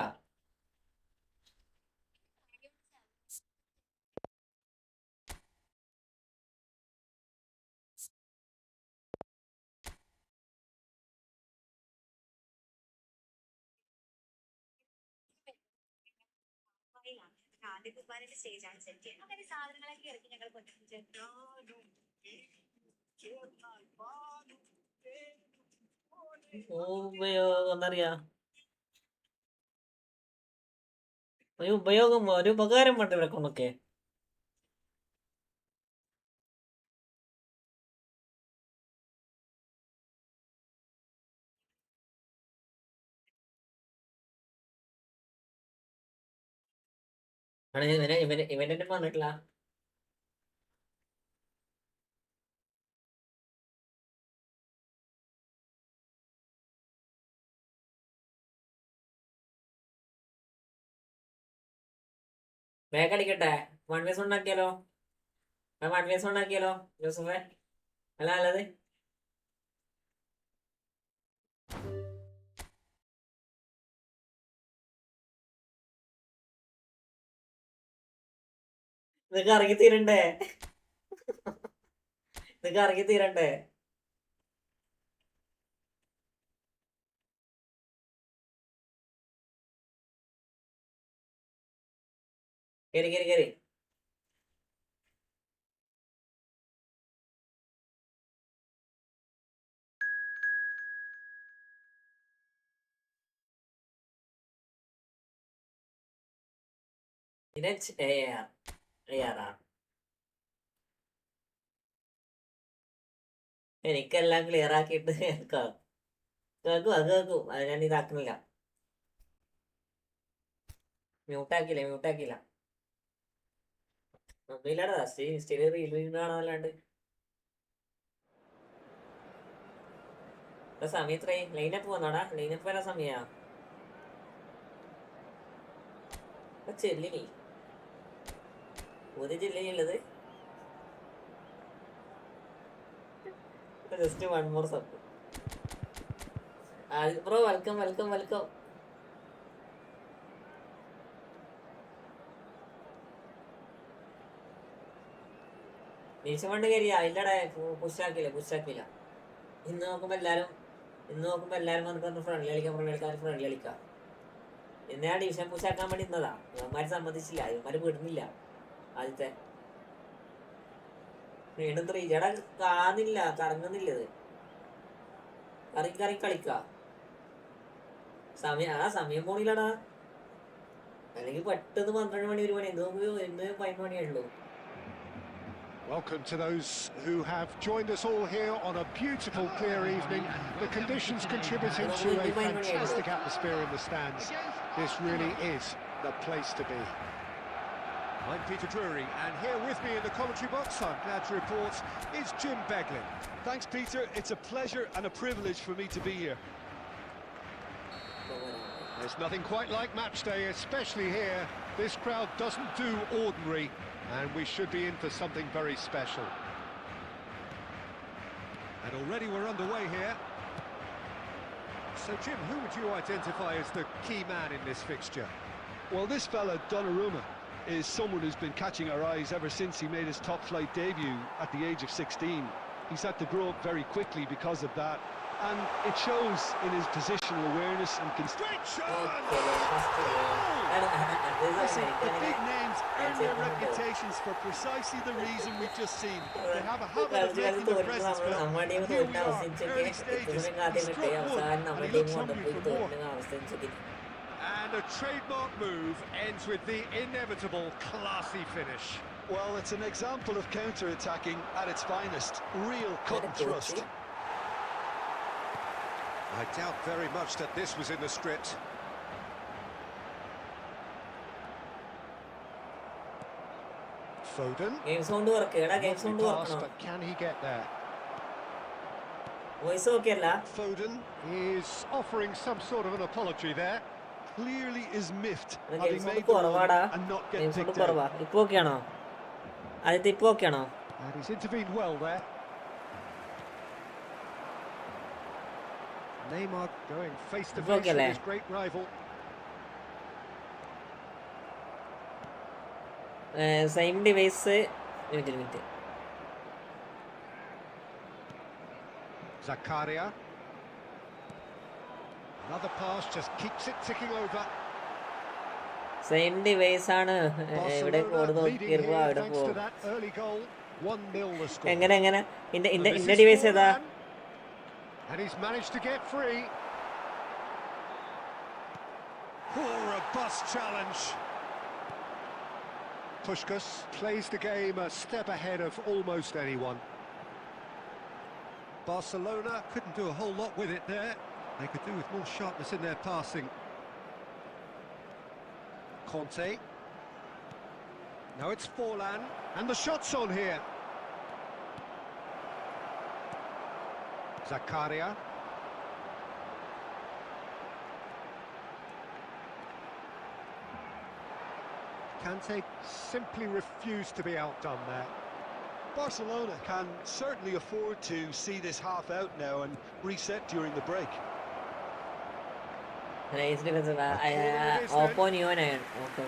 ആദ്യ കുർബാനയുടെ സ്റ്റേജാണ് സെറ്റ് ചെയ്യുന്നത്. അങ്ങനെ സാധനങ്ങളൊക്കെ ഇറക്കി ഞങ്ങൾ കൊണ്ടുവന്നിട്ടുണ്ട്. എന്നറിയാ ഒരു ഉപയോഗം ഒരു ഉപകാരം വേണ്ട ഇവിടെ കൊണ്ടൊക്കെ. ഇവനെ പറഞ്ഞിട്ടില്ല. വേഗം അടിക്കട്ടെ. 1vs 1 ആക്കിയാലോ? 1vs 1 ആക്കിയാലോ ജോസഫേ? അല്ല അല്ലത് ഇതൊക്കെ ഇറങ്ങി തീരണ്ടേ? ഇതൊക്കെ ഇറങ്ങി തീരണ്ടേ? കേറി എനിക്കെല്ലാം ക്ലിയർ ആക്കിയിട്ട് കേൾക്കും. അത് ഞാൻ ഇതാക്കുന്നില്ല. മ്യൂട്ടാക്കില്ല. മൊബൈലാടാ ഇൻസ്റ്റയില് റീൽ കാണാനല്ലാണ്ട്. സമയം ഇത്രയും ലൈനപ്പ് വന്നോടാ. ലൈനപ്പ് വരാൻ സമയാ ചെല്ലിനി ഒരു ജില്ലയുള്ളത്. Just one more sub. Bro welcome. നീശം കൊണ്ട് കയറിയാ ഇല്ലടേ. പുഷാക്കില്ല. ഇന്ന് നോക്കുമ്പോ എല്ലാരും വന്നിട്ട് ഫ്രണ്ട്ലി കളിക്കാം. ഇന്ന് ഞാൻ ഡിവിഷൻ പുഷാക്കാൻ വേണ്ടി ഇന്നതാ. ഇവന്മാര് സമ്മതിച്ചില്ല. ഇവന്മാര് വിടുന്നില്ല. ആദ്യത്തെ വീണ്ടും 3 കാന്നില്ല, കറങ്ങുന്നില്ല ഇത്. ഇറങ്ങി കളിക്കാം. സമയം പോണില്ലടാ. അല്ലെങ്കിൽ പെട്ടെന്ന് 12 മണി 1 മണി എന്ത് നോക്കുമ്പോൾ 15 മണിയാണല്ലോ. Welcome to those who have joined us all here on a beautiful clear evening. The conditions contributing to a fantastic atmosphere in the stands. This really is the place to be. I'm Peter Drury, and here with me in the commentary box, I'm glad to report, is Jim Beglin. Thanks, Peter. It's a pleasure and a privilege for me to be here. There's nothing quite like match day, especially here. This crowd doesn't do ordinary, and we should be in for something very special. And already we're underway here. So, Jim, who would you identify as the key man in this fixture? Well, this fella, Donnarumma, is someone who's been catching our eyes ever since he made his top-flight debut at the age of 16. He's had to grow up very quickly because of that, and it shows in his positional awareness and Straight shot! Listen, the big names earn their reputations for precisely the reason we've just seen. They have a habit of making their presence felt. And here we are, early stages. He struck one, and he looks hungry for more. And a trademark move ends with the inevitable classy finish. Well, it's an example of counter-attacking at its finest. Real cut and thrust. I doubt very much that this was in the script. Foden. Game sound workeda, game sound Pass, but can he get there? Voice okay alla? Foden is offering some sort of an apology there. Clearly is miffed, Game having sound made the run korvada. and not Game get sound picked out. korva. Ipo okay ano? Aditya ipo okay ano? And he's intervened well there. Neymar going face to face with his great rival. Same device. Minute. Zakaria. Another pass just keeps it ticking over. Same device ആണ് ഇവിടെ code Barcelona leading നോക്കിയിരുമ്പോ here അവിടെ thanks to പോകും. that early goal. 1-0 the score. എങ്ങനെ And ഇന്റെ this ഇന്റെ is device ഏതാ? Forlan. And he's managed to get free. Oh, robust challenge. Puskás plays the game a step ahead of almost anyone. Barcelona couldn't do a whole lot with it there. They could do with more sharpness in their passing. Conte. Now it's Forlan, and the shot's on here. Zakaria. Kante simply refused to be outdone there. Barcelona can certainly afford to see this half out now and reset during the break. Nice defense. Open Union. Okay.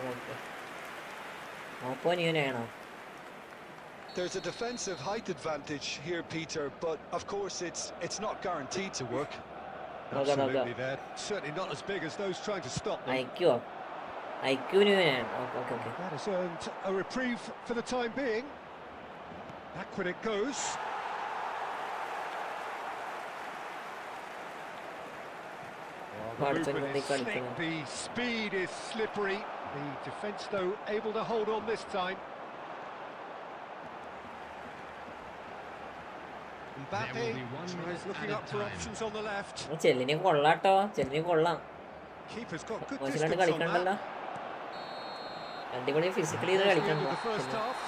Open Union. There's a defensive height advantage here, Peter, but of course it's not guaranteed to work. Absolutely there. Certainly not as big as those trying to stop them. IQ Union. Okay. That has earned a reprieve for the time being. Backward it goes. The movement is slick, the speed is slippery. The defence, though, able to hold on this time. Mbappe tries looking up for options on the left. ചെല്ലിനെ കൊള്ളാട്ടോ, ചെല്ലിനെ കൊള്ളാം. Keeper's got good മോശമായിട്ട് distance on കളിക്കണ്ടല്ലോ. that. അടിപൊളി physically ഇത് That's the end കളിക്കണ്ടോ. of the first half.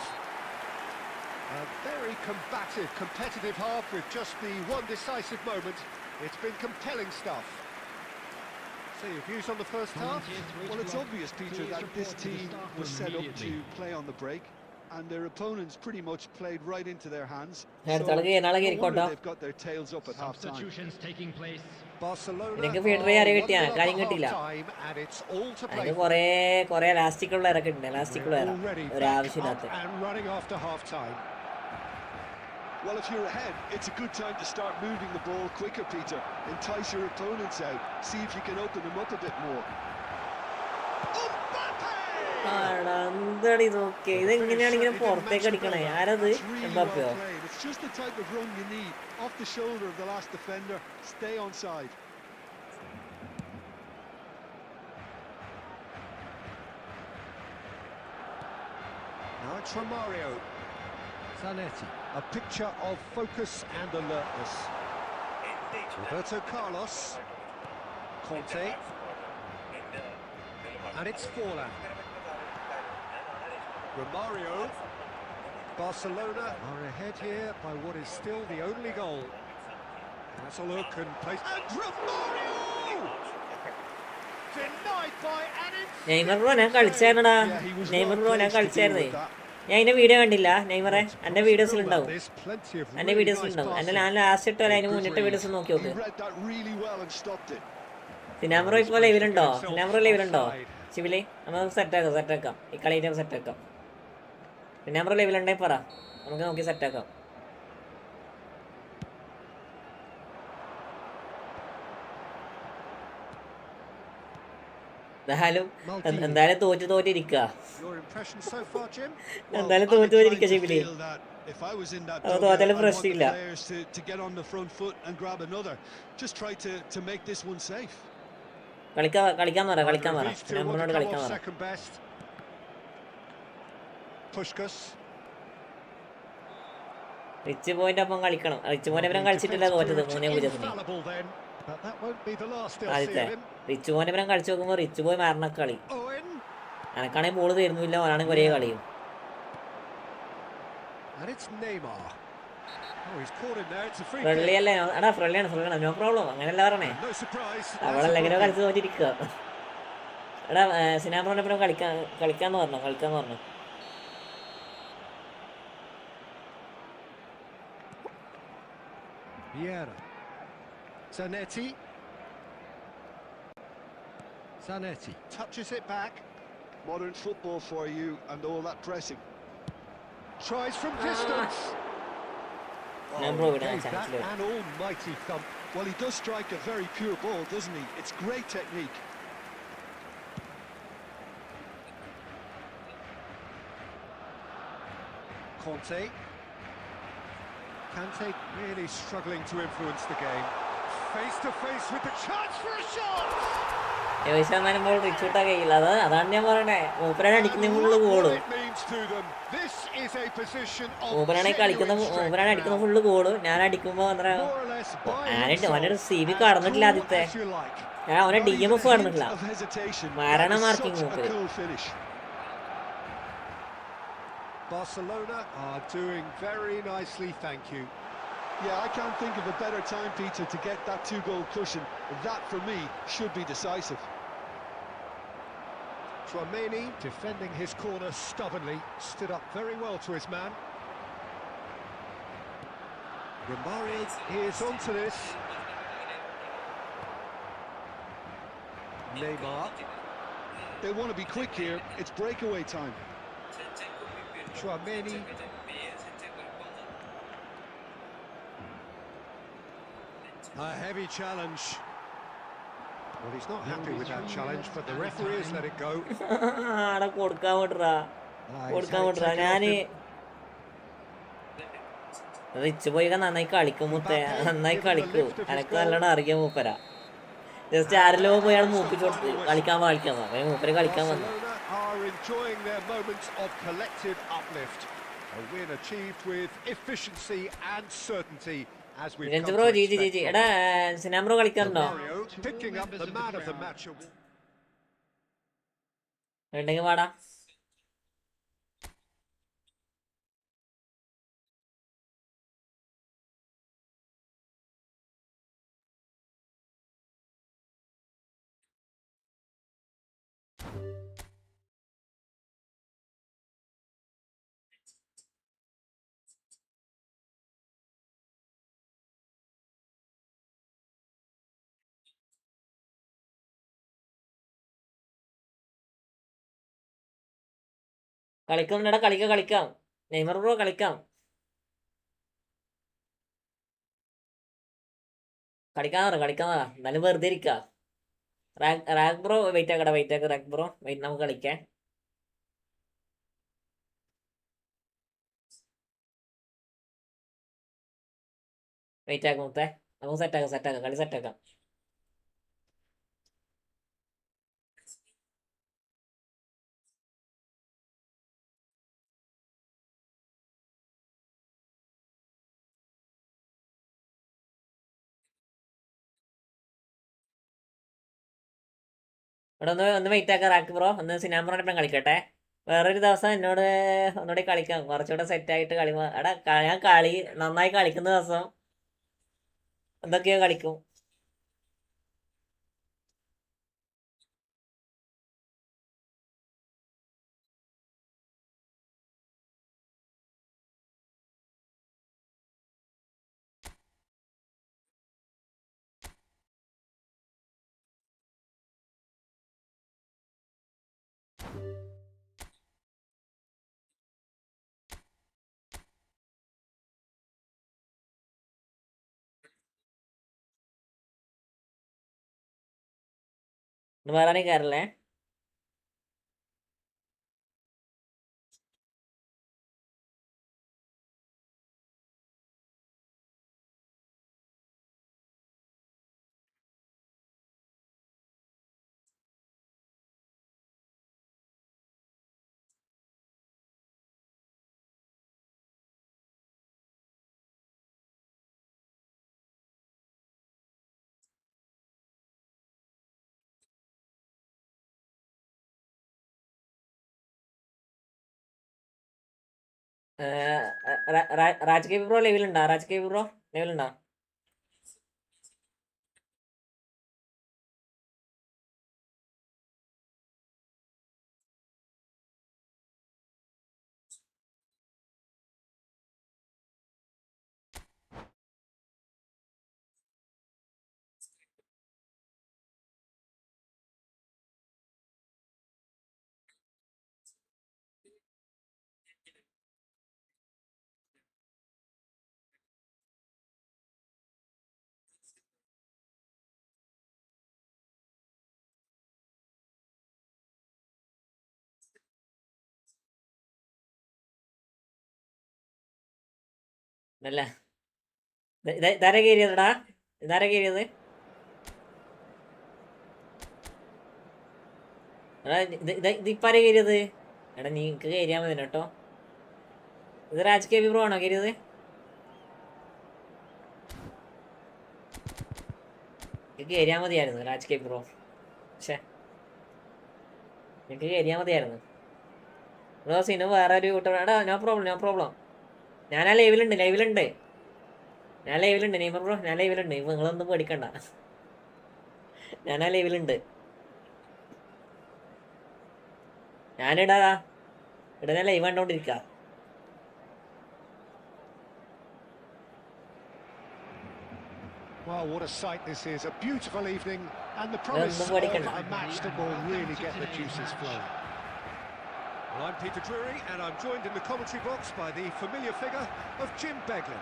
A very combative, competitive half with just the one decisive moment. It's been compelling stuff. So your views on the first half? Well, it's obvious, Peter, that this team was set up to play on the break, and their opponents pretty much played right into their hands. So no wonder they've got their tails up at half-time. Substitutions taking place. Barcelona എനിക്ക് feeder ആരെ കിട്ടിയാ കാര്യം കിട്ടിയില്ല. and it's all to play അതിന് for. കൊറേ ലാസ്റ്റിക്കുള്ള ഇറക്കുന്നുണ്ട്. ലാസ്റ്റിക്കുള്ള Already ഒരു back ആവശ്യമില്ലാത്ത. up and running after half-time. Well, if you're ahead, it's a good time to start moving the ball quicker, Peter. Entice your opponents out. See if you can open them up a bit more. എന്ത് എന്താണ് ഇത്? Okay, ഇതെങ്ങനെയാണ് ഇങ്ങനെ പുറത്തേക്ക് അടിക്കണേ? ആരത്? എംബാപ്പയോ? It's just the type of run you need. Off the shoulder of the last defender. Stay onside. Now it's from Mario. Zanetti. A picture of focus and alertness. Roberto Carlos. Conte. And it's Forlan. Romario. Barcelona are ahead here by what is still the only goal. Has a look and plays. And Romario! Denied by an Neymar bro ഞാൻ കളിച്ചായിരുന്നടാ. Neymar bro ഞാൻ കളിച്ചായിരുന്നേ. ഞാൻ ഇതിന്റെ video കണ്ടില്ല. നെയ്മറെ എന്റെ വീഡിയോസിലുണ്ടാവും. എന്റെ വീഡിയോസിലുണ്ടാവും. ഞാൻ last ഇട്ടോ അതിന് മുന്നിട്ട് വീഡിയോസ് നോക്കി നോക്ക്. സിനാബ്രോ ഇപ്പോൾ ലൈവിലുണ്ടോ? സിനാബ്രോ ലൈവിലുണ്ടോ? ശിവിലി നമുക്ക് സെറ്റാക്കാം. ഈ കളി സെറ്റാക്കാം. സിനാബ്രോ ലൈവിലുണ്ടെങ്കിൽ പറ, നമുക്ക് നോക്കി സെറ്റാക്കാം. എന്തായാലും തോറ്റിരിക്കുക. എന്തായാലും തോറ്റിരിക്കുക ശിവിലി. തോറ്റാലും പ്രശ്നമില്ല. കളിക്കാൻ പറ. സിനാബ്രോനോട് കളിക്കാൻ പറ. റിച്ച് പോയിന്റ് അപ്പം കളിക്കണം. റിച്ച് പോയിന്റ് അവരും കളിച്ചിട്ടില്ല, തോറ്റത് 3-0. ആദ്യത്തെ റിച്ച് പോയിന്റ് അവരും കളിച്ചു നോക്കുമ്പോ റിച്ച് പോയി മാറണ കളി. എനക്കാണെങ്കിൽ ബോള് തരുന്നില്ല, അവനാണെങ്കിൽ ഒരേ കളിയും. ഫ്രണ്ട്ലി അല്ലേ? എടാ ഫ്രണ്ട്ലിയാണ്, നോ പ്രോബ്ലം. അങ്ങനെയല്ല പറഞ്ഞേ, അവളെല്ലെങ്കിലോ കളിച്ച് തോറ്റിരിക്കുക. എടാ സിനാബ്രോനെ കളിക്കാന്ന് പറഞ്ഞു. Vieira. Zanetti. Touches it back. Modern football for you and all that pressing. Tries from distance. An almighty thump. Well, he does strike a very pure ball, doesn't he? It's great technique. Conte really struggling to influence the game. Face to face with the chance for a shot. Ball റിച്ചൂട്ടാ കഴിയില്ല. അതാണ് ഞാൻ പറയണേ. മൂപ്പരാണ് അടിക്കുന്ന full goal. മൂപ്പരാണ് അടിക്കുന്ന full goal. ഞാൻ അടിക്കുമ്പോ അവനൊരു CB കടന്നിട്ടില്ല ആദ്യത്തെ. ഞാൻ അവനെ DMF കടന്നിട്ടില്ല. മരണ മാർക്കിങ് മൂപ്പര്. Barcelona are doing very nicely, thank you. Yeah, I can't think of a better time, Peter, to get that 2-goal cushion. That, for me, should be decisive. Tchouaméni defending his corner stubbornly, stood up very well to his man. Romario is onto this. Neymar. They want to be quick here. It's breakaway time. Tchouaméni. A heavy challenge. Well, he's not happy with that challenge, but the referee has let it go. കൊടുക്കാൻ വിടറാ. ഞാന് rich പോയി നന്നായി കളിക്കും മുത്തേ, നന്നായി കളിക്കൂ. എനക്ക് നല്ലോണം അറിയാം മൂപ്പര. ജസ്റ്റ് ആരെല്ലോ പോയി മൂപ്പിച്ചു കൊടുത്ത് കളിക്കാൻ മൂപ്പര് കളിക്കാൻ വന്നു. Bro G. എടാ സിനാബ്രോ കളിക്കാറുണ്ടോ? ഉണ്ടെങ്കിൽ പാടാ. കളിക്കാം. നെയ്മർ ബ്രോ കളിക്കാം. എന്നാലും വെറുതെ ഇരിക്ക. റാഗ് ബ്രോ വെയിറ്റ് ആക്കടാ. റാഗ് ബ്രോ വെയിറ്റ്, നമുക്ക് കളിക്കാം. വെയിറ്റ് ആക്കാം മുത്തേ, നമുക്ക് സെറ്റാക്കാം കളി സെറ്റാക്കാം. ഇവിടെ ഒന്ന് വെയിറ്റ് ആക്കാം റാക്ക് ബ്രോ, ഒന്ന് സിനാമ്പറോടൊപ്പം കളിക്കട്ടെ. വേറൊരു ദിവസം എന്നോട് ഒന്നുകൂടി കളിക്കാം, കുറച്ചുകൂടെ സെറ്റായിട്ട് കളി. എടാ ഞാൻ നന്നായി കളിക്കുന്ന ദിവസം എന്തൊക്കെയോ കളിക്കും. വേറെ ആണെങ്കിൽ കയറല്ലേ. രാജ് കെ ബ്രോ ലെവലുണ്ടോ? അല്ല, ഇതാരെ കയറിയതെടാ? ഇതാരെ കയറിയത്? എടാ ഇതിപ്പാരെ കയറിയത്? എടാ നീക്ക് കയറിയാ മതി കേട്ടോ. ഇത് രാജ് കെ ബ്രോ ആണോ കയറിയത്? എനിക്ക് കയറിയാ മതിയായിരുന്നു രാജ് കെ ബ്രോ. പക്ഷേ എനിക്ക് കയറിയാ മതിയായിരുന്നു ബ്രോ. സിനു വേറെ ഒരു കൂട്ടം. എടാ നോ പ്രോബ്ലം. ഞാൻ ആ ലൈവിലുണ്ട്. നെയ്മർ ബ്രോ, ഞാൻ ലൈവിലുണ്ട്. ഇപ്പൊ നിങ്ങളൊന്നും പേടിക്കണ്ട, ഞാൻ ആ ലൈവിലുണ്ട്. ഞാനിടാ ഞാൻ live കണ്ടോണ്ടിരിക്ക. Well, what a sight this is. A beautiful evening and the promise of a match that will really get the juices flowing. Well, I'm Peter Drury and I'm joined in the commentary box by the familiar figure of Jim Beglin.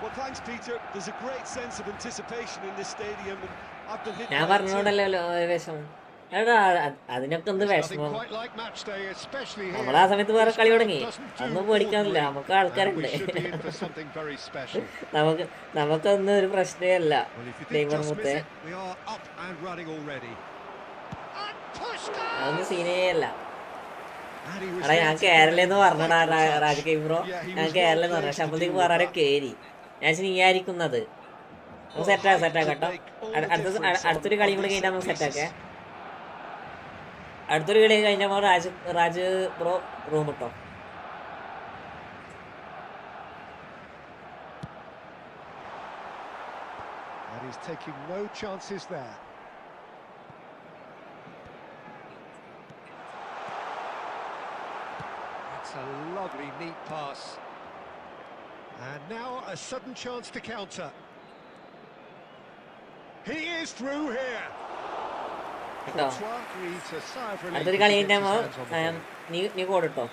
Well, thanks, Peter. There's a great sense of anticipation in this stadium, and I've been ഞാൻ പറഞ്ഞോണ്ടല്ലോ വിഷമം. എടാ അതിനൊക്കെ എന്ത് വിഷമം? നമ്മളാ സമയത്ത് വേറെ കളി തുടങ്ങി, ഒന്നും പേടിക്കാനില്ല. നമുക്ക് ആൾക്കാരുണ്ട്. നമുക്കൊന്നും ഒരു പ്രശ്നമേ അല്ല. നെയ്മർ മുത്തേ അതൊന്നും സീനേ അല്ല. എടാ ഞാൻ കേരളെന്ന് പറഞ്ഞടാ രാജ് കെ ബ്രോ, ഞാൻ കേരളെന്ന് പറഞ്ഞ. പക്ഷെ അപ്പോഴത്തേക്ക് വേറെ കേരി. ഞാൻ നീയായിരിക്കുന്നത്. നമുക്ക് സെറ്റാക്കാം കേട്ടോ. അടുത്തൊരു കളി കൂടി കഴിഞ്ഞാൽ നമുക്ക് സെറ്റാക്കേ. അടുത്തൊരു കളി കഴിഞ്ഞപ്പോൾ രാജ് ബ്രോ റൂം ഇട്ടോ. And he's taking no chances there. That's a lovely, neat pass. And now a sudden chance to counter. He is through here. കേട്ടോ. അടുത്തൊരു കളി കഴിഞ്ഞാൽ നീ കോടിട്ടോ.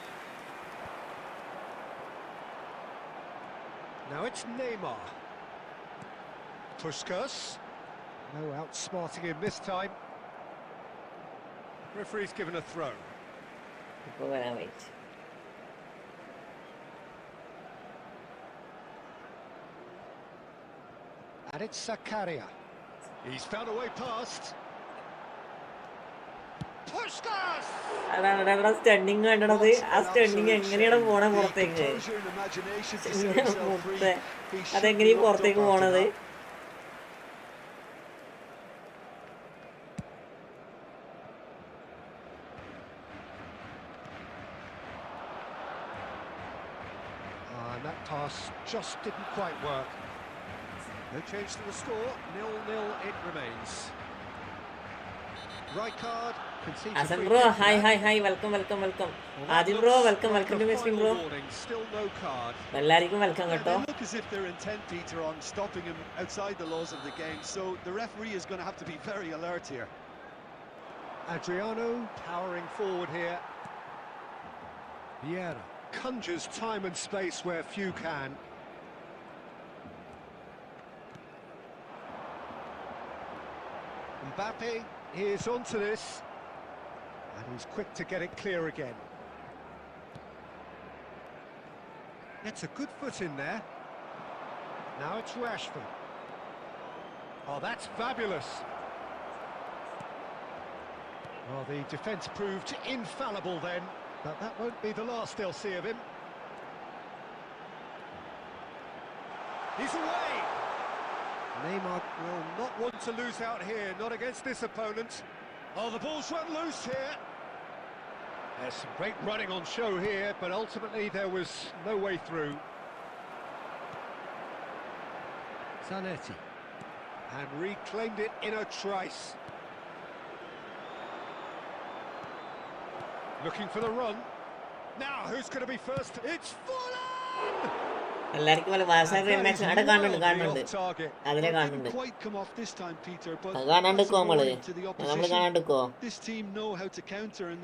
Now it's Neymar. Puskas. No outsmarting him this time. Referee's given a throw. ഇപ്പോൾ വരാൻ wait. And it's Zakaria. He's found a way past. Puskas! അതാണ് stunting കണ്ടത്. ആ സ്റ്റണ്ടിങ് എങ്ങനെയാണ് പോണേ പുറത്തേക്ക്? അതെങ്ങനെയും പുറത്തേക്ക് പോണത്? And that pass just didn't quite work. No change to the score, 0-0 it remains. Right card, concedes a Asan free bro, kick. hi, welcome. Adil bro, welcome to Messi bro. Still no card. എല്ലാവർക്കും welcome കേട്ടോ. They look as if they're intent, Peter, on stopping him outside the laws of the game, so the referee is going to have to be very alert here. Adriano powering forward here. Vieira conjures time and space where few can. Mbappe is onto this, and he's quick to get it clear again. It's a good foot in there. Now it's Rashford. Oh, that's fabulous. Well, the defence proved infallible then, but that won't be the last they'll see of him. He's away! Neymar will not want to lose out here, not against this opponent. Oh, the ball's run loose here. There's some great running on show here, but ultimately there was no way through. Zanetti. And reclaimed it in a trice. Looking for the run. Now, who's going to be first? It's Fuller! എല്ലാവർക്കും വല്ല WhatsApp match അവിടെ കാണുന്നുണ്ട് അതിലെ കാണുന്നുണ്ട്. അത് കാണാണ്ടിക്കോ നമ്മള് കാണാണ്ടിക്കോ?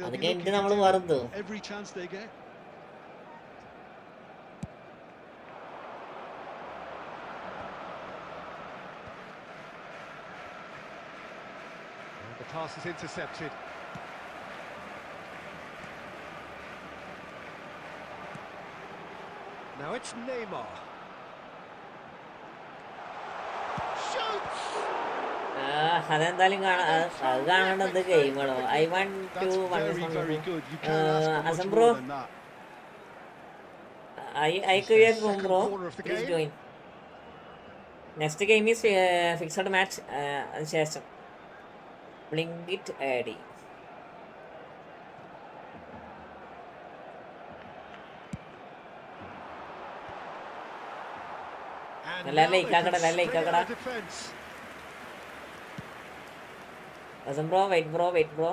അത് കഴിഞ്ഞിട്ട് നമ്മള് മറന്നു. The pass is intercepted. Now it's Neymar. Shoots! അതെന്തായാലും അത് കാണേണ്ടത് ഗെയിമാണോ? I want to Asan bro, I create room bro, please join. Next game is fixed match. അതിനുശേഷം blink it AD. Asan bro, wait bro.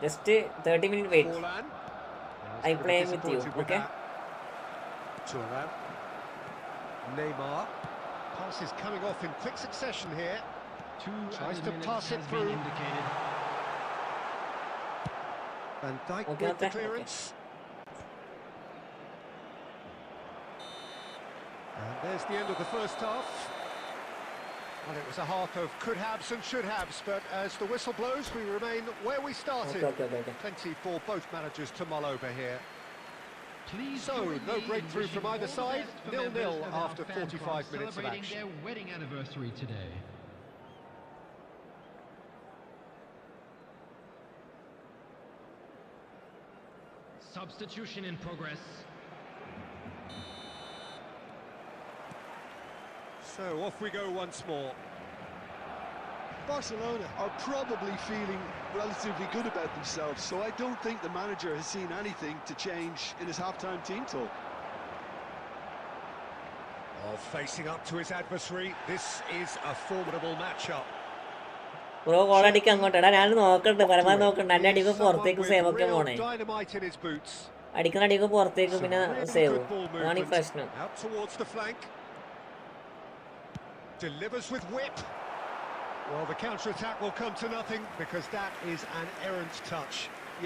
Just 30 minutes wait. I play with you, okay? Neymar. Pass is coming off in quick succession here. Tries to pass it through. Van Dijk with the clearance. And there's the end of the first half. Well, it was a half of could-haves and should-haves, but as the whistle blows, we remain where we started. Okay. Plenty for both managers to mull over here. Please So, no breakthrough from either side, 0-0 after 45 minutes of action. Their wedding anniversary today. Substitution in progress. So, off we go once more. Barcelona are probably feeling relatively good about themselves, so I don't think the manager has seen anything to change in his half-time team talk. Oh, facing up to his adversary, this is a formidable matchup. Bro goal അടിക്കാൻ അങ്ങോട്ടാ ഞാൻ നോക്കട്ടെ പരമാവധി നോക്കണ്ട. എൻ്റെ അടിക്ക് പുറത്തേക്ക് save ഒക്കെ പോണേ. Dynamite in his boots. അടിക്കുന്ന അടിക്ക് പുറത്തേക്ക് പിന്നെ സേവ്. അതാണ് ഈ പ്രശ്നം. Out towards the flank. Delivers with whip. Well, the counter-attack will come to nothing because that is an errant touch.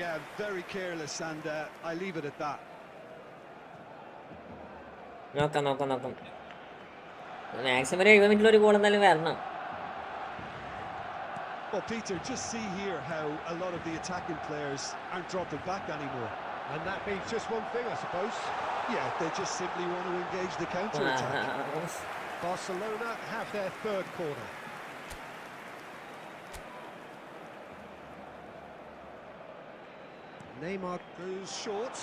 Yeah, very careless, and I leave it at that. നോക്കാം. Maximum 70 മിനിറ്റിൽ ഒരു goal എന്തായാലും വരണം. Well, Peter, just see here how a lot of the attacking players aren't dropping back anymore. And that means just one thing, I suppose. Yeah, they just simply want to engage the counter-attack. Barcelona have their third corner. Neymar goes short.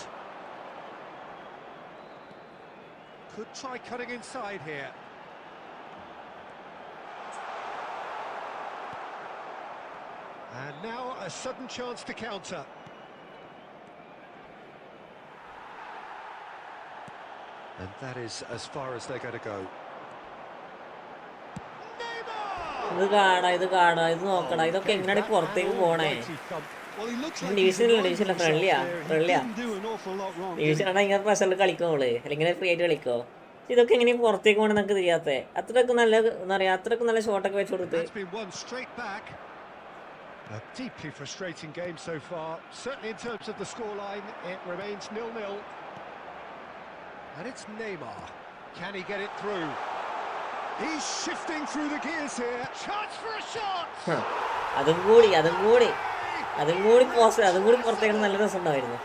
Could try cutting inside here. And now a sudden chance to counter. And that is as far as they're going to go. Neymar! ഇത് നോക്കടാ, ഇതൊക്കെ എങ്ങനെയാണ് പുറത്തേക്ക് പോണേ? ഡിവിഷനില്ല ഫ്രണ്ട്ലിയാ ഡിവിഷനാണ് ഇങ്ങനെ പ്രഷറിൽ കളിക്കോള്, അല്ലെങ്കിൽ free ആയിട്ട് കളിക്കോ? ഇതൊക്കെ എങ്ങനെയാ പുറത്തേക്ക് പോകണം നമുക്ക് തിരിയാത്ത? അത്രക്ക് നല്ല എന്താ പറയാ, അത്രക്ക് നല്ല ഷോട്ടൊക്കെ വെച്ച് കൊടുത്ത്. A deeply frustrating game so far. Certainly in terms of the scoreline, it remains 0-0. And it's Neymar. Can he get it through? He's shifting through the gears here. Chance for a shot! അതും കൂടി പുറത്തേക്ക് നല്ല രസം ഉണ്ടായിരുന്നു.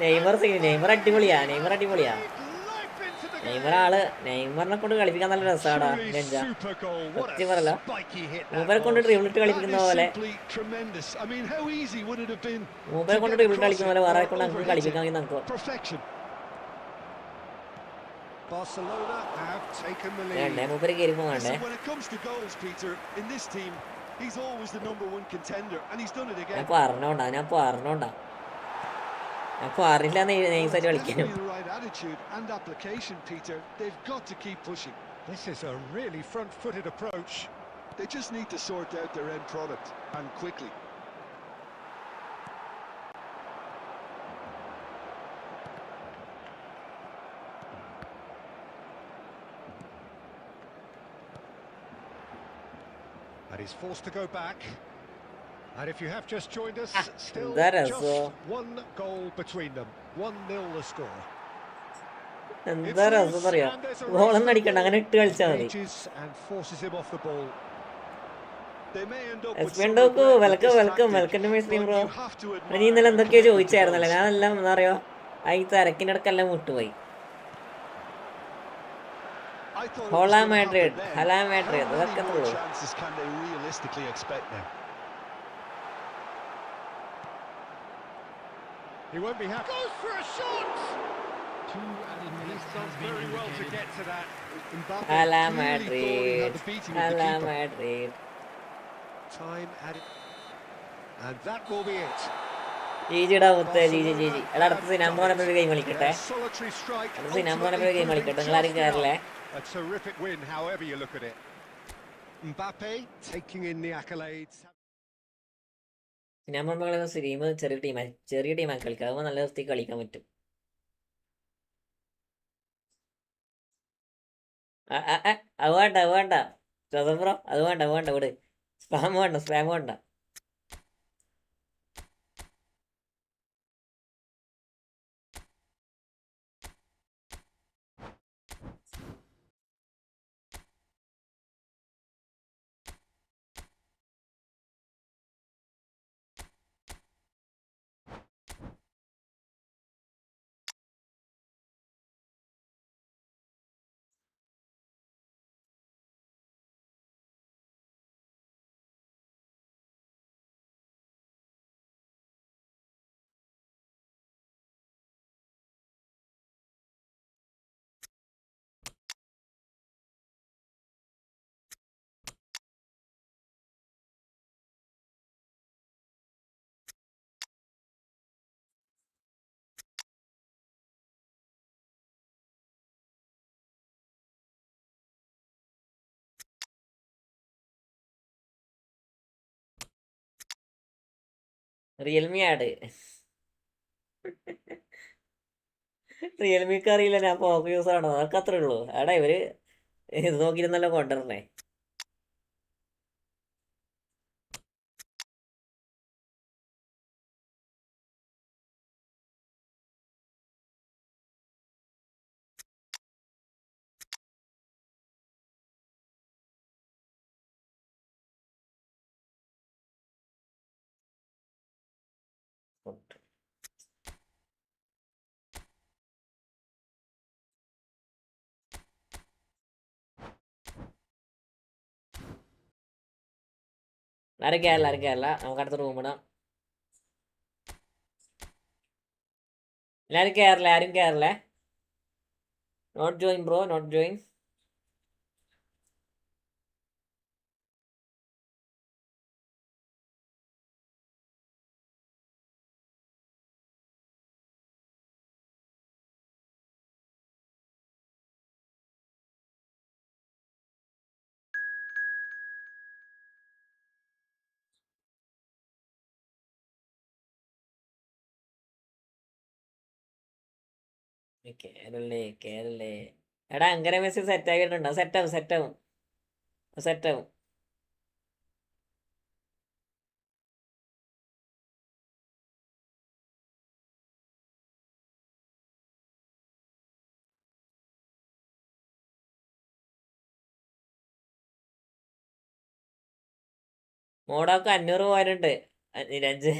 Neymar അടിപൊളിയാ. നെയ്മറിനെ കൊണ്ട് കളിപ്പിക്കാൻ നല്ല രസമാടാ. സത്യം പറയല്ല, മൂപ്പരെ കൊണ്ട് ഡ്രിബിളിട്ട് കളിപ്പിക്കുന്ന പോലെ വേറെ കൊണ്ട് നമുക്ക് കളിപ്പിക്കാമെങ്കിൽ നമുക്ക്. മൂപ്പര് കയറി പോകണ്ടേ? ഞാൻ പറഞ്ഞില്ല നൈസായിട്ട് കളിക്കാനും. This is a really front-footed approach. They just need to sort out their end product, and quickly. And he's forced to go back. And if you have just joined us, still just one goal between them. 1-0 the score. എന്താ രസം പറയാ, ഗോളൊന്നും അടിക്കണ്ട, അങ്ങനെ ഇട്ട് കളിച്ചാൽ മതി. നീ ഇന്നലെ എന്തൊക്കെയോ ചോദിച്ചായിരുന്നല്ലേ? ഞാനെല്ലാം എന്താ പറയാ, ഈ തിരക്കിനിടക്കെല്ലാം വിട്ടുപോയി. ഹോളാ മാഡ്രിഡ് അതൊക്കെ He won't be happy. Goes for a shot. He's done very well to get to that. Hala Madrid. Time added. And that will be it. ജിജിടാ മുത്തേ, ജിജി. എടാ, അടുത്ത നമ്പർ ഒരു ഗെയിം കളിക്കട്ടെ. നിങ്ങളാരും കയറില്ലേ? A terrific win, however you look at it. Mbappe taking in the accolades. ഞാൻ പറയുമ്പോൾ stream ചെറിയ ടീമായി കളിക്കുക, അതാകുമ്പോൾ നല്ല ദിവസത്തേക്ക് കളിക്കാൻ പറ്റും. അത് വേണ്ട ബ്രോ, അത് വേണ്ട ഇവിടെ സ്പാം വേണ്ട. റിയൽമി റിയൽമിക്ക് അറിയില്ല ഞാൻ പോക്ക് യൂസ് ആണോ, അതൊക്കെ അത്രേ ഉള്ളൂ. എടാ ഇവര് ഇത് നോക്കിയിരുന്നല്ലോ കൊണ്ടുവരണേ. ആരും കയറില്ല, ആരും കയറില്ല. നമുക്ക് അടുത്ത റൂം ഇടാം. എല്ലാരും കയറില്ല, ആരും കയറില്ലേ. Not join bro, not join. കേരളേ കേരളേ. എടാ അങ്ങനെ മെസ്സി സെറ്റ് ആക്കിയിട്ടുണ്ടോ? സെറ്റാവും, സെറ്റാവും, സെറ്റാവും. മോഡാക്ക് 500 പോയിട്ടുണ്ട്. നിരഞ്ജ്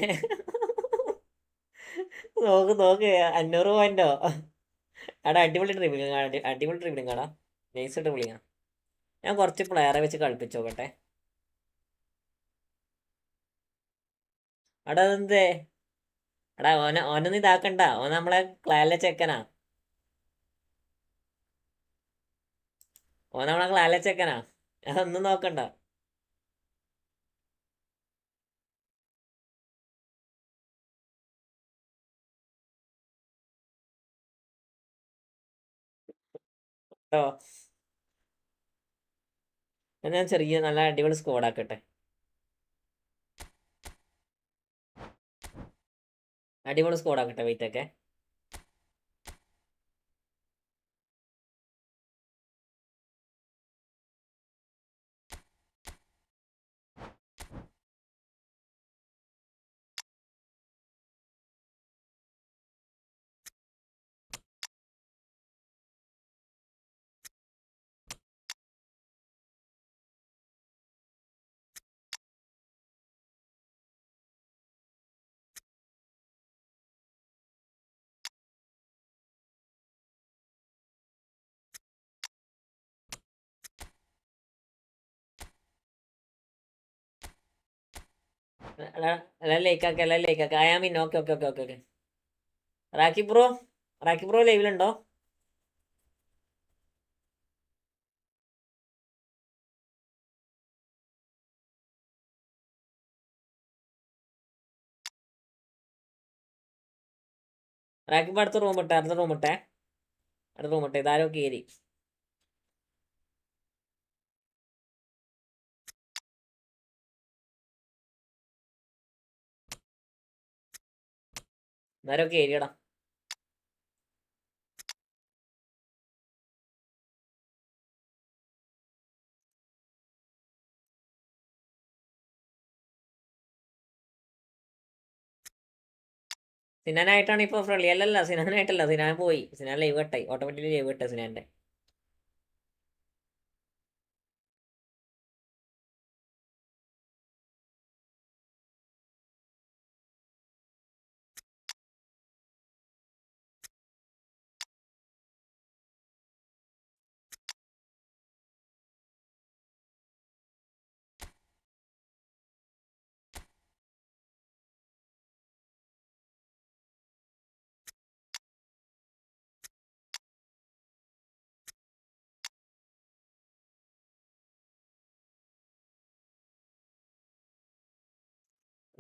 നോക്ക് നോക്ക്, 500 പോയിന്റോ. എടാ അടിപൊളി ഡ്രിബിളിങ്, അടിപൊളി ഡ്രിബിളിങ് ആടാ, നൈസ് ഡ്രിബിളിങ്ങാ. ഞാൻ കുറച്ച് പ്ലെയറെ വെച്ച് കളിപ്പിച്ചോക്കട്ടെ. എടാ അതെന്തേ? എടാ ഓനൊന്നും ഇതാക്കണ്ട, ഓൻ നമ്മളെ ക്ലാലിലെ ചെക്കനാ. ഓൻ നമ്മളെ ക്ലാലിലെ ചെക്കനാ, അതൊന്നും നോക്കണ്ട. കേട്ടോ, ഞാൻ ചെറിയ നല്ല അടിപൊളി സ്കോഡ് ആക്കട്ടെ. അടിപൊളി സ്കോഡ് ആക്കട്ടെ, വെയിറ്റ് ഒക്കെ. എല്ലാം ലേക്കാക്ക, എല്ലാം ലേക്കാക്ക. I am in. Okay okay okay okay okay. Rakki bro, Rakki bro ലൈവിലുണ്ടോ? റാക്കി ഇപ്പൊ അടുത്ത റൂം ഇട്ടെ, അടുത്ത റൂം ഇട്ടെ, അടുത്ത റൂം ഇട്ടെ. ഇതാരോ കയറി. ഇതാരോ കയറിയടാ. സിനാനായിട്ടാണ് ഇപ്പൊ ഫ്രണ്ട്ലി. അല്ലല്ല, സിനാനായിട്ടല്ല, സിനാൻ പോയി. സിനാൻ ലൈവ് കട്ടായി, ഓട്ടോമാറ്റിക്കലി ലൈവ് കട്ടെ സിനാന്റെ.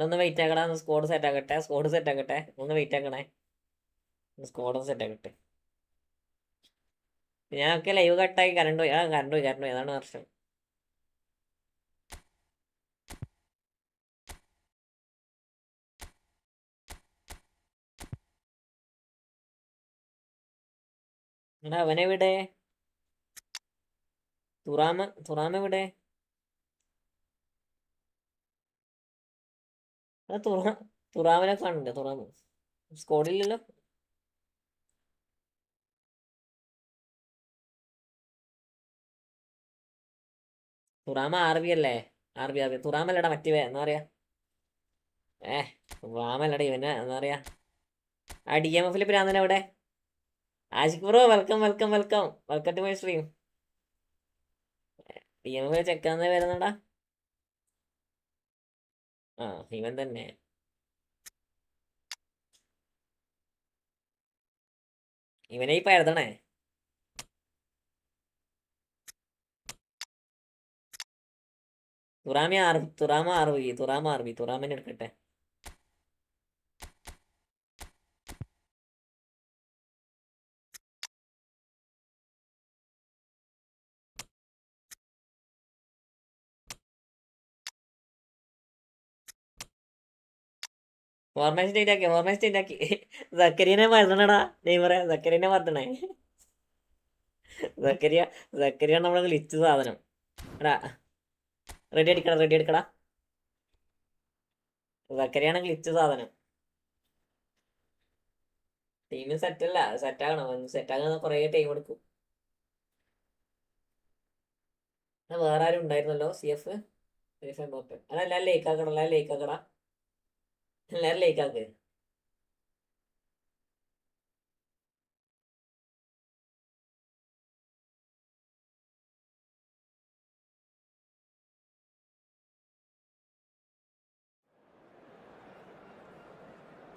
ഒന്ന് വെയിറ്റ് ആക്കടാ, ഒന്ന് സ്കോഡ് സെറ്റ് ആക്കട്ടെ, സ്കോഡ് സെറ്റ് ആക്കട്ടെ, ഒന്ന് വെയിറ്റ് ആക്കണേ. സ്കോഡ് സെറ്റ് ആക്കട്ടെ. ഞാനൊക്കെ ലൈവ് കട്ടായി, കറണ്ട് പോയി. കറണ്ട് പോയി, കറണ്ട് പോയി, അതാണ് പ്രശ്നം. എടാ അവനെവിടെ? തുറാമ എവിടെ? തുറാമിനെ കാണുന്നുണ്ട്. തുറാമ സ്കോഡില്ലല്ലോ. തുറാമ RB അല്ലേ? RB തുറാമല്ലടാ, മറ്റേ എന്താ പറയാ, തുറാമല്ലടാ ഇവനെ എന്താ പറയാ, ആ DMFല് പ്രാന്തന എവിടെ? Ashiq bro, welcome welcome welcome, welcome to my stream. DMF ചെക്കാന്ന് വരുന്നടാ. ആ ഇവൻ തന്നെ. ഇവനെ ഈ പരതണേ. തുറാമനെ എടുക്കട്ടെ. ഫോർമാറ്റ് ആക്കി സക്കരിയനെ മറന്നടാ. നെയ്മറെ സക്കരിയനെ മറന്നണേ. സക്കരിയ നമ്മളെ ഗ്ലിച്ച് സാധനം. എടാ റെഡി അടിക്കടാ. സക്കരിയാണ് ഗ്ലിച്ച് സാധനം. ടീം സെറ്റാകണം. സെറ്റാകാൻ കുറേ ടൈം എടുക്കും. വേറെ ആരും ഉണ്ടായിരുന്നല്ലോ CF. അതെല്ലാരും ലേക്കാക്കടാ. എല്ലാരും ലേക്കാക്ക്.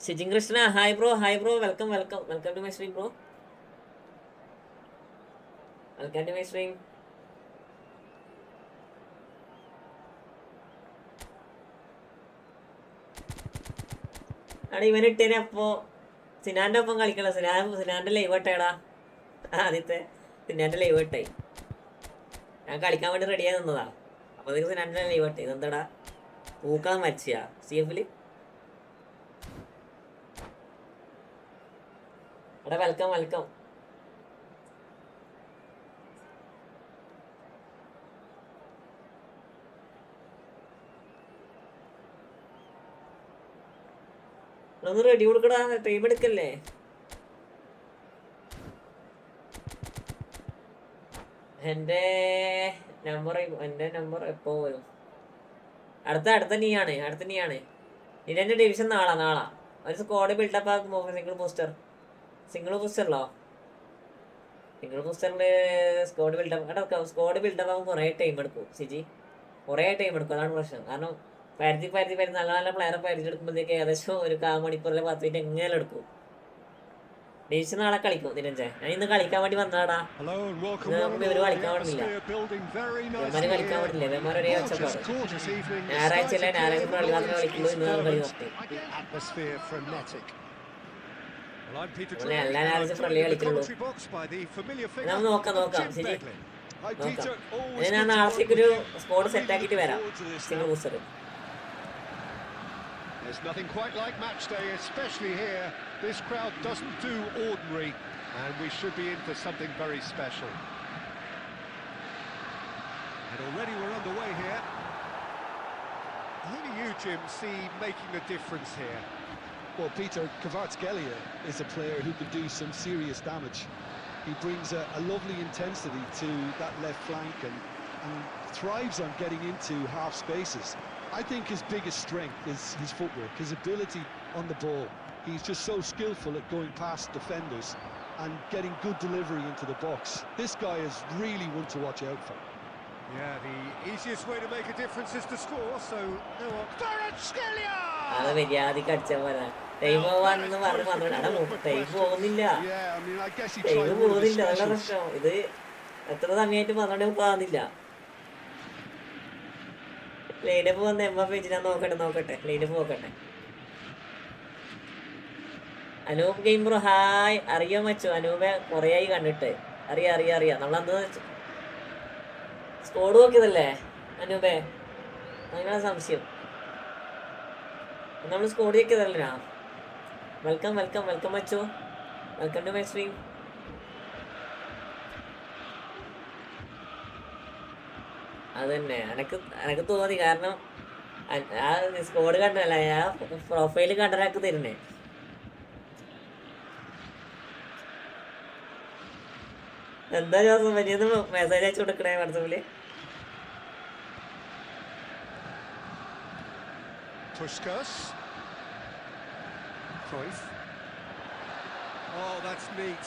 Sijin Krishna hi bro. Welcome to my stream bro. Welcome to my stream. അവിടെ ഇവനിട്ടേനെ. അപ്പോ സിനാന്റെ ഒപ്പം കളിക്കണ. സിനാന്റെ ലൈവ് ഇട്ടേടാ. ആദ്യത്തെ സിനാന്റെ ലൈവ് ഇട്ടായി. ഞാൻ കളിക്കാൻ വേണ്ടി റെഡിയായി നിന്നതാ. അപ്പൊ സിനാന്റെ ലൈവ് ഇട്ടേ. ഇതെന്താടാ പൂക്കാൻ മരിച്ചാ CFല്. എടാ വെൽക്കം. ഒന്ന് റെഡി കൊടുക്കടാ. ടൈം എടുക്കല്ലേ. എന്റെ നമ്പർ എപ്പോ വരും? അടുത്ത നീയാണ്. നിന്റെ ഡിവിഷൻ നാളാ. ഒരു സ്ക്വാഡ് ബിൽഡപ്പ് ആക്കുമ്പോ സിംഗിൾ ബൂസ്റ്ററിലോ? സിംഗിൾ ബൂസ്റ്ററില് സ്ക്വാഡ് ബിൽഡപ്പ് ആകുമ്പോൾ കുറേ ടൈം എടുക്കും സിജി. അതാണ് പ്രശ്നം. കാരണം പരുത്തി നല്ല പ്ലെയറെ പരിചയമെടുക്കുമ്പോഴത്തേക്ക് ഏകദേശം ഒരു 1/4 മണിക്കൂറിലെ 10 മിനിറ്റ് എങ്ങനെ എടുക്കും. ഡിവിഷൻ നാളെ കളിക്കും നിരഞ്ജൻ. ഞാൻ ഇന്ന് കളിക്കാൻ വേണ്ടി വന്നതാടാ. ഇവര് കളിക്കാൻ പാടില്ല. ഇവന്മാര് ഒരേ ഒച്ചപ്പാട്. ഞായറാഴ്ച പള്ളി മാത്രമേ കളിക്കുള്ളൂ. ഇന്ന് കളി നിർത്തി. എല്ലാ ഞായറാഴ്ച പള്ളി കളിക്കുള്ളൂ. നമുക്ക് നോക്കാം ശരി. ഞാൻ നാളത്തേക്കൊരു സ്കോഡ് സെറ്റ് ആക്കിയിട്ട് വരാം. Single booster. There's nothing quite like match day, especially here. This crowd doesn't do ordinary, and we should be in for something very special. And already we're underway here. Who do you, Jim, see making the difference here? Well, Peter, Kvaratskhelia is a player who can do some serious damage. He brings a lovely intensity to that left flank and thrives on getting into half spaces. I think his biggest strength is his footwork, his ability on the ball. He's just so skillful at going past defenders and getting good delivery into the box. This guy is really one to watch out for. Yeah, the easiest way to make a difference is to score, so no one... Kvaratskhelia! Yeah, I mean, I guess he tried one of his specials. Lineup വന്ന് page ഞാൻ നോക്കട്ടെ. Lineup നോക്കട്ടെ. Anoop game bro hi. അറിയാൻ പറ്റോ അനൂപെ? കുറേയായി കണ്ടിട്ട്. അറിയാം. നമ്മളന്ന് squad നോക്കിയതല്ലേ അനൂപെ? അങ്ങനെ സംശയം. നമ്മൾ സ്കോഡ് നോക്കിയതല്ലേ? വെൽക്കം മച്ചു. Welcome to my stream. അതന്നെ എനക്ക് തോന്നി. കാരണം ആ സ്കോഡ് കണ്ടല്ല, ആ പ്രൊഫൈല് കണ്ടൊരാൾക്ക് തരുന്നേ. എന്താ ജോസം വലിയൊന്ന് മെസ്സേജ് അയച്ചു കൊടുക്കണേ വാട്സാപ്പില്. Oh, that's neat.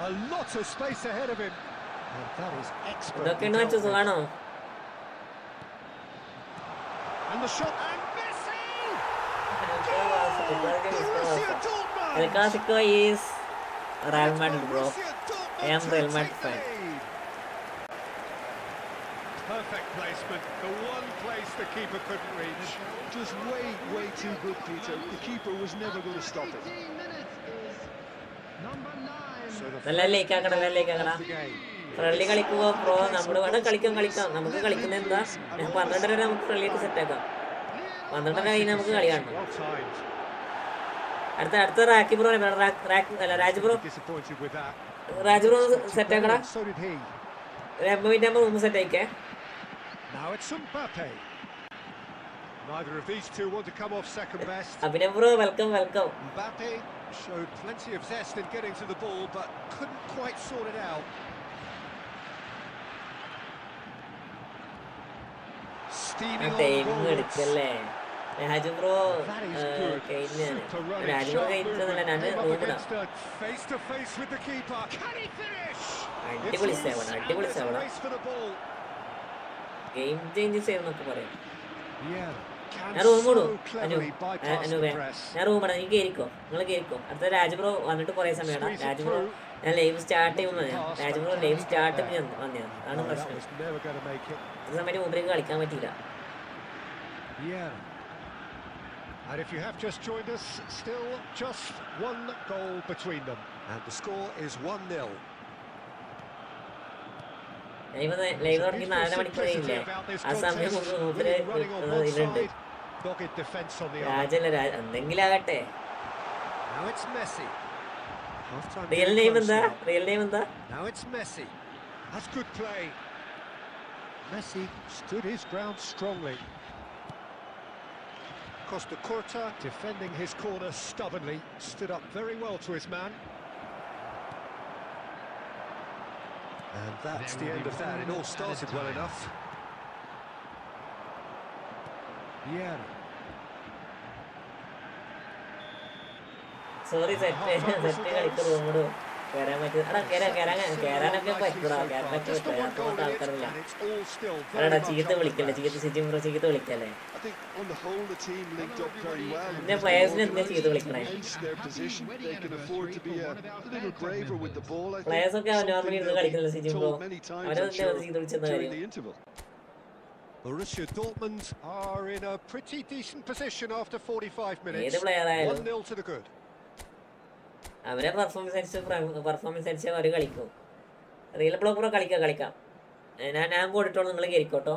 A lot of space ahead of him. ഇതൊക്കെയാണ് വെച്ചു സുഖാണോ? And the shot, and Messi! El Clasico is Real Madrid, bro. I am Real Madrid fan. Perfect placement, the one place the keeper couldn't reach. Just way too good, Peter. The keeper was never going to stop it. 18 minutes is number 9. So the നല്ല ലേക്കാക്കട നല്ല ലേക്കാക്കട friendly കളിക്കുക bro. നമ്മൾ വേണം കളിക്കാം നമുക്ക് കളിക്കുന്ന എന്താ 12 വരെ നമുക്ക് ഫ്രണ്ട്ലി ആയിട്ട് സെറ്റ് ആക്കാം. 12 കഴിഞ്ഞ് നമുക്ക് കളി കാണണം. well timed. അടുത്ത റാക്കി ബ്രോ അല്ല Raj bro. Disappointed with that. Raj bro set ആക്കടാ. So did he. ഒരു 80 മിനിറ്റ് ആകുമ്പോൾ മുമ്പ് സെറ്റ് ആയിക്കേ. Now it's Mbappe. Neither of these two want to come off second best. Abhinav bro welcome. Mbappe showed plenty of zest in getting to the ball, but couldn't quite sort it out. Steaming on the time ball. എടുക്കല്ലേ Raju bro. കഴിഞ്ഞാണ് Raju bro കഴിച്ചതല്ല ഞാൻ Came up റൂമിടാം. against a face-to-face with the keeper. Can he finish? അടിപൊളി It's സേവനം loose, and അടിപൊളി there's a സേവനം. race for the ball. Game change ചെയ്യുന്നൊക്കെ പറയും. Yeah. Can ഞാൻ റൂം ഇടും. so cleverly bypass the അനുവേ press. ഞാൻ റൂം ഇടാം. നീ കേറിക്കോ. നിങ്ങൾ കേറിക്കോ. അടുത്ത രാജു ബ്രോ വന്നിട്ട് കുറേ സമയം രാജു ബ്രോ ഞാൻ ലൈവ് സ്റ്റാർട്ട് ചെയ്യുമ്പോൾ രാജു ബ്രോ ലൈവ് സ്റ്റാർട്ട് വന്നതാണ്. അതാണ് Oh, that പ്രശ്നം. was never going to make it. ഈ സമയത്ത് മുമ്പിലേക്ക് കളിക്കാൻ പറ്റിയില്ല. Yeah. And if you have just joined us, still just one goal between them. And the score is 1-0. Live തുടങ്ങി 4 മണിക്കൂർ കഴിഞ്ഞില്ലേ? ആ സമയം മൂപ്പര് ഇതിലുണ്ട്. Dogged defence on the arm. രാജല്ല എന്തെങ്കിലും ആകട്ടെ. Now it's Messi. Half-time real getting name close എന്താ? now. റിയൽ നെയിം എന്താ? Now it's Messi. That's good play. Messi stood his ground strongly. Costa Curta defending his corner stubbornly, stood up very well to his man. And that's the end of that. It all started well enough. Yeah. Sorry set കളിക്ക് റൂമിടും കയറാൻ പറ്റും. എടാ കയറാനൊക്കെ പറ്റൂടാ. കയറാനൊക്കെ പറ്റില്ല. അത്ര ആൾക്കാരില്ല. And it's all still എടാ very ചീത്ത much up വിളിക്കല്ലേ. for ചീത്ത city bro ചീത്ത വിളിക്കല്ലേ. I think on the whole the team linked up very well. പിന്നെ പ്ലേയേഴ്സിന് എന്തിനാ ചീത്ത വിളിക്കണേ? Hence their position. They can afford to be a little braver with the ball. I players ഒക്കെ think normally ഇരുന്ന് something കളിക്കുന്നില്ല they'll city be bro. told many times, I'm അവരെന്താ sure, ചീത്ത വിളിച്ചെന്ന during കാര്യം. the interval. Borussia Dortmund are in a pretty decent position after 45 ഏത് minutes. Player ആയാലും 1-0 to the good. അവരെ performance അനുസരിച്ച് അവർ കളിക്കും. റിയൽ ബ്ലോക്ക് കളിക്കാം. ഞാൻ കൂടിട്ടോളൂ. നിങ്ങൾ കയറിക്കോട്ടോ.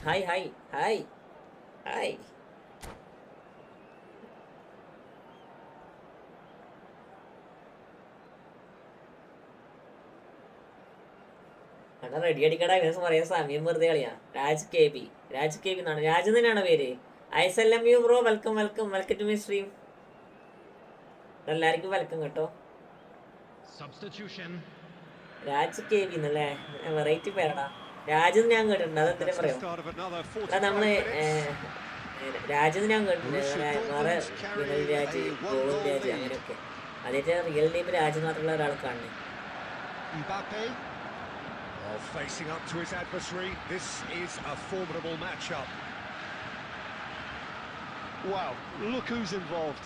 ഹായ്. അണ്ണാ റെഡി അടിക്കടാ. ഇവന് പറയാൻ സമയം വെറുതെ കളിയാ. രാജ് കെ ബി എന്നാണ്. രാജ് തന്നെയാണ് പേര്. ഐസല്ലം bro welcome to my stream. എല്ലാവർക്കും വെൽക്കം കേട്ടോ. Substitution. രാജ് കെ ബി എന്നല്ലേ വെറൈറ്റി പേരടാ. രാജ് ഞാൻ കേട്ടിട്ടുണ്ട്. അതെന്തിനാ That's the പറയാം. start of another അതാ നമ്മള് 45 minutes. രാജ് ഞാൻ കേട്ടിട്ടുണ്ട്. വേറെ വിനൽ രാജ് ഗോവിന്ദ് രാജ് അങ്ങനെയൊക്കെ. അതേറ്റ് റിയൽ നെയിം രാജ് മാത്രമുള്ള ഒരാൾ കാണുന്നത്. Mbappe. Oh, facing up to his adversary. This is a formidable matchup. Wow, look who's involved.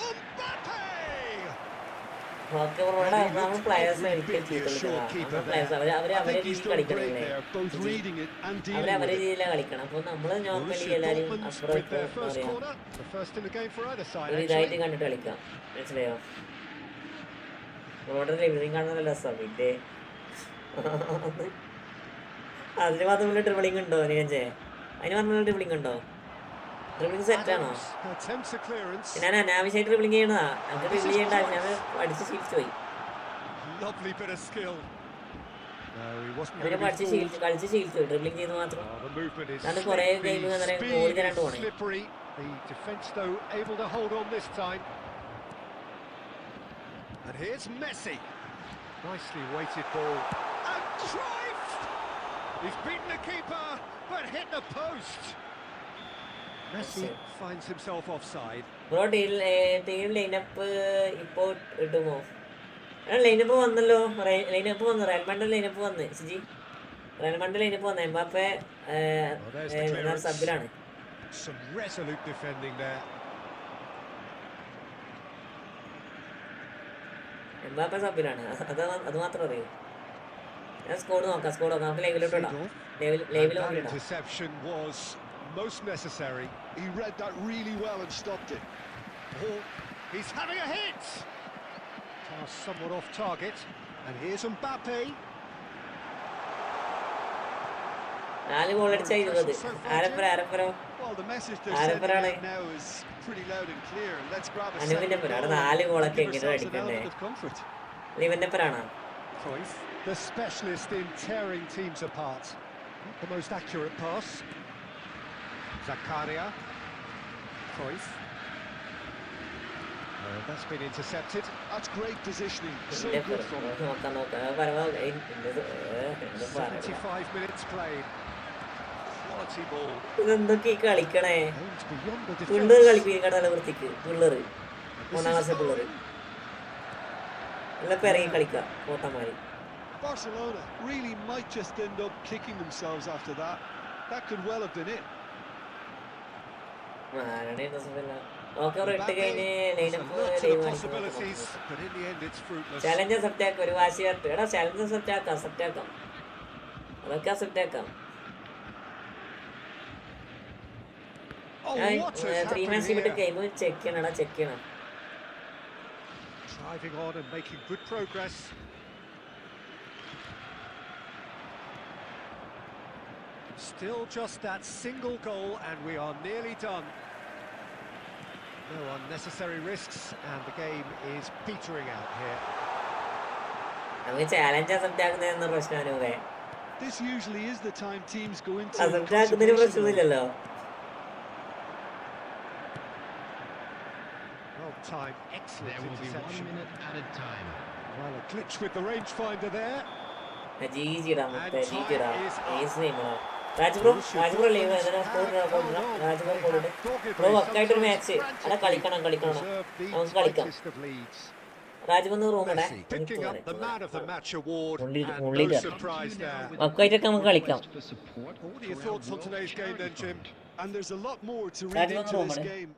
Mbappe! Okay ബ്രോടാ. നമ്മൾ പ്ലെയേഴ്സ് ഒരിക്കലും ചീത്ത വിളിക്കണം. പ്ലെയേഴ്സ് അവരെ രീതിയിൽ കളിക്കണല്ലേ. അവരെ രീതിയിലാണ് കളിക്കണം. അപ്പൊ നമ്മള് നോർമലി എല്ലാരും അപ്പുറം With their എന്താ first പറയാ corner, the first in the game for either side. ഒരു Actually. ഇതായിട്ട് കണ്ടിട്ട് കളിക്കാം. മനസ്സിലായോ? ബ്രോയുടെ റിവ്യൂറിങ് കാണുന്ന രസം. പിന്നെ അതിന് മാത്രമുള്ള ട്രിബിളിംഗ് ഉണ്ടോ? അതിന് മാത്രമുള്ള ട്രിബിളിംഗ് ഉണ്ടോ? ട്രിബിളിംഗ് സെറ്റാണോ? Attempts a clearance. ഞാൻ അനാവശ്യമായിട്ട് ട്രിബിളിംഗ് ചെയ്യണതാ. നമുക്ക് ട്രിബിൾ ചെയ്യേണ്ട ആവശ്യം. ഞാൻ പഠിച്ച് ശീലിച്ചു പോയി. Lovely bit of skill. No, he wasn't അവരെ going to പഠിച്ച് be fooled. കളിച്ച് ശീലിച്ചു പോയി. ട്രിബിളിംഗ് ചെയ്ത് മാത്രം. Oh, the movement is That's കുറേ slick, game the അങ്ങനെ speed goal is തരാണ്ട് പോണേ. slippery. The defence, though, able to hold on this time. And here's Messi. Nicely weighted ball. And Cruyff! He's beaten the keeper, but hit the post. Messi finds himself offside. Bro team lineup ഇപ്പോൾ ഇടുമോ? Lineup വന്നല്ലോ. Lineup വന്നു. Real Madrid lineup വന്ന് സിജി. Real Madrid lineup വന്നു. Mbappe Oh, there's the clearance. സബിലാണ്. Some resolute defending there. Mbappe സബിലാണ്. അത് മാത്രം അറിയൂ. ഞാൻ സ്കോഡ് നോക്കാം. നമുക്ക് ലൈവിലോട്ട് ഇടാം. ലൈവിൽ That നോക്കിയിടാം. interception was most necessary. He read that really well and stopped it. Oh, he's having a hit. Pass somewhat off target. And here's Mbappe. 4 goal അടിച്ച 20. ആരപ്പരോ Well, the message they're sending out now is pretty loud and clear. And let's grab a അനുവിന്റെ second പേര്. goal അവിടെ 4 and ഗോളൊക്കെ give എങ്ങനെ ourselves an അടിക്കണ്ടേ? element of comfort. ഇവന്റെ പേരാണോ? Cruyff, the specialist in tearing teams apart. Not the most accurate pass. Zakaria. Cruyff. That's been intercepted. That's great positioning. So good from him. നോക്കാം. 75 minutes played. Quality ball. ഇതെന്തൊക്കെ ഈ കളിക്കണേ? Aimed beyond the പിള്ളേർ defence. കളിക്കും കടല വൃത്തിക്ക്. പിള്ളേർ 1-ാം ക്ലാസ്സിലെ പിള്ളേർ എല്ലാം ഇറങ്ങി കളിക്കാം കോട്ടന്മാര്. Barcelona really might just end up kicking themselves after that. That could well have been it. Okay ഇട്ട് കഴിഞ്ഞ് There's a lot to the possibilities, but in the end it's fruitless. Challenge സെറ്റാക്കാം. ഒരു വാശി ചേർത്ത് എടാ ചലഞ്ച് സെറ്റാക്കാം. അതൊക്കെ സെറ്റാക്കാം. Oh, what has 3 happened match വിട്ട് here? ഗെയിം ചെക്ക് ചെയ്യണം. Driving on and making good progress. Still just that single goal and we are nearly done. No unnecessary risks and the game is petering out here. നമുക്ക് challenge സെറ്റാക്കുന്നതെന്ന പ്രശ്നമാണ്. This usually is the time teams go into സെറ്റാക്കുന്നതിന് conservation mode. പ്രശ്നമില്ലല്ലോ. Well timed, excellent There will be 1 interception. minute added time. Well, a glitch with the rangefinder there. ജീജിടാ മുത്തേ ജീജിടാ. Ace നെയ്മറാ. രാജ്ബ്രോ leave രാജ്ബ്രോ പോയിട്ട് bro വക്കായിട്ടൊരു match അവിടെ കളിക്കണം. Deserved the നമുക്ക് കളിക്കാം. tightest of leads. രാജ്ബന്ന് റൂമിടെ Messi picking up the man of the match award Only- and only no that. surprise there. വക്കായിട്ടൊക്കെ നമുക്ക് കളിക്കാം. For support What are your thoughts on today's game then, Jim? And there's a lot more to read That's into one this moment. game.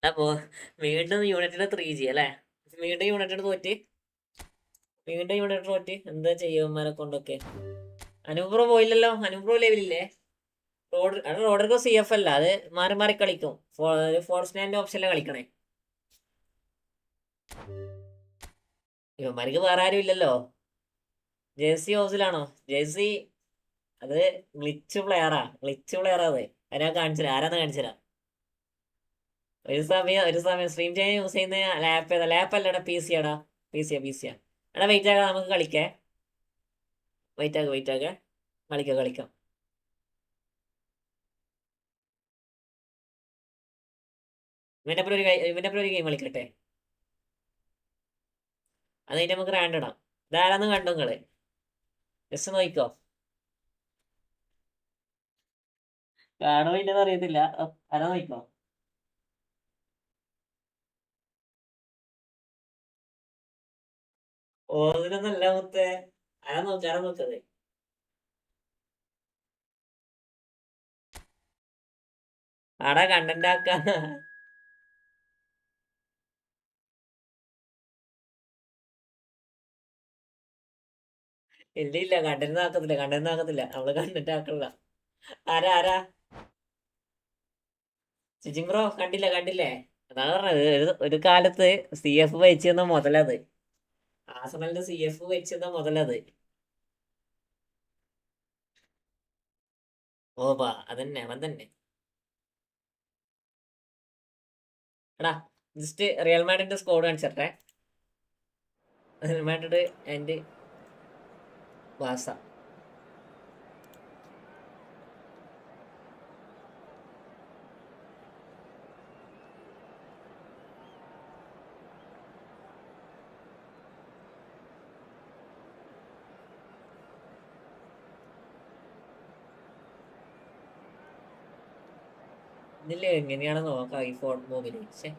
അപ്പോ വീണ്ടും United 3G അല്ലേ? വീണ്ടും United തോറ്റ്, എന്താ ചെയ്യുമാരെ കൊണ്ടൊക്കെ. അനുപ്രോ പോയില്ലല്ലോ, അനുപ്രോ ലെവലില്ലേ? റോഡർക്കോ CF അല്ല, അത് മാറി മാറി കളിക്കും. ഫോർസ്മാൻ്റെ ഓപ്ഷനിലാണ് കളിക്കണേ. ഇവന്മാർക്ക് വേറെ ആരും ഇല്ലല്ലോ. ജേഴ്സി ഹൗസിലാണോ? ജേഴ്സി അത് ഗ്ലിച്ച് പ്ലെയറാ അത്. അതിനാ കാണിച്ചുതരാം, ആരാന്ന് കാണിച്ചുതരാം. ഒരു സമയം സ്ട്രീം ചെയ്യാൻ യൂസ് ചെയ്യുന്ന ലാപ്പ് ഏതാ? ലാപ്പ് അല്ലടാ, PC ആടാ. PC യാ. എടാ വെയിറ്റ് ആകാം, നമുക്ക് കളിക്കേ. വെയിറ്റ് ആകെ കളിക്കാം. ഇവന്റെ ഒരു ഗെയിം കളിക്കട്ടെ. അത് കഴിഞ്ഞ് നമുക്ക് റാൻഡ് ഇടാം. ഇതാരാന്ന് കണ്ടു നിങ്ങള്? ജസ്റ്റ് നോക്കിക്കോ. കാണോ ഇല്ലെന്ന് അറിയത്തില്ല. ആരാ നോക്കിക്കോ. ഓതിനൊന്നല്ല മുത്തേ. ആരാ നോക്കത്? ആടാ കണ്ടന്റ് ആക്ക. ഇല്ല കണ്ടന്റ് ആക്കത്തില്ല. നമ്മള് കണ്ടന്റ് ആക്കണില്ല. ആരാ ചിച്ചിങ് ബ്രോ കണ്ടില്ലേ? അതാണ് പറഞ്ഞത്, ഒരു കാലത്ത് CF വഹിച്ചിരുന്ന മുതലത്. ആസണലിന്റെ CF വഹിച്ചിരുന്ന മുതലത്. ഓ അതന്നെ, അവൻ തന്നെ. എടാ ജസ്റ്റ് റിയൽ മാഡ്രിഡിന്റെ സ്കോഡ് കാണിച്ചിട്ടെ. റിയൽ മാഡ്രിഡ് ആൻഡ് ബാസ. ഇതില് എങ്ങനെയാണെന്ന് നോക്കാം ഈ ഫോൺ മൂവില്. പക്ഷെ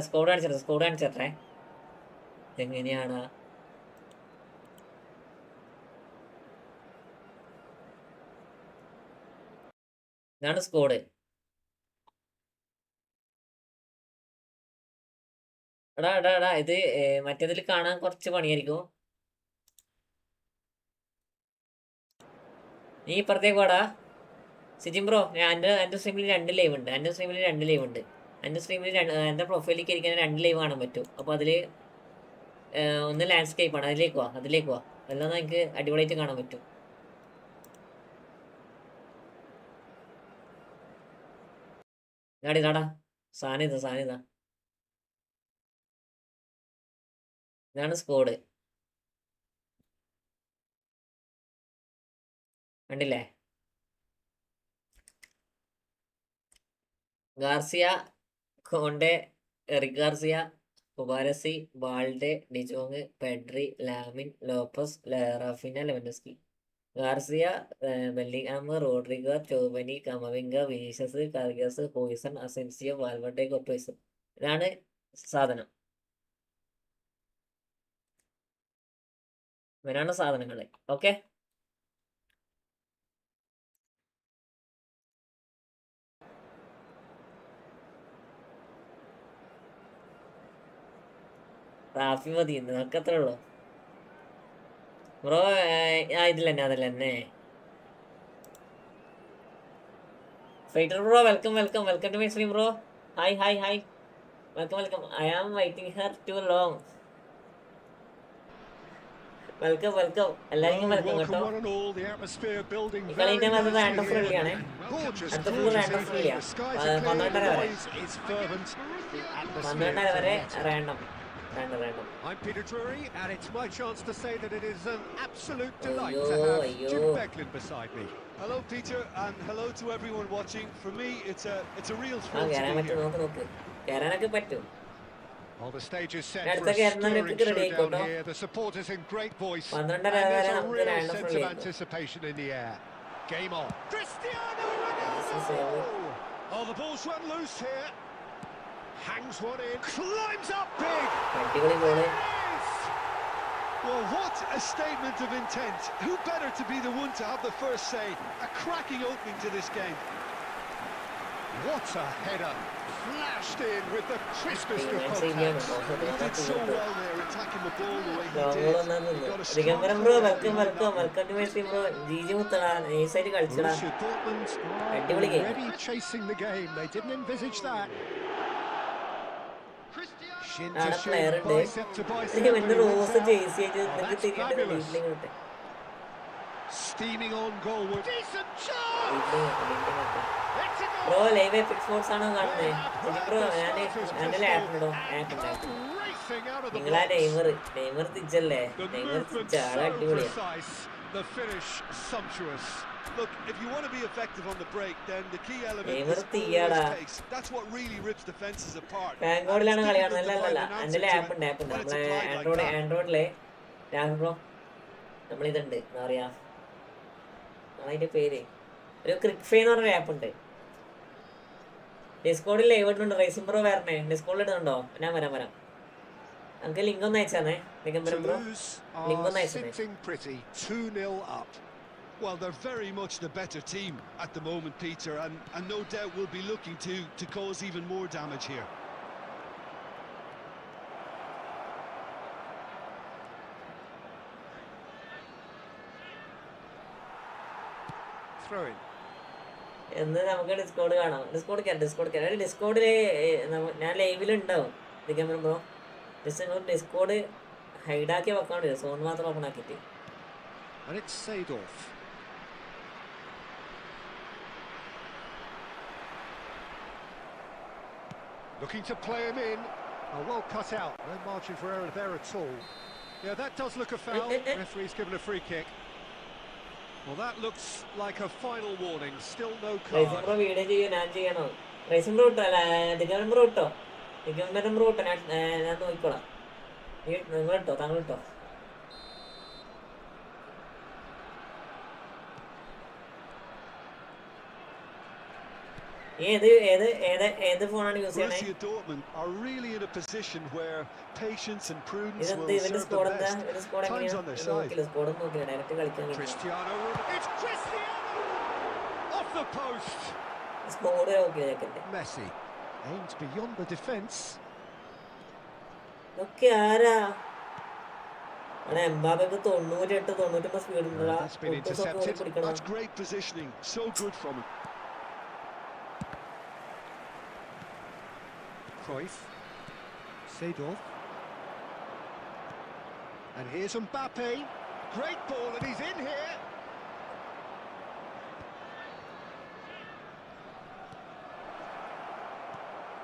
സ്കോഡ് കാണിച്ചിട്ടെ എങ്ങനെയാണ്. ഇതാണ് സ്കോഡ്. എടാ ഇത് മറ്റേതിൽ കാണാൻ കുറച്ച് പണിയായിരിക്കും. നീ ഇപ്പുറത്തേക്ക് വാടാ സിജിം ബ്രോ. എൻ്റെ സ്ട്രീമിൽ 2 ലൈവ് ഉണ്ട്. എൻ്റെ പ്രൊഫൈലിലേക്ക് ഇരിക്കുന്ന 2 ലൈവ് കാണാൻ പറ്റും. അപ്പോൾ അതിൽ ഒന്ന് ലാൻഡ്സ്കേപ്പാണ്. അതിലേക്ക് വാ. എല്ലാം എനിക്ക് അടിപൊളിയായിട്ട് കാണാൻ പറ്റും. ഇതാടാ സാധനം ഇതാണ് സ്കോഡ്. കണ്ടില്ലേ? Garcia, Kounde, Eric Garcia, Cubarsi, Balde, De Jong, Pedri, Lamine, Lopez, Raphinha, Lewandowski. Garcia, Bellingham, Rodrygo, Tchouameni, Camavinga, Vinicius, കാർഗസ്, ഹോയ്സൺ, അസെൻസിയോ, വാൽവർഡെ, കൊർട്ടോയ്സ്. ഇതാണ് സാധനം. ഇവരാണ് സാധനങ്ങൾ. ഓക്കെ, റാഫി മതി, നിനക്ക് അത്രേ ഉള്ളൂ ബ്രോ. അതല്ലേ fighter bro. Welcome to my stream bro. Hi. Welcome. I am waiting here too long. Welcome. എല്ലാവർക്കും വെൽക്കം കേട്ടോ. ഈ കളീൻ്റെ മറ്റത് റാൻഡം ഫ്രണ്ട്ലിയാണ്. അടുത്ത ഫുൾ റാൻഡം ഫ്രണ്ട്ലിയാണ്. 12:30 വരെ random. I'm Peter Drury, and it's my chance to say that it is an absolute delight to have Jim Beglin beside me. Hello, Peter, and hello to everyone watching. For me, it's a real ആ thrill to കയറാൻ be പറ്റും, here. നോക്ക് കയറാനൊക്കെ പറ്റും. Well, the stage is set അടുത്ത for a കയറുന്നവരൊക്കെ stirring ready showdown ആയിക്കോട്ടോ. here. The supporters in great voice. 12:30 And there's വരെ a നമുക്ക് real random sense free of ആയിരിക്കും. anticipation in the air. Game on. Cristiano This is Ronaldo! a- Oh, the ball's run loose here. Hangs one in. Climbs up big. അടിപൊളി goal. Well, what a statement of intent. Who better to be the one to have the first say? A cracking opening to this game. What a header. Flashed in with the crispest of Defense ശരിയാണ്. contacts. He did so well there, attacking the ball the way he did. ഗോളൊന്നും He got a strong ദിഗംബരം bro foot welcome in welcome that one. Welcome to Messi bro. ജീജി മുത്തടാ, നൈസായിട്ട് കളിച്ചടാ. Borussia Dortmund are അടിപൊളി game. already chasing the game. They didn't envisage that. Cristiano. Shin ആടെ to player shin, ഉണ്ട്. bicep to bicep. എനിക്ക് and പിന്നെ he wins rose out. Jersey ആയിട്ട് Oh, നിനക്ക് that's തിരിയുണ്ട് fabulous. ഡീപ്ലിങ് കിട്ടെ. Steaming on goalward. Decent shot. ഡീപ്ലിങ് It's a goal. Bro live epic sports ആണോ കാണുന്നത്? ജിജി ബ്രോ ഞാൻ എൻ്റെ ആപ്പിണ്ടോ ആപ്പ് ഉണ്ടാക്കും. Racing out of the നിങ്ങളാ blocks. നെയ്മർ തിരിച്ചല്ലേ? The നെയ്മർ movement തിരിച്ച ആളെ so അടിപൊളിയാ. precise. The finish sumptuous. Look, if you want to be effective on the break, then the key element Neymar is തീയാടാ. always pace. That's what really rips defenses apart. ബാങ്കോഡിലാണ് And it's കളി difficult കാണുന്നത്. to അല്ലല്ല find an എൻ്റെ answer to app it ഉണ്ട് app ഉണ്ട് when it's നമ്മളെ applied like that. ആൻഡ്രോയിഡിലെ Rahul bro നമ്മളിതുണ്ട് എന്താ പറയാ അതിന്റെ പേര് ഒരു ക്രിക്ഫേ എന്ന് പറഞ്ഞൊരു ആപ്പ് ഉണ്ട്. ഡിസ്കോഡിൽ ലൈവ് ഇടുന്നുണ്ട്. റേസിംഗ് ബ്രോ വരണേ, ഡിസ്കോഡിൽ ഇടുന്നുണ്ടോ? ഞാൻ വരാം. നമുക്ക് ലിങ്ക് ഒന്ന് അയച്ചാന്നേ ദിഗംബരം bro. Toulouse Link on are ice, mate. sitting pretty, 2-0 up. Well, they're very much the better team at the moment, Peter, and no doubt will be looking to cause even more damage here. Throw in. എന്ന് നമുക്ക് Discord കാണാം. ഡിസ്കോഡില് ഞാൻ ലൈവിലുണ്ടാവും ദിഗംബരം bro. Just നിങ്ങൾ Discord ഹൈഡാക്കി വെക്കാൻ വരും, zone മാത്രം open ആക്കിയിട്ട്. And it's Seedorf. Looking to play him in. Oh, well cut out. No margin for error there at all. Yeah, that does look a foul. Referee's given a free kick. Well, that looks like a final warning. Still no racing card. Bro video ചെയ്യോ ഞാൻ ചെയ്യണോ? Racing bro ഇട്ടോ? അല്ല ദിഗംബരം bro ഇട്ടോ? ദിഗംബരം bro ഇട്ടോ? ഞാൻ നോക്കിക്കോളാം. നിങ്ങളിട്ടോ, താങ്കളിട്ടോ? ഏത് ഫോണാണ് യൂസ് ചെയ്യണേ? Borussia Dortmund are really in a position where patience and prudence ഇതെന്ത് will ഇവന്റെ serve സ്കോഡ് them എന്താ? best. ഇവന്റെ സ്കോഡ് Time's എങ്ങനെയാ? on their side. നോക്കില്ല, സ്കോഡ് നോക്കില്ല, ഡയറക്റ്റ് കളിക്കാൻ കഴിയും. Cristiano Ronaldo. It's Cristiano! Off the post. Squad നോക്കില്ല ചെക്കൻ്റെ. Messi aims beyond the defence. ഇതൊക്കെ ആരാ? അവിടെ എംബാബെക്ക് 98 99 സ്പീഡ് ഉണ്ടല്ലോ. That's been intercepted. പിടിക്കണം. That's great positioning. So good from him. Cruyff. Seedorf. And here's Mbappe. Great ball, and he's in here.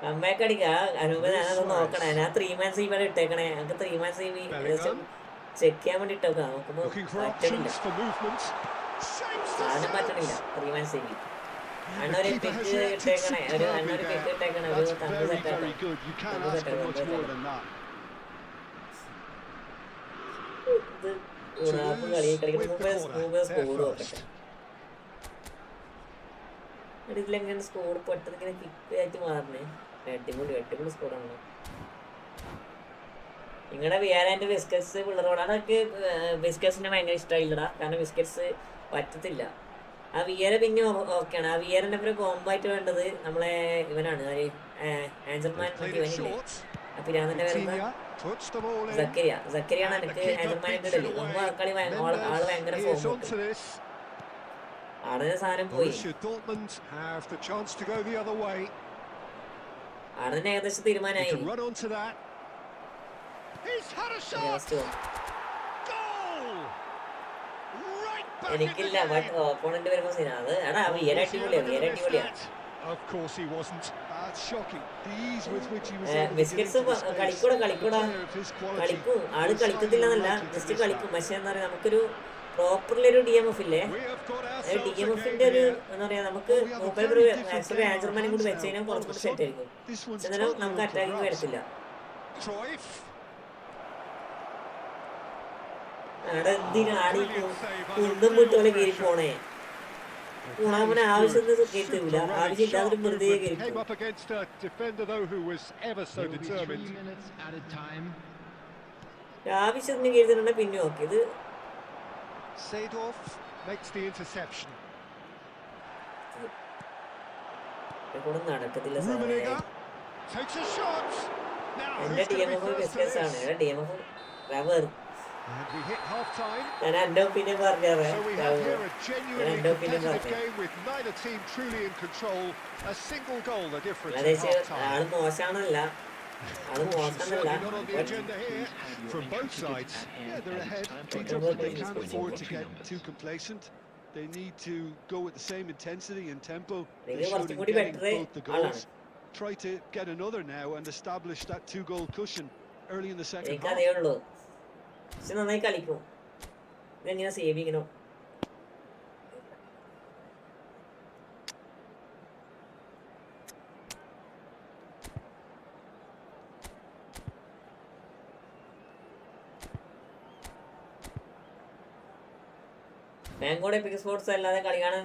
Comeback അടിക്കാ അനൂപ. ഞാനത് നോക്കണേ. ഞാൻ 3 man CV ഇട്ടേക്കണേ. നമുക്ക് 3 man CV Bellingham. ചെക്ക് ചെയ്യാൻ വേണ്ടി ഇട്ടേക്കാം. നോക്കുമ്പോ Looking for പറ്റണില്ല, options for movement. Shapes the സാധനം set. പറ്റണില്ല. 3 man CV അണ്ണ The ഒരു keeper has പിക്ക് reacted ഇട്ടേക്കണേ, ഒരു അണ്ണ ഒരു superbly പിക്ക് there. ഇട്ടേക്കണേ, ഒരു That's തമ്പ് very, സെറ്റാക്കാം. very good. You can't Thank you, ask for thank much you, more thank than that. ഇത് ഉടാപ്പ് കളി കളിക്കുന്ന മുമ്പേ സ്കോഡ് നോക്കട്ടെ. ഇതിലെങ്ങനെ സ്കോഡ് പെട്ടെന്ന് ഇങ്ങനെ കിക്ക് ആയിട്ട് മാറണേ. അടിപൊളി സ്കോഡാണല്ലോ. നിങ്ങളുടെ വിയാലാൻ്റെ ബിസ്ക്കറ്റ്സ് പിള്ളേരോട് അതൊക്കെ ബിസ്ക്കറ്റ്സിന് ഭയങ്കര ഇഷ്ടമായില്ലടാ. കാരണം ബിസ്ക്കറ്റ്സ് പറ്റത്തില്ല. ആ വിയര പിന്നെ ഓക്കെയാണ്. ആ വിയറിൻ്റെ ഒരു കോംബോ ആയിട്ട് വേണ്ടത് നമ്മളെ ഇവനാണ്, ആൻസർമാൻ ഇവനില്ലേ, ആ പിരാന്തിൻ്റെ വരുന്ന Vitinha puts the ball in. സക്കരിയാണ് And the എനിക്ക് keeper ആൻസർമാൻ beats ഇടല്. it മുമ്പ് away. ആൾക്കാളി ആള് ഭയങ്കര Mendes, he is form onto this. ആടെ സാധനം പോയി. Borussia Dortmund have the chance to go the other way. ആടെ തന്നെ ഏകദേശം He തീരുമാനമായി. can run onto that. He's had a shot. Last Goal! Right back in the എനിക്കില്ല, but game. Opponent വരുമ്പോ സീന അത് എടാ വിയര Was he അടിപൊളിയാ, ever വിയര gonna miss അടിപൊളിയാ. that? Of course he wasn't. That's shocking. The ease with which he was able to get biscuits into the space. കളിക്കൂടാ A player of his quality കളിക്കും. ആള് is highly കളിക്കത്തില്ലെന്നല്ല, unlikely to just miss കളിക്കും. that. പക്ഷെ എന്താ പറയാ, നമുക്കൊരു properly ഒരു DMF ഇല്ലേ? We have got DMFന്റെ ourselves a ഒരു game here. എന്താ പറയാ, നമുക്ക് Well, we have a മൂപ്പര് very different actually game on our ആൻസർമാനെ കൂടി hands വെച്ച് കഴിഞ്ഞാൽ now. All കുറച്ചും of a കൂടി സെറ്റ് sudden, ആയിരിക്കും. this one's പക്ഷെ എന്നാലും totally നമുക്ക് off the അറ്റാക്കിങ് grass. വരത്തില്ല. Cruyff. അവിടെ എന്തിനാണ് ഈ കുണ്ടും വിട്ടോലെ കയറി പോണേ? ഉണാമനെ ആവശ്യം കയറ്റില്ല, ആവശ്യമില്ലാതൊരു വെറുതെ കയറി Came പോകും. up against a defender though who was ever so There will be 3 determined. minutes added time. ആവശ്യത്തിന് കയറ്റിട്ടുണ്ടെ പിന്നെ ഓക്കെ. ഇത് Seedorf makes the interception. കൂടെ നടക്കത്തില്ല സാറേ. Rummenigge takes a shot. Now എന്റെ who's going to be DMF first to വ്യത്യാസമാണ്. this? എന്റെ DMF റവർ. And we hit half time. ഞാൻ എന്റെ ഒപ്പീനിയൻ പറഞ്ഞേ. So we have here a genuinely And don't feel competitive nothing. game with neither team truly in control. A single goal the difference at അതായത് half time. ആള് മോശമാണല്ല, ആള് മോശമല്ല. Certainly not on the agenda here from both sides. Yeah, they're ahead, Peter, but they can't afford to get too complacent. They need to go with the same intensity and tempo they showed in getting both the goals. Try to get another now and establish that 2-goal cushion early in the second half. എനിക്കതേ ഉള്ളൂ. പക്ഷെ നന്നായി കളിക്കും. ഇതെങ്ങനെ save ചെയ്യണം? Bangod EPIC sports അല്ലാതെ കളി കാണാൻ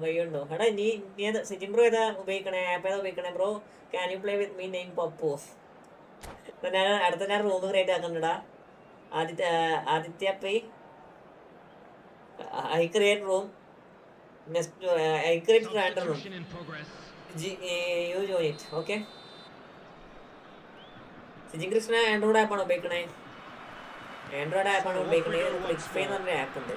വഴിയുണ്ടോ? എടാ നീ സിറ്റിംഗ് ബ്രോ ഏതാ ഉപയോഗിക്കണേ? ആപ്പ് ഏതാ ഉപയോഗിക്കണേ bro? Can you play with me name Pappu? അടുത്ത ഞാൻ റൂം ക്രിയേറ്റ് ആക്കണ്ടടാ. ആദിത്യ പേ I create room, I create random room. You join it. Okay. സിജി കൃഷ്ണ ആൻഡ്രോയിഡ് ആപ്പാണ് ഉപയോഗിക്കണേ? ആൻഡ്രോയിഡ് ആപ്പാണ് ഉപയോഗിക്കണേ. ക്ലിക്സ്പേ എന്ന് പറഞ്ഞ ആപ്പ് ഉണ്ട്.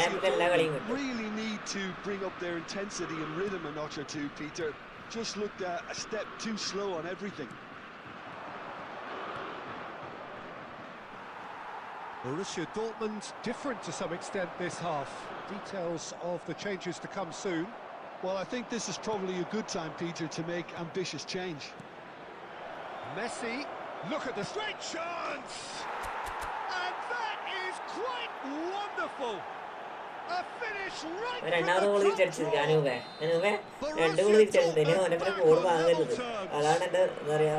ആപ്പിൽ എല്ലാ കളിയും കിട്ടും. Really need to bring up their intensity and rhythm a notch or two, Peter. Just looked a step too slow on everything. Borussia Dortmund different to some extent this half. Details of the changes to come soon. Well, I think this is probably a good time, Peter, to make ambitious change. Messi, look at the straight chance! And that is quite wonderful! A finish right രണ്ടാമത് goal from the തിരിച്ചടിച്ചത് top ഞാനൂപേ draw. രണ്ട് goal തിരിച്ചടിച്ചത്. ഇനി ഓനെ goal വാങ്ങരുത്. അതാണ് എന്റെ എന്താ പറയാ,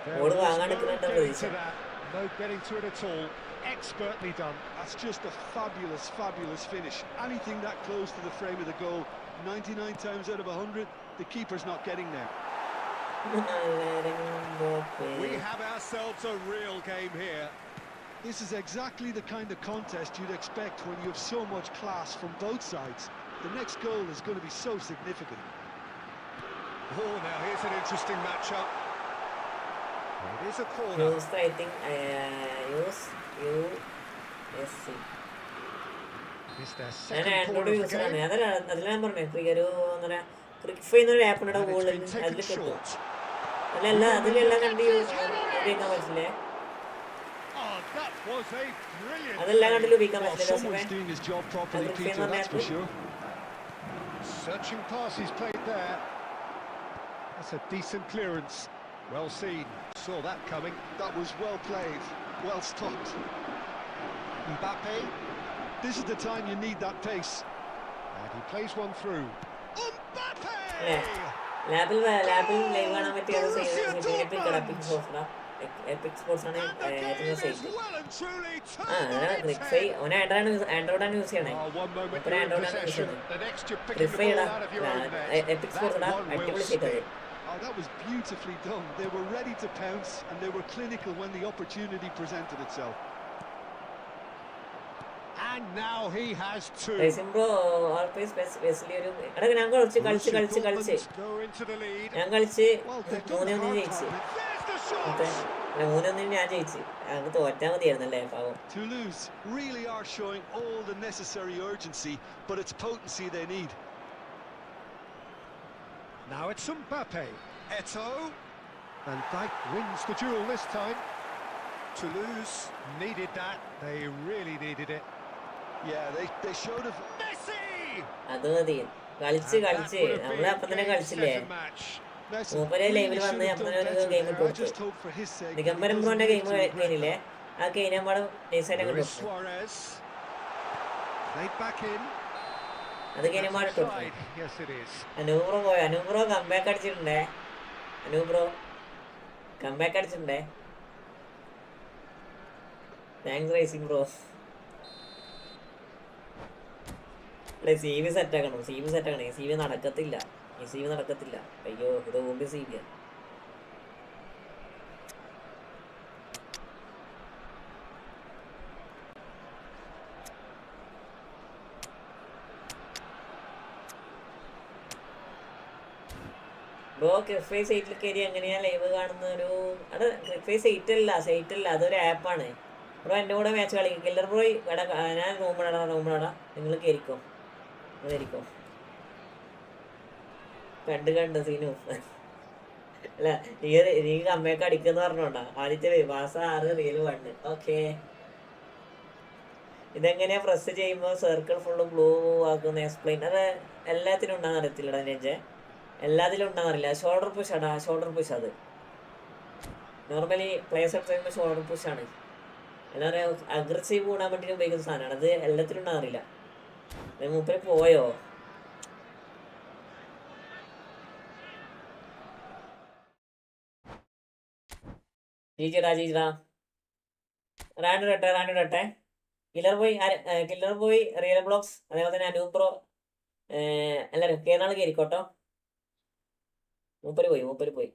There goal was വാങ്ങാൻ no എടുക്കുന്നുണ്ടോ getting പ്രതീക്ഷ. to that, no getting to it at all. Expertly done. That's just a fabulous, fabulous finish. Anything that close to the frame of the goal, 99 times out of 100, the keeper's not getting there. We have ourselves a real game here. This is exactly the kind of contest you'd expect when you have so much class from both sides. The next goal is going to be so significant. Oh, now here's an interesting matchup. It is a corner. Use I think use USC. It's their ഞാൻ second Android corner of the യൂസറാണ്. game. അതിൽ ഞാൻ പറഞ്ഞേ ഒരു എന്താ പറയാ, ക്രിക്ഫൈ എന്നൊരു ആപ്പിനോട് And it's ഗോളിൽ been അതിൽ taken കിട്ടും. short. അതിലെല്ലാം കണ്ട് ഉപയോഗിക്കാൻ പറ്റില്ലേ? Oh, that was a brilliant അതെല്ലാം save. കണ്ടിൽ ഉപയോഗിക്കാൻ Well, പറ്റില്ല. someone's doing his job properly, That's Peter, that's for the sure. Searching pass he's played there. That's a decent clearance. Well seen. Saw that coming. That was well played, well stopped. Mbappe. This is the time you need that pace. And he plays one through. Mbappe! ലാബിൽ live കാണാൻ പറ്റിയ EPIC sports ആണ് ഏറ്റവും safe. ക്രിക്ഫൈ ഓൻ ആൻഡ്രോയിഡാണ് use ചെയ്യണേ. ഇപ്പം ആൻഡ്രോയിഡാണ് use ചെയ്യുന്നത്. ക്രിക്ഫൈ ഇടാ, എപ്പിക് സ്പോർട്സ് ഇടാ, അടിപൊളി സൈറ്റ് അത്. Oh, that was beautifully done. They were ready to pounce and they were clinical when the opportunity presented itself. And now he has two. Bro always ബെസ്ലി ഒരു എടാ ഞാൻ കളിച്ച് Go into the lead. ഞാൻ കളിച്ച് Well, they've done 3-1 hard ജയിച്ച്. time. There's the shot. 3-1 ഞാൻ ജയിച്ച്. ഞങ്ങൾക്ക് തോറ്റാ മതിയായിരുന്നല്ലേ പാവം. Toulouse really are showing all the necessary urgency, but it's potency they need. Now it's Mbappe. Eto'o. And Dijk wins the duel this time. Toulouse needed that. They really needed it. Yeah, they showed a... Messi! അത് മതി. കളിച്ച് And that would have നമ്മള് been അപ്പം തന്നെ game, കളിച്ചില്ലേ? set and match. Messi മൂപ്പരെ really ലൈവിൽ should വന്ന് have അപ്പം done തന്നെ ഒരു better ഗെയിം there. ഇട്ട് I കൊടുത്തു. just hope for his sake that he ദിഗംബരം doesn't ബ്രോന്റെ need game to regret കഴിഞ്ഞില്ലേ? it. ആ കഴിഞ്ഞാൽ നൈസായിട്ട് അങ്ങോട്ട് Luis കൊടുക്കും. Suarez. Played back in. അത് കഴിഞ്ഞാൽ ഇട്ട് കൊടുക്കും. Offside. Yes, it is. Anu bro പോയ അനൂബ്രോ കംബാക്ക് അടിച്ചിട്ടുണ്ടേ. അനൂബ്രോ കംബാക്ക് അടിച്ചിട്ടുണ്ടേ. Thanks rising bro. അല്ലെ സി വി സെറ്റ് ആക്കണം, സി വി സെറ്റ് ആക്കണം. സി വി നടക്കത്തില്ല, ഈ സി വി നടക്കത്തില്ല. അയ്യോ ഇത് മുമ്പ് സി വിയാ. ബ്രോ ക്രിഫൈ സൈറ്റിൽ കയറി എങ്ങനെയാ ലൈവ് കാണുന്ന ഒരു അത് ക്രിഫൈ സൈറ്റ് അല്ല അതൊരു ആപ്പാണ്. ബ്രോ എൻ്റെ കൂടെ മാച്ച് കളിക്കും. കില്ലർ ബ്രോ ഞാൻ റൂമിടാ നിങ്ങൾ കയറിക്കോ, നിങ്ങൾ കയറിക്കോ. കണ്ട് സീനു അല്ല നീ കമ്മയൊക്കെ അടിക്കുന്ന പറഞ്ഞോണ്ടാ. ആദ്യത്തെ മാസം 6 റിയൽ 1. ഓക്കെ ഇതെങ്ങനെയാ പ്രസ് ചെയ്യുമ്പോൾ സർക്കിൾ ഫുള്ള് ബ്ലൂ ആക്കുന്ന എക്സ്പ്ലെയിൻ അത് എല്ലാത്തിനും ഉണ്ടാകുന്ന അറിയത്തില്ലടാ നെഞ്ചെ, എല്ലാത്തിലും ഉണ്ടാകുന്നില്ല. ഷോൾഡർ പുഷ് ആടാ, ഷോൾഡർ പുഷ്. അത് നോർമലി പ്ലേസ് എടുത്ത് കഴിയുമ്പോൾ ഷോൾഡർ പുഷാണ്. എന്താ പറയുക അഗ്രസീവ് കൂടാൻ വേണ്ടി ഉപയോഗിക്കുന്ന സാധനമാണ്. അത് എല്ലാത്തിലും ഉണ്ടാകാറില്ല. മൂപ്പര് പോയോ? ജീജിടാ റാൻഡിടട്ടെ. കില്ലർ പോയി റിയൽ ബ്ലോക്സ് അതേപോലെ തന്നെ അനൂപ് ബ്രോ എല്ലാവരും കേരള കയറിക്കോട്ടോ. മൂപ്പര് പോയി.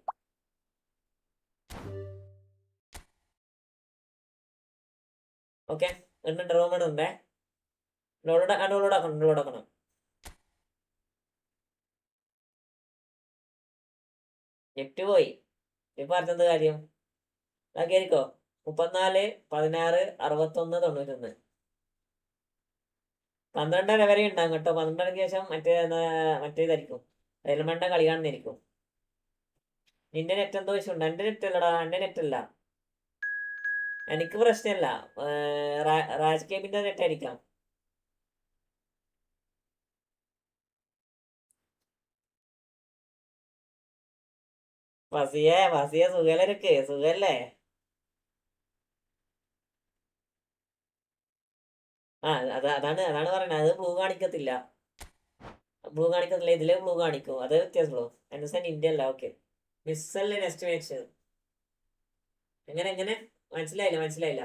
ഓക്കെ ഉണ്ട് റൂമിടുണ്ടേ. ഡൗൺലോഡ് ആക്കണം. നെറ്റ് പോയി ഇപ്പൊ പറഞ്ഞത് കാര്യം കയറിക്കോ. 34 16 61 91 12 വരെ ഉണ്ടാകും കേട്ടോ. 12 ശേഷം മറ്റേതായിരിക്കും എലമണ്ട കളി കാണുന്നതായിരിക്കും. നിന്റെ നെറ്റ് എന്തോ വിഷയമുണ്ട്. എൻ്റെ നെറ്റ് അല്ലടാ, എൻ്റെ നെറ്റ് അല്ല. എനിക്ക് പ്രശ്നമില്ല. രാജ് കേബിന്റെ നെറ്റ് ആയിരിക്കാം. ഫസിയ സുഖല്ലേ? ആ അതാണ് പറയുന്നത്. അത് ബ്ലൂ കാണിക്കത്തില്ല, ഇതിലെ ബ്ലൂ കാണിക്കും. അത് വ്യത്യാസമുള്ളൂ. എന്നുവെച്ചാൽ ഇന്ത്യ അല്ല. ഓക്കെ മിസ്സല്ലേ നെക്സ്റ്റ് മാച്ച്. എങ്ങനെ മനസ്സിലായില്ല.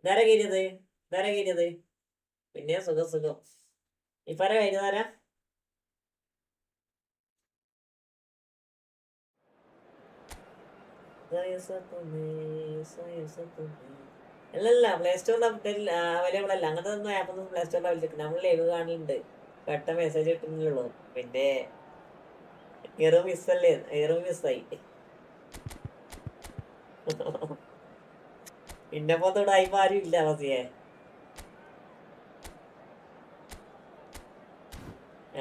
ഇതാരാ കയറിയത്? പിന്നെ സുഖം. ഇപ്പാരാ കഴിഞ്ഞതാരാ? അല്ലല്ല പ്ലേ സ്റ്റോറിൽ അവൈലബിൾ അല്ല. അങ്ങനത്തെ ഒന്നും ആപ്പൊന്നും പ്ലേ സ്റ്റോറിൽ അവൈലബിൾ. നമ്മൾ ലൈവ് കാണലുണ്ട്, പെട്ടെന്ന് മെസ്സേജ് കിട്ടുന്നുള്ളൂ. പിന്നെ മിസ്സായി. പിന്നെ പോത്തോടെ ആയിപ്പോ ആരും ഇല്ല. ഫസിയെ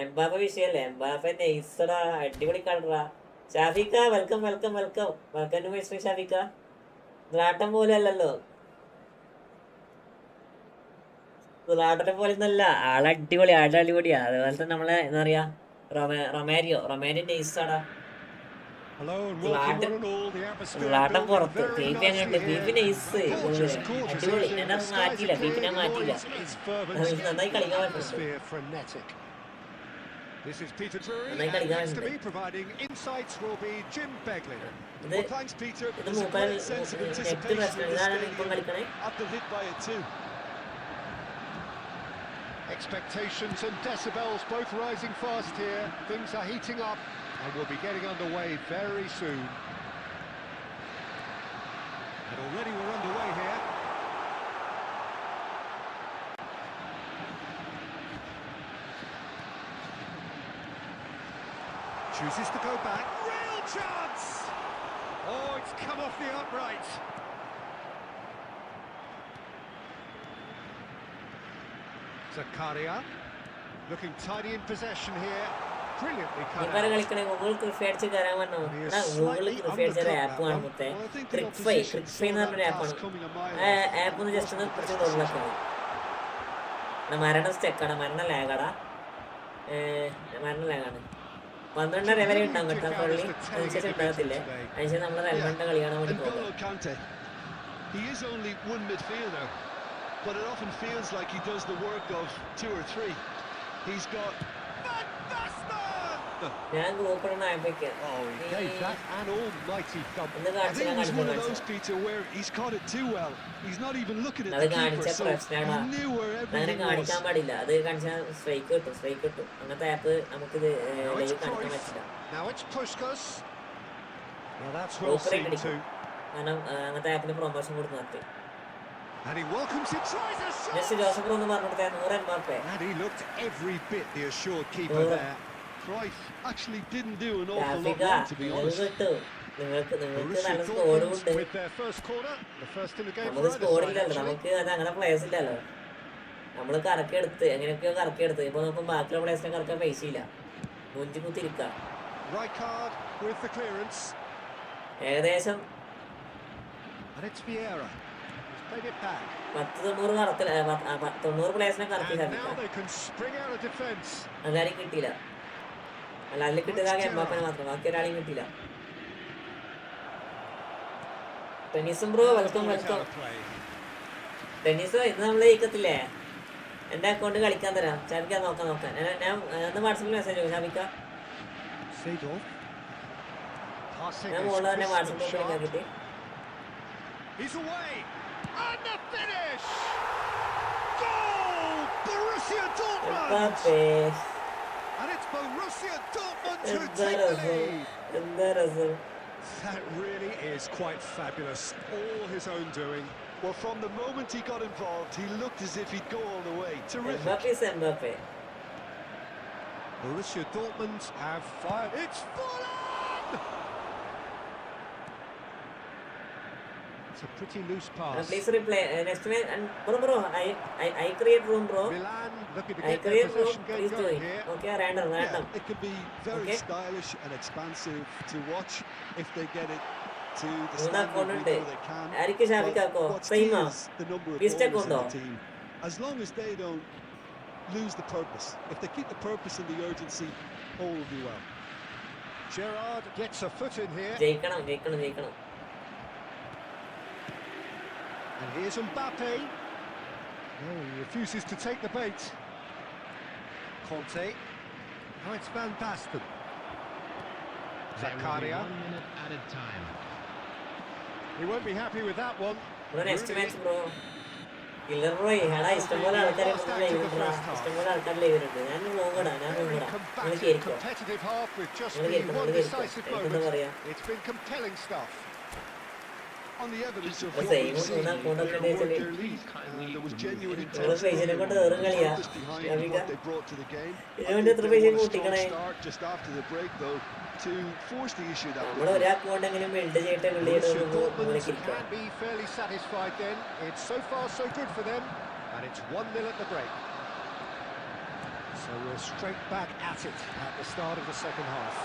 എംബാപ്പ വിഷയല്ലേ? എംബാപ്പ നൈസടാ, അടിപൊളി കളറാ. ഷാഫിക്ക വെൽക്കം ടു മൈ സ്ട്രീം. ഷാഫിക്ക ദ്രാട്ടം പോലെ അല്ലല്ലോ, ദ്രാട്ടനെ പോലെ ഒന്നല്ല. ആളടിപൊളിയാ. അതുപോലെ തന്നെ നമ്മളെ എന്താ പറയാ റൊമാരിയോ നൈസാടാ. ദ്രാട്ടം പുറത്ത്. ഫീഫി അങ്ങോട്ട്. ഫീഫി നൈസ് അടിപൊളി. എന്നെ മാറ്റിയില്ല, ഫീഫിനെ മാറ്റിയില്ല. നന്നായി കളിക്കാൻ പറ്റുന്നുണ്ട്. This is Peter Drury, and next to me providing insights will be Jim Begley. Well, thanks, Peter, for this great sense of anticipation in the stadium. Up the hit by it too. Expectations and decibels both rising fast here. Things are heating up, and we'll be getting underway very soon. And already we're underway here. Chooses to go back. Real chance! Oh, it's come off the upright. Zakaria looking tidy in possession here. Brilliantly cut out. Google Cricket കയറാൻ പറഞ്ഞു. Google ക്രിഫേറ്റ് app ആണ് മുത്തേ. ക്രിക്ഫൈ എന്ന് പറഞ്ഞൊരു ആപ്പാണ്. ആ app ഒന്ന് just ഒന്ന് കുറച്ച് ഡൗൺലോഡ്. മരണം സ്റ്റെക്കാണ്, മരണം ലാഗാണ്. 12 വരെ ഉണ്ടാകും കേട്ടോ. പള്ളി അതിനുശേഷം ഉണ്ടാകത്തില്ലേ. അതിനുശേഷം നമ്മൾ റെൽവെണ്ട കളി കാണാൻ വേണ്ടി പോകും. He is only one midfielder, but it often feels like he does the work of 2 or 3. He's got... ഞാൻ ഗ്രൂപ്പിനായപ്പോഴേക്ക് Oh, he gave that an almighty thump. ഒന്ന് I think it was one of those, കാണിച്ചു Peter, where he's caught it too well. He's not even looking at അത് the keeper, കാണിച്ച so പ്രശ്നമാണ്. he knew where അങ്ങനെ everything was. കാണിക്കാൻ പാടില്ല. അത് കാണിച്ചാൽ സ്ട്രൈക്ക് കിട്ടും. അങ്ങനത്തെ ആപ്പ് നമുക്കിത് Now it's ലൈവ് കാണിക്കാൻ Cruyff. പറ്റില്ല. Now it's Puskas. Well, that's well Operate seen too. കാരണം അങ്ങനത്തെ ആപ്പിന് പ്രൊമോഷൻ കൊടുത്ത് നിർത്തി. And he welcomes it, tries a just shot! Joseph ഒന്ന് പറഞ്ഞിട്ട് 100 Mbappé. And he looked every bit the assured keeper there. Cruyff actually didn't do an awful lot ഗ്രാഫിക്ക wrong, to be നിങ്ങൾക്ക് honest. കിട്ടും. നിങ്ങൾക്ക് Borussia നല്ല squad Dortmund ഉണ്ട്. with their first corner, the first in the game നമുക്ക് for either squad side, ഇല്ലല്ലോ. actually. നമുക്ക് അത് അങ്ങനെ പ്ലേയേഴ്സ് ഇല്ലല്ലോ. നമ്മള് കറക്കിയെടുത്ത് എങ്ങനെയൊക്കെയോ കറക്കിയെടുത്ത് ഇപ്പൊ നോക്കുമ്പോൾ ബാക്കിയുള്ള പ്ലേയേഴ്സിനെ കറക്കാൻ പൈസ ഇല്ല. മുഞ്ചി കുത്തിരിക്കാം. Rijkaard with the clearance. ഏകദേശം And it's Vieira. He's played it back. 90 കറക്കില്ല 90 പ്ലേയേഴ്സിനെ കറക്കി And now സാധിക്കാം. they can spring out of defence. അതാരും കിട്ടിയില്ല. അല്ല അതിൽ കിട്ടിയതാകെ എംബാപ്പനെ മാത്രം, ബാക്കി ഒരാളെയും കിട്ടിയില്ല. ടെന്നീസും bro welcome. Out of play. Tennis ഇത് നമ്മൾ ജയിക്കത്തില്ലേ? എൻ്റെ അക്കൗണ്ട് കളിക്കാൻ തരാം. ഷാബിക്ക നോക്കാൻ ഞാൻ ഒന്ന് വാട്സപ്പിൽ മെസ്സേജ് ചെയ്യും. ഷാബിക്ക Seedorf. Passing ഞാൻ is മുകളിൽ തന്നെ crisp and വാട്സപ്പിൽ sharp. കിട്ടി. He's away. And the finish! Goal! Borussia Dortmund! Mbappé And it's Borussia Dortmund who എന്താ take the രസം. lead. That really is quite fabulous. All his own doing. Well, from the moment he got involved, he looked as if he'd go all the way. Terrific. Mbappé Borussia Dortmund have fired. It's fallen! It's a pretty loose pass. Please reply next bro I create room bro Milan looking to I get their create room possession game please do going it. here. Okay random Yeah, it can be very Okay. stylish and expansive to watch if they get it to the മൂന്ന് standard account we ഉണ്ട്. know they can. ആർക്ക് ഷാബിക്കാക്കോ What's key സെയിമാ is the number of Vista ballers in Kondo. the team. As long as they don't lose the purpose, if they keep the purpose and the urgency, all will be well. Gerrard gets a foot in here. ജയിക്കണം. And here's Mbappe. No, he refuses to take the bait. Conte. Now it's Van Basten. Zakaria. 1 minute added time. He won't be happy with that one. Bro next Rooney. Match bro killer bro എടാ ഇഷ്ടംപോലെ ആൾക്കാർ ഇഷ്ടംപോലെ ആൾക്കാർ ലൈവിലുണ്ട്. ഞാൻ റൂമിടാ Very നിങ്ങൾ combative, കേൾക്കോ. competitive half with just നിങ്ങൾ the കേൾക്കോ. one നിങ്ങൾ decisive കേൾക്കോ. എന്താ moment. പറയാ It's been compelling stuff. On the evidence of Well, what say, we've you seen, wanna they go down were to the their lead. There was genuine നിങ്ങൾ intensity പൈസനെ കൊണ്ട് and ഏറും കളിയാ purpose behind ഷാബിക്ക. what they brought to the game. I ഇതിനുവേണ്ടി think എത്ര they പൈസ won a strong കൂട്ടിക്കണേ? start just after the break, though, to force the issue that നമ്മൾ way. ഒരു account എങ്കിലും build ചെയ്തിട്ട് Borussia Dortmund വിളിക്കിരിക്കാം. can be fairly satisfied then. It's so far so good for them. And it's 1-0 at the break. So we're straight back at it at the start of the second half.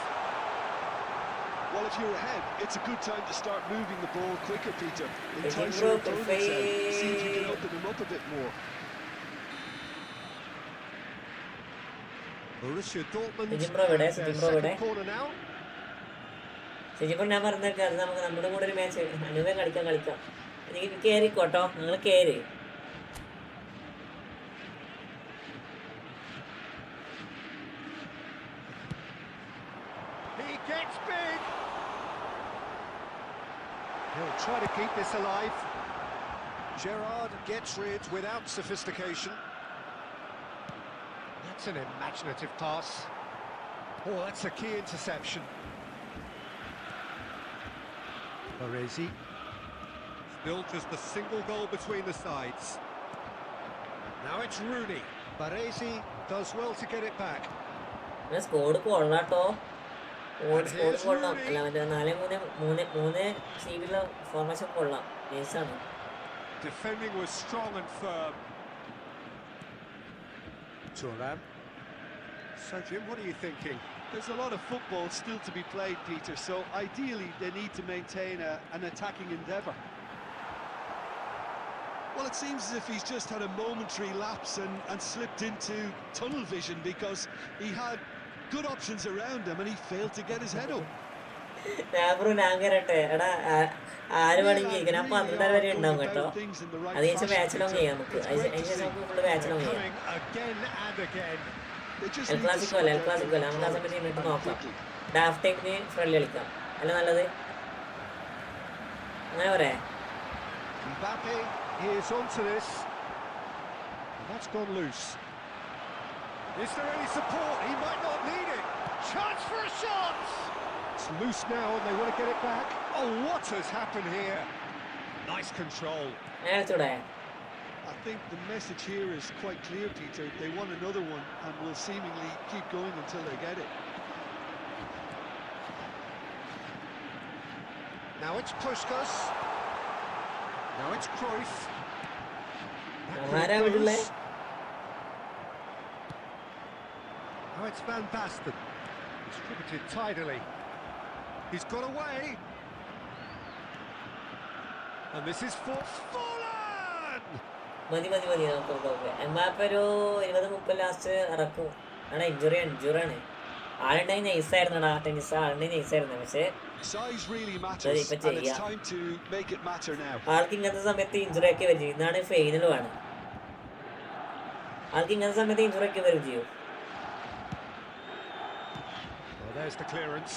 Well, if you're ahead, it's a good time to start moving the ball quicker, Peter. Entice Taking your broke, opponents out. See if you can fail. open them up a bit more. Borussia Dortmund Sijin bro ഇവിടെ, have their Sijin bro ഇവിടെ. second corner now. ശരിക്കും ഞാൻ പറഞ്ഞേക്കെ അത് നമുക്ക് നമ്മുടെ കൂടെ ഒരു match അനുവേ കളിക്കാം എനിക്ക് കയറിക്കോട്ടോ നിങ്ങൾ കയറി. He gets big. He'll try to keep this alive. Gerrard gets rid without sophistication. That's an imaginative pass. Oh, that's a key interception. Baresi. Still just a single goal between the sides. Now it's Rooney. Baresi does well to get it back. Squad കൊള്ളാട്ടോ. Squad കൊള്ളാം. അല്ല മറ്റേ 4-3-3 സീബിലെ formation കൊള്ളാം. നൈസാണ്. Defending was strong and firm. Thuram. So Jim, what are you thinking? There's a lot of football still to be played, Peter, so ideally they need to maintain an attacking endeavour. Well, it seems as if he's just had a momentary lapse and slipped into tunnel vision because he had good options around him and he failed to get his head up. ഞാൻ കയറട്ടെ എടാ. ആര് വേണമെങ്കിൽ ഇരിക്കണം. ഞാൻ 12 വരെ ഉണ്ടാവും കേട്ടോ. അത് കഴിഞ്ഞാൽ മാച്ചിലോങ് ചെയ്യാം നമുക്ക്. അതിന് ശേഷം നമുക്ക് ഫുള്ള് മാച്ചിലോങ് ചെയ്യാം. എൽക്ലാസിക്കോ അല്ല നമുക്ക് ആ സമയത്ത് ഇങ്ങോട്ട് നോക്കാം. ഡാഫ് ടൈമിന് ഫ്രണ്ട് കളിക്കാം അല്ല നല്ലത്. അങ്ങനെ പറയാം. Mbappe, he is onto this. And that's gone loose. Is there any support? He might not need it. Chance for a shot! It's loose now and they want to get it back. Oh, what has happened here? Nice control. I think the message here is quite clear, Peter. They want another one and will seemingly keep going until they get it. Now it's Puskas. Now it's Cruyff. Now it's Van Basten. Distributed tidily. He's got away. And this is for Fallen! മതി. Mbappe ഒരു 20-30 last ഇറക്കും. ആണ് ഇഞ്ചുറിയാണ്. ആളുണ്ടെങ്കിൽ നൈസായിരുന്നടാ tennis. ആളുണ്ടെങ്കിൽ നൈസായിരുന്നു. പക്ഷേ ആൾക്ക് ഇങ്ങനത്തെ സമയത്ത് injury ഒക്കെ വരും. ഇന്നാണ് ഫൈനൽ വേണം. ആൾക്ക് ഇങ്ങനത്തെ സമയത്ത് ഇഞ്ചുറി ഒക്കെ വരും ചെയ്യും. There's the clearance.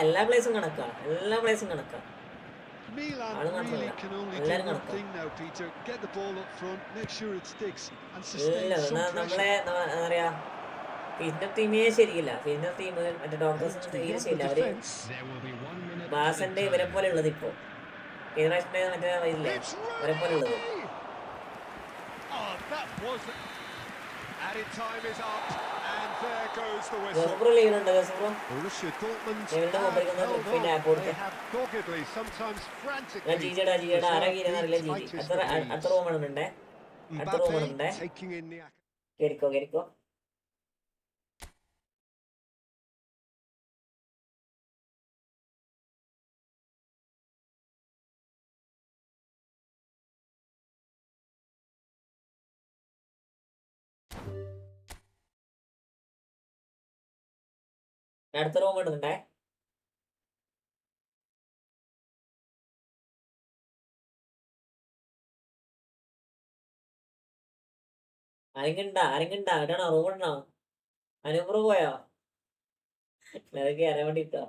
എല്ലാ പ്ലേസും കണക്കാ. Milan really can only do one thing now, Peter. Get the ball up front, make sure it sticks, and sustain some pressure. പിന്നെ ടീമേ ശരിയില്ല. പിന്നെ ടീം മറ്റേ ഡോക്ടേഴ്സിന് തീരെ ശരിയില്ല. അവര് ബാസന്റെ ഇവരെ പോലെ ഉള്ളത് ഇപ്പോ മറ്റേ ഇല്ലേ ഇവരെ പോലെ ഉള്ളത്. ലീവിനുണ്ട് പിന്നെ ആപ്പ് കൊടുത്തേ. ജിജിയുടെ ആരാ കീരെന്നറിയില്ല. ജിജി അടുത്ത റൂമുണ്ടേ. കേറിക്കോ. അടുത്ത റൂം ഇടുന്നുണ്ടേ. ആരെങ്കിണ്ടാ ഇടണോ? റൂം ഇടണോ? അനുപ്രൂ പോയോ? അതൊക്കെ അറിയാൻ വേണ്ടിട്ടോ.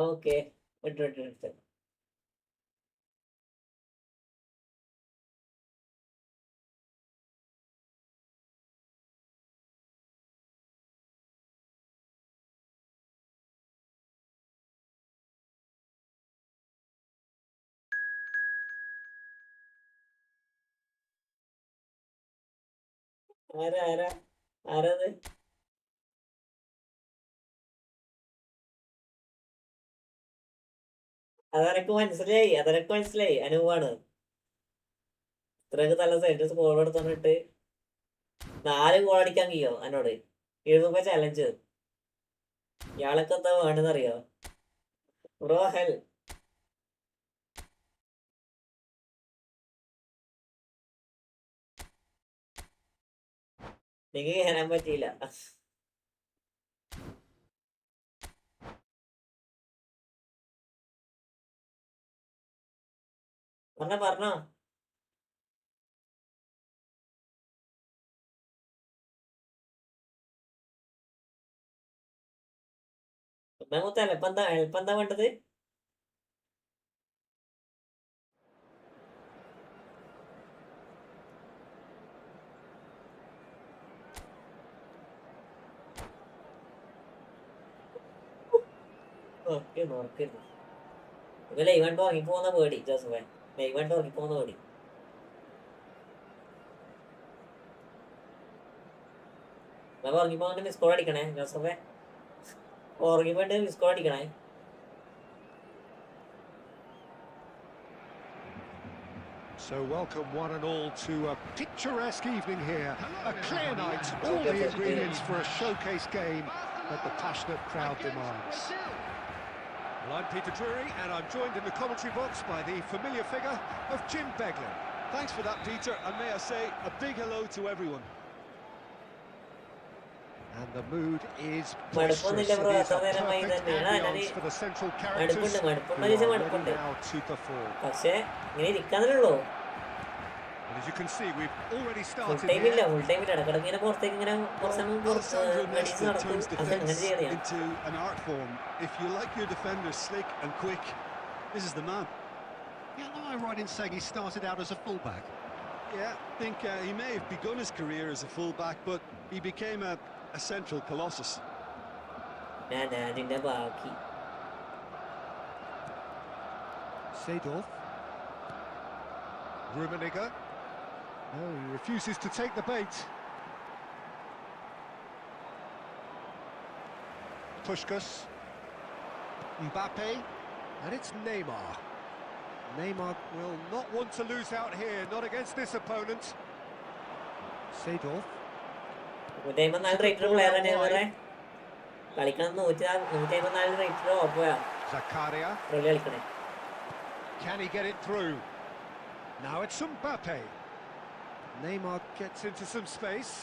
ഓക്കെ വിട്ടു. ആരത്? അതെനക്ക് മനസ്സിലായി. അനുവാണ്. ഇത്രയൊക്കെ നല്ല സൈഡ് സ്കോർ എടുത്തോണ്ടിട്ട് 4 ഗോൾ അടിക്കാൻ കഴിയോ എന്നോട്? 70 ചലഞ്ച്. ഇയാളൊക്കെ എന്താ വേണമെന്നറിയോ? Bro hell. എനിക്ക് കയറാൻ പറ്റിയില്ല. പറഞ്ഞോ. എളുപ്പം വേണ്ടത്? നോക്കരുത്. ലൈവായിട്ട് ഉറങ്ങിപ്പോകുന്ന പേടി ജോസഫേ. ലൈവായിട്ട് ഉറങ്ങിപ്പോകുന്ന പേടി. ഉറങ്ങിപ്പോകേണ്ട മിസ് കോൾ അടിക്കണേ ജോസഫേ. ഉറങ്ങിപ്പോയിട്ട് മിസ് കോൾ അടിക്കണേ. So welcome one and all to a picturesque evening here. A clear night, all the ingredients for a showcase game that the passionate crowd demands. Well, I'm Peter Drury, and I'm joined in the commentary box by the familiar figure of Jim Beglin. Thanks for that, Peter, and may I say a big hello to everyone. And the mood is മടുപ്പൊന്നുമില്ല boisterous. Bro, It is അത്ര a നേരം perfect വൈകുന്നേരം ambience for the central characters മടുപ്പുണ്ട് who മടുപ്പുണ്ട് are ചോദിച്ചാൽ ready മടുപ്പുണ്ട്. now to perform. പക്ഷേ ഇങ്ങനെ ഇരിക്കാന്നല്ലോ. And as you can see, we've already full started time ഇല്ല, here. Full time ഇല്ല. ഇടക്കിടക്ക് ഇങ്ങനെ പുറത്തേക്ക് ഇങ്ങനെ കുറച്ച് സമയം Alessandro മെഡീസ് Nesta നടക്കും. turns അങ്ങനെ defence ചെയ്യണം. into an art form. If you like your defenders slick and quick, this is the man. Yeah, am I right in saying he started out as a fullback? Yeah, I think he may have begun his career as a fullback, but he became a central colossus. ഞാൻ അതിന്റെ ബാക്കി. Seedorf. Rummenigge. No, he refuses to take the bait. Puskás. Mbappe. And it's Neymar. Neymar will not want to lose out here, not against this opponent. Seedorf. 154 rated player തന്നെ വേറെ കളിക്കണം. 154 rated ഓപ്പോയാ Zakaria. കളിക്കണേ. Can he get it through? Now it's Mbappe. Neymar gets into some space.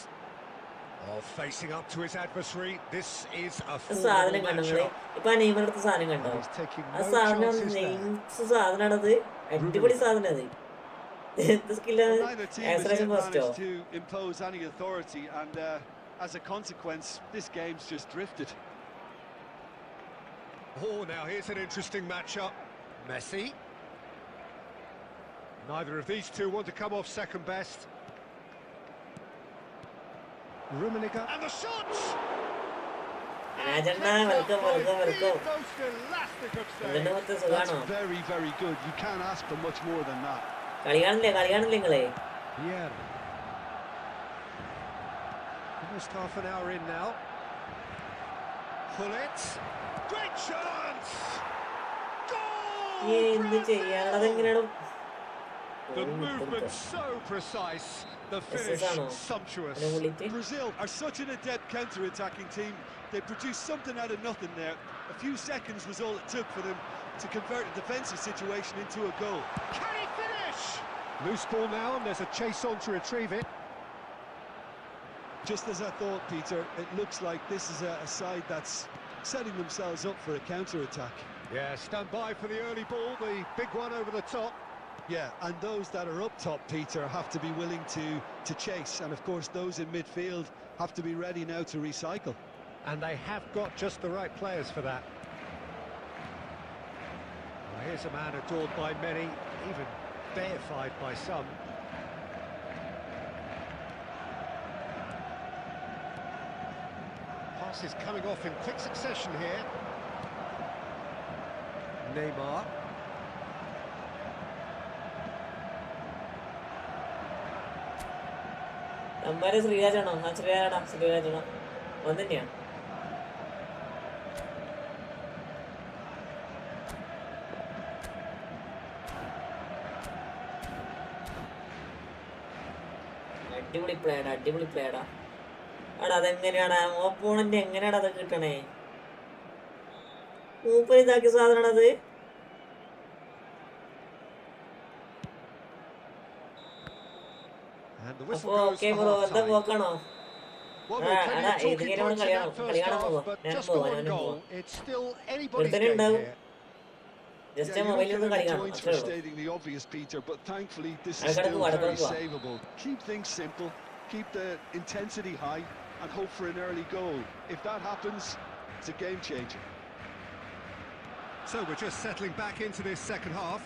Oh, facing up to his adversary. This is a സാധനം formidable കണ്ടോ നിങ്ങള്? matchup. ഇപ്പൊ Neymar എടുത്ത സാധനം കണ്ടോ? He's taking ആ no സാധനം chances there. നെയ്മ് സാധനമാണത്. അടിപൊളി സാധനം അത്. എന്ത് സ്കില്ലാണ്? Neither team has acceleration yet ഫസ്റ്റോ? managed to impose any authority, and as a consequence, this game's just drifted. Oh, now here's an interesting matchup. Messi. Neither of these two want to come off second best. Rummenigge. And the shots! Rajanna welcome welcome welcome. Most elastic of ഇതിന്റെ saves. മൊത്തം That's സുഖാണോ? very, very good. You can't ask for much more than that. കളി കാണില്ലേ നിങ്ങള്? Pierre. Almost half an hour in now. Pull it. Great chance! Goal! എന്ത് ചെയ്യാനാണ്? അതെങ്ങനെയാണ്? The movement so precise, the finish sumptuous. Brazil are such an adept counter-attacking team. They produced something out of nothing there. A few seconds was all it took for them to convert a defensive situation into a goal. Can he finish? Loose ball now, and there's a chase on to retrieve it. Just as I thought, Peter, it looks like this is a side that's setting themselves up for a counter-attack. Yeah, stand by for the early ball, the big one over the top. Yeah, and those that are up top, Peter, have to be willing to chase. And of course, those in midfield have to be ready now to recycle. And they have got just the right players for that. Well, here's a man adored by many, even deified by some. Pass is coming off in quick succession here. Neymar. അമ്മാരെ ശ്രീരാജാണോ? ആ ശ്രീരാജാണോ? അവൻ തന്നെയാണ്. അടിപൊളി പ്ലേഡാ. എടാ അതെങ്ങനെയാടാ opponent എങ്ങനെയാടാ അത് കിട്ടണേ? മൂപ്പര് ഇതാക്കിയ സാധനമാണത്. അപ്പൊ ഓക്കെ ബ്രോ, എന്താ പോക്കാണോ? എടാ ഇതിങ്ങനെ കളി കാണാൻ പോവാ. ഞാനും പോവാ. ഒരുത്തനെ ഉണ്ടാവും. ജസ്റ്റ് മൊബൈലിൽ നിന്ന് കളി കാണും. അത്രേ ഉള്ളൂ. Stating the obvious, Peter, but thankfully this is I've got to still go, very savable. Keep things simple, keep the intensity high, and hope for an early goal. If that happens, it's a game changer. So we're just settling back into this second half.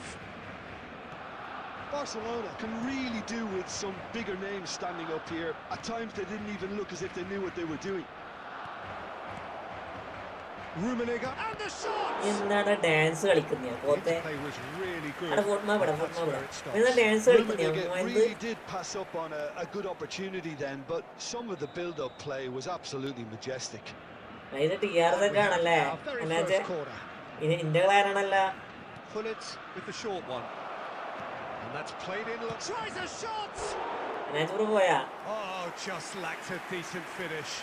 Barcelona can really do with some bigger names standing up here. At times they didn't even look as if they knew what they were doing. Rummenigge and the shot. എന്താണ് dance കളിക്കുന്നേ? പോത്തെ Play was really good. അവിടെ photo വിടാം. എന്താ dance Rummenigge കളിക്കുന്നേ? really did pass up on a good opportunity then, but some of the build-up play was absolutely majestic. ഇത് TR ആണല്ലേ? Our very എന്നാച്ചേ first corner. ഇത് ഇന്റെ ക്ലാരാണല്ല. Pull it with the short one. And that's played in. Tries a shot. എന്നാച്ചു പോയാ? Oh, just lacked a decent finish.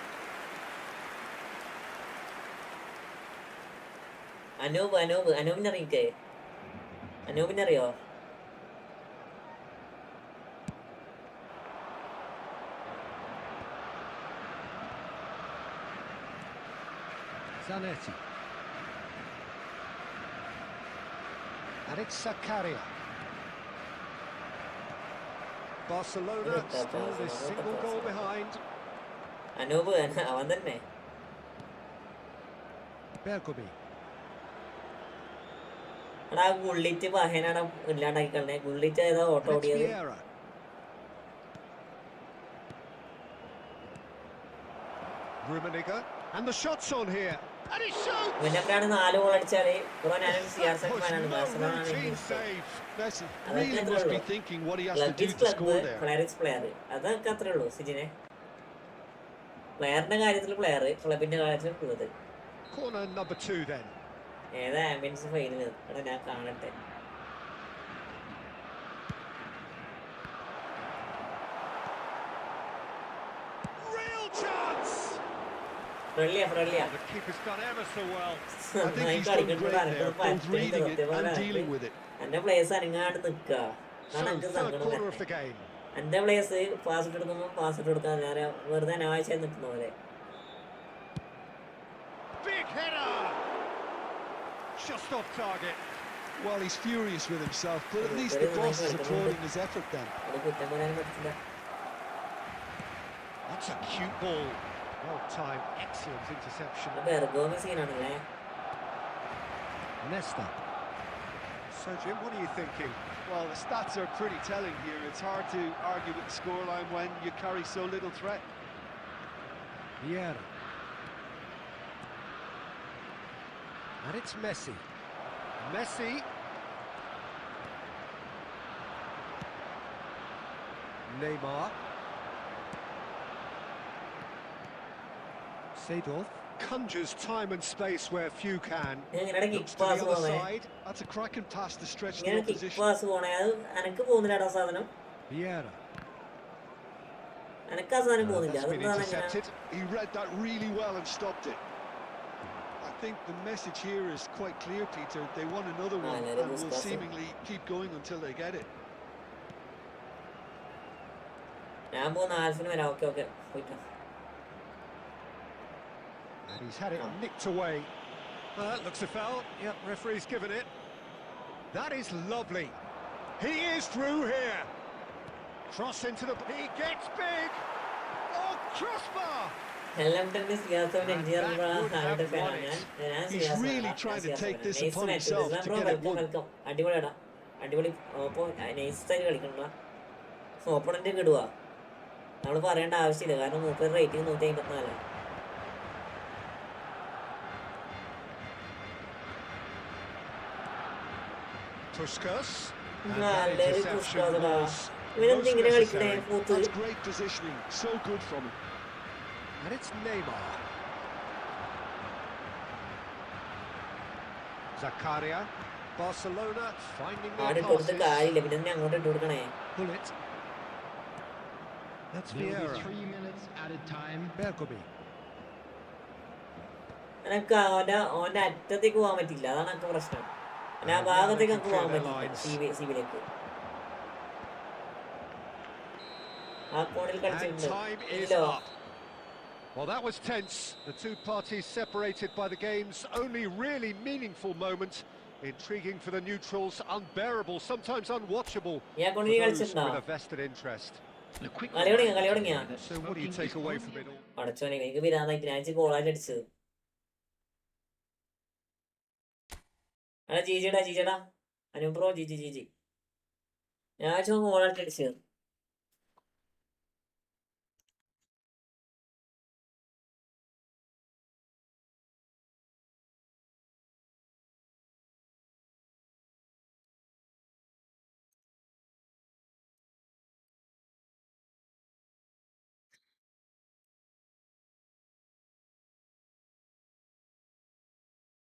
അനൂപിനെ അറിയിക്കേ. അനൂപിനെ അറിയോ? Zanetti. And it's Zakaria. Barcelona still this single goal behind. Anoop അവൻ തന്നെ. Bergomi. എടാ Gullit പഹനാണ് ഇല്ലാണ്ടാക്കി കളഞ്ഞേ. Gullit ഏതാ auto And it's ഓടിയത്? Vieira. Rummenigge. And the shot's on here. And he shoots! മുന്നേക്കാണ് 4 goal അടിച്ചാല് bro ഞാനൊരു CR7 Was ഫാനാണ്. no Barcelona routine save. Messi I really like must that be role. thinking what he has to club do is to club, score there. Player is player. അതൊക്കെ അത്രേ ഉള്ളൂ സിജിനെ. പ്ലെയറിന്റെ കാര്യത്തിൽ player, ക്ലബിന്റെ കാര്യത്തിൽ club. Corner number 2 then. ഏതാ ambience final? എടാ ഞാൻ കാണട്ടെ. Real chance! ഫ്രണ്ട്ലിയാ. The keeper's done ever so well. I think he's done great there, both reading it and dealing with it. എന്റെ പ്ലേസ് അനങ്ങാണ്ട് നിക്കുക. So, third quarter of the game. എന്റെ place pass ഇട്ട് എടുക്കുമ്പോൾ pass ഇട്ട് കൊടുക്കാൻ നേരെ വെറുതെ അനാവശ്യം നിൽക്കുന്ന പോലെ. Big header! Just off target. Well, he's furious with himself, but at least the boss is applauding his effort then. അത് കുറ്റം പറയാൻ പറ്റില്ല. That's a cute ball. Well timed, excellent interception. Bergomi സീനാണല്ലേ. Nesta. So Jim, what are you thinking? Well, the stats are pretty telling here. It's hard to argue with the scoreline when you carry so little threat. Vieira. And it's Messi. Messi. Neymar. Seedorf conjures time and space where few can. എങ്ങനെയാണ് Looks kick to the pass other പോണേ? side. That's a cracking pass to stretch the ഇങ്ങനെ kick opposition. Pass പോണേ? അത് എനക്ക് പോകുന്നില്ലടാ സാധനം. Vieira. എനക്ക് ആ സാധനം പോകുന്നില്ല. That's been അതെന്താണ് ഇങ്ങനെ? Intercepted. He read that really well and stopped it. I think the message here is quite clear, Peter. They want another one let it and go will Scott. seemingly keep going until they get it. ഞാൻ പോകുന്ന ആൽഫിന് വരാം. Okay പോയിട്ടോ. And he's had it nicked away. That looks a foul. Yep, referee's given it. That is lovely. He is through here. Cross into the... He gets big. Oh, crossbar. എല്ലാം തന്നെ CR7 engineer ആരുടെ ഫാനാണ് ഞാൻ. ഞാൻ He's CR7 really ആണ്. trying to ഞാൻ take CR7 this Nice upon match. himself ഇസ്ലാം to bro get it won. Welcome. അടിപൊളിയാടാ. അടിപൊളി. ഓപ്പോ നൈസായിട്ട് കളിക്കണ്ട. ഓപ്പണന്റ് കിടുവാ. നമ്മൾ പറയേണ്ട ആവശ്യമില്ല. കാരണം മൂപ്പർ റേറ്റിംഗ് 154. Puskas. And that നല്ലൊരു interception പുഷ്കാതടാ. was ഇവനെന്ത് most ഇങ്ങനെ കളിക്കണേ necessary. പൂത്ത്? That's great positioning. So good from him. And it's Neymar. Zakaria. Barcelona finding their ആടിട്ട് കൊടുത്ത് passes. കാര്യമില്ല. പിന്നെ എന്തിനാ അങ്ങോട്ട് ഇട്ട് കൊടുക്കണേ? Bullet. That's There will be Vieira. 3 minutes added time. Bergomi. എനക്ക് ഓന്റെ അറ്റത്തേക്ക് പോകാൻ പറ്റില്ല. അതാണ് എനിക്ക് പ്രശ്നം. പിന്നെ ആ ഭാഗത്തേക്ക് നമുക്ക് പോകാൻ പറ്റില്ല. സിബിലേക്ക് ആ കോണിൽ And കളിച്ചിട്ടുണ്ട്. time is ഇല്ലോ. up. Well, that was tense. The two parties separated by the game's only really meaningful moment. Intriguing for the neutrals, unbearable, sometimes unwatchable ഈ ആ for കോണിൽ those കളിച്ചിട്ടുണ്ടോ? with a vested interest. The quick കളി തുടങ്ങിയാ? reminder that So what do you smoking take is away only from it all? അടച്ചോനെ എനിക്ക് പിരാന്തായിട്ട് ഞാൻ ഗോളായിട്ട് അടിച്ചത്. എടാ ജീജിടാ അനുപ്രോ ജീജി ഞാൻ ഗോളായിട്ട് അടിച്ചത്.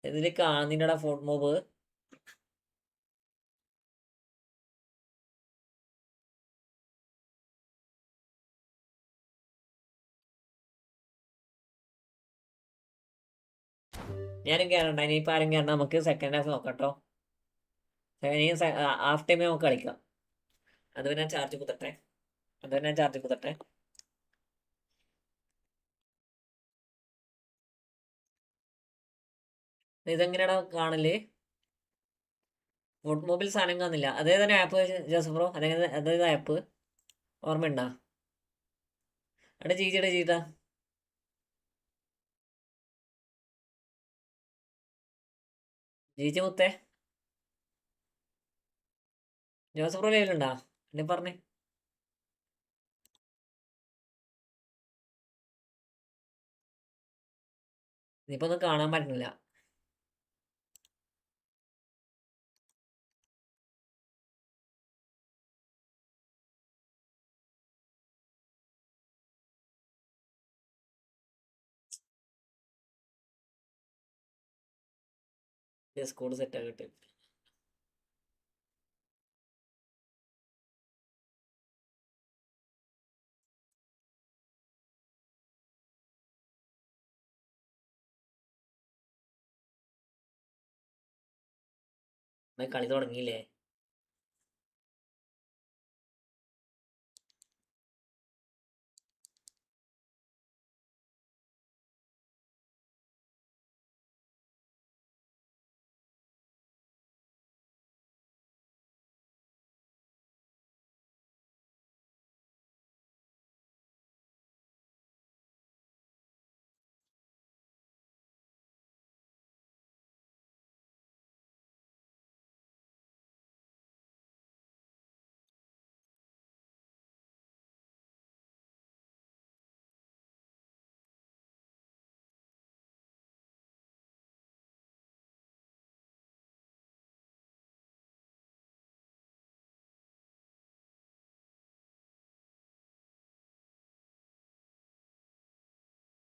ഇതില് കാണുന്നില്ലടാ ഫോട്ട് മോബ്. ഞാനും കയറണ്ട, ഇനിയിപ്പോൾ ആരും കയറണ്ട. നമുക്ക് സെക്കൻഡ് ഹാഫ് നോക്കാം കേട്ടോ. ഇനി ഹാഫ് ടൈമിൽ നമുക്ക് കളിക്കാം. അതുവരെ ഞാൻ ചാർജ് കുത്തട്ടെ. ഇതെങ്ങനെയാടാ കാണല്? ഫുഡ് മൊബൈൽ സാധനം കാണുന്നില്ല. അതേതാണ് ആപ്പ് ജോസഫ് ബ്രോ? അതേത് ആപ്പ് ഓർമ്മയുണ്ടോ? അവിടെ ചീട്ടാ മുത്തേ. ജോസഫ് ബ്രോ ലൈവിലുണ്ടോ? എന്നെ പറഞ്ഞേ. ഇനിയിപ്പോ ഒന്നും കാണാൻ പറ്റുന്നില്ല. സ്കൂൾ സെറ്റ് ആകട്ടെ. കളി തുടങ്ങിയില്ലേ?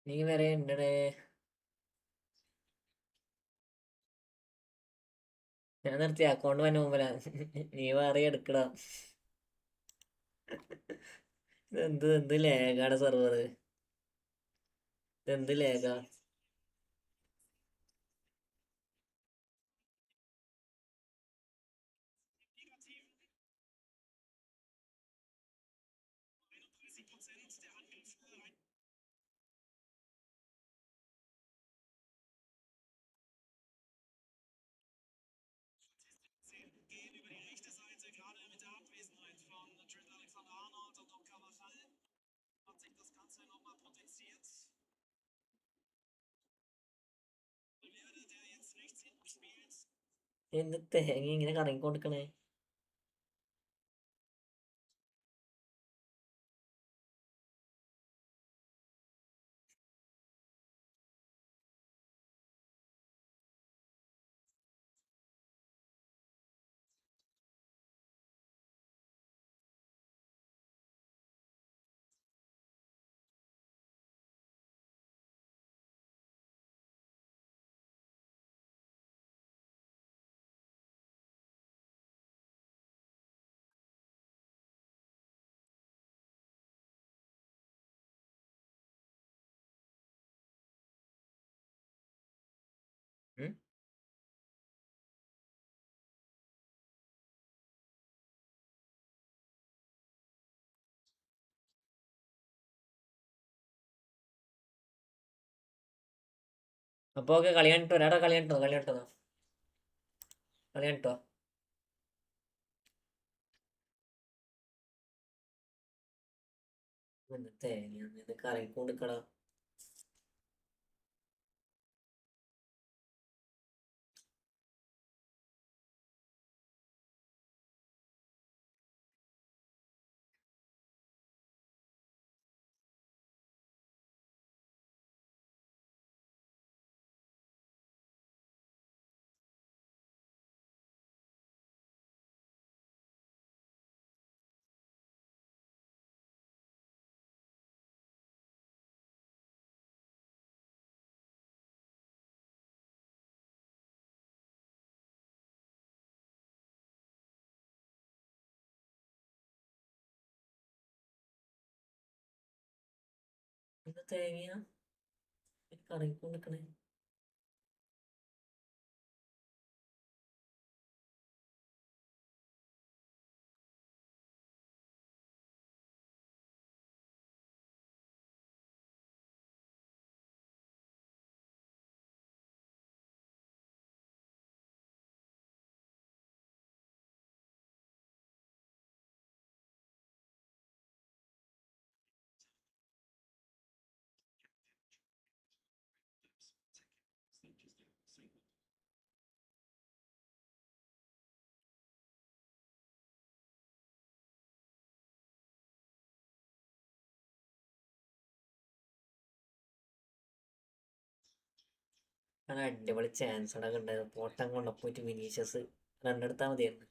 നീ വരെ ഉണ്ടേ. ഞാൻ നിർത്തി അക്കൗണ്ട് വന്ന മുമ്പിലാ. നീ വേറെ എടുക്കടാ. എന്ത് ലേഗാണ് സെർവർ? എന്ത് ലേഗാ? എന്ത് തേങ്ങ ഇങ്ങനെ കറങ്ങിക്കൊടുക്കണേ? അപ്പൊ ഓക്കെ, കളി കണ്ടിട്ടോ. ഒരാടെ കളി കണ്ടിട്ടോ. എന്ത് തേങ്ങ ഇത് കറങ്ങിക്കൊടുക്കടാ. എന്ത് തേങ്ങ കറങ്ങിക്കൊടുക്കണേ? ആണ് അടിപൊളി ചാൻസ് അവിടെ ഉണ്ടായത്. പോട്ടം കൊണ്ടപ്പോയിട്ട് വിനീഷ്യസ് റണ്ണെടുത്താൽ മതിയായിരുന്നു.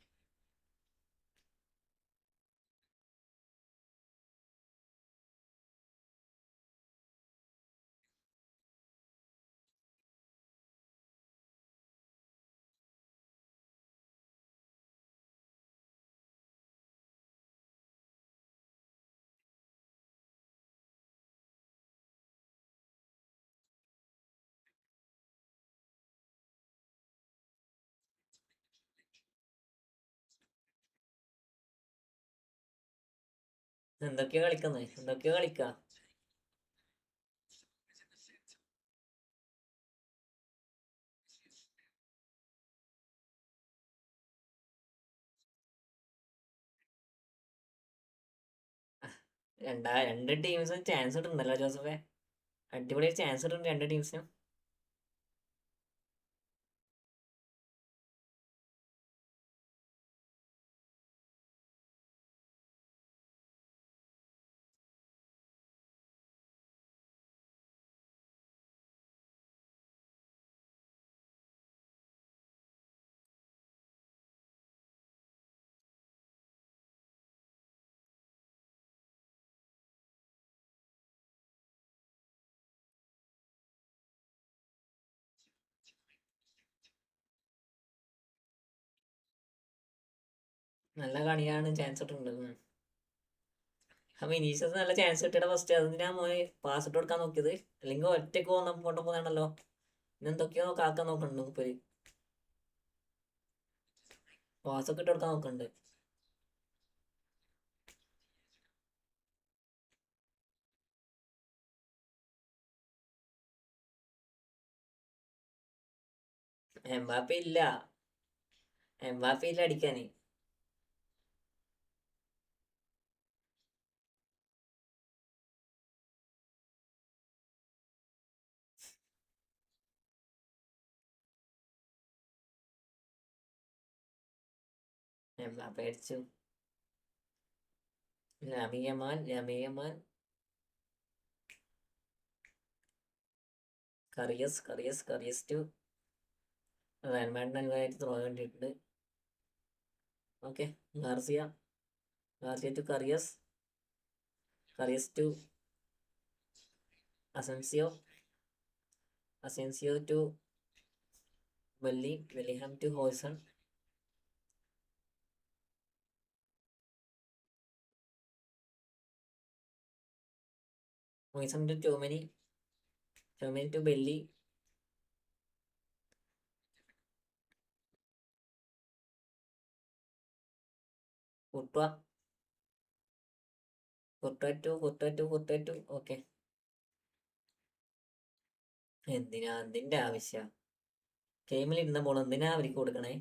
എന്തൊക്കെയോ കളിക്കുന്നത്, എന്തൊക്കെയോ കളിക്കുക. രണ്ട് ടീംസും ചാൻസ് ഇട്ടുണ്ടല്ലോ ജോസഫെ. അടിപൊളി ചാൻസ് ഇട്ടുണ്ട് രണ്ട് ടീംസിനും. നല്ല കളിയാണ്, ചാൻസ് ഇട്ടിട്ടുണ്ട്. വിനീഷ്യസ് നല്ല ചാൻസ് കിട്ടിയുടെ ഫസ്റ്റ്. അതിനാ മോനെ പാസ് ഇട്ട് കൊടുക്കാൻ നോക്കിയത്. അല്ലെങ്കിൽ ഒറ്റയ്ക്ക് കൊണ്ടുപോകുന്നതാണല്ലോ. ഇന്നെന്തൊക്കെയോ കാക്കാൻ നോക്കുന്നുണ്ട് മുപ്പര്. പാസ്സൊക്കെ ഇട്ട് കൊടുക്കാൻ നോക്കുന്നുണ്ട്. എംബാപ്പെ ഇല്ല, എംബാപ്പെ ഇല്ല അടിക്കാന്. എംബാപ്പെ അടിച്ചു. ലാമിൻ യമാൽ കറിയസ് ടു റയൽമാഡ്രിഡ് ത്രോ വേണ്ടിയിട്ടുണ്ട്. ഓക്കെ, ഗാർസിയ ടു കറിയസ് to Asensio to Bellingham to Huijsen. Huijsen to Tchouameni to Belli. കുർട്ട ടു. ഓക്കെ, എന്തിനാ അതിന്റെ ആവശ്യം? ഗെയിമിൽ ഇരുന്ന ബോൾ എന്തിനാ അവർക്ക് കൊടുക്കണേ?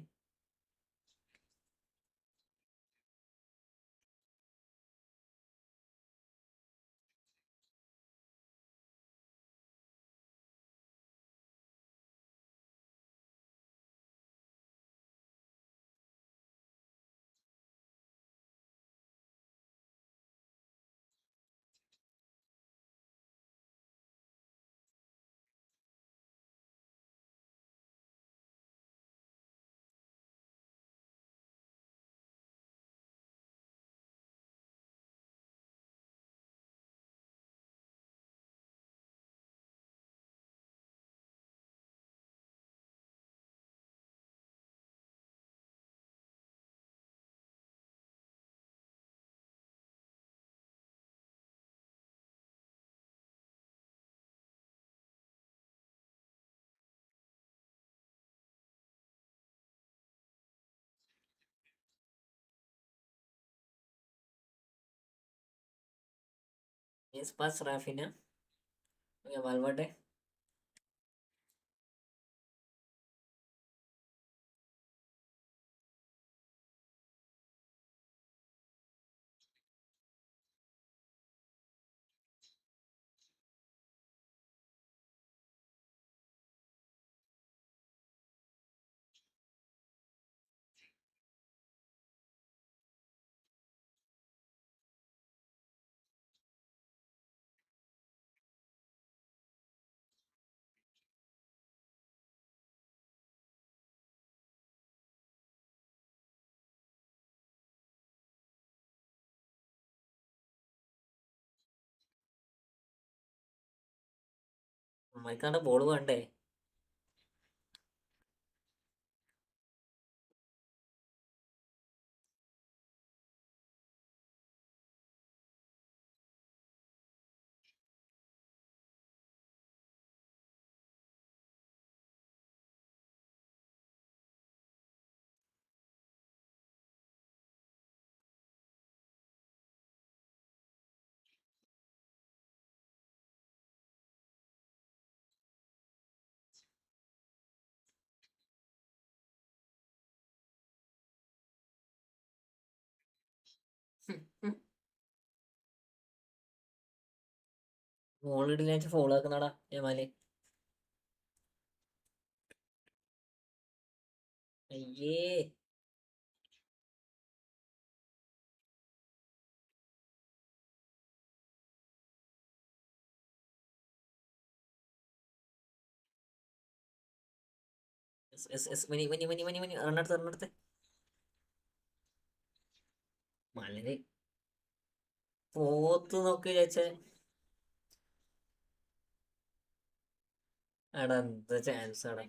Yes pass Raphinha. വാൽവേർഡെ. അമ്മക്കാണ്ട് ബോൾ വേണ്ടേ? ബോൾ ഇടില്ല ഫോൾ ആക്കുന്നടാ ജമാല്. അയ്യേ മനി റണ്ണെടുത്ത് മലര് പോത്ത് നോക്കി വിചാരിച്ചേ. എടാ എന്ത് ചാൻസ് ആണ്.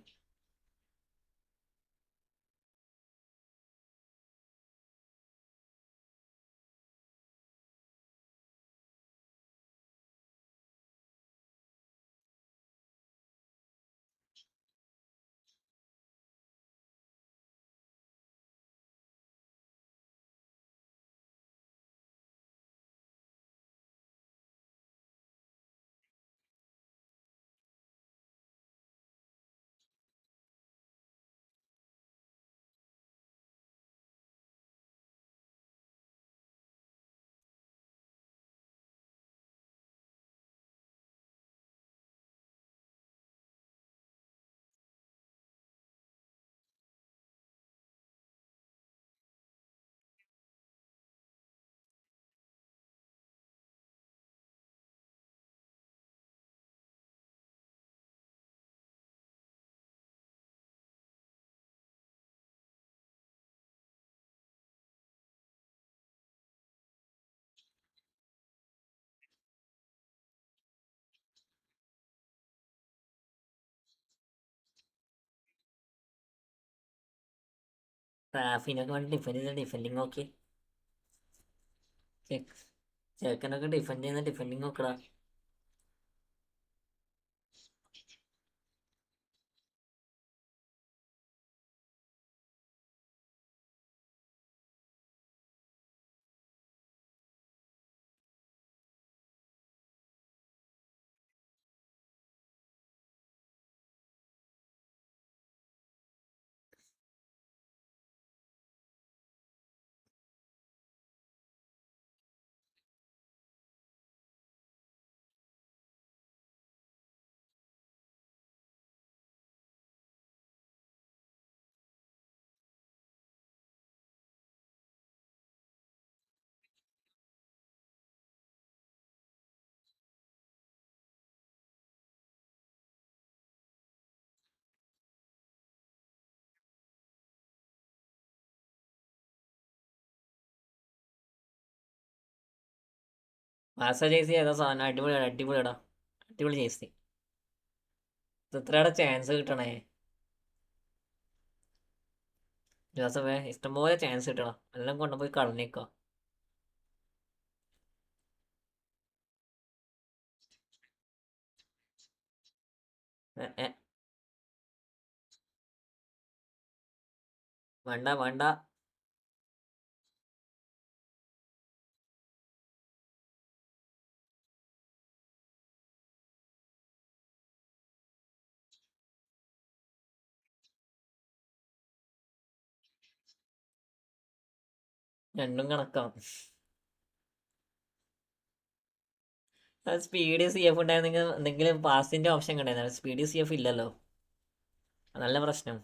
റാഫിനൊക്കെ വേണ്ടി ഡിഫെൻഡിങ് നോക്കി. ചെക്കനൊക്കെ ഡിഫെൻഡിങ് നോക്കടാ. മാസ ജേഴ്സി ഏതാ സാധനം? അടിപൊളിടാ അടിപൊളി ജേഴ്സി. ഇത്രയുടെ ചാൻസ് കിട്ടണേ ജോസഫേ. ഇഷ്ടംപോലെ ചാൻസ് കിട്ടണം. എല്ലാം കൊണ്ടുപോയി കളഞ്ഞേക്കോ. വേണ്ട രണ്ടും കണക്കാം. സ്പീഡ് സി എഫ് ഉണ്ടായിരുന്നെങ്കിൽ എന്തെങ്കിലും പാസിന്റെ ഓപ്ഷൻ കണ്ടായിരുന്നു. സ്പീഡ് സി എഫ് ഇല്ലല്ലോ. നല്ല പ്രശ്നം.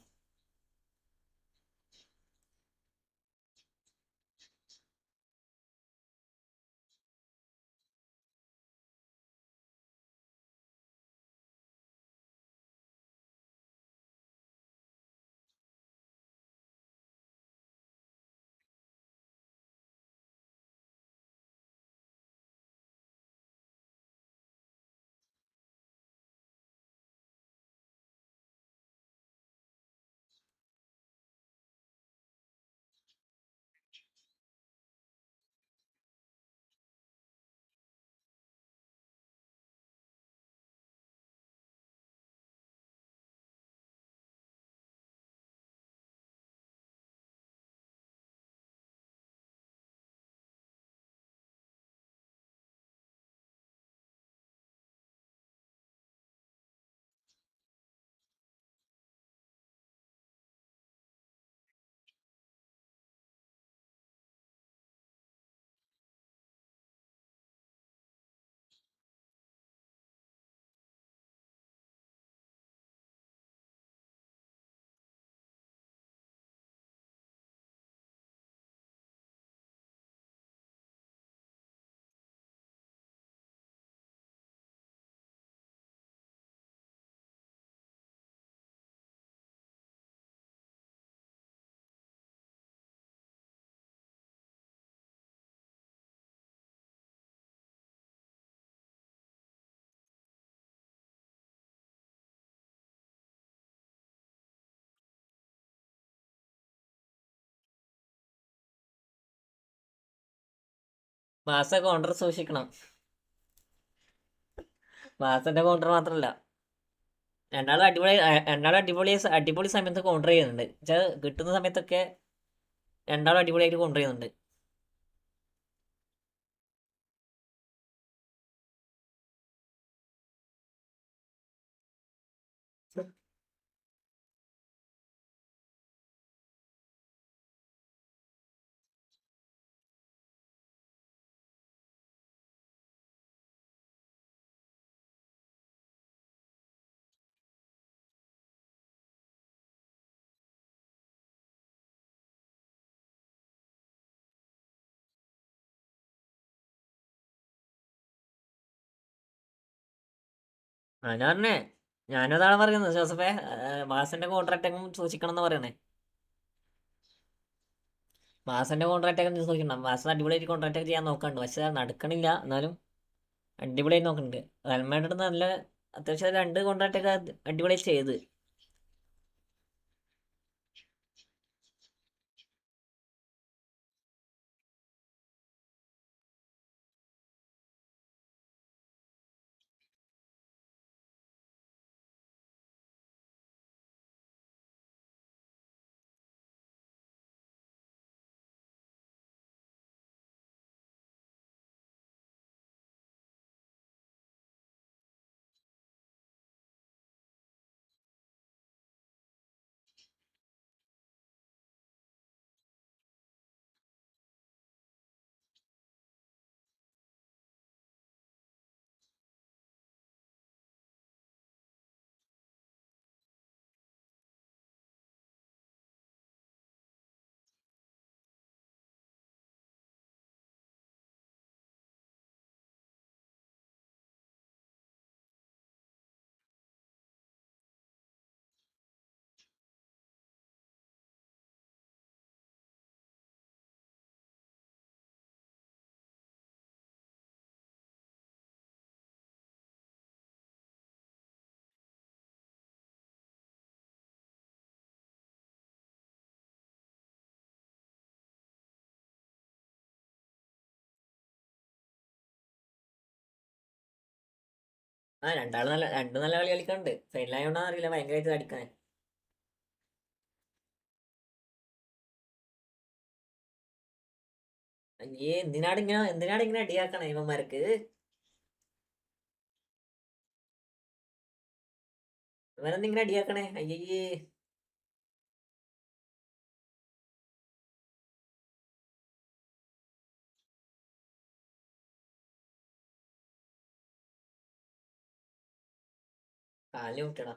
മാസ കൗണ്ടർ സൂക്ഷിക്കണം. മാസന്റെ കൗണ്ടർ മാത്രമല്ല, രണ്ടാളും അടിപൊളി സമയത്ത് കൗണ്ടർ ചെയ്യുന്നുണ്ട്. വെച്ചാൽ കിട്ടുന്ന സമയത്തൊക്കെ രണ്ടാളും അടിപൊളിയായിട്ട് കൗണ്ടർ ചെയ്യുന്നുണ്ട്. ഞാൻ പറഞ്ഞേ, ഞാനതാണ് പറയുന്നത് ജോസഫേ, മാസന്റെ കോൺട്രാക്ട് സൂക്ഷിക്കണം എന്ന് പറയണേ. മാസന്റെ കോൺട്രാക്ട് ഒക്കെ സൂക്ഷിക്കണം. മാസം അടിപൊളിയായിട്ട് കോൺട്രാക്ട് ഒക്കെ ചെയ്യാൻ നോക്കണ്ട്, പക്ഷെ അത് നടക്കണില്ല. എന്നാലും അടിപൊളിയായി നോക്കുന്നുണ്ട്. റയൽ നല്ല അത്യാവശ്യം 2 കോൺട്രാക്ട് ഒക്കെ അടിപൊളിയായി ചെയ്ത്. രണ്ടും നല്ല കളി കളിക്കാനുണ്ട്. ഫൈനലായോണ്ടാന്ന് അറിയില്ല ഭയങ്കരമായിട്ട് അടിക്കാൻ. എന്തിനാണ് ഇങ്ങനെ അടിയാക്കണേ ഇവന്മാർക്ക്? ഇവനെന്തിങ്ങനെ അടിയാക്കണേ? അയ്യേ. കാലിന് മുട്ടടാ.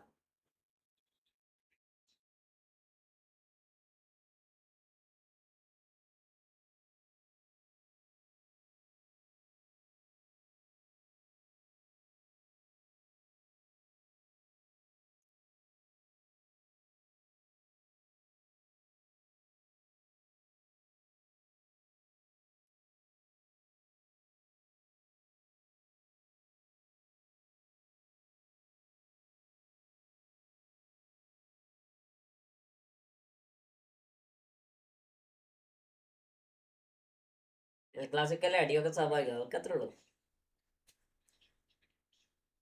ക്ലാസിക്കല്ലേ അടിയൊക്കെ സ്വാഭാവികം, അതൊക്കെ അത്രേ ഉള്ളൂ.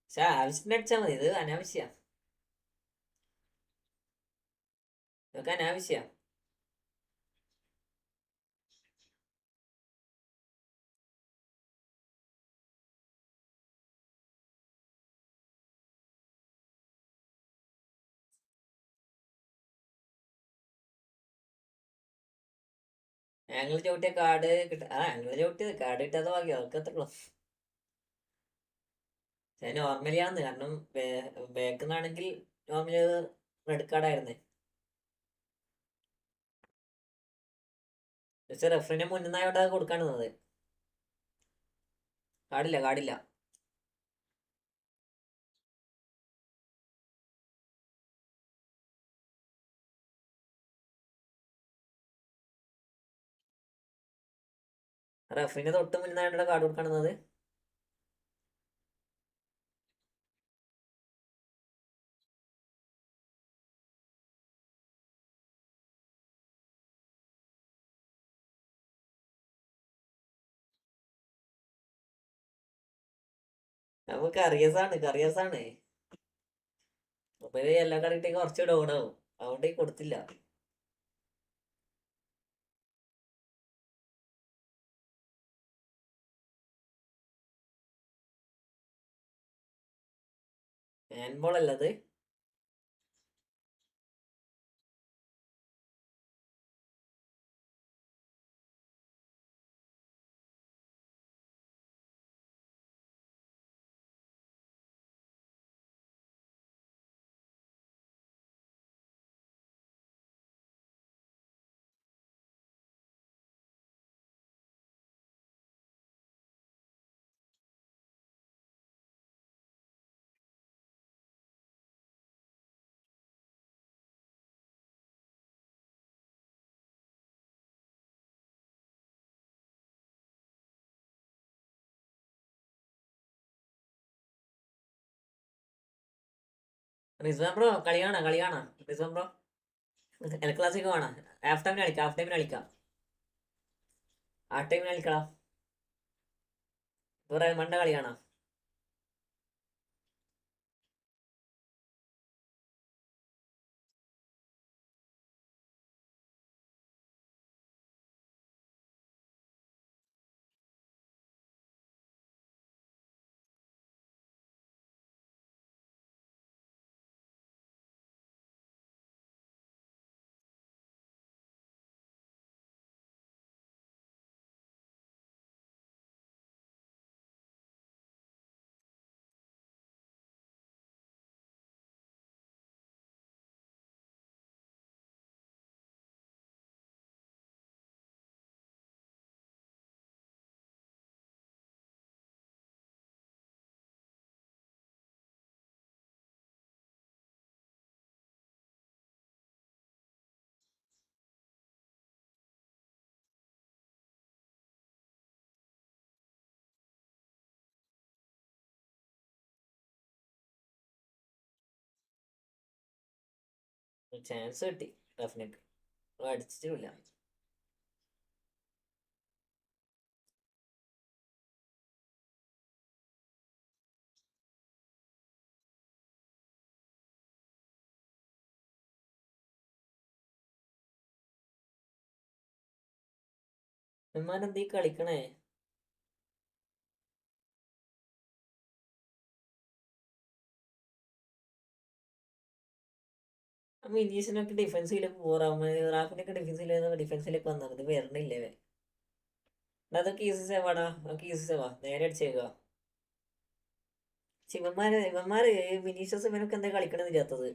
പക്ഷെ ആവശ്യത്തിന് അടിച്ചാൽ മതി, ഇത് അനാവശ്യ. ഇതൊക്കെ അനാവശ്യ. ആംഗിൾ ചവിട്ടിയ കാർഡ് ആംഗിൾ ചവിട്ടിയത് കാർഡ് കിട്ടാത്ത ഭാഗ്യം, അതൊക്കെ അത്രേ ഉള്ളൂ. നോർമലിയാന്ന്, കാരണം ബാക്കിന്നാണെങ്കിൽ നോർമലി റെഡ് കാർഡായിരുന്നേ. പക്ഷെ റെഫറിനെ മുന്നിൽ നിന്നായോണ്ട് അത് കൊടുക്കാനുള്ളത്. കാടില്ല. റെഫറിനെ തൊട്ട് മുന്നിൽ നിന്നായോണ്ട് കാർഡ് കൊടുക്കാനുള്ളത്. നമുക്ക് കറിയസാണ്. അപ്പൊ എല്ലാ കളിയിട്ടേക്ക് കുറച്ച് ഡൗൺ ആവും, അതുകൊണ്ട് കൊടുത്തില്ല. ഹാൻഡ് ബോൾ അല്ലത്. റിസ്വാൻ ബ്രോ കളി കാണാ റിസ്വാൻ ബ്രോ. എൽ ക്ലാസിക്കോ കാണാ. ഹാഫ് ടൈമിന് കളിക്കാം. ഹാഫ് ടൈമിന് കളിക്കാം. വേറെ മണ്ട കളി കാണാ. ചാൻസ് കിട്ടി ഡെഫിനറ്റ്, അടിച്ചിട്ടില്ല. ഇവന്മാരെന്തീ കളിക്കണേ? വിനീഷിനൊക്കെ ഡിഫൻസിലേക്ക് പോറാമ, റാഫിനൊക്കെ ഡിഫൻസിലേക്ക് വന്നാൽ മതി. വരണില്ലേ അതൊക്കെ ഈസി സേവാടാ, അതൊക്കെ ഈസി സേവാ, നേരെ അടിച്ചേക്കുക. ഇവന്മാര് വിനീഷ്യസ് ഇവനൊക്കെ എന്താ കളിക്കണമെന്ന് ഇല്ലാത്തത്?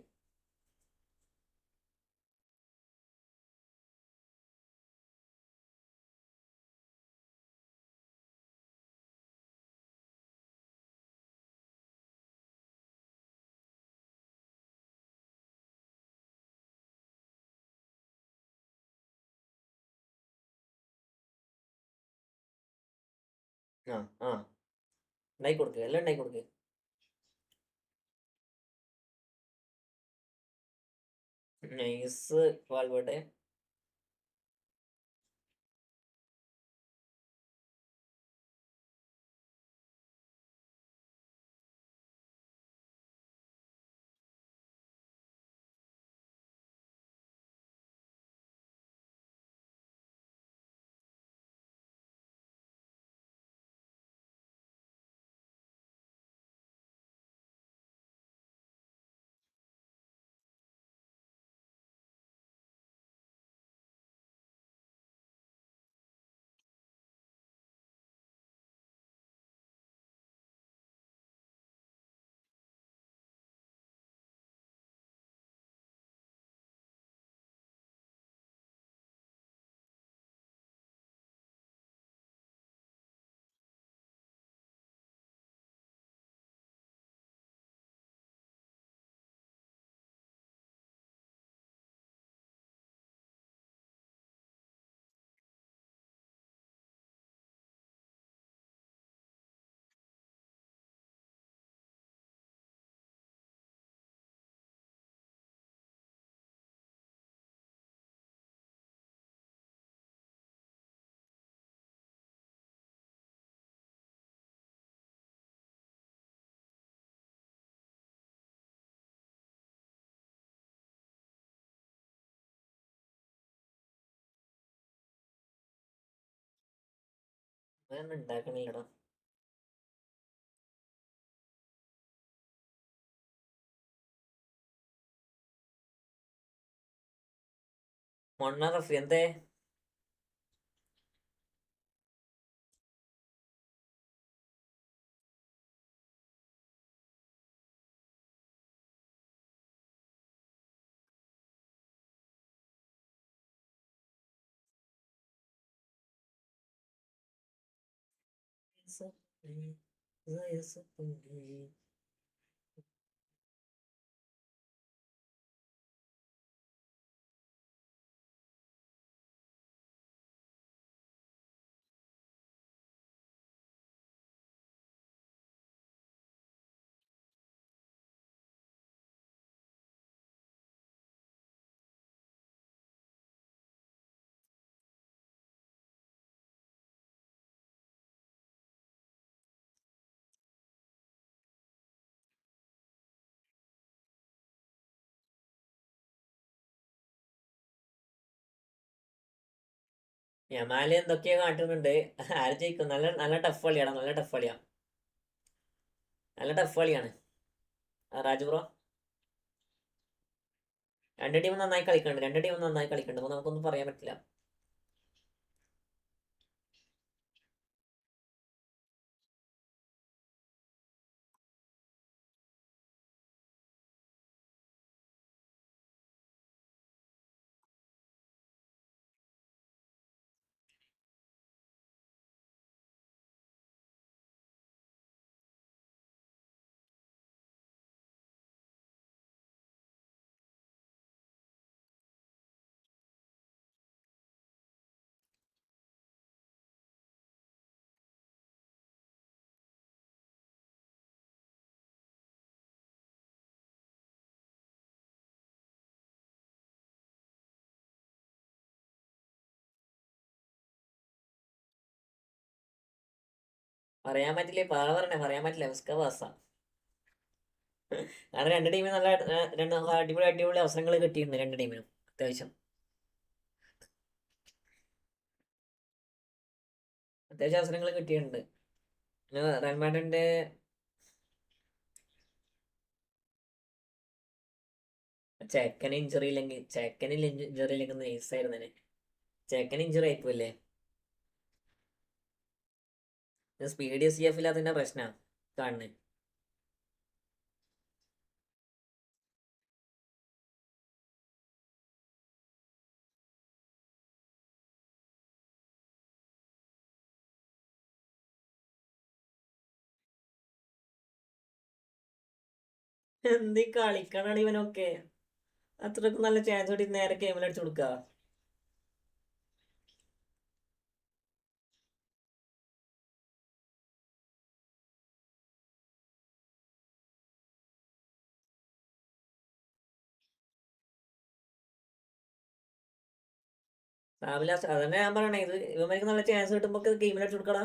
ആ ആ ഉണ്ടാക്കി കൊടുക്കുക, എല്ലാം ഉണ്ടാക്കി കൊടുക്കുക. നൈസ് വാൾവേർഡെ. അതൊന്നും ഉണ്ടാക്കണില്ലടാ. മൊണ്ണ റഫി എന്തേ? യമാല് എന്തൊക്കെയോ കാട്ടുന്നുണ്ട്. ആര് ജയിക്കും? നല്ല നല്ല ടഫ് കളിയാണ്. നല്ല ടഫ് കളിയാണ്. നല്ല ടഫ് കളിയാണ്. രാജു ബ്രോ, രണ്ട് ടീം നന്നായി കളിക്കുന്നുണ്ട്. രണ്ട് ടീം നന്നായി കളിക്കുന്നുണ്ട്. അപ്പോൾ നമുക്കൊന്നും പറയാൻ പറ്റില്ല. പറയാൻ പറ്റില്ല. പാറ പറഞ്ഞേ, പറയാൻ പറ്റില്ല. ഉസ്ക പാസ. കാരണം രണ്ട് ടീമിന് നല്ല രണ്ട് അടിപൊളി അടിപൊളി അവസരങ്ങൾ കിട്ടിയിട്ടുണ്ട്. രണ്ട് ടീമിനും അത്യാവശ്യം അത്യാവശ്യം അവസരങ്ങൾ കിട്ടിയിട്ടുണ്ട്. റയൽ മാഡ്രിഡിന്റെ ചെക്കന് ഇഞ്ചുറി ഇല്ലെങ്കിൽ നൈസായിരുന്നെ. ചെക്കന് ഇഞ്ചുറി ആയിപ്പോയില്ലേ? സ്പീഡ് CF ഇല്ലാത്തതിന്റെ പ്രശ്നമാണ് കാണുന്നത്. എന്ത് കളിക്കണാണ് ഇവനൊക്കെ? അത്രക്കും നല്ല ചാൻസ് കിട്ടി നേരെ ഗെയിമിൽ അടിച്ചു കൊടുക്കുക. അതന്നെ ഞാൻ പറയണേ. ഇത് ഇവന്മാർക്ക് നല്ല ചാൻസ് കിട്ടുമ്പോ ഗെയിമിൽ അടിച്ചു കൊടുക്കടാ.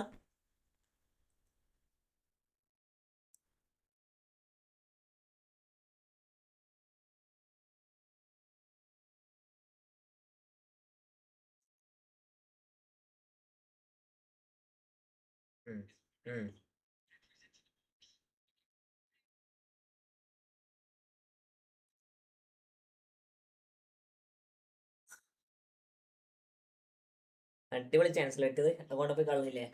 അടിപൊളി ചാൻസ് ഇട്ടത് അതുകൊണ്ട് പോയി കളഞ്ഞില്ലേ?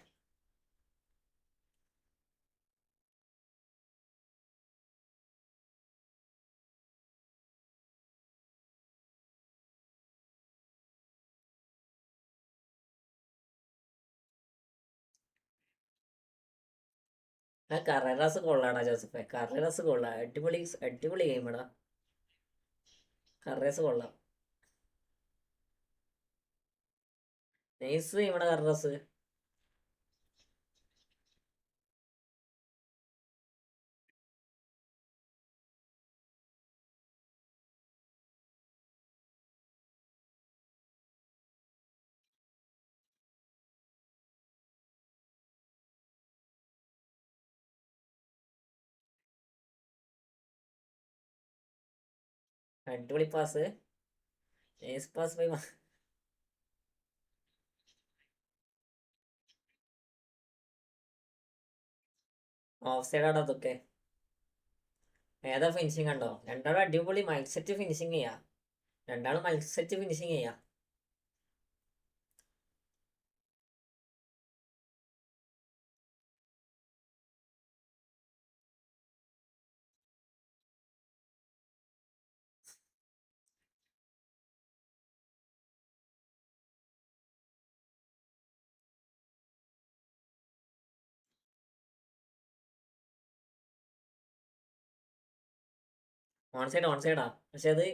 ആ കറേറാസ് കൊള്ളാടാ ജോസഫെ. കറേറാസ് കൊള്ളാം. അടിപൊളി അടിപൊളി ഗെയിമാടാ. കറേസ് കൊള്ളാം. നൈസ് ഗെയിമാടാ കറേറാസ്. അടിപൊളി പാസ്. നൈസ് പാസ് പോയി. ഓഫ് സൈഡാണ് അതൊക്കെ. ഏതാ ഫിനിഷിങ് കണ്ടോ? രണ്ടാളും അടിപൊളി മത്സരിച്ച് ഫിനിഷിങ് ചെയ്യാ. രണ്ടാളും മത്സരിച്ച് ഫിനിഷിങ് ചെയ്യാ. ഓൺ സൈഡാ. പക്ഷെ അത്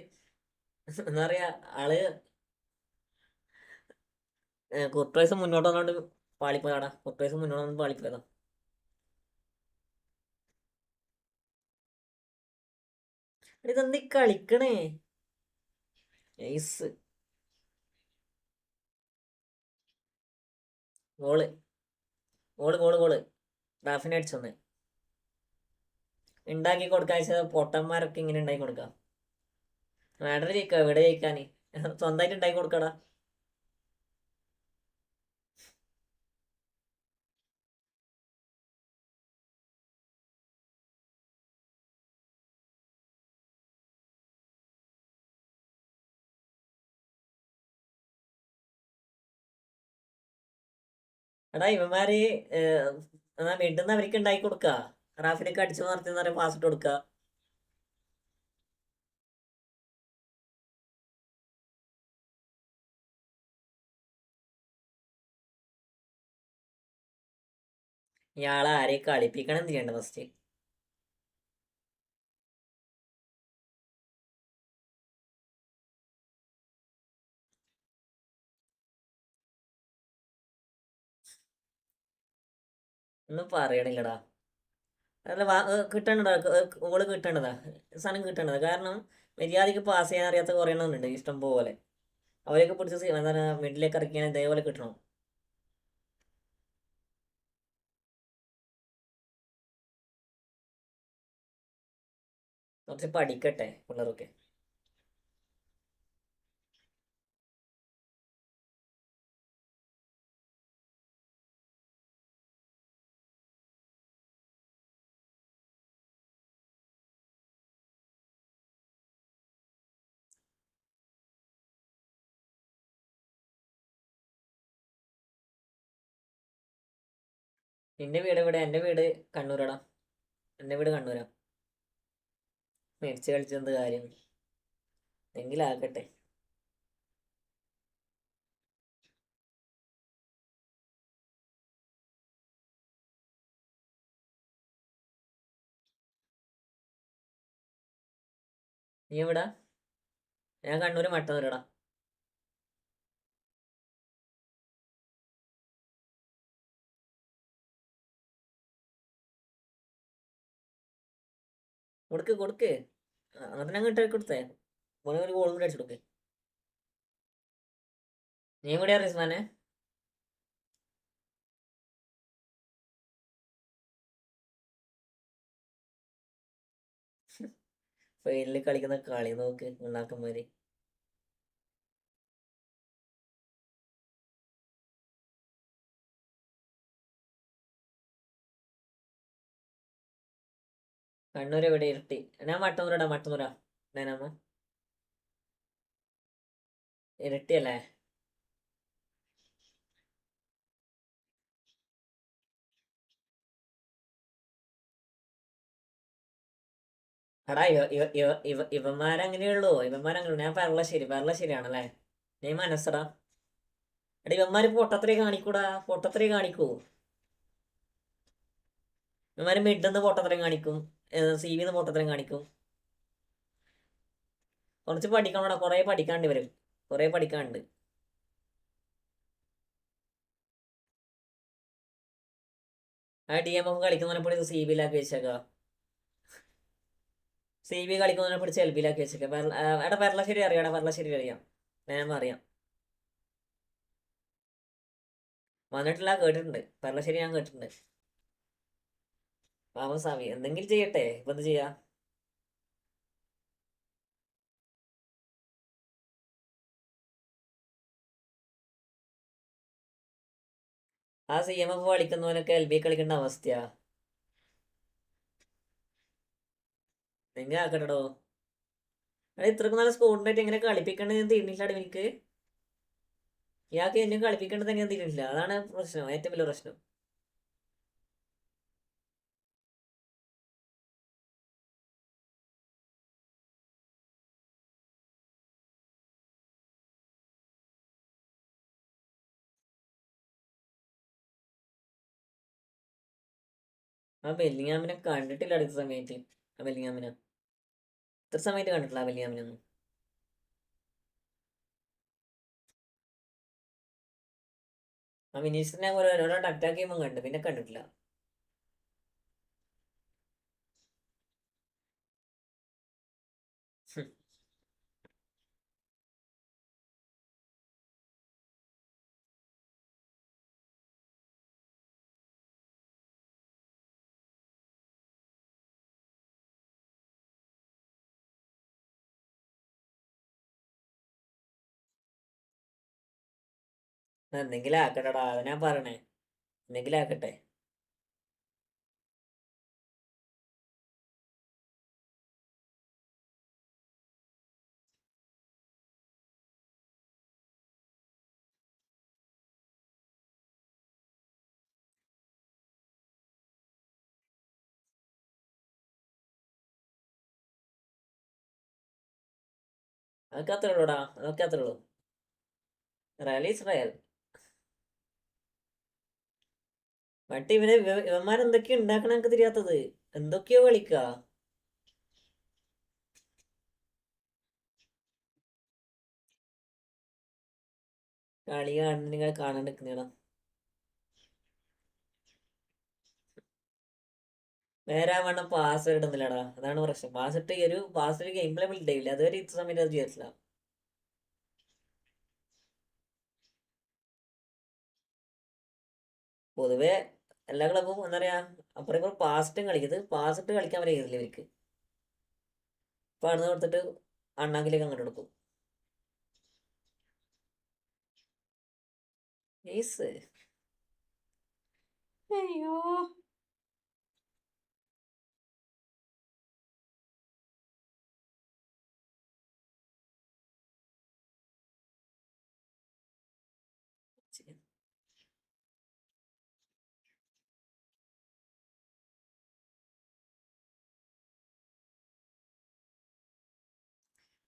എന്താ പറയാ, ആള് കുർട്ടേഴ്സ് മുന്നോട്ട് വന്നോണ്ട് പാളിപ്പോയതാടാ. കുർട്ടേഴ്സ് മുന്നോട്ട് വന്ന് പാളിപ്പോയതാ. ഇതെന്ത് കളിക്കണേ? എയ്സ് ഗോള് ഗോള് ഗോള് ഗോള്. റാഫിനെ അടിച്ചൊന്ന് ഉണ്ടാക്കി കൊടുക്കാച്ച പൊട്ടന്മാരൊക്കെ ഇങ്ങനെ ഉണ്ടാക്കി കൊടുക്കാം. മാഡ്രിഡ് ജയിക്കാം, എവിടെ ജയിക്കാന്? സ്വന്തമായിട്ട് ഉണ്ടാക്കി കൊടുക്കടാ. എടാ ഇവന്മാര് എന്നാ മിണ്ടുന്ന അവർക്ക് ഉണ്ടാക്കി കൊടുക്ക. റാഫിനൊക്കെ അടിച്ചു നിർത്തി പറയാൻ പാസ് ഇട്ട് കൊടുക്ക. ഇയാളെ ആരെയും കളിപ്പിക്കണം ചെയ്യണ്ട ഫസ്റ്റ്. ഒന്നും പറയണില്ലടാ. അല്ല കിട്ടണ്ടതാ, ഓള് കിട്ടേണ്ടതാ, സാധനം കിട്ടേണ്ടതാ. കാരണം മര്യാദക്ക് പാസ് ചെയ്യാൻ അറിയാത്ത കുറേ എണ്ണമുണ്ട് ഇഷ്ടം പോലെ. അവരെയൊക്കെ പിടിച്ച് എന്താണ് മിഡിലേക്ക് ഇറക്കിയാൽ ഇതേപോലെ കിട്ടണം. കുറച്ച് പഠിക്കട്ടെ പിള്ളേരൊക്കെ. നിന്റെ വീട് ഇവിടെ? എൻ്റെ വീട് കണ്ണൂരാടാ. എൻ്റെ വീട് കണ്ണൂരാ. മേടിച്ച് കളിച്ചെന്ത് കാര്യം? എങ്കിലാകട്ടെ. നീ എവിടാ? ഞാൻ കണ്ണൂര് മട്ടന്നൂരടാ. കൊടുക്ക് കൊടുക്ക്. അങ്ങനെ അങ്ങോട്ട് കൊടുത്തേ. മോനെ ഒരു ഗോളും കൂടി അടിച്ചു കൊടുക്ക്. നീ കൂടിയാ റിസ്മാനെ? ഫെയിലിൽ കളിക്കുന്ന കളി നോക്ക് ഉണ്ടാക്കന്മാര്. കണ്ണൂർ എവിടെ? ഇരട്ടി. ഞാൻ മട്ടന്നൂരടാ, മട്ടന്നൂരാ. ഞാനമ്മ ഇരട്ടിയല്ലേ? എടാ ഇവന്മാരങ്ങനെയുള്ളൂ, ഇവന്മാരങ്ങനെ. ഞാൻ പെരളശ്ശേരിയാണല്ലേ? നീ മനസ്സടാ. എടാ ഇവന്മാര് പൊട്ടത്രേ കാണിക്കൂടാ, പൊട്ടത്രേ കാണിക്കൂ. ഇവന്മാര് മിഡ്ന്ന് പൊട്ടത്രയും കാണിക്കും, സിവിന്ന് പൊട്ടത്രയും കാണിക്കും. കുറച്ച് പഠിക്കണോടാ, കുറെ പഠിക്കാണ്ട് ഇവരും, കുറെ പഠിക്കാണ്ട്. ആ DMF കളിക്കുന്നവനെ പിടിച്ച് CBയിലാക്കി വെച്ചേക്കാം. CB കളിക്കുന്നവനെ പിടിച്ച് LBയിലാക്കി വെച്ചേക്കാം. എടാ പെരളശ്ശേരി അറിയാടാ, പെരളശ്ശേരി അറിയാം, ഞാൻ അറിയാം. വന്നിട്ടില്ല, കേട്ടിട്ടുണ്ട്. പെരളശ്ശേരി ഞാൻ കേട്ടിട്ടുണ്ട്. പാവം സ്വാമി എന്തെങ്കിലും ചെയ്യട്ടെ, ഇപ്പൊ എന്ത് ചെയ്യാ? ആ CMF കളിക്കുന്നവനൊക്കെ LB കളിക്കേണ്ട അവസ്ഥയാ. എങ്ങനെ ആക്കട്ടോ. അത് ഇത്രക്ക് നല്ല സ്കോഡിനായിട്ട് എങ്ങനെ കളിപ്പിക്കേണ്ടത് ഞാൻ തീരുന്നില്ല എനിക്ക്. ഇയാൾക്ക് എന്നെ കളിപ്പിക്കേണ്ടത് എങ്ങനെ തീരുന്നില്ല. അതാണ് പ്രശ്നം, ഏറ്റവും വലിയ പ്രശ്നം. ആ ബെല്ലിങ്ങാമിനെ കണ്ടിട്ടില്ല അടുത്ത സമയത്ത്. ആ ബെല്ലിങ്ങാമിനെ ഇത്ര സമയത്ത് കണ്ടിട്ടില്ല. ആ ബെല്ലിങ്ങാമിനൊന്നും. ആ വിനീഷ്യസിനെ ഓരോ അറ്റാക്ക് ചെയ്യുമ്പോൾ കണ്ടു, പിന്നെ കണ്ടിട്ടില്ല. എന്തെങ്കിലും ആക്കട്ടെടാ, അത് ഞാൻ പറയണേ. എന്തെങ്കിലും ആക്കട്ടെ. അതൊക്കെ അത്രേ ഉള്ളൂടാ, അതൊക്കെ അത്രേ ഉള്ളൂ. Real is Real. ബട്ട് ഇവന്മാരെന്തൊക്കെയോ ഉണ്ടാക്കണ എനിക്ക് തിരിയാത്തത്. എന്തൊക്കെയോ കളിക്കാ. കളി കാണുന്ന കാണാൻ നിൽക്കുന്നേടാ. നേരെ വേണം പാസ് ഇടുന്നില്ലടാ, അതാണ് പ്രശ്നം. പാസ് ഇട്ട് ഒരു പാസ് ഗെയിം പ്ലേ ബിൽഡ് ചെയ്യില്ല. അതുവരെ ഇത്ര സമയത്ത് അത് ചെയ്തിട്ടില്ല. പൊതുവെ എല്ലാ ക്ലബും എന്താ പറയാ, അപ്പുറം ഇപ്പുറം പാസിട്ടും കളിക്കുന്നത്, പാസിട്ട് കളിക്കാൻ വരെ കയറില്ല ഇവർക്ക്. ഇപ്പൊ അന്ന് കൊടുത്തിട്ട് അണ്ണാക്കിലേക്ക് അങ്ങോട്ട് എടുക്കും. ഏസ് അയ്യോ.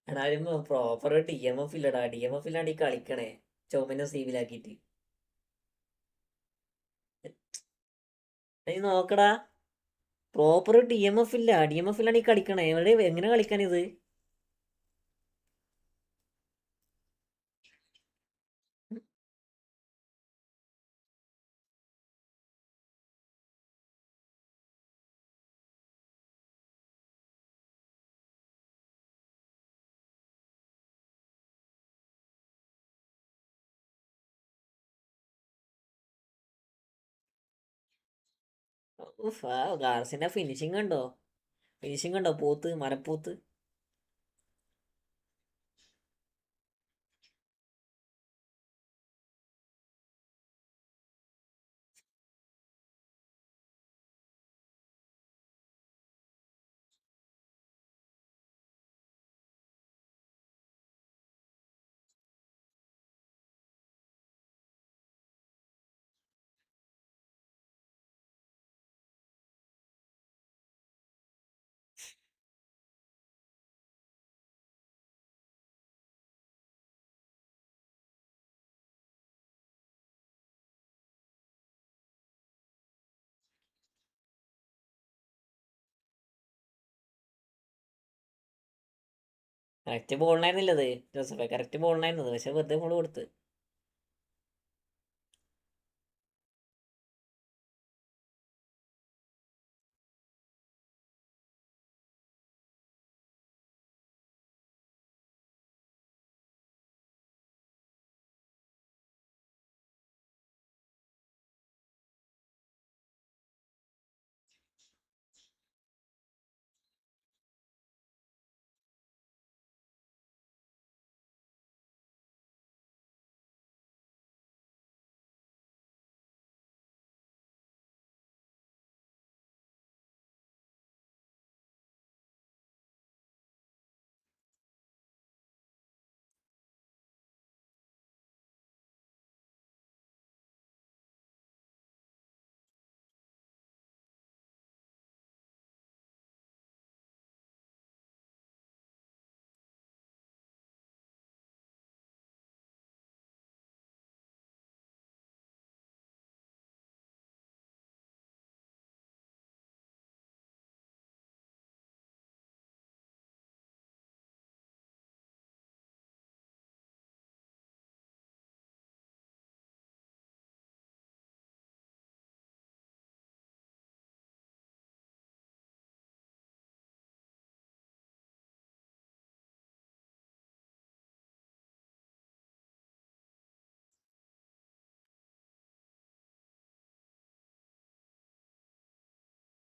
എടാ പ്രോപ്പർ DMF ഇല്ലടാ. DMF ഇല്ലാണ്ട് ഈ കളിക്കണേ ചുമന്ന സീവിലാക്കിട്ട്. നീ നോക്കടാ, പ്രോപ്പർ DMF ഇല്ല. DMF ഇല്ലാണ്ട് ഈ കളിക്കണേ. എവിടെ എങ്ങനെ കളിക്കാൻ ഇത്? ആ ഗാർസിന്റെ ഫിനിഷിങ് കണ്ടോ? ഫിനിഷിങ് കണ്ടോ? പോത്ത്, മരപ്പോത്ത്. Correct ബോളിനായിരുന്നില്ലത് ജോസഫെ, correct ബോളിനായിരുന്നത്. പക്ഷെ വെറുതെ ബോൾ കൊടുത്ത്.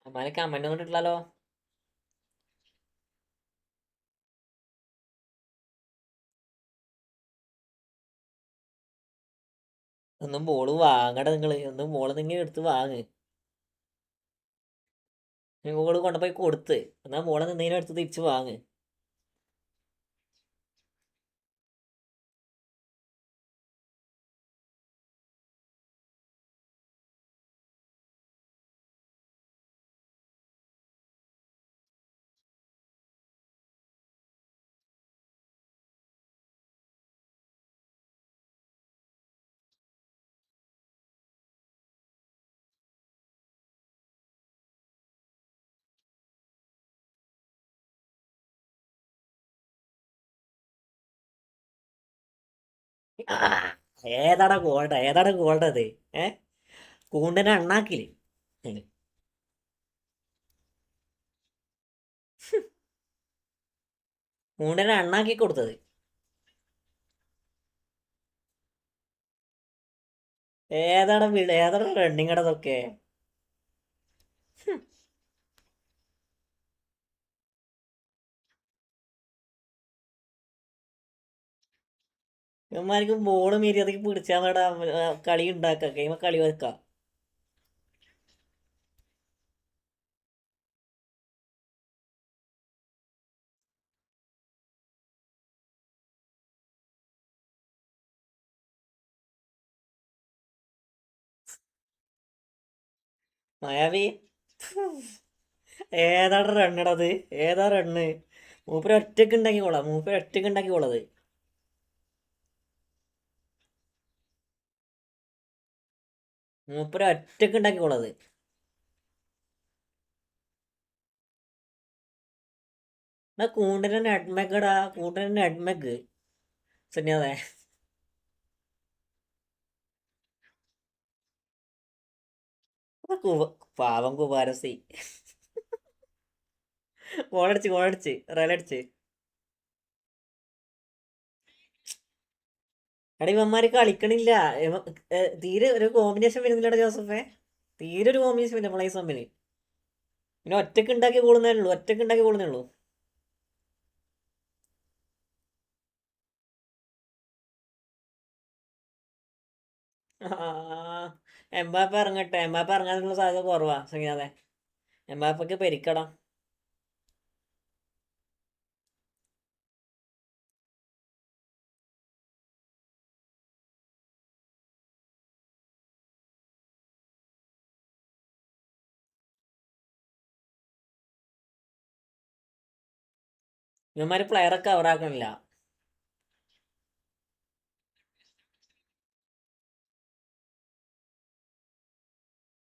അമ്മാനെ കമന്റ് കൊണ്ടിട്ടില്ലല്ലോ. ഒന്നും ബോള് വാങ്ങട നിങ്ങള്, ഒന്നും ബോള് നിങ്ങൾ എടുത്ത് വാങ്ങ്. ബോള് കൊണ്ടുപോയി കൊടുത്ത് എന്നാ ബോള് നിന്നതിനെ എടുത്ത് തിരിച്ച് വാങ്ങ്. ആ, ഏതാടാ ഗോൾഡ് അത്? ഏ, കൂണ്ടനെ അണ്ണാക്കില്. ഉം. കൂണ്ടനെ അണ്ണാക്കി കൊടുത്തത്. ഏതാടാ റണ്ണിങ് അതൊക്കെ? ഇവന്മാർക്ക് ബോള് മര്യാദക്ക് പിടിച്ചാൽ കളി ഉണ്ടാക്കാം, ഗെയിം കളി വെക്കാം. മായാവി, ഏതാടാ റണ്ണിടത്? ഏതാ റണ്ണ്? മൂപ്പര് ഒറ്റക്ക് ഉണ്ടാക്കി കൊള്ളത്. മൂപ്പര് ഒറ്റക്ക് ഉണ്ടാക്കി കൊള്ളത്. എന്നാ കൂണ്ടിന്റെ നെഡ്മെഗടാ, കൂണ്ടിന്റെ നെഡ്മെഗ് സന്യാസേ. പാവം കുമാരസി. ഗോളടിച്ച് റയലടിച്ച്. എടാ ഇവന്മാര് കളിക്കണില്ല. തീരെ ഒരു കോമ്പിനേഷൻ വരുന്നില്ലടാ ജോസഫേ. തീരെ ഒരു കോമ്പിനേഷൻ ഇല്ല പ്ലേസ് തമ്മിൽ. പിന്നെ ഒറ്റക്ക് ഉണ്ടാക്കി കൊള്ളുന്നേ ഉള്ളൂ. എംബാപ്പ ഇറങ്ങാനുള്ള സാധ്യത കുറവാ സംഗീതാതെ. എംബാപ്പക്ക് പരിക്കടാ. ഇവന്മാര് പ്ലെയറൊക്കെ കവറാക്കണില്ല.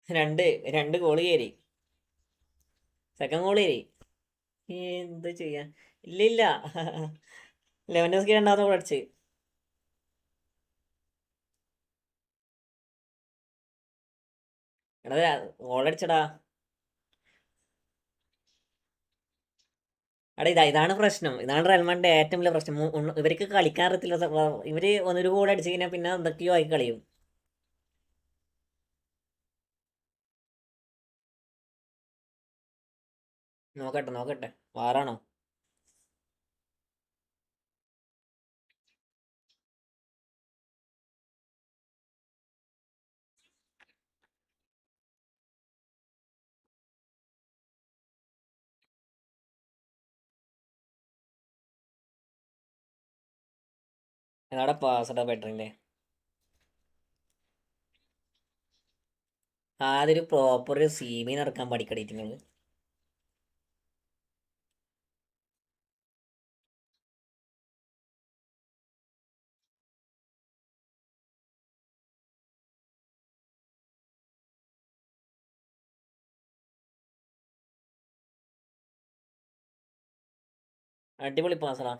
രണ്ട് രണ്ട് ഗോള് കയറി. സെക്കൻഡ് ഗോള് കയറി. എന്ത് ചെയ്യാൻ? ഇല്ലില്ല. ലെവൻഡോസ്കി രണ്ടാമത്തെ ഗോൾ അടിച്ച്. എടാ ഗോളടിച്ചടാ. എടാ ഇതാണ് പ്രശ്നം. ഇതാണ് റയൽമാഡിന്റെ ഏറ്റവും വലിയ പ്രശ്നം. ഇവർക്ക് കളിക്കാൻ അറിയത്തില്ല. ഇവര് ഒരു ഗോൾ അടിച്ചു കഴിഞ്ഞാൽ പിന്നെ എന്തൊക്കെയോ ആയി കളിയും. നോക്കട്ടെ വാറാണോ? ഏതാടാ പാസടാ ബെറ്ററിന്റെ? ആദ്യം ഒരു പ്രോപ്പർ ഒരു സീമി നടക്കാൻ പഠിക്കടിയിട്ടുള്ളത്. അടിപൊളി പാസടാ.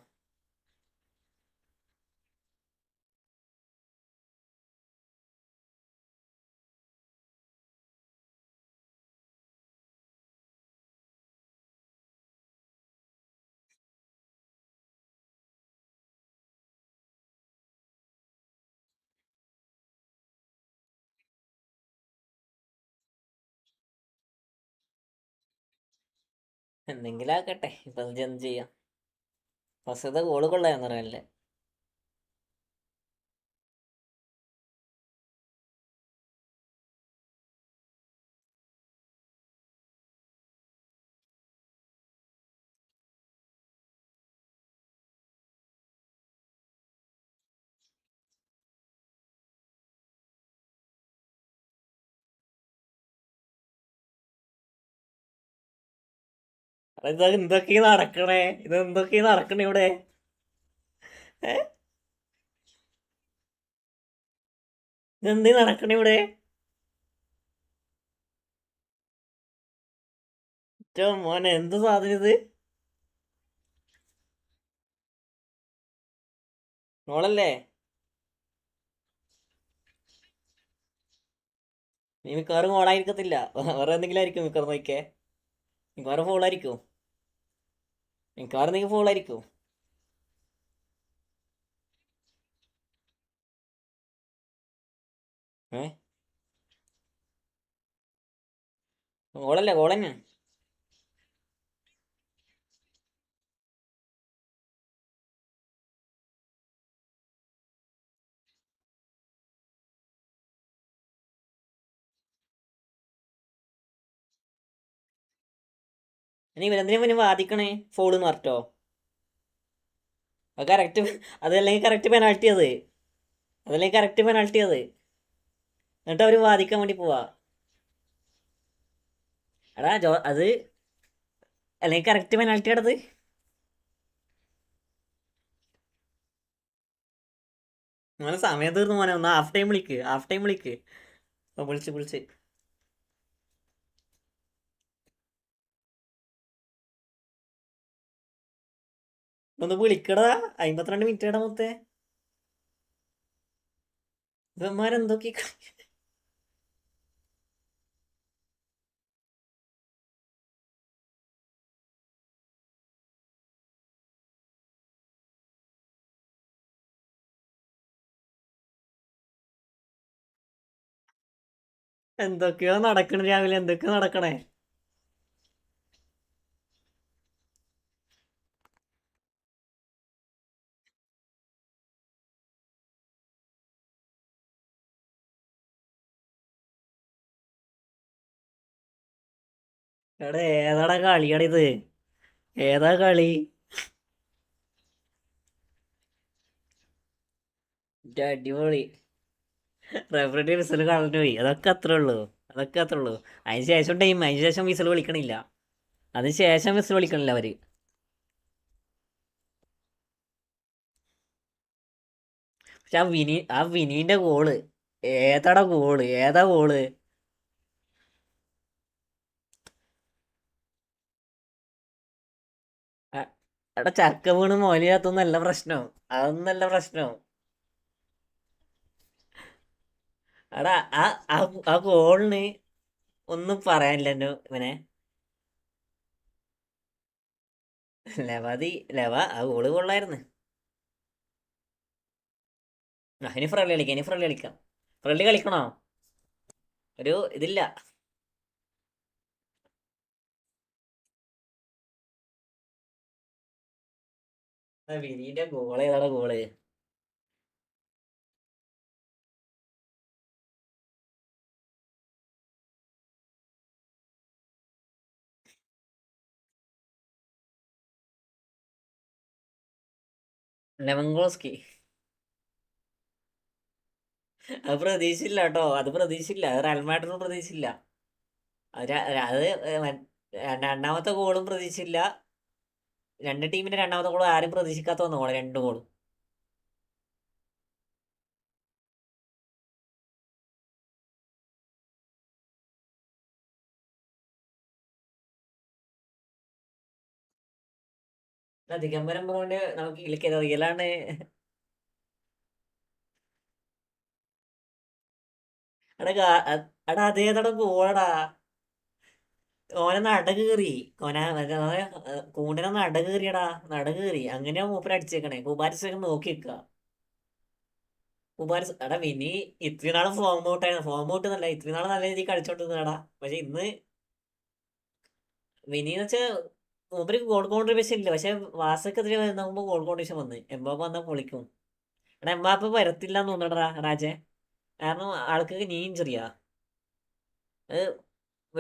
എന്തെങ്കിലും ആക്കട്ടെ, ഇപ്പൊ എന്ത് ചെയ്യാം. ഫസ്റ്റത്തെ ഗോള് കൊള്ളാന്ന് പറയാനല്ലേ. ഇത് എന്തൊക്കെയാ നടക്കണേ, ഇത് എന്തൊക്കെയാ നടക്കണേ ഇവിടെ? ഇതെന്തേ നടക്കണേ ഇവിടെ? മോനെ എന്ത് സാധനം ഇത്? മോളല്ലേ? നീ മിക്കവാറും മോളായിരിക്കത്തില്ല, വേറെ എന്തെങ്കിലും ആയിരിക്കും മിക്കവാറും. നോക്കിയേ, മിക്കവാറും ഫോളായിരിക്കും. മിക്കവാറും നീ ഫോളായിരിക്കും. ഏ, ഗോളല്ലേ, ഗോളന്നെ. ഇനി ഇവരെന്തിനാ പിന്നെ വാദിക്കണേ? ഫോള് മാർട്ടോ അത് കറക്റ്റ്. അതല്ലെങ്കിൽ കറക്റ്റ് പെനാൾട്ടി അത്. അതല്ലെങ്കിൽ കറക്റ്റ് പെനാൾട്ടി അത്. എന്നിട്ട് അവര് വാദിക്കാൻ വേണ്ടി പോവാ. എടാ അത് അല്ലെങ്കിൽ കറക്റ്റ് പെനാൾട്ടി ആടത്. മോനെ സമയം തീർന്നു മോനെ, ഒന്ന് ഹാഫ് ടൈം വിളിക്ക്, ഹാഫ് ടൈം വിളിക്ക്. വിളിച്ച് വിളിച്ച് ഒന്ന് വിളിക്കടാ. 52 മിനിറ്റ് ഇടാ മൊത്തേ. ഇവന്മാരെന്തൊക്കെ എന്തൊക്കെയോ നടക്കണ രാവിലെ, എന്തൊക്കെയോ നടക്കണേ. എടാ ഏതാടാ കളിയാടാ ഇത്? ഏതാ കളി? അടിപൊളി. റെഫറിന്റെ വിസിൽ കളഞ്ഞു പോയി, അതൊക്കെ അത്രേ ഉള്ളൂ. അതൊക്കെ അത്രേ ഉള്ളൂ. അതിന് ശേഷം അതിന് ശേഷം വിസിൽ വിളിക്കണില്ല. അതിന് ശേഷം വിസിൽ വിളിക്കണില്ല അവര്. പക്ഷെ ആ വിനീന്റെ ഗോള്, ഏതാടാ ഗോള്, ഏതാ ഗോള്? എടാ ചക്ക വീണ് മോലിയാത്തൊന്നല്ല പ്രശ്നം, അതൊന്നല്ല പ്രശ്നം. എടാ ആ ആ ആ ഗോളിന് ഒന്നും പറയാനില്ല എന്റെ ഇവനെ. ലവ ആ ഗോള് കൊള്ളായിരുന്നു. ഇനി ഫ്രണ്ട് കളിക്കാം, ഇനി ഫ്രണ്ട് കളിക്കാം. ഫ്രണ്ട് കളിക്കണോ? ഒരു ഇതില്ല. വിനീന്റെ ഗോള് ഏതാടാ ഗോള്? ലെവൻഗോസ്കി. അത് പ്രതീക്ഷിച്ചില്ല കേട്ടോ, അത് പ്രതീക്ഷിച്ചില്ല, അത് റയൽ മാഡ്രിഡ് പ്രതീക്ഷിച്ചില്ല. അത് രണ്ടാമത്തെ ഗോളും പ്രതീക്ഷിച്ചില്ല. രണ്ട് ടീമിന്റെ രണ്ടാമത്തെ ഗോളും ആരും പ്രതീക്ഷിക്കാത്ത വന്ന ഗോള്, രണ്ട് ഗോളും. ദിഗംബരം കൊണ്ട് നമുക്ക് കളിക്കത് റിയലാണ്. എടാ അതേതട ഗോളടാ. ഓനെ നട കീറി. കൂണ്ടിനെ നട കീറിയടാ, നട കീറി. അങ്ങനെയാ മൂപ്പര് അടിച്ചേക്കണേ. കുബാരിസ് നോക്കി നിക്ക. കുബാരിസ് എടാ വിനി ഇത്രയും നാള് ഫോം ഔട്ടായിരുന്നു. ഫോം ഔട്ട് എന്നല്ല, ഇത്രയും നാള് നല്ല രീതിയിൽ കളിച്ചോണ്ടിരുന്നടാ. പക്ഷെ ഇന്ന് വിനിന്ന് വെച്ചാ മൂപ്പർക്ക് ഗോൾ കോൺട്രിബ്യൂഷൻ ഇല്ല, പക്ഷെ വാസക്കെതിരെ നോക്കുമ്പോൾ ഗോൾ കോൺട്രിബ്യൂഷൻ വന്ന് എംബാപ്പ വന്നാൽ പൊളിക്കും. എടാ എംബാപ്പ വരത്തില്ല എന്ന് തോന്നണടാ രാജെ, കാരണം ആൾക്ക് നീ ഇഞ്ചറിയാ. അത്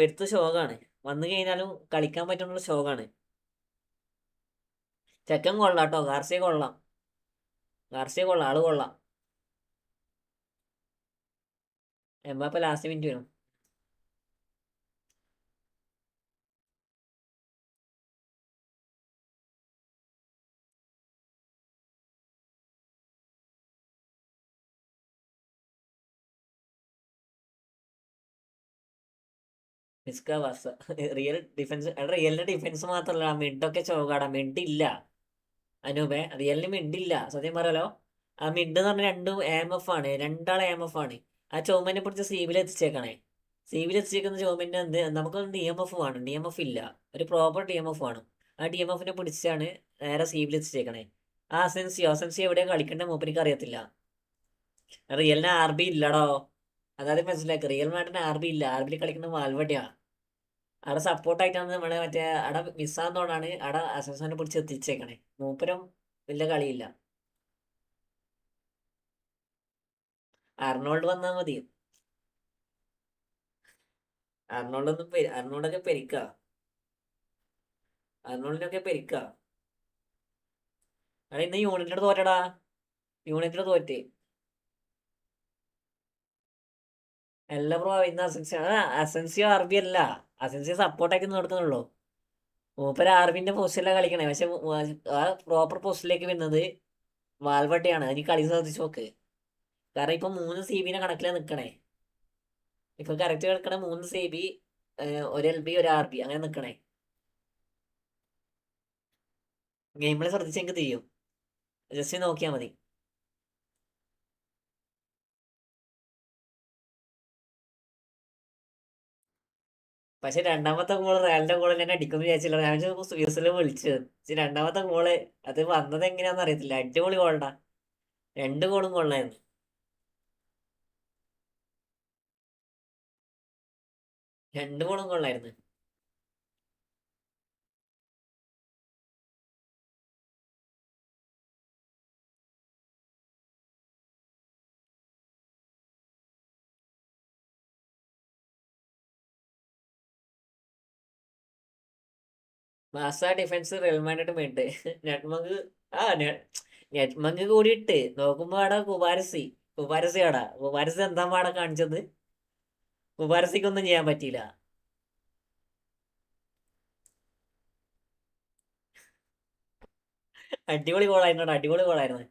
എടുത്ത ശോകാണ്, വന്നു കഴിഞ്ഞാലും കളിക്കാൻ പറ്റുന്ന ശോകാണ്. ചെക്കൻ കൊള്ളാം കേട്ടോ, ഗാർസിയ കൊള്ളാം, ഗാർസിയ കൊള്ളാം, ആള് കൊള്ളാം. എംബാപ്പ ലാസ്റ്റ് മിനിറ്റ് വരും. മിസ്ക വാസ റിയൽ ഡിഫൻസ്, റിയലിന്റെ ഡിഫൻസ് മാത്രമല്ല മിഡൊക്കെ ചോകാടാ, മിഡ് ഇല്ല അനൂപേ, റിയലിന് മിഡ് ഇല്ല സത്യം പറയാലോ. ആ മിഡ് എന്ന് പറഞ്ഞാൽ രണ്ടും AMF ആണ്, രണ്ടാളെ AMF ആണ്. ആ ചുമനെ പിടിച്ച് സീവിൽ എത്തിച്ചേക്കണേ, സീവിൽ എത്തിച്ചേക്കുന്ന ചുമന്റെ എന്ത് നമുക്കൊന്ന് DMF വേണം, DMF ഇല്ല, ഒരു പ്രോപ്പർ DMF വേണം. ആ DMFനെ പിടിച്ചാണ് നേരെ സീവിൽ എത്തിച്ചേക്കണേ. ആ അസെൻസിയോ എവിടെയാ കളിക്കേണ്ട മൂപ്പരിക്ക് അറിയത്തില്ല. റിയലിന് RB ഇല്ലടോ, അതായത് മനസ്സിലാക്കുക, റിയൽ മാഡ്രിഡിന് RB ഇല്ല, RBയിൽ കളിക്കുന്ന വാൽവടിയാ. അവിടെ സപ്പോർട്ടായിട്ടാണ് നമ്മളെ മറ്റേ അവിടെ മിസ്സാകുന്നതുകൊണ്ടാണ് അവിടെ അസൻസിനെ പിടിച്ച് എത്തിച്ചേക്കണേ. മൂപ്പരും വലിയ കളിയില്ല. അർണോൾഡ് വന്നാൽ മതി. അർണോൾഡൊക്കെ പെരിക്ക, അർണോൾഡിനൊക്കെ പെരിക്ക. അവിടെ ഇന്ന് യൂണിറ്റിനോട് തോറ്റടാ, യൂണിറ്റിനോട് തോറ്റ്. എല്ലാ ബ്രോ ഇന്ന് അസൻസിയോ RB അല്ല, അസൻസിയോ സപ്പോർട്ടാക്കി നടക്കുന്നുള്ളൂ. മൂപ്പര് RBന്റെ പൊസിഷനിലാണ് കളിക്കണേ, പക്ഷെ ആ പ്രോപ്പർ പൊസിഷനിലേക്ക് വരുന്നത് വാൽവട്ടയാണ്. അതിന് കളി സാധിച്ചു നോക്ക്, കാരണം ഇപ്പൊ 3 CBന്റെ കണക്കിലാണ് നിക്കണേ. ഇപ്പൊ കറക്റ്റ് കിടക്കണ 3 CB, ഒരു LB, ഒരു RB അങ്ങനെ നിക്കണേ. ഗെയിമിൽ ശ്രദ്ധിച്ചെങ്കിൽ ചെയ്യും, ജസ്റ്റ് നോക്കിയാൽ മതി. പക്ഷെ രണ്ടാമത്തെ ഗോള് റയലിന്റെ ഗോള് ഞാൻ അടിക്കുമെന്ന് വിചാരിച്ചില്ല. ഞാൻ യൂസിൽ വിളിച്ചത്, പക്ഷെ രണ്ടാമത്തെ ഗോള് അത് വന്നത് എങ്ങനെയാന്ന് അറിയത്തില്ല. അടിപൊളി ഗോൾടാ, 2 ഗോളും കൊള്ളായിരുന്നു. രണ്ട് ഗോളും കൊള്ളായിരുന്നു. മാസ ഡിഫൻസ് റയൽ മാഡ്രിഡ് മിഡ് നെറ്റ്മങ്ക്. ആ നെറ്റ്മങ്ക് കൂടിയിട്ട് നോക്കുമ്പോ അവിടെ കുബാരസി ആടാ. കുബാരസി എന്താ പാടാ കാണിച്ചത്, കുബാരസിക്കൊന്നും ചെയ്യാൻ പറ്റിയില്ല. അടിപൊളി ഗോളായിരുന്നു, അടിപൊളി ഗോളായിരുന്നു,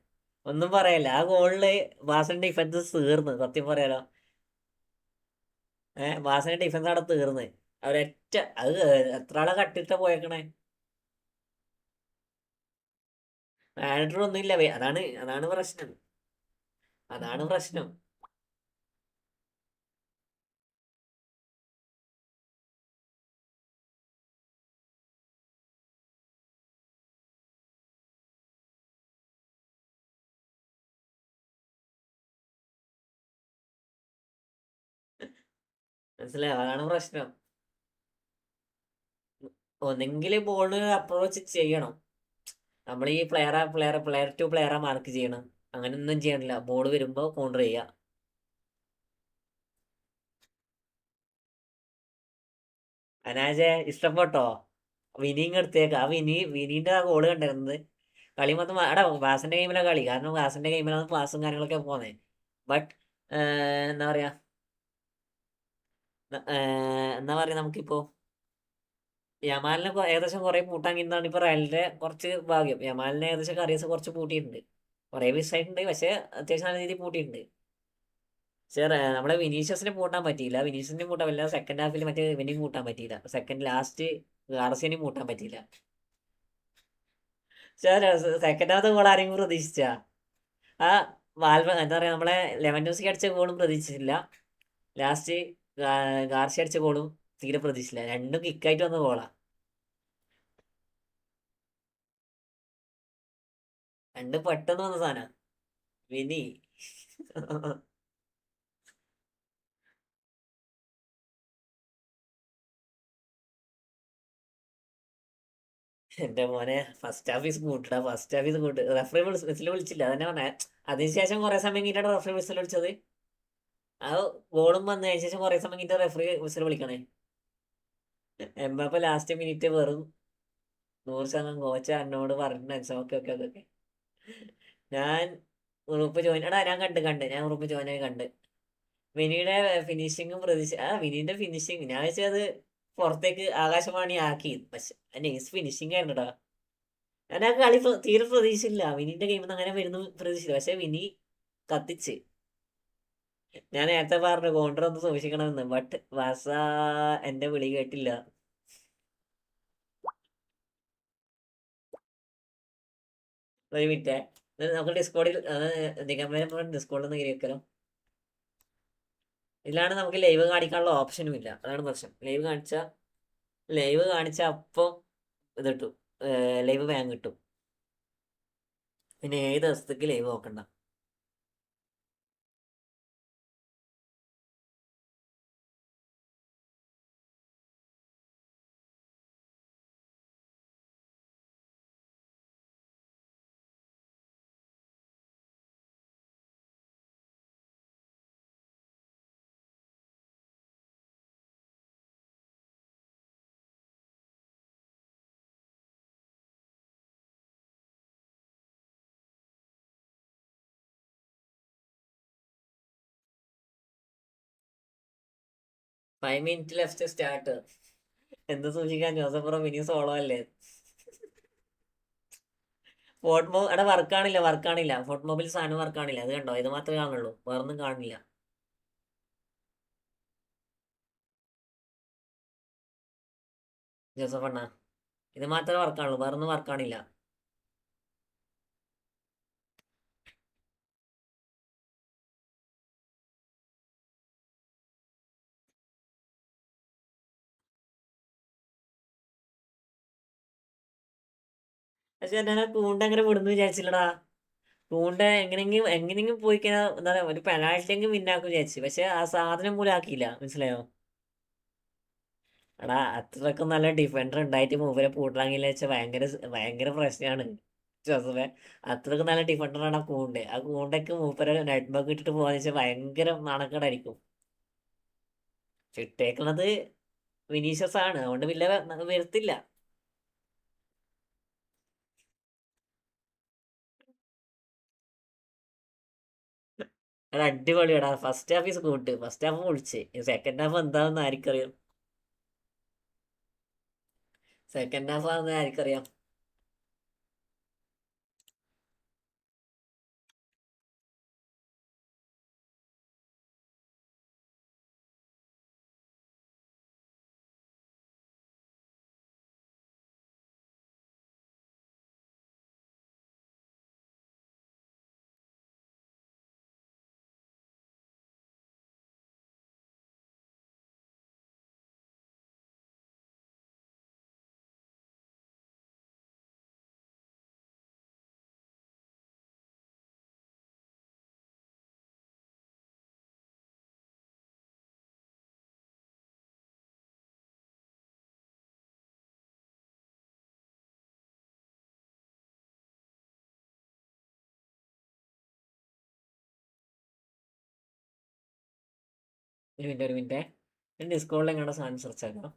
ഒന്നും പറയല്ല. ആ ഗോളില് ബാസന്റെ ഡിഫൻസ് തീർന്ന് സത്യം പറയാലോ. ബാസന്റെ ഡിഫൻസ് അവിടെ തീർന്ന്. അവരൊറ്റ അത് എത്ര ആളെ കട്ടിട്ട പോയേക്കണേ. മാനേജർ ഒന്നും ഇല്ല, അതാണ് പ്രശ്നം, അതാണ് പ്രശ്നം. മനസ്സിലായോ, അതാണ് പ്രശ്നം. ഒന്നെങ്കിൽ ബോള് അപ്രോച്ച് ചെയ്യണം, നമ്മൾ ഈ പ്ലെയർ ടു പ്ലെയറെ മാർക്ക് ചെയ്യണം. അങ്ങനെയൊന്നും ചെയ്യണില്ല, ബോൾ വരുമ്പോ കൗണ്ടർ ചെയ്യുക. അനാജെ ഇഷ്ടപ്പെട്ടോ, വിനിങ് എടുത്തേക്ക്. ആ വിനീന്റെ ആ ഗോള് കണ്ടിരുന്നത് കളി മൊത്തം എടാ വാസന്റെ ഗെയിമിലാണ് കളി, കാരണം വാസന്റെ ഗെയിമിലാണ് ക്ലാസ്സും കാര്യങ്ങളൊക്കെ പോകുന്നത്. ബട്ട് എന്താ പറയാ, എന്താ പറയാ, നമുക്കിപ്പോ യമാലിനെ ഏകദേശം കുറെ പൂട്ടാൻ കഴിഞ്ഞതാണ് ഇപ്പൊ റയലിന്റെ കുറച്ച് ഭാഗ്യം. യമാലിനെ ഏകദേശം കറിയസ് കുറച്ച് പൂട്ടിയിട്ടുണ്ട്, കുറെ മിസ്സായിട്ടുണ്ട്, പക്ഷെ അത്യാവശ്യം നല്ല രീതിയിൽ പൂട്ടിയിട്ടുണ്ട്. പക്ഷേ നമ്മളെ വിനീഷ്യസിനെ പൂട്ടാൻ പറ്റിയില്ല, വിനീഷ്യസിനെ പൂട്ടാൻ പറ്റില്ല. സെക്കൻഡ് ഹാഫിൽ മറ്റേ ഇവനെയും പൂട്ടാൻ പറ്റിയില്ല, സെക്കൻഡ് ലാസ്റ്റ് ഗാർസിയനെയും പൂട്ടാൻ പറ്റിയില്ല. പക്ഷേ സെക്കൻഡ് ഹാഫത്തെ ഗോൾ ആരെങ്കിലും പ്രതീക്ഷിച്ചാ? ആ എന്താ പറയാ, നമ്മളെ ലെവൻഡോസ്കി അടിച്ച ഗോളും പ്രതീക്ഷിച്ചില്ല, ലാസ്റ്റ് ഗാർഷ്യ അടിച്ച ഗോളും തീരെ പ്രതീക്ഷിച്ചില്ല. രണ്ടും കിക്കായിട്ട് വന്ന ഗോളാ, രണ്ടും പെട്ടെന്ന് വന്ന സാധനം. വിനി എന്റെ മോനെ ഫസ്റ്റ് ഹാഫീസ് കൂട്ടടാ, ഫസ്റ്റ് ഹാഫീസ് കൂട്ട്. റെഫറി വിസിൽ വിളിച്ചില്ല, അതന്നെ പറഞ്ഞേ. അതിനുശേഷം കുറെ സമയം കഴിഞ്ഞിട്ടാണ് റെഫറി വിസിൽ വിളിച്ചത്. ആ ഗോളും വന്നതിന് ശേഷം കുറെ സമയം കഴിഞ്ഞിട്ട് റെഫറി വിസിൽ വിളിക്കണേ. എംബാപ്പ ലാസ്റ്റ് മിനിറ്റ് വെറും 100% കോച്ച എന്നോട് പറഞ്ഞു. Okay okay okay okay. ഞാൻ ഗ്രൂപ്പ് ജോയിൻ, എടാ ഞാൻ ഞാൻ ഗ്രൂപ്പ് ജോയിൻ ആയി കണ്ട്. വിനിയുടെ ഫിനിഷിങ്ങും വിനീന്റെ ഫിനിഷിങ് ഞാൻ വെച്ചത് പുറത്തേക്ക് ആകാശവാണി ആക്കി, പക്ഷെ നൈസ് ഫിനിഷിങ് ആയിരുന്നുടാ. ഞാൻ ആ കളി തീരെ പ്രതീക്ഷയില്ല, വിനീന്റെ ഗെയിമിൽ നിന്ന് അങ്ങനെ വരുന്നു പ്രതീക്ഷിച്ചില്ല. പക്ഷെ വിനി കത്തിച്ച്. ഞാൻ നേരത്തെ പറഞ്ഞു കോൺട്ര ഒന്ന് സൂക്ഷിക്കണമെന്ന്, ബട്ട് വാസ എന്റെ വിളി കേട്ടില്ല. ഒരു മിനിറ്റേ, നമുക്ക് ഡിസ്കോഡിൽ നിഗമനം ഡിസ്കോഡിൽ നിന്ന് കയറിവെക്കലോ. ഇതിലാണ് നമുക്ക് ലൈവ് കാണിക്കാനുള്ള ഓപ്ഷനും ഇല്ല, അതാണ് പ്രശ്നം. ലൈവ് കാണിച്ച അപ്പം ഇത് കിട്ടും, ലൈവ് ബാങ്ക് കിട്ടും. പിന്നെ ഏത് ദിവസത്തേക്ക് ലൈവ് നോക്കണ്ട. Five minute left start. എന്ത് സൂക്ഷിക്കാൻ, ജോസഫ് മിനി സോളോ അല്ലേ? എടാ വർക്കാണില്ല. ഫോർട്ട് മൊബൈൽ സാധനം വർക്കാണില്ല, അത് കണ്ടോ? ഇത് മാത്രമേ കാണുള്ളൂ, വേറൊന്നും കാണില്ല. ജോസഫ് അണ്ണ, ഇത് മാത്രമേ വർക്കാണുള്ളൂ, വേറൊന്നും വർക്കാണില്ല. പക്ഷെ ഞാൻ കൂണ്ട അങ്ങനെ വിടുന്നു വിചാരിച്ചില്ലടാ. കൂണ്ട എങ്ങനെയെങ്കിലും പോയി കഴിഞ്ഞാൽ എന്താ പറയാ, ഒരു പെനാൾട്ടി എങ്കിലും വിന്നാക്കും വിചാരിച്ചു. പക്ഷെ ആ സാധനം പോലും ആക്കിയില്ല, മനസ്സിലായോ? എടാ അത്രക്കും നല്ല ഡിഫൻഡർ ഉണ്ടായിട്ട് മൂപ്പരെ പൂട്ടലാങ്ങില്ല വെച്ചാൽ ഭയങ്കര ഭയങ്കര പ്രശ്നമാണ് ജോസഫെ. അത്രക്കും നല്ല ഡിഫൻഡറാണ് ആ കൂണ്ട്. ആ കൂണ്ടൊക്കെ മൂപ്പരെ നെറ്റ് ബഗ് ഇട്ടിട്ട് പോകാന്ന് വെച്ചാൽ ഭയങ്കര നാണക്കേടായിരിക്കും. ഇട്ടേക്കണത് വിനീഷ്യസ് ആണ്, അതുകൊണ്ട് വലിയ വരുത്തില്ല. അത് അടിപൊളിയാടാ. ഫസ്റ്റ് ഹാഫ് ഈസ് കൂട്ട്, ഫസ്റ്റ് ഹാഫ് പൊളിച്ച്. സെക്കൻഡ് ഹാഫ് എന്താണെന്ന് ആർക്കറിയാം. സെക്കൻഡ് ഹാഫ് ആണെന്ന് ആർക്കറിയാം. ഒരു മിനിറ്റ് ഡിസ്കോളിൽ എങ്ങനെയാണ് സാധനം സെർച്ച് ആക്കാം.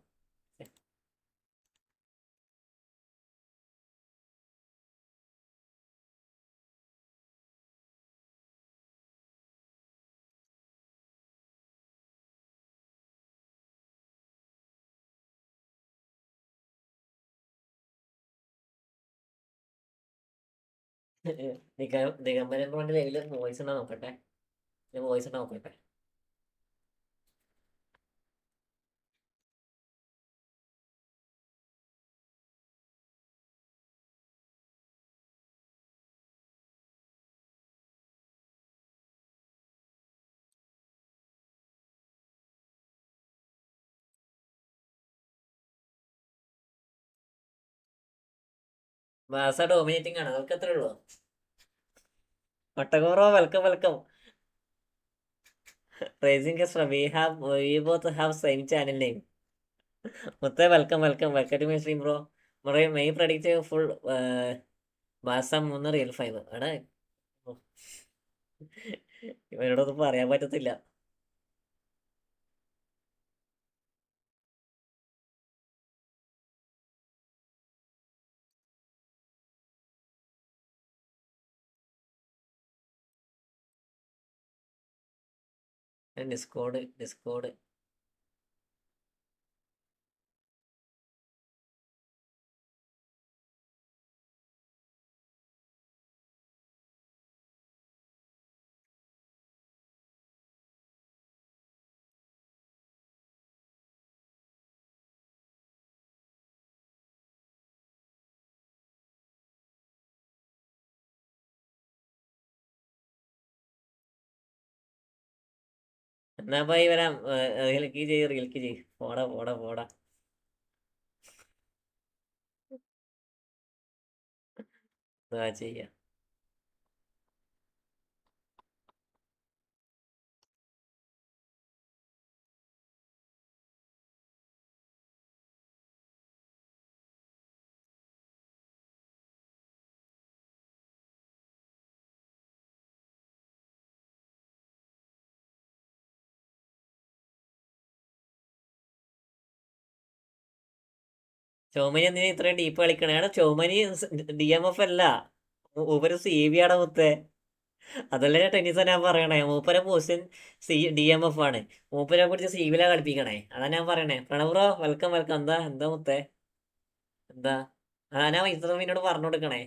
ദിഗംബരൻ കൊണ്ട് ലൈവില് വോയിസ് ഉണ്ടോ നോക്കട്ടെ. വോയിസ് ഉണ്ടോ നോക്കട്ടെ. ബാസ ഡോമിനേറ്റിംഗ് ആണ്, അതൊക്കെ അത്രേ ഉള്ളൂ. ഒട്ടകോറോ welcome welcome. Racing we both have same channel name. മുത്തേ welcome welcome to my stream bro. My predict full ബാസ 3 റിയൽ 5. എടാ ഇവരോടൊന്നും പറയാൻ പറ്റത്തില്ല. ഡിസ്കോഡ് എന്നാ പോയി വരാം. റീൽക്ക് ചെയ്യ്. പോടാ പോടാ പോടാ. ചെയ്യാ. ചോമനി എന്തിനാ ഇത്രയും ഡീപ്പ് കളിക്കണേ? എടാ ചോമനി DMF അല്ല, മൂപ്പര് CV ആണ് മുത്തേ. അതല്ലേ ടെന്നീസാ ഞാൻ പറയണേ. മൂപ്പരെ പൊസിഷൻ DMF ആണ്. മൂപ്പരെ കുറിച്ച് CV കളിപ്പിക്കണേ. അതാ ഞാൻ പറയണേ. Pranav bro welcome welcome. എന്താ എന്താ മുത്തേ? എന്താ ഞാൻ ഇത്രമിനോട് പറഞ്ഞു കൊടുക്കണേ.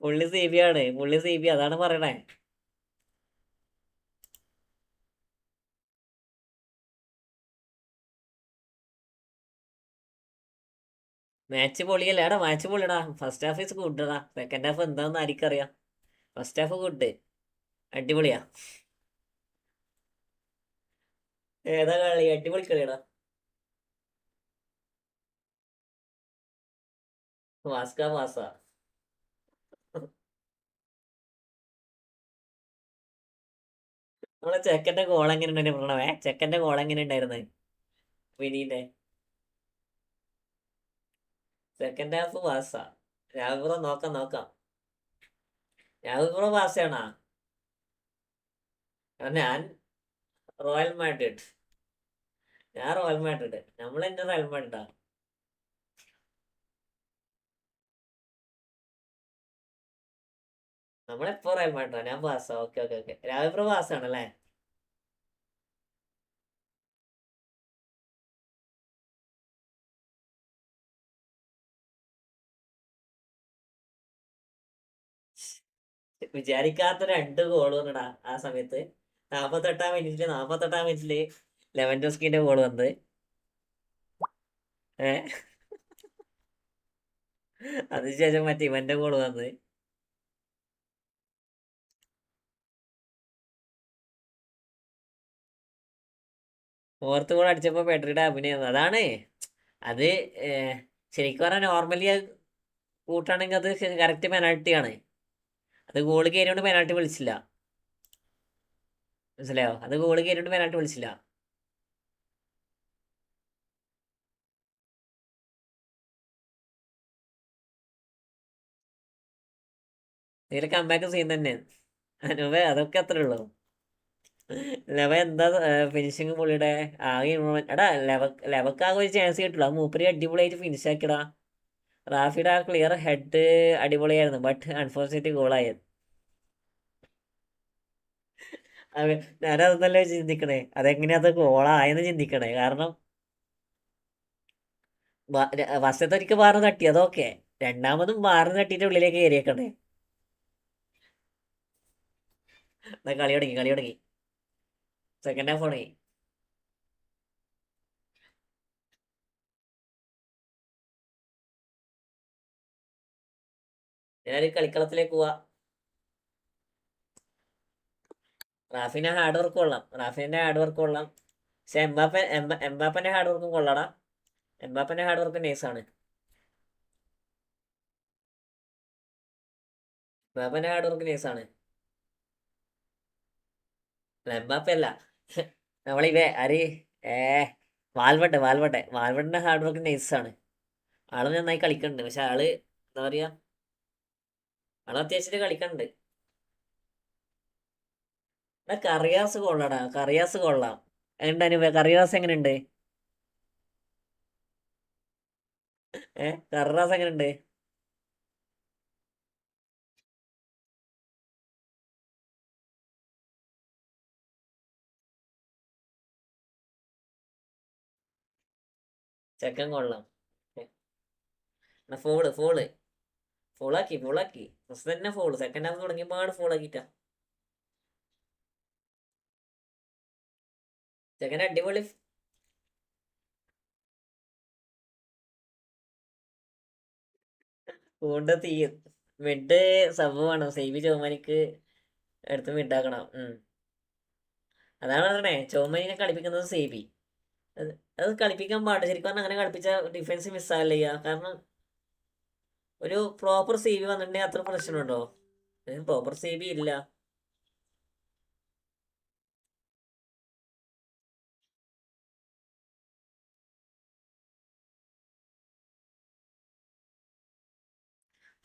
പുള്ളി CB ആണ്, പുള്ളി CB, അതാണ് പറയണേ. മാച്ച് പൊളിയല്ല. എടാ മാച്ച് പൊളിയടാ. ഫസ്റ്റ് ഹാഫ് ഈസ് ഗുഡ്ടാ. സെക്കൻഡ് ഹാഫ് എന്താന്ന് ആർക്കറിയാം. ഫസ്റ്റ് ഹാഫ് ഗുഡ്, അടിപൊളിയാ. ഏതാ കളി? അടിപൊളി കളിയടാ. വാസ്ക വാസ. നമ്മളെ ചെക്കന്റെ ഗോൾ എങ്ങനെ ഉണ്ടായിരുന്നു പ്രണവേ? ചെക്കന്റെ ഗോൾ എങ്ങനെ ഉണ്ടായിരുന്നു? വിനീന്റെ സെക്കൻഡ് ഹാഫ് വാസ. രാഹുൽ നോക്കാം നോക്കാം. രാഹുൽ വാസയാണോ? ഞാൻ റോയൽ മാഡ്രിഡ്. ഞാൻ റോയൽ മാഡ്രിഡ്. നമ്മളെന്നെ റോയൽ മാഡ്രിഡാ. നമ്മളെപ്പോ റോയൽ മാഡ്രിഡാ. ഞാൻ ബാസ. Okay okay okay. രാഹുൽ ബാസാണല്ലേ? വിചാരിക്കാത്ത 2 ഗോൾ വന്നടാ ആ സമയത്ത്. 48-ാം മിനിറ്റില് ലെവൻഡോസ്കിന്റെ ഗോൾ വന്ന്. അതിനുശേഷം മറ്റേ ഇവന്റെ ഗോൾ വന്ന്. ഫോർത്ത് ഗോൾ അടിച്ചപ്പോ പെഡ്രിയുടെ അഭിനയം അതാണ്. അത് ശരിക്കും പറഞ്ഞാൽ നോർമലി കൂട്ടാണെങ്കിൽ അത് കറക്റ്റ് പെനാൾട്ടിയാണ്. അത് ഗോൾ കയറിയോണ്ട് പെനാൾട്ടി വിളിച്ചില്ല. മനസ്സിലായോ? അത് ഗോൾ കയറിയോണ്ട് പെനാൾട്ടി വിളിച്ചില്ല. ഇതിൽ കമ്പാക്ക് സീൻ തന്നെ. അനുവേ അതൊക്കെ അത്രേ ഉള്ളൂ. ലെവ എന്താ ഫിനിഷിങ് പുള്ളിയുടെ ആകെ ഇമ്പ്രൂവ്മെന്റ്. എടാ ലെവക്കാകെ ഒരു ചാൻസ് കിട്ടില്ല. അത് മൂപ്പര് അടിപൊളിയായിട്ട് ഫിനിഷ് ആക്കിടാ. റാഫിയുടെ ആ ക്ലിയർ ഹെഡ് അടിപൊളിയായിരുന്നു. ബട്ട് അൺഫോർച്ചുനേറ്റ് ഗോളായത്. ഞാനതെന്നല്ലേ ചിന്തിക്കണേ. അതെങ്ങനെയാ അത് ഗോളായെന്ന് ചിന്തിക്കണേ. കാരണം ഫസ്റ്റത്തെ ഒരിക്കൽ മാറി തട്ടി, അതൊക്കെ. രണ്ടാമതും മാറി തട്ടിയിട്ട് ഉള്ളിലേക്ക് കയറിയേക്കണേ. എന്നാ കളി തുടങ്ങി, കളി തുടങ്ങി. സെക്കൻഡ് ഹാഫ് തുടങ്ങി. ഞാൻ കളിക്കളത്തിലേക്ക് പോവാ. റാഫിന്റെ ഹാർഡ് വർക്ക് കൊള്ളാം. റാഫിന്റെ ഹാർഡ് വർക്ക് കൊള്ളാം. പക്ഷെ എംബാപ്പന്റെ ഹാർഡ് വർക്കും കൊള്ളാടാ. എംബാപ്പന്റെ ഹാർഡ് വർക്ക് നൈസാണ്. എംബാപ്പന്റെ ഹാർഡ് വർക്ക് നൈസാണ്. എംബാപ്പ അല്ല, നമ്മളിവേ ആര് ഏ വാൽവട്ടിന്റെ ഹാർഡ് വർക്ക് നൈസാണ്. ആള് നന്നായി കളിക്കുന്നുണ്ട്. പക്ഷെ ആള് എന്താ പറയാ, ആള് അത്യാവശ്യത്തിന് കളിക്കണ്ട്. കറിയാസ് കൊള്ളടാ, കറിയാസ് കൊള്ളാം. എങ്ങനെയുണ്ട് കറിയാസ് എങ്ങനെയുണ്ട്? കറിയാസ് എങ്ങനെയുണ്ട്? ചെക്കൻ കൊള്ളാം. ഫോള് ഫോള് ഫോളാക്കി ഫസ്റ്റ് തന്നെ ഫോള്. സെക്കൻഡ് ഹാഫ് തുടങ്ങിയപ്പോൾ ഫോളാക്കിട്ടാ. ചെക്കൻ അടിപൊളി. പൂണ്ട തീ മിഡ് സംഭവമാണ്. സേവി ചോമനിക്ക് എടുത്ത് മിഡാക്കണം. അതാണ് പറഞ്ഞേ, ചോമനിനെ കളിപ്പിക്കുന്നത് സേവി. അത് അത് കളിപ്പിക്കാൻ പാടില്ല ശരിക്കും പറഞ്ഞാൽ. അങ്ങനെ കളിപ്പിച്ച ഡിഫൻസ് മിസ്സാകല്ലേ ചെയ്യുക. കാരണം ഒരു പ്രോപ്പർ സേവി വന്നിട്ടുണ്ടെങ്കിൽ അത്ര പ്രശ്നമുണ്ടോ? പ്രോപ്പർ സേവി ഇല്ല.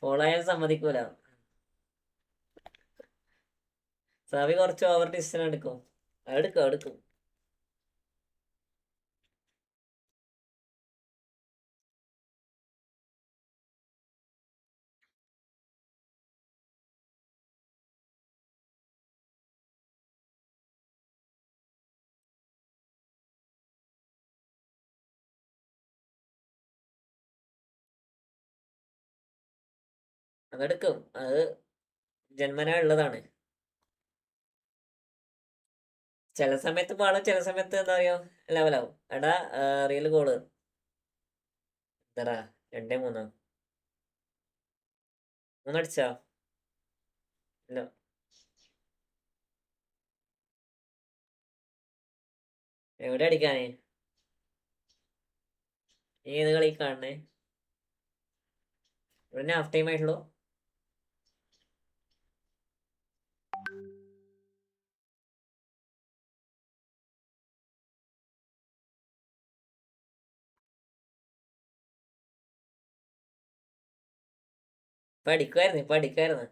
ഫോളായാൽ സമ്മതിക്കൂല. സാവി കുറച്ച് ഓവർ ഡിസ്റ്റൻസ് എടുക്കും. എടുക്കും. അതെടുക്കും. അത് ജന്മനാ ഉള്ളതാണ്. ചില സമയത്ത് പാടും, ചില സമയത്ത് എന്താ പറയാ ലെവലാവും. എടാ റിയൽ ഗോള് എടാ 2-3 മൂന്നടിച്ചാ ഇല്ല. എവിടെ അടിക്കാനേ? നീ ഏത് കളി കാണണേ? ഇവിടെ ഹാഫ് ടൈം ആയിട്ടുള്ളൂ. ഇപ്പൊ അടിക്കുമായിരുന്നു.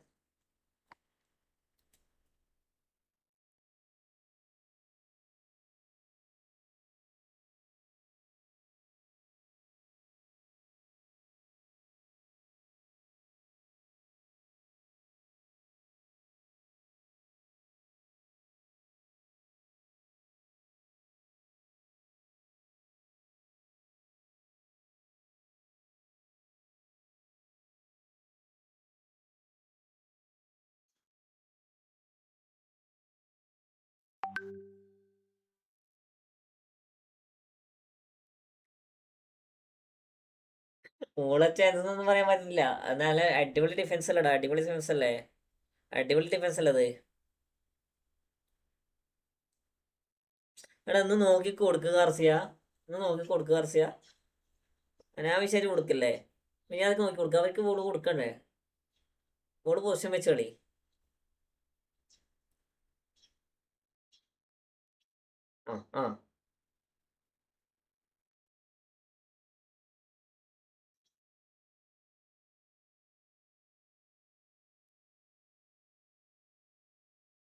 മൂള ചാൻസ് ഒന്നും പറയാൻ പറ്റില്ല. അത് നല്ല അടിപൊളി ഡിഫൻസ് അല്ലടാ. അടിപൊളി ഡിഫൻസ് അല്ലേ? അടിപൊളി ഡിഫൻസ് അല്ലത്. എടാ ഒന്ന് നോക്കി കൊടുക്കുക കാർസിയ. അനാവശ്യമായിട്ട് കൊടുക്കല്ലേ. നീ അതൊക്കെ നോക്കി കൊടുക്കുക. അവർക്ക് ബോള് കൊടുക്കണ്ടേ? ബോള് പൊസിഷൻ വെച്ച് കളി. ആ ആ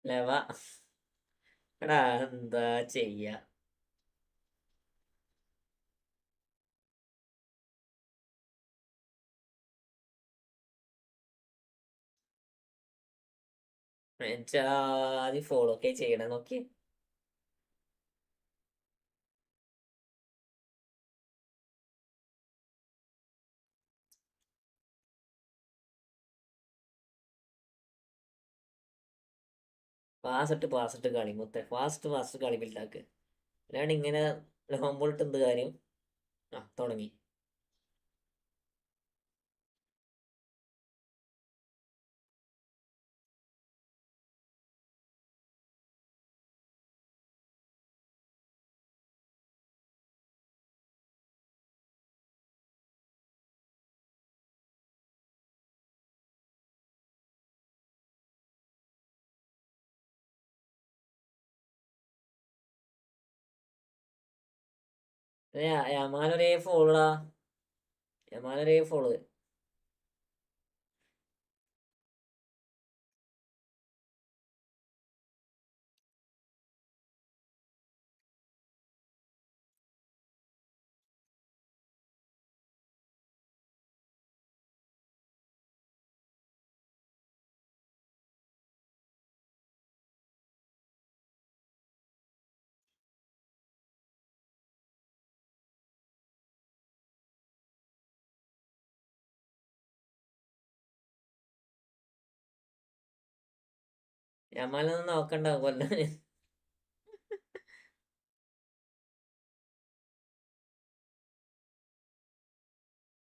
ലെവ. എടാ എന്താ ചെയ്യാ? ജാതി ഫോളോ ഒക്കെ ചെയ്യണേ നോക്കി. പാസിട്ട് കളി മുത്തേ. ഫാസ്റ്റ് കളി ബിൽഡാക്ക്. അല്ലാണ്ട് ഇങ്ങനെ ഹോംബോളിട്ട് എന്ത് കാര്യം? തുടങ്ങി. യമാലൊരേ ഫോളാ, യമാലൊരേ ഫോള്. യമാലൊന്നും നോക്കണ്ട കൊല്ലാൻ.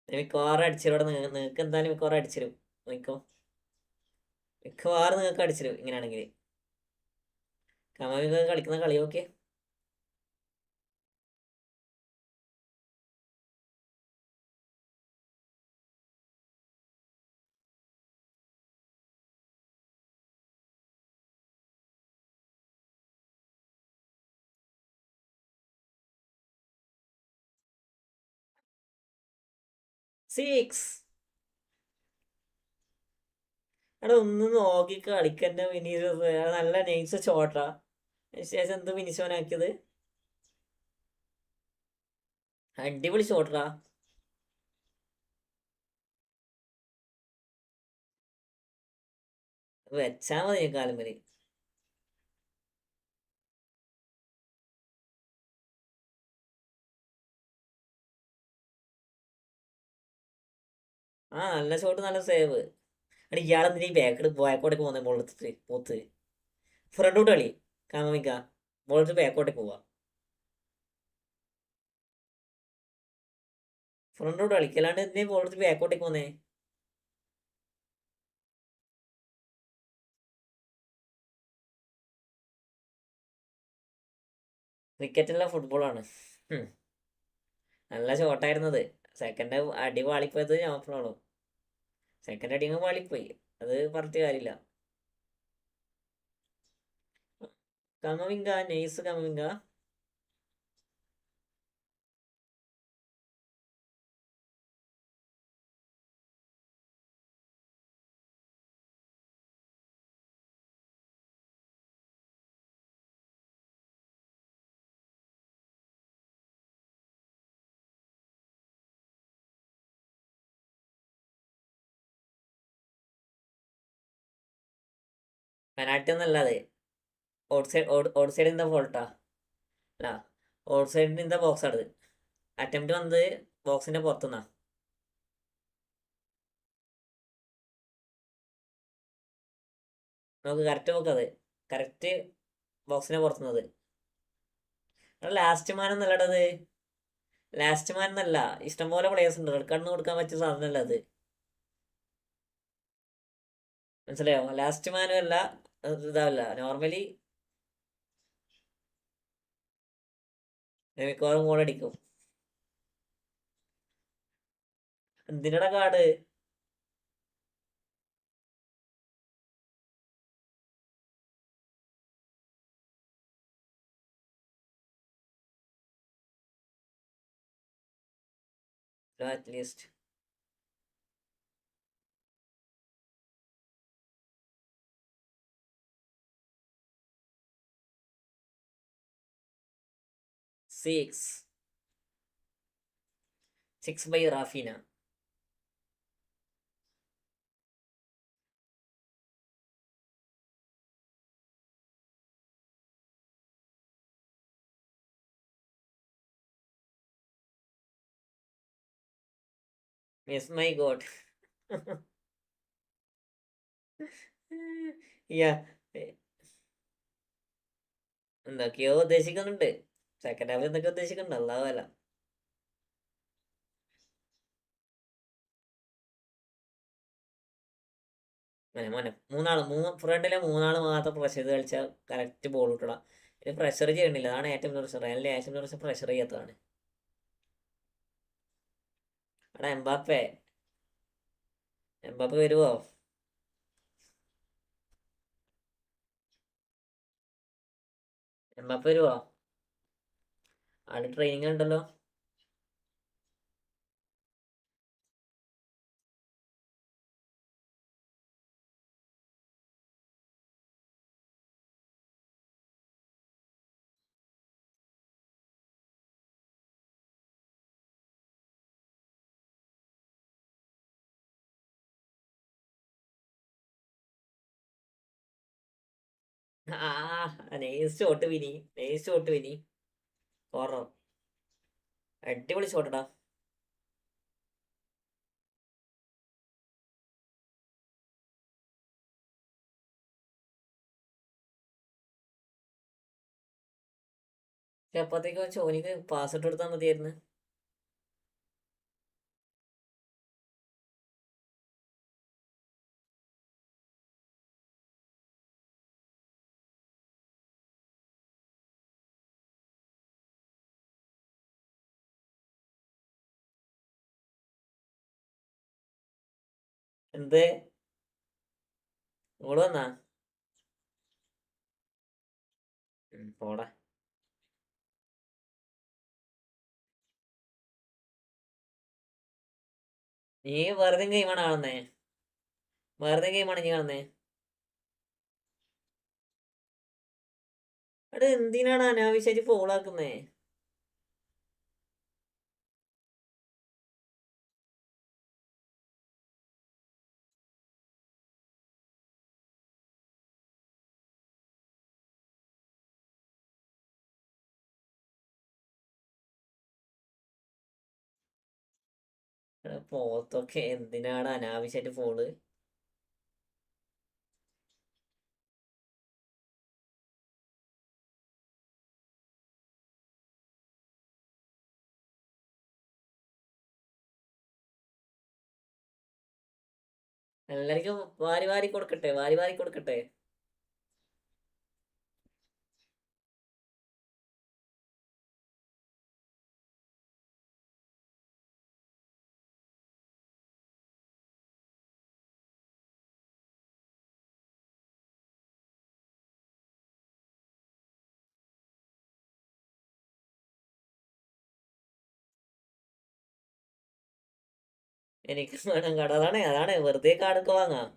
മിക്കവാറും അടിച്ചിരും. നിങ്ങൾക്ക് എന്തായാലും മിക്കവാറും അടിച്ചിരും. മിക്കവാറും നിങ്ങൾക്ക് അടിച്ചിരും ഇങ്ങനെയാണെങ്കിൽ. കമാവിക കളിക്കുന്ന കളി നോക്കിയേ. സിക്സ്. അവിടെ ഒന്ന് നോക്കി കളിക്കന്നെ വിനീത്. നല്ല നൈസ് ഷോട്ടാ. ശേഷം എന്ത് ഫിനിഷോനാക്കിയത്. അടിപൊളി ഷോട്ടാ. വെച്ചാ മതി കാലം വരെ. ആ നല്ല ഷോട്ട്, നല്ല സേവ്. എടാ ഇയാളെന്തിനാ ഈ ബാക്കോട്ടേക്ക് പോകുന്നത്? ബോളെടുത്തിട്ട് പോത്ത് ഫ്രണ്ടോട്ട് കളി. കാമിക്ക ബോളെടുത്ത് ബാക്കോട്ടേക്ക് പോവാ. ഫ്രണ്ടോട്ട് കളിക്കല്ലാണ്ട് എന്തിനാ ബോളെടുത്ത് ബാക്കോട്ടേക്ക് പോന്നേ? ക്രിക്കറ്റല്ല ഫുട്ബോളാണ്. നല്ല ഷോട്ടായിരുന്നത്. സെക്കൻഡ് അടി പാളിപ്പോയത് ഞാപ്പളാണോ. സെക്കൻഡ് അടി അങ്ങ് പാളിപ്പോയി, അത് പറഞ്ഞിട്ട് കാര്യമില്ല. Camavinga, nice Camavinga. പെനാൽറ്റി ഒന്നല്ലാതെ ഔട്ട് സൈഡ് ഇൻ ദ ഫോൾട്ടാ. അല്ല, outside in the box ആണ്. അറ്റംപ്റ്റ് വന്നത് ബോക്സിന്റെ പുറത്തുനിന്നാ. നമുക്ക് കറക്റ്റ് നോക്കത്. കറക്റ്റ് ബോക്സിന്റെ പുറത്തുനിന്നത്. Last man എന്നല്ലടത്. ലാസ്റ്റ് മാൻ എന്നല്ല, ഇഷ്ടംപോലെ പ്ലേയേഴ്സ് ഉണ്ട്. റെഡ് കാർഡിന് കൊടുക്കാൻ പറ്റിയ സാധനമല്ല അത്. മനസ്സിലായോ? ലാസ്റ്റ് മാനും അല്ല, ഇതാവില്ല. നോർമലി മിക്കവാറും ഗോൾ അടിക്കും. എന്തിനടാ card? At least six by Raphinha. Yes my god. എന്തൊക്കെയോ ഉദ്ദേശിക്കുന്നുണ്ട്. സെക്കൻഡ് ഹാഫ് എന്തൊക്കെയോ ഉദ്ദേശിക്കുന്നുണ്ട്. അല്ലാതല്ല. മോനെ ഫ്രണ്ടിലെ മൂന്നാള് മാത്രം പ്രഷർ ചെയ്ത് കളിച്ചാൽ കറക്റ്റ് ബോൾ കിട്ടണം. ഇത് പ്രഷർ ചെയ്യണില്ല, അതാണ് ഏറ്റവും പ്രഷർ. അല്ലെങ്കിൽ ഏറ്റവും പ്രഷർ പ്രഷർ ചെയ്യാത്തതാണ്. എടാ എംബാപ്പെ വരുവോ? എംബാപ്പെ വരുവോ? ആള് ട്രെയിനിങ് ഉണ്ടല്ലോ. നൈസ് ഷോട്ട് വിനി, നൈസ് ഷോട്ട് വിനി. കോർണർ, അടിപൊളി ഷോട്ടടാ. അപ്പത്തേക്ക് ചോനിക്ക് പാസ് ഇട്ട് കൊടുത്താൽ മതിയായിരുന്നു. എന്ത് ഇങ്ങോട്ട് വന്നാ പോടാ. നീ വെറുതെ ഗെയിമാണ് കാണുന്നേ, വെറുതെ ഗെയിമാണ് നീ കാണുന്നേ. അവിടെ എന്തിനാണ് അനാവശ്യമായിട്ട് ഫോളാക്കുന്നേ? പോത്തൊക്കെ എന്തിനാണ് അനാവശ്യമായിട്ട് ഫോള്? എല്ലാവർക്കും വാരി വാരി കൊടുക്കട്ടെ, വാരി വാരി കൊടുക്കട്ടെ. എനിക്ക് വേണം കട, അതാണ് വെറുതെ കാർഡൊക്കെ വാങ്ങാം.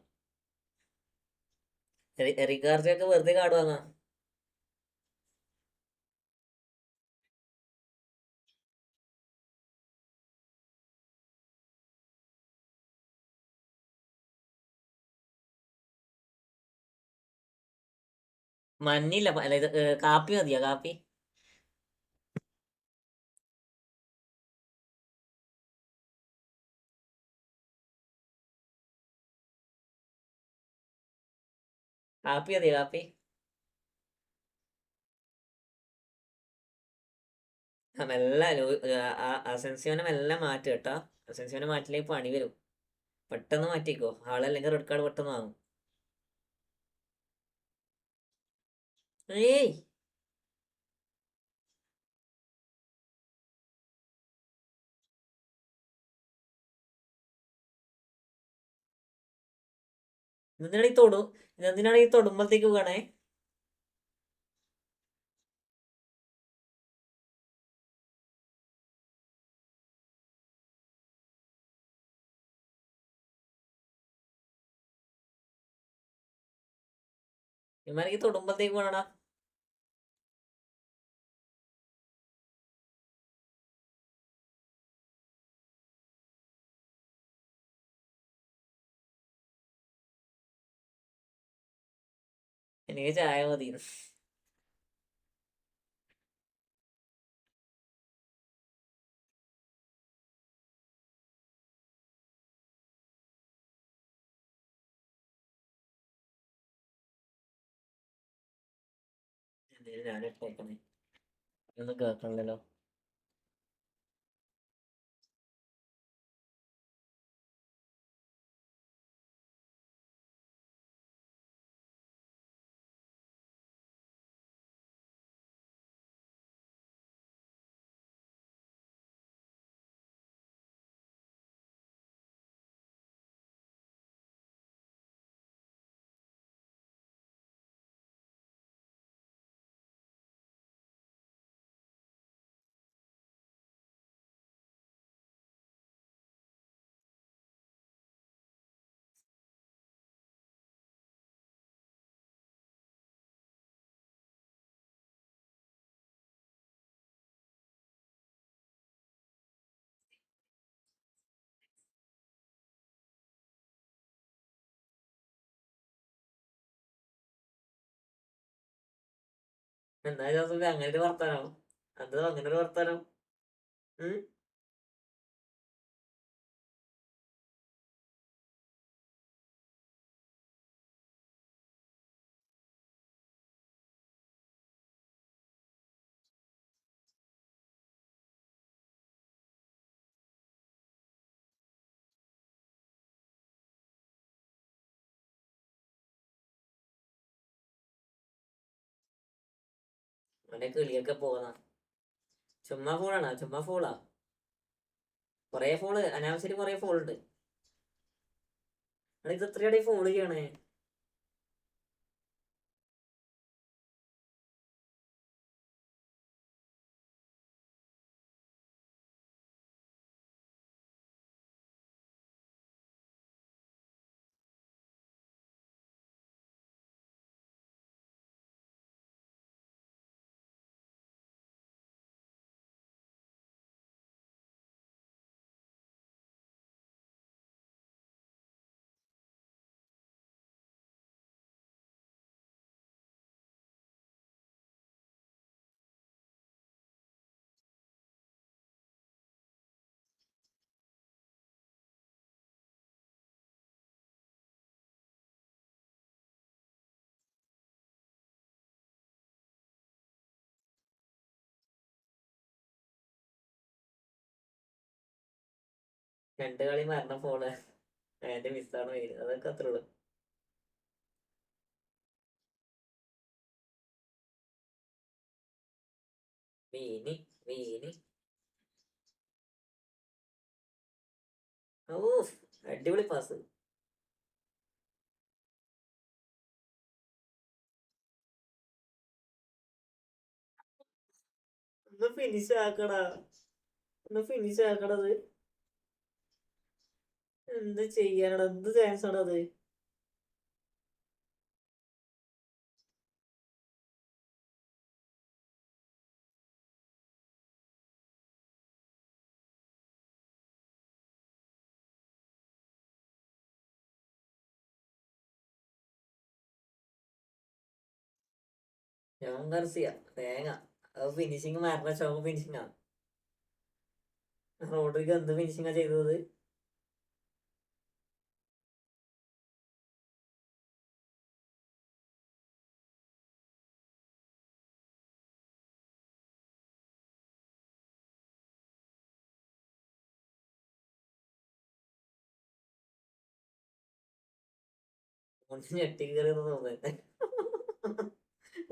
റിക്കാർഡൊക്കെ വെറുതെ കാർഡ് വാങ്ങാം. മഞ്ഞില്ല, അല്ല ഇത് കാപ്പി മതിയോ? കാപ്പി കാപ്പി മതിയോ? കാപ്പി മെല്ലെ അസെൻസിയോനെ മെല്ലെ മാറ്റും കേട്ടോ. അസെൻസിയോനെ മാറ്റിലേക്ക് പണി വരും. പെട്ടെന്ന് മാറ്റിക്കോ, ആളല്ലെങ്കിൽ റെഡ് കാർഡ് പെട്ടെന്ന് വാങ്ങും. ഏയ് ഇതെന്തിനാണ് ഈ തൊടും, ഇതെന്തിനാണ് ഈ തൊടുമ്പത്തേക്ക് വീണേ? ഇമാർക്ക് തൊടുമ്പത്തേക്ക് വീണടാ. എനിക്ക് ചായ മതി. എന്തെങ്കിലും ഞാനിട്ടേക്കണേ, ഒന്നും കേൾക്കണില്ലല്ലോ. എന്താ ജോസഫ് അങ്ങനെ ഒരു വർത്താനം? അത് അങ്ങനെ ഒരു വർത്താനം? അവന്റെ കിളിയൊക്കെ പോകുന്ന ചുമ്മാ ഫോളാണോ? ചുമ്മാ ഫോളാ. കൊറേ ഫോള് അനാവശ്യം കൊറേ ഫോൾ ഉണ്ട്. ഇത് എത്രയാടെ ഫോള് ചെയ്യണേ? രണ്ട് കളി മരണ ഫോള് അതിന്റെ മിസ്സാണ് പേര്. അതൊക്കെ അത്രേ ഉള്ളു. വീനി വീനി ഓ അടിപൊളി പാസ്. ഒന്ന് ഫിനിഷ് ആക്കടാ, ഒന്ന് ഫിനിഷ് ആക്കണത്. എന്ത് ചെയ്യാനടാ? എന്ത് ചാൻസ് ആണോ അത്? ഗാർസിയ തേങ്ങ. അത് ഫിനിഷിങ് മാറുന്ന ഷോക്ക് ഫിനിഷിങ്ങാ. റോഡ്രിഗോ എന്ത് ഫിനിഷിങ്ങാ ചെയ്തത്? ഞെട്ടി കയറിയെന്ന് തോന്നുന്നത്.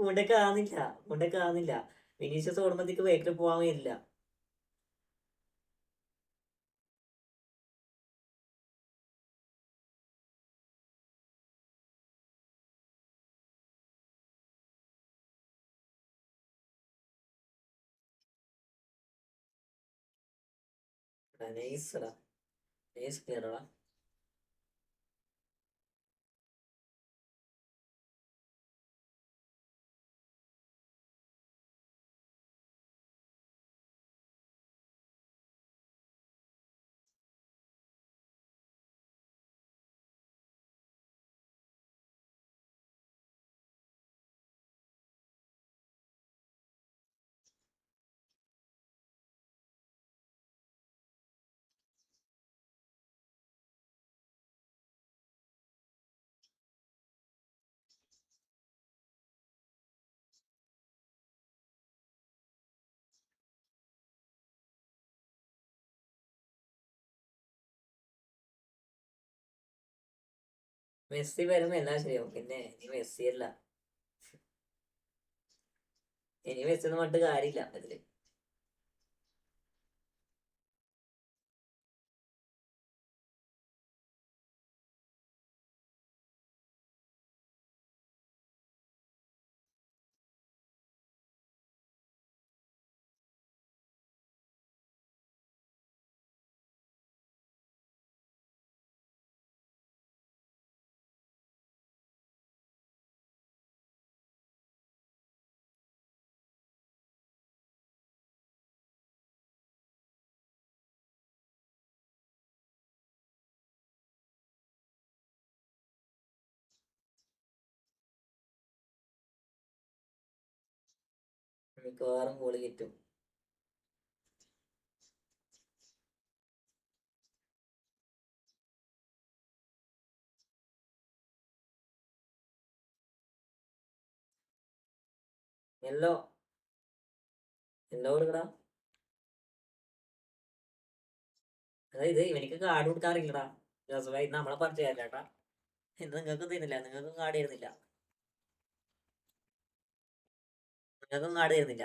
മുണ്ടൊക്കെ ആവുന്നില്ല, മുണ്ടൊക്കെ ആവുന്നില്ല. വിനീഷ്യസ് ഓടുമ്പോഴത്തേക്ക് വേക്കിൽ പോകാൻ കഴിയില്ല. നൈസടാ, നൈസ് ക്ലിയറടാ. മെസ്സി വരുമ്പോ എല്ലാം ശരിയാവും. പിന്നെ ഇനി മെസ്സി അല്ല, ഇനി മെസ്സി ഒന്നും പറഞ്ഞിട്ട് കാര്യമില്ല അതില്. മിക്കവാറും ഗോളി കിട്ടും. യെല്ലോ കൊടുക്കടാ. അതായത് ഇവനിക്ക് കാർഡ് കൊടുക്കാറില്ലടാ ജോസഫായി, നമ്മളെ പറഞ്ഞേട്ടാ. ഇത് നിങ്ങൾക്ക് തരുന്നില്ല, നിങ്ങൾക്കും കാർഡ് തരുന്നില്ല, നിങ്ങൾക്കും കാർഡ് തരുന്നില്ല.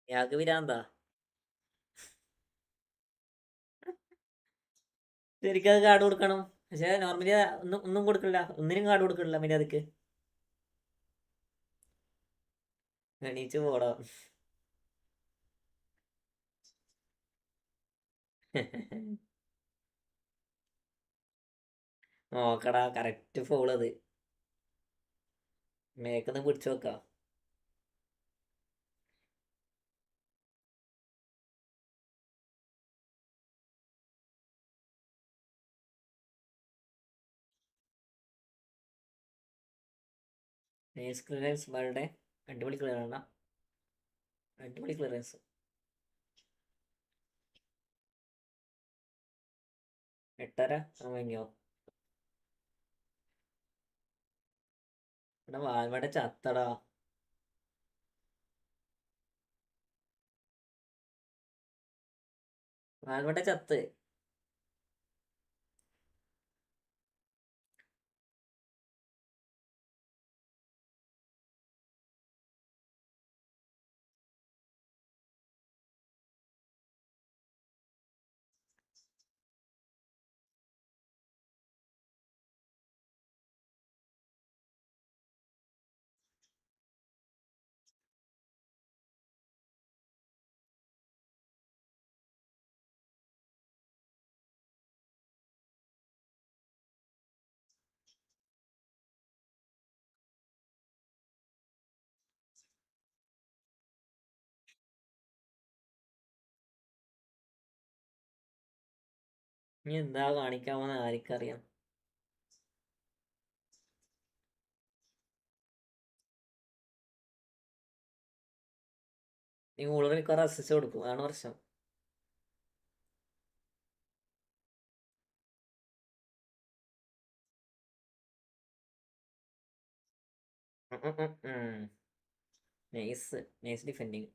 ഇയാൾക്ക് വിരാന്താ. ശരിക്കും അത് കാർഡ് കൊടുക്കണം, പക്ഷെ നോർമലി ഒന്നും കൊടുക്കില്ല, ഒന്നിനും കാർഡ് കൊടുക്കില്ല. പിന്നെ അതൊക്കെ എണീച്ച് പോടാ. നോക്കടാ, കറക്റ്റ് ഫോൾ അത്. മേക്കൊന്ന് പിടിച്ചു നോക്കാം. നൈസ് ക്ലിയറൻസ് ബാളുടെ, അടിപൊളി ക്ലിയറാണ്, അടിപൊളി ക്ലിയറൻസ്. 8:30 വാങ്ങിയോ? ഇവിടെ വാൽവട ചത്തടാ. വാൽവട ചത്ത്. ഇനി എന്താ കാണിക്കാമെന്ന് ആർക്കറിയാം. നീ കൂടുതൽ കുറെ അസിസ്റ്റ് കൊടുക്കും, അതാണ് പ്രശ്നം. Nice, nice defending.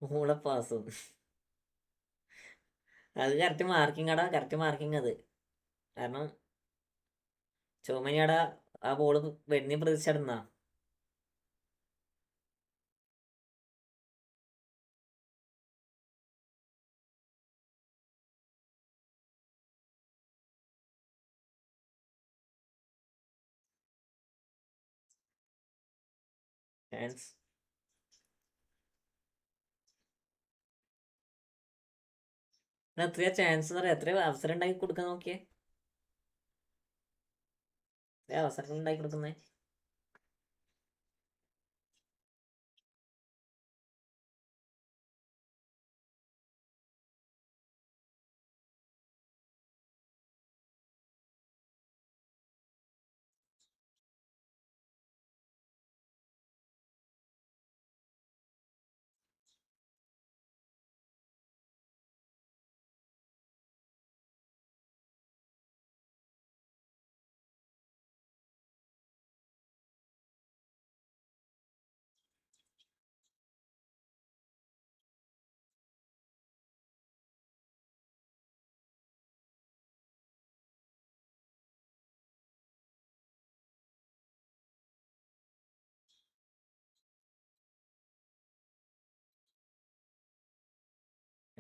മൂളെ പാസും അത് കറക്റ്റ് മാർക്കിംഗ് ആടാ, കറക്റ്റ് മാർക്കിംഗ് അത്. കാരണം ചുമനിയാടാ ആ ബോള് വെണ്ണി പ്രതീക്ഷിച്ചിടുന്ന. ചാൻസ് എത്രയാ ചാൻസ് എന്ന് പറയാം, എത്രയോ അവസരം ഉണ്ടാക്കി കൊടുക്കാൻ നോക്കിയേ, എത്രയോ അവസരങ്ങൾ ഉണ്ടാക്കി കൊടുക്കുന്നേ.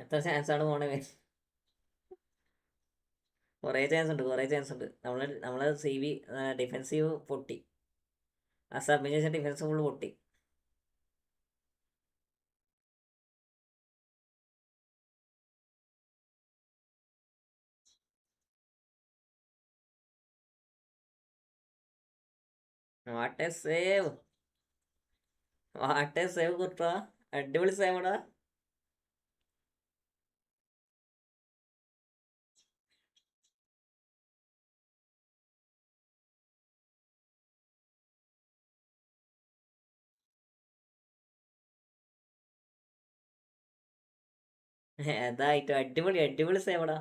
എത്ര ചാൻസ് ആണ് പോണേ? കുറേ ചാൻസ് ഉണ്ട്, കുറേ ചാൻസ് ഉണ്ട്. നമ്മളെ CV ഡിഫെൻസീവ് പൊട്ടി. ആ സബ്മിന് ശേഷം ഡിഫൻസ് ഫുള്ള് പൊട്ടി. What A save, what A save kurta. അടിപൊളി സേവടാ. അതായിട്ടും അടിപൊളി അടിപൊളി സേവടാ.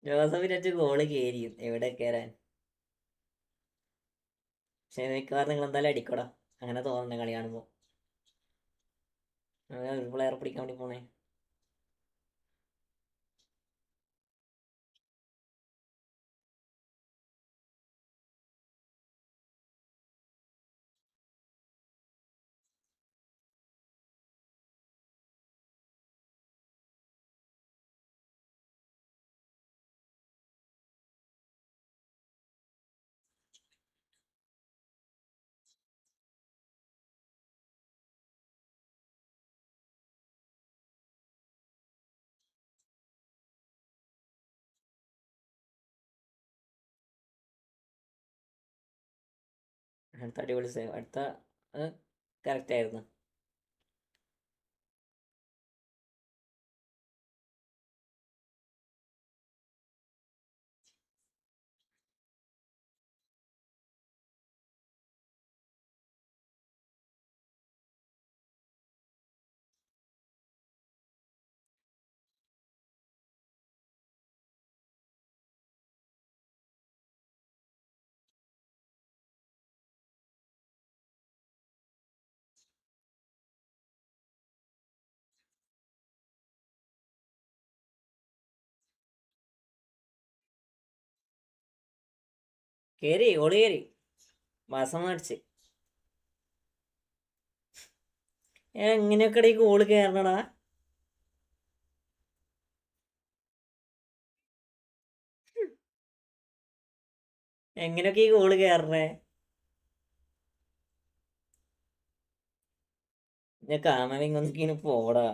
ജോസഫിന് വെച്ച് ഗോള് കയറിയും എവിടെ കയറാൻ. പക്ഷെ മിക്കവാറും നിങ്ങൾ എന്തായാലും അടിക്കടാ, അങ്ങനെ തോന്നുന്നേ കളി കാണുമ്പോൾ. ഒരു പ്ലെയർ പിടിക്കാൻ വേണ്ടി പോണേ. അടുത്ത അടിപൊളി സേവ്, അടുത്ത കറക്റ്റ് ആയിരുന്നു. കയറി ഓള് കയറി, മാസം മേടിച്ച്. എങ്ങനെയൊക്കെ ഈ ഗോള് കയറണടാ. എങ്ങനെയൊക്കെ ഈ ഗോള് കയറണേ. ഞാൻ കാമവിങ്ങൊന്നിങ്ങനെ പോടാ.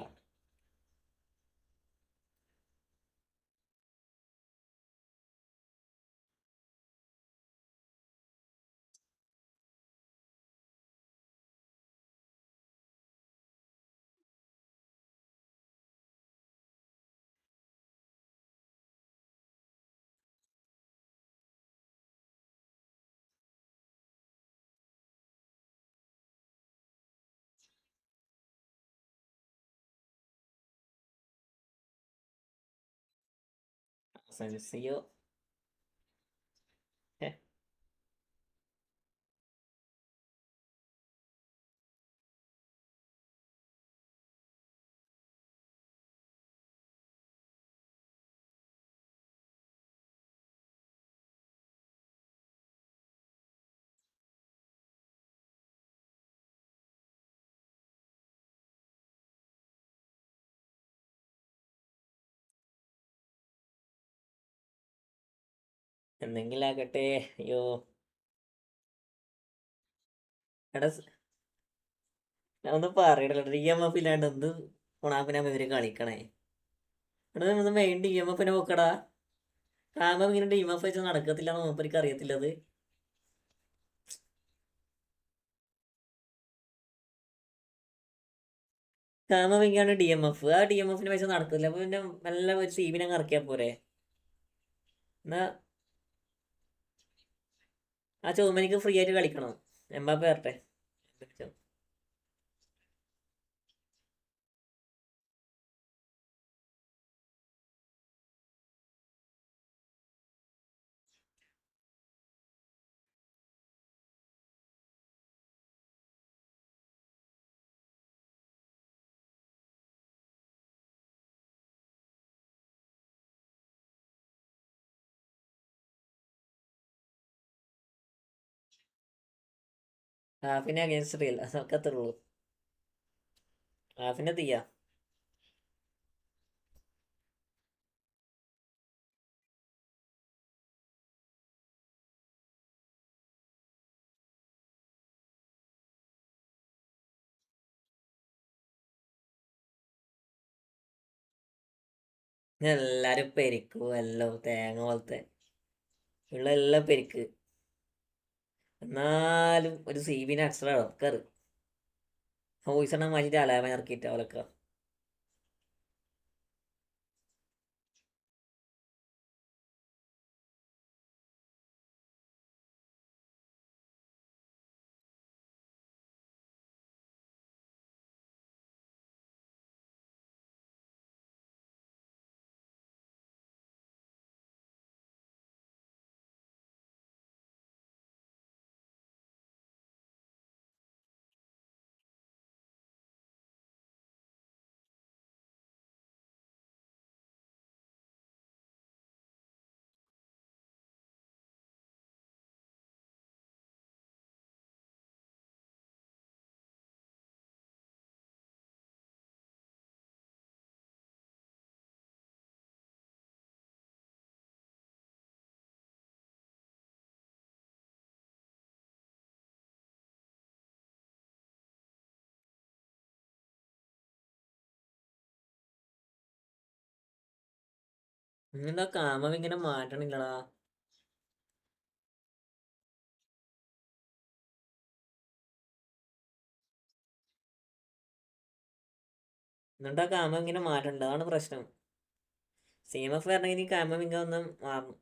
സെൻസിയോ എന്തെങ്കിലും ആകട്ടെ. അയ്യോ എടാ, ഞാൻ ഒന്ന് പറയണല്ലോ, DMF ഇല്ലാണ്ട് എന്ത് ഗുണാപ്പിനാ ഇവര് കളിക്കണേ. എടാ ഒന്ന് മെയിൻ DMFനെ നോക്കടാ. കാമം ഇങ്ങനെ DMF വെച്ച് നടക്കത്തില്ല എന്ന് മൂപ്പർക്ക് അറിയത്തില്ലത്. കാമം ഇങ്ങാണ് DMF, ആ DMFനെ വെച്ച് നടക്കില്ല. അപ്പൊ പിന്നെ നല്ല ഒരു CV ഇറക്കിയാ പോരെ. എന്നാ ആ ചുമനിക്ക് ഫ്രീ ആയിട്ട് കളിക്കണം. എംബാപ്പെ വരട്ടെ. ഹാഫിനെ അഗേൻസ്റ്റ് റിയൽ അതൊക്കെ അത്രേ ഉള്ളൂ. ഹാഫിനെ തീയാ. എല്ലാരും പെരിക്കും എല്ലാം തേങ്ങ പോലത്തെ ഉള്ള എല്ലാം പെരിക്ക്. എന്നാലും ഒരു സീബിനെ എക്സ്ട്രാ ഇറക്കറ് വോയിസ് എണ്ണം മാറ്റിട്ട് അലാമ ഇറക്കിയിട്ട് അവലൊക്കെ. എന്താ കാമം ഇങ്ങനെ മാറ്റണില്ലടാ. എന്നിട്ടാ കാമം ഇങ്ങനെ മാറ്റണ്ട, അതാണ് പ്രശ്നം. CMF വരണമെങ്കിൽ ഈ കാമം ഇങ്ങനെ ഒന്ന് മാറണം.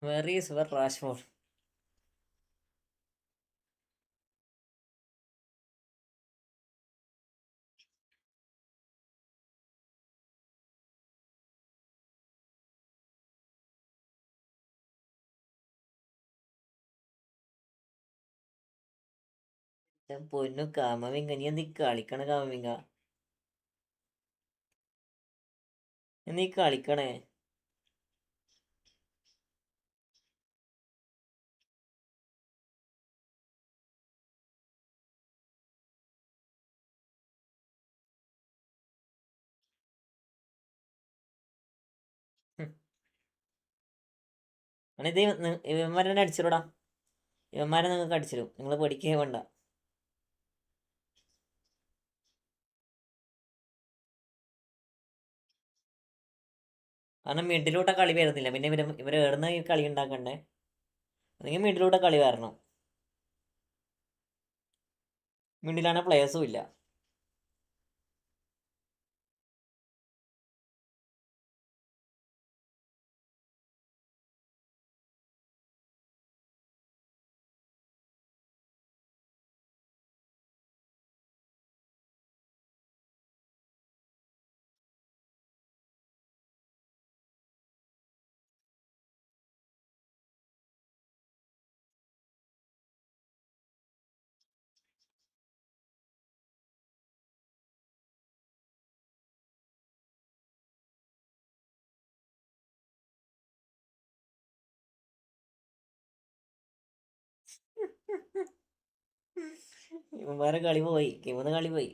Where is where Rashford? പൊന്നു കാമവിങ്ക, നീ എന്തി കളിക്കണ കാമവിങ്ക, നീ കളിക്കണേ. ഇത് ഇവന്മാരെ അടിച്ചിടൂടാ, ഇവന്മാരെ നിങ്ങൾക്ക് അടിച്ചിടും, നിങ്ങൾ പഠിക്കേ വേണ്ട. കാരണം മിഡിലൂടെ കളി വരുന്നില്ല, പിന്നെ ഇവർ എവിടുന്ന് ഈ കളി ഉണ്ടാക്കണ്ടേ? അല്ലെങ്കിൽ മിഡിലൂടെ കളി വരണം. മിഡിലാണ് പ്ലേയേഴ്സും ഇല്ല. ഇവന്മാരെ കളി പോയി, കിമുന്ന് കളി പോയി.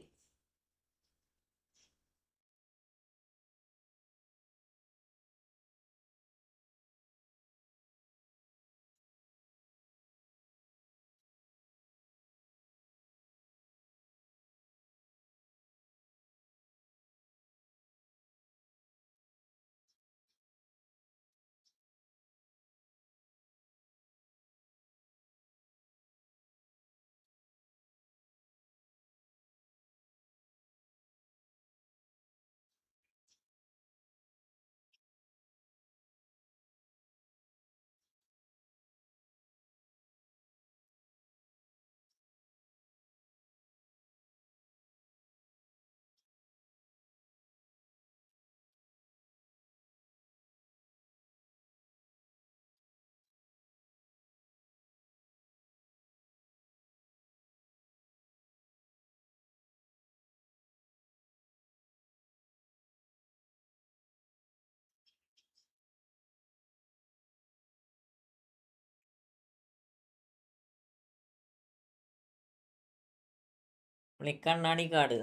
പുള്ളിക്കണ്ണാടി കാട്.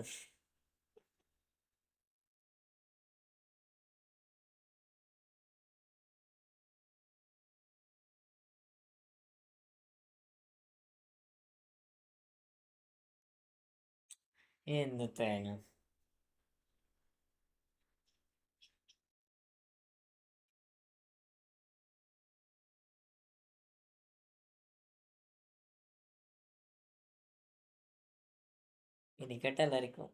എന്ത് തേങ്ങ. ഇരിക്കട്ടെ എല്ലാവർക്കും.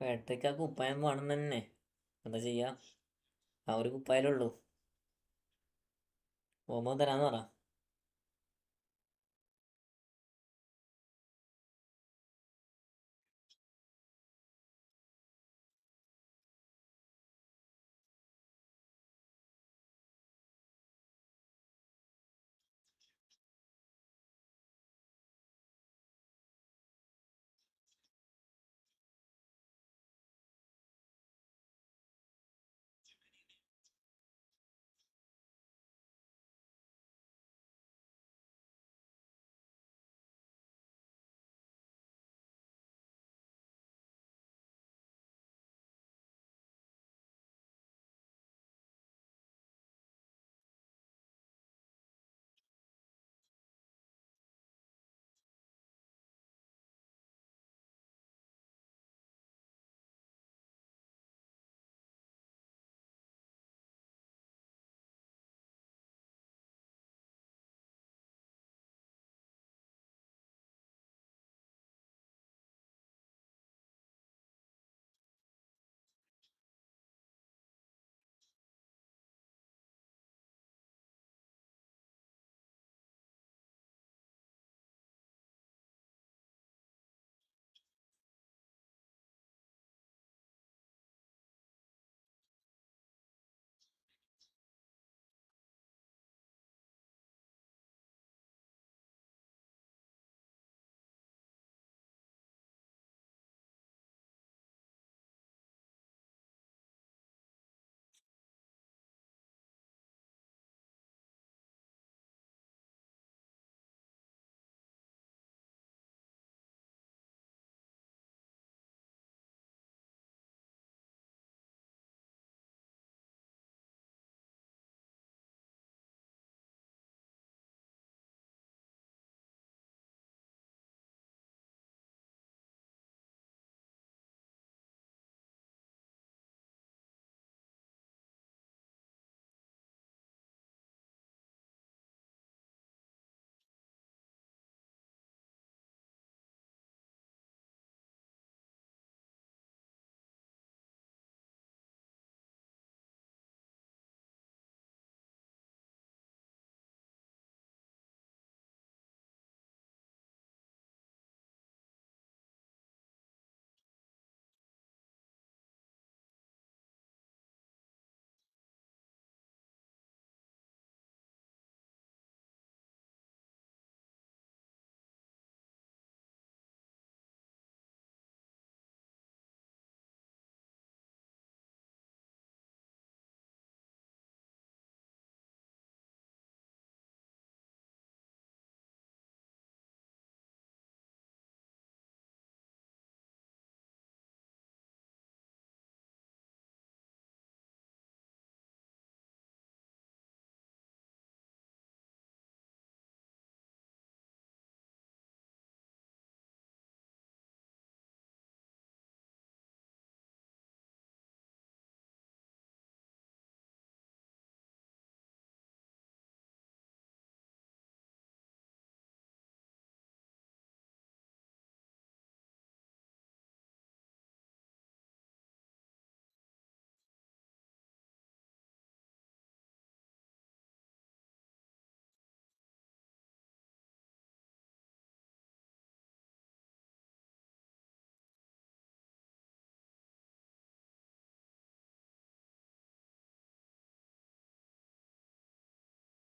പാട്രിക്ക് ആ കുപ്പായം വേണം തന്നെ. എന്താ ചെയ്യാ, ആ ഒരു കുപ്പായാലുള്ളൂ. പോകുമ്പോൾ തരാന്ന് പറ.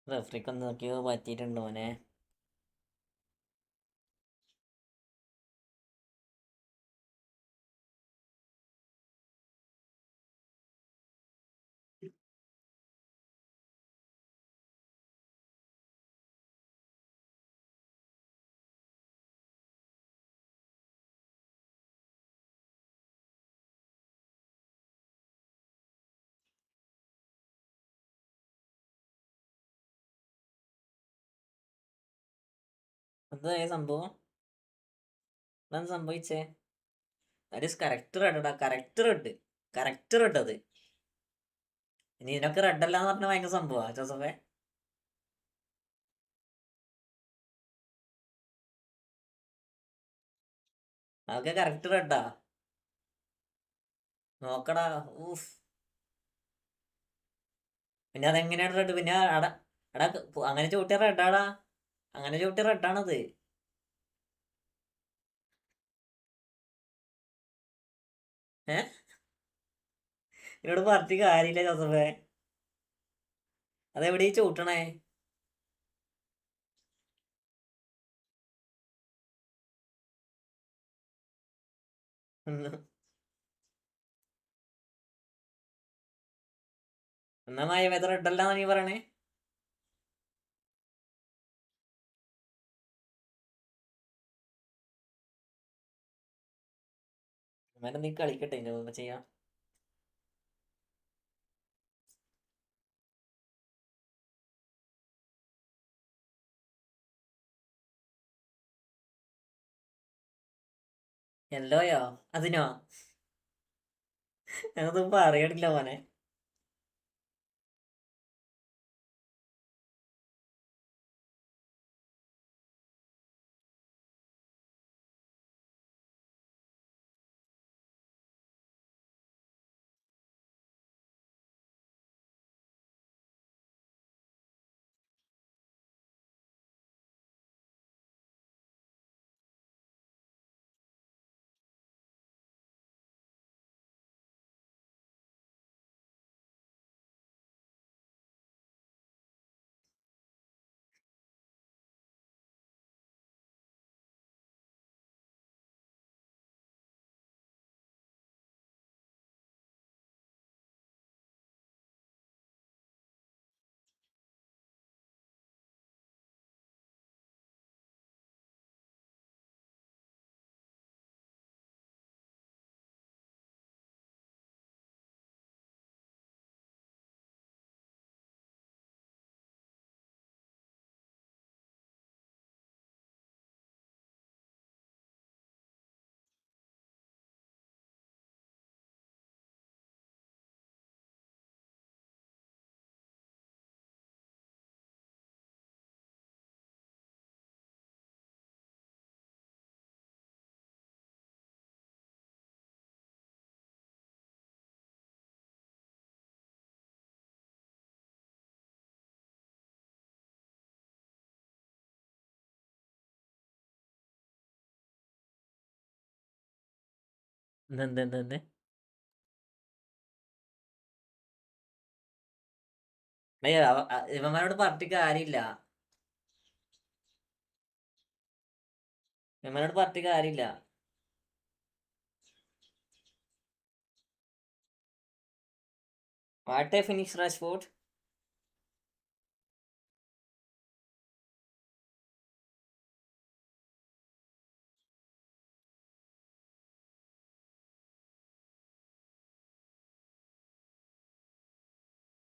റഫറിക്ക് എന്തൊക്കെയോ പറ്റിയിട്ടുണ്ടോ മോനെ? എന്തായ സംഭവം? എന്താണ് സംഭവിച്ചേ? ദാറ്റ് ഈസ് കറക്റ്റ് റെഡാ, കറക്റ്റ് റെഡ്, കറക്റ്റ് റെഡ് അത്. ഇനി ഇതിനൊക്കെ റെഡ് അല്ലാന്ന് പറഞ്ഞ ഭയങ്കര സംഭവമാണ് ജോസഫേ. അതൊക്കെ കറക്റ്റ് റെഡാ. നോക്കടാ. ഊഫ്. പിന്നെ അതെങ്ങനെയാണ് റെഡ്? പിന്നെ എടാ അങ്ങനെ ചവിട്ടിയ റെഡാടാ. അങ്ങനെ ചവിട്ടിയ റെഡാണത്. ഏഹ് എന്നോട് പറഞ്ഞിട്ട് കാര്യമില്ല ജോസഫേ. അതെവിടെ ചവിട്ടണേ? എന്നാ മയമേത്ര റെഡല്ലാന്നാ നീ പറയണേ? നീ കളിക്കട്ടെ ചെയ്യാം. എല്ലോയോ? അതിനോ? ഞങ്ങൾക്കൊന്നും പറയണില്ല മോനെ. എന്ത്? ഇവന്മാരോട് പറഞ്ഞിട്ട് കാര്യമില്ല. ഇവന്മാരോട് പറഞ്ഞിട്ട് കാര്യമില്ല. What a finish Rashford.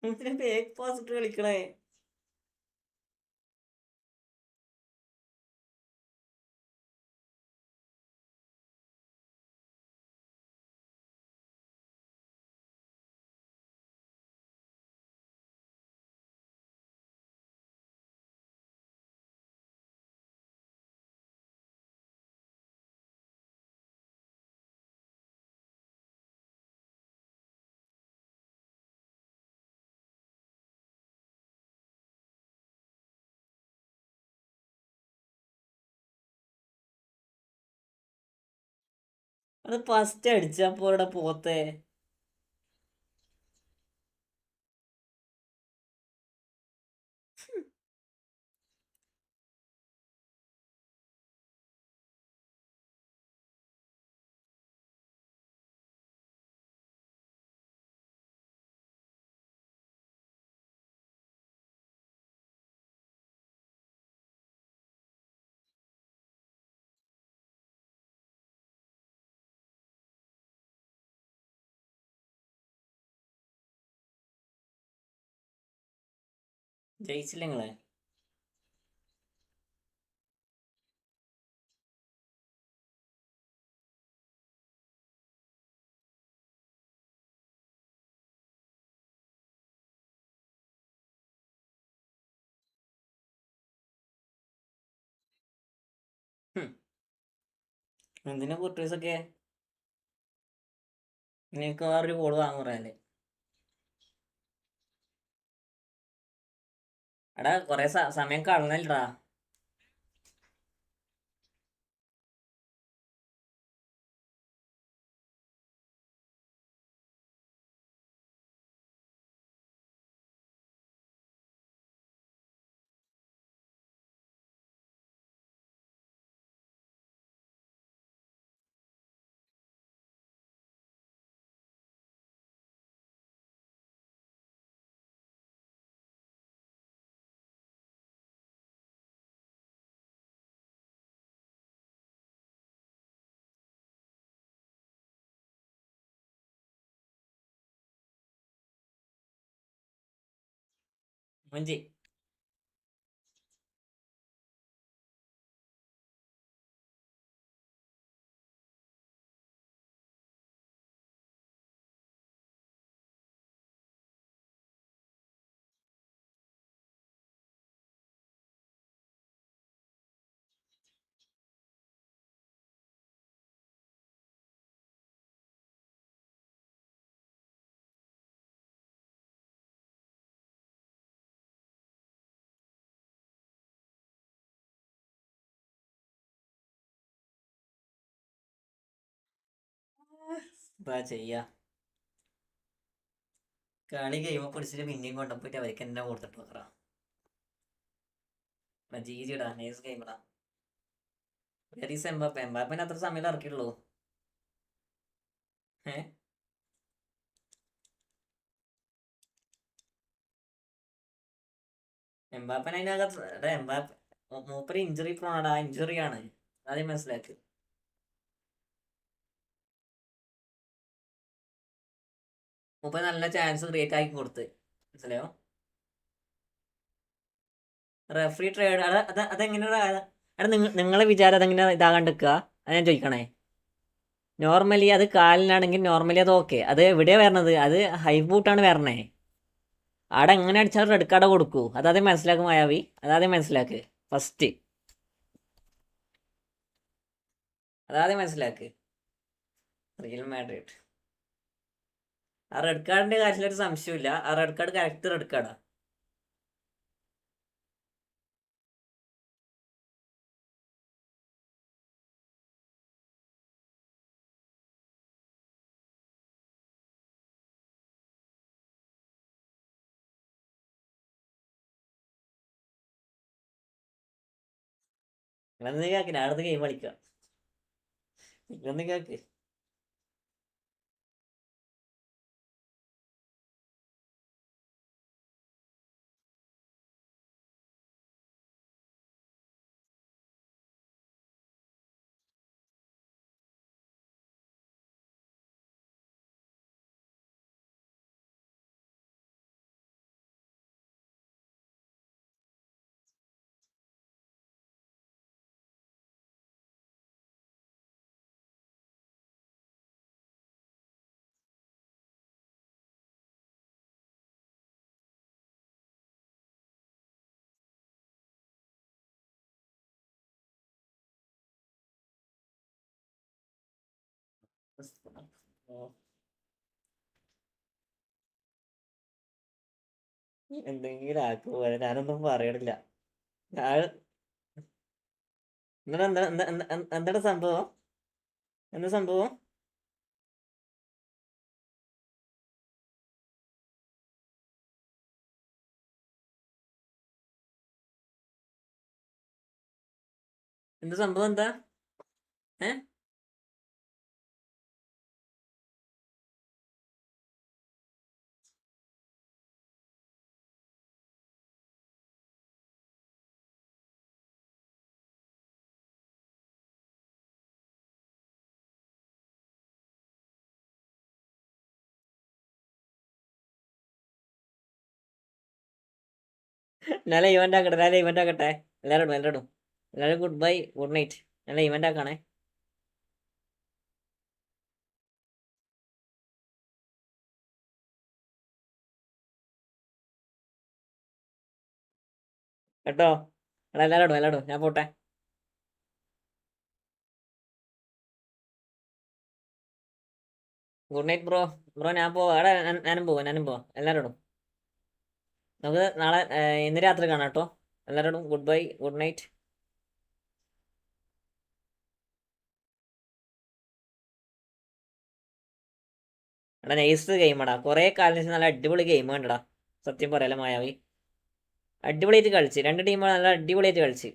എന്തിനാ ബേക്ക് പാസ് ഇട്ട് കളിക്കണേ? അത് ഫസ്റ്റ് അടിച്ചപ്പോ ഇവിടെ പോത്തെ. ജയിച്ചില്ല നിങ്ങളെ. എന്തിനാ പോർട്ടുഗീസൊക്കെ? നിങ്ങൾക്ക് വേറൊരു ബോൾ വാങ്ങാൻ പറയാല്ലേ. എടാ കൊറേ സമയം കളഞ്ഞല്ലേടാ. മഞ്ചി എന്താ ചെയ്യാ. കളി കഴിയുമ്പോ പിടിച്ചിട്ട് പിന്നെയും കൊണ്ടുപോയിട്ട് അവർക്ക് എന്നെ കൊടുത്തിട്ട് നോക്കറാ. ജീജിടാ നൈസ് ഗെയിമിടാ. എംബാപ്പേനെ അത്ര സമയം ഇറക്കിയുള്ളൂ. ഏഹ് എംബാപ്പൻ അതിനകത്ത് മൂപ്പര് ഇഞ്ചുറി പ്രോണാടാ. ഇഞ്ചുറിയാണ് ആദ്യം മനസ്സിലാക്ക്. മൂപ്പര് നല്ല ചാൻസ് ക്രിയേറ്റ് ആക്കി കൊടുത്ത് മനസ്സിലായോ. റെഫറി ട്രേഡ് അതെങ്ങനെയാ. എടാ നിങ്ങളെ വിചാരം അതെങ്ങനെ ഇതാകാണ്ടിരിക്കുക അത് ഞാൻ ചോദിക്കണേ. നോർമലി അത് കാലിനാണെങ്കിൽ നോർമലി അത് ഓക്കെ. അത് എവിടെയാണ് വരണത്? അത് ഹൈ ബൂട്ടാണ് വരണേ. അവിടെ എങ്ങനെ അടിച്ചാൽ റെഡ് കാർഡ് കൊടുക്കൂ. അതാദ്യം മനസ്സിലാക്കും മായാവി. അതാദ്യം മനസ്സിലാക്ക്. ഫസ്റ്റ് അതാദ്യം മനസ്സിലാക്ക്. റിയൽ മാഡ്രിഡ് ആ റെഡ് കാർഡിന്റെ കാര്യത്തിലൊരു സംശയമില്ല. ആ റെഡ് കാർഡ് കറക്റ്റ് റെഡ് കാർഡാ. ഇതൊന്നും കേൾക്ക്. ഞാൻ അടുത്ത് ഗെയിം കളിക്കാം. ഇതൊന്നും കേൾക്ക്. എന്തെങ്കിലും ആക്കുപോലെ ഞാനൊന്നും പറയണില്ല. ഞാൻ എന്താണ് സംഭവം? എന്താ സംഭവം? എന്താ സംഭവം? എന്താ ഏഹ് നല്ല ഇവന്റ് ആക്കട്ടെ. നല്ല ഇവന്റ് ആക്കട്ടെ. എല്ലാവരും ഗുഡ് ബൈ ഗുഡ് നൈറ്റ്. നല്ല ഇവന്റ് ആക്കാണേ. കേട്ടോ. എല്ലാവരോടും ഞാൻ പോട്ടെ. Good night bro. ബ്രോ ഞാൻ പോവാം. എടാ ഞാനും പോവാം എല്ലാവരോടും. നമുക്ക് നാളെ ഇന്ന് രാത്രി കാണാം കേട്ടോ എല്ലാവരോടും. Good bye, good night. എടാ നൈസ് ഗെയിമാടാ. കുറേ കാലം ശേഷം നല്ല അടിപൊളി ഗെയിം കണ്ടടാ. സത്യം പറയാലോ മായാവി. അടിപൊളിയായിട്ട് കളിച്ച്. രണ്ട് ടീമുകൾ നല്ല അടിപൊളിയായിട്ട് കളിച്ച്.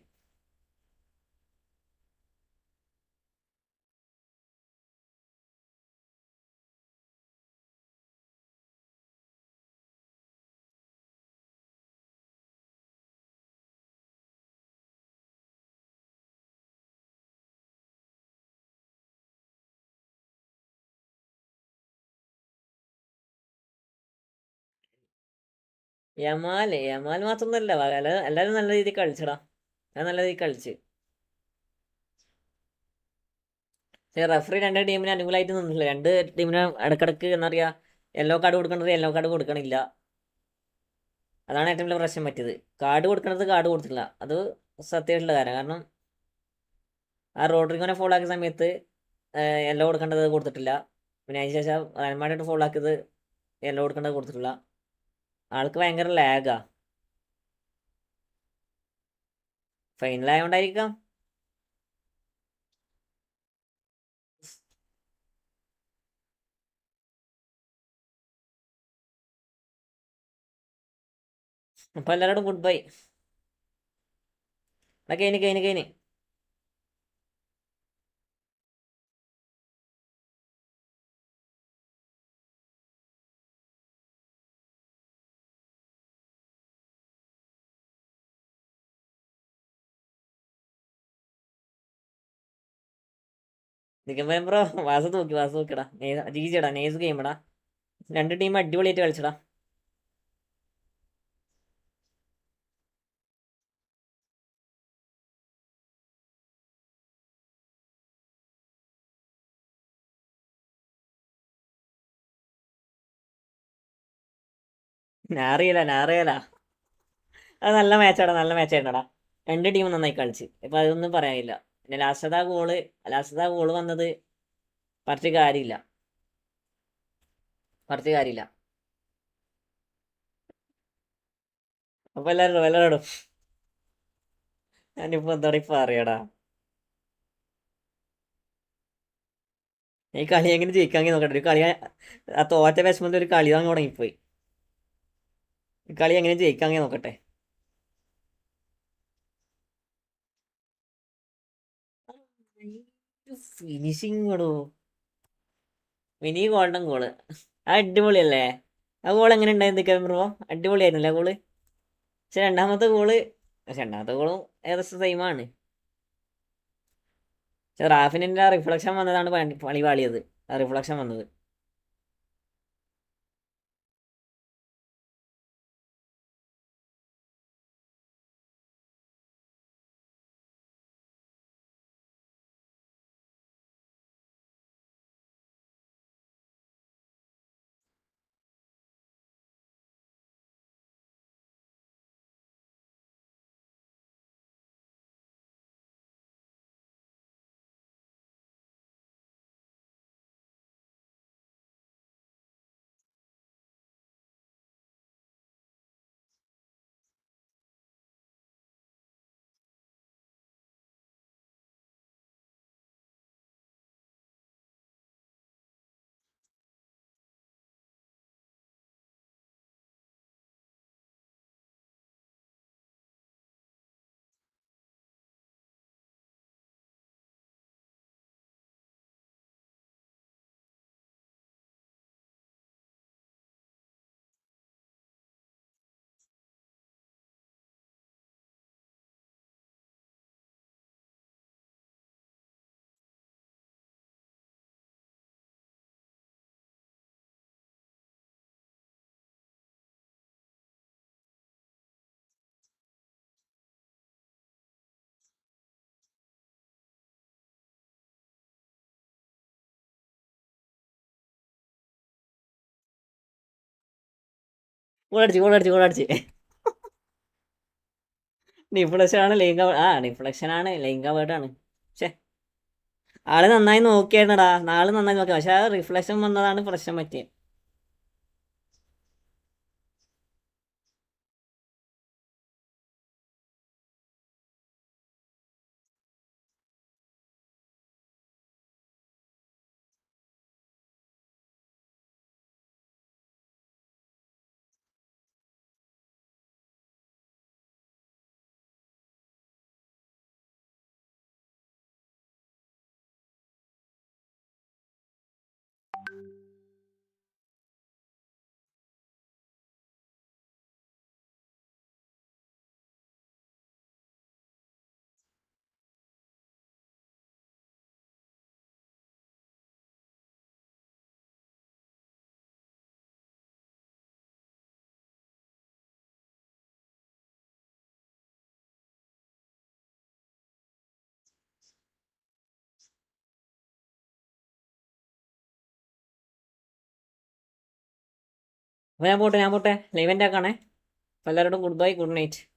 യമാൽ മാത്രമൊന്നുമല്ല, എല്ലാവരും നല്ല രീതിയിൽ കളിച്ചടാ. ഞാൻ നല്ല രീതിയിൽ കളിച്ച്. പക്ഷേ റഫറി രണ്ട് ടീമിന് അനുകൂലമായിട്ട് നിന്നില്ല. രണ്ട് ടീമിന് ഇടക്കിടക്ക് എന്താ പറയുക, യെല്ലോ കാർഡ് കൊടുക്കേണ്ടത് യെല്ലോ കാർഡ് കൊടുക്കണില്ല. അതാണ് ഏറ്റവും വലിയ പ്രശ്നം പറ്റിയത്. കാർഡ് കൊടുക്കേണ്ടത് കാർഡ് കൊടുത്തില്ല. അത് സത്യമായിട്ടുള്ള കാര്യം. കാരണം ആ റോഡ്രിഗോനെ ഫോളോ ആക്കിയ സമയത്ത് യെല്ലോ കൊടുക്കേണ്ടത് കൊടുത്തിട്ടില്ല. പിന്നെ അതിന് ശേഷം റയൽമാഡ്രിഡ് ഫോളോ ആക്കിയത് യെല്ലോ കൊടുക്കേണ്ടത് കൊടുത്തിട്ടില്ല. ആൾക്ക് ഭയങ്കര ലാഗാ. ഫൈനലായോണ്ടായിരിക്കാം. അപ്പോൾ എല്ലാവരോടും ഗുഡ് ബൈ. എന്നാ കഴിഞ്ഞ്. നിൽക്കുമ്പോൾ ബ്രോ വാസു നോക്കിടാ. ജീജിടാ നൈസ് ഗെയിമിടാ. രണ്ട് ടീം അടിപൊളിയായിട്ട് കളിച്ചടാ. ഞാൻ അറിയില്ല. അത് നല്ല മാച്ചായിട്ടാടാ. രണ്ട് ടീം നന്നായി കളിച്ച്. ഇപ്പം അതൊന്നും പറയാനില്ല. പിന്നെ ലാസ്റ്റത്തെ ഗോള് വന്നത് പറഞ്ഞിട്ട് കാര്യമില്ല. അപ്പോൾ എല്ലാവരോടും ഞാനിപ്പോൾ എന്താടി പറയടാ. ഈ കളി എങ്ങനെ ജയിക്കാമെങ്കിൽ നോക്കട്ടെ. ഒരു കളി ആ തോറ്റ വിഷമത്തിൽ ഒരു കളി അങ്ങ് തുടങ്ങിപ്പോയി. ഈ കളി എങ്ങനെ ജയിക്കാമെങ്കിൽ നോക്കട്ടെ. ഫിനിഷിങ്ങോടോ മിനി ഗോൾഡൻ ഗോള്. ആ അടിപൊളിയല്ലേ? ആ ഗോൾ എങ്ങനെ ഉണ്ടായിരുന്നു ബ്രോ? അടിപൊളിയായിരുന്നല്ലേ ഗോള്? പക്ഷെ രണ്ടാമത്തെ ഗോളും ഏകദേശം സെയിമാണ്. പക്ഷെ റാഫിനിൻ്റെ ആ റിഫ്ലക്ഷൻ വന്നതാണ് പണി പാളിയത്. ആ റിഫ്ലക്ഷൻ വന്നത്. ഗോളടിച്ച്. ഡിഫ്ലക്ഷനാണ് ലൈംഗ വേർഡാണ്. പക്ഷേ ആള് നന്നായി നോക്കിയായിരുന്നടാ, നാളെ നന്നായി നോക്കി, പക്ഷെ ആ റിഫ്ലക്ഷൻ വന്നതാണ് പ്രശ്നം പറ്റിയത്. അപ്പോൾ ഞാൻ പോട്ടെ ലൈവ് എൻ്റെ ആക്കാണേ. അപ്പോൾ എല്ലാവരോടും ഗുഡ് ബൈ, ഗുഡ് നൈറ്റ്.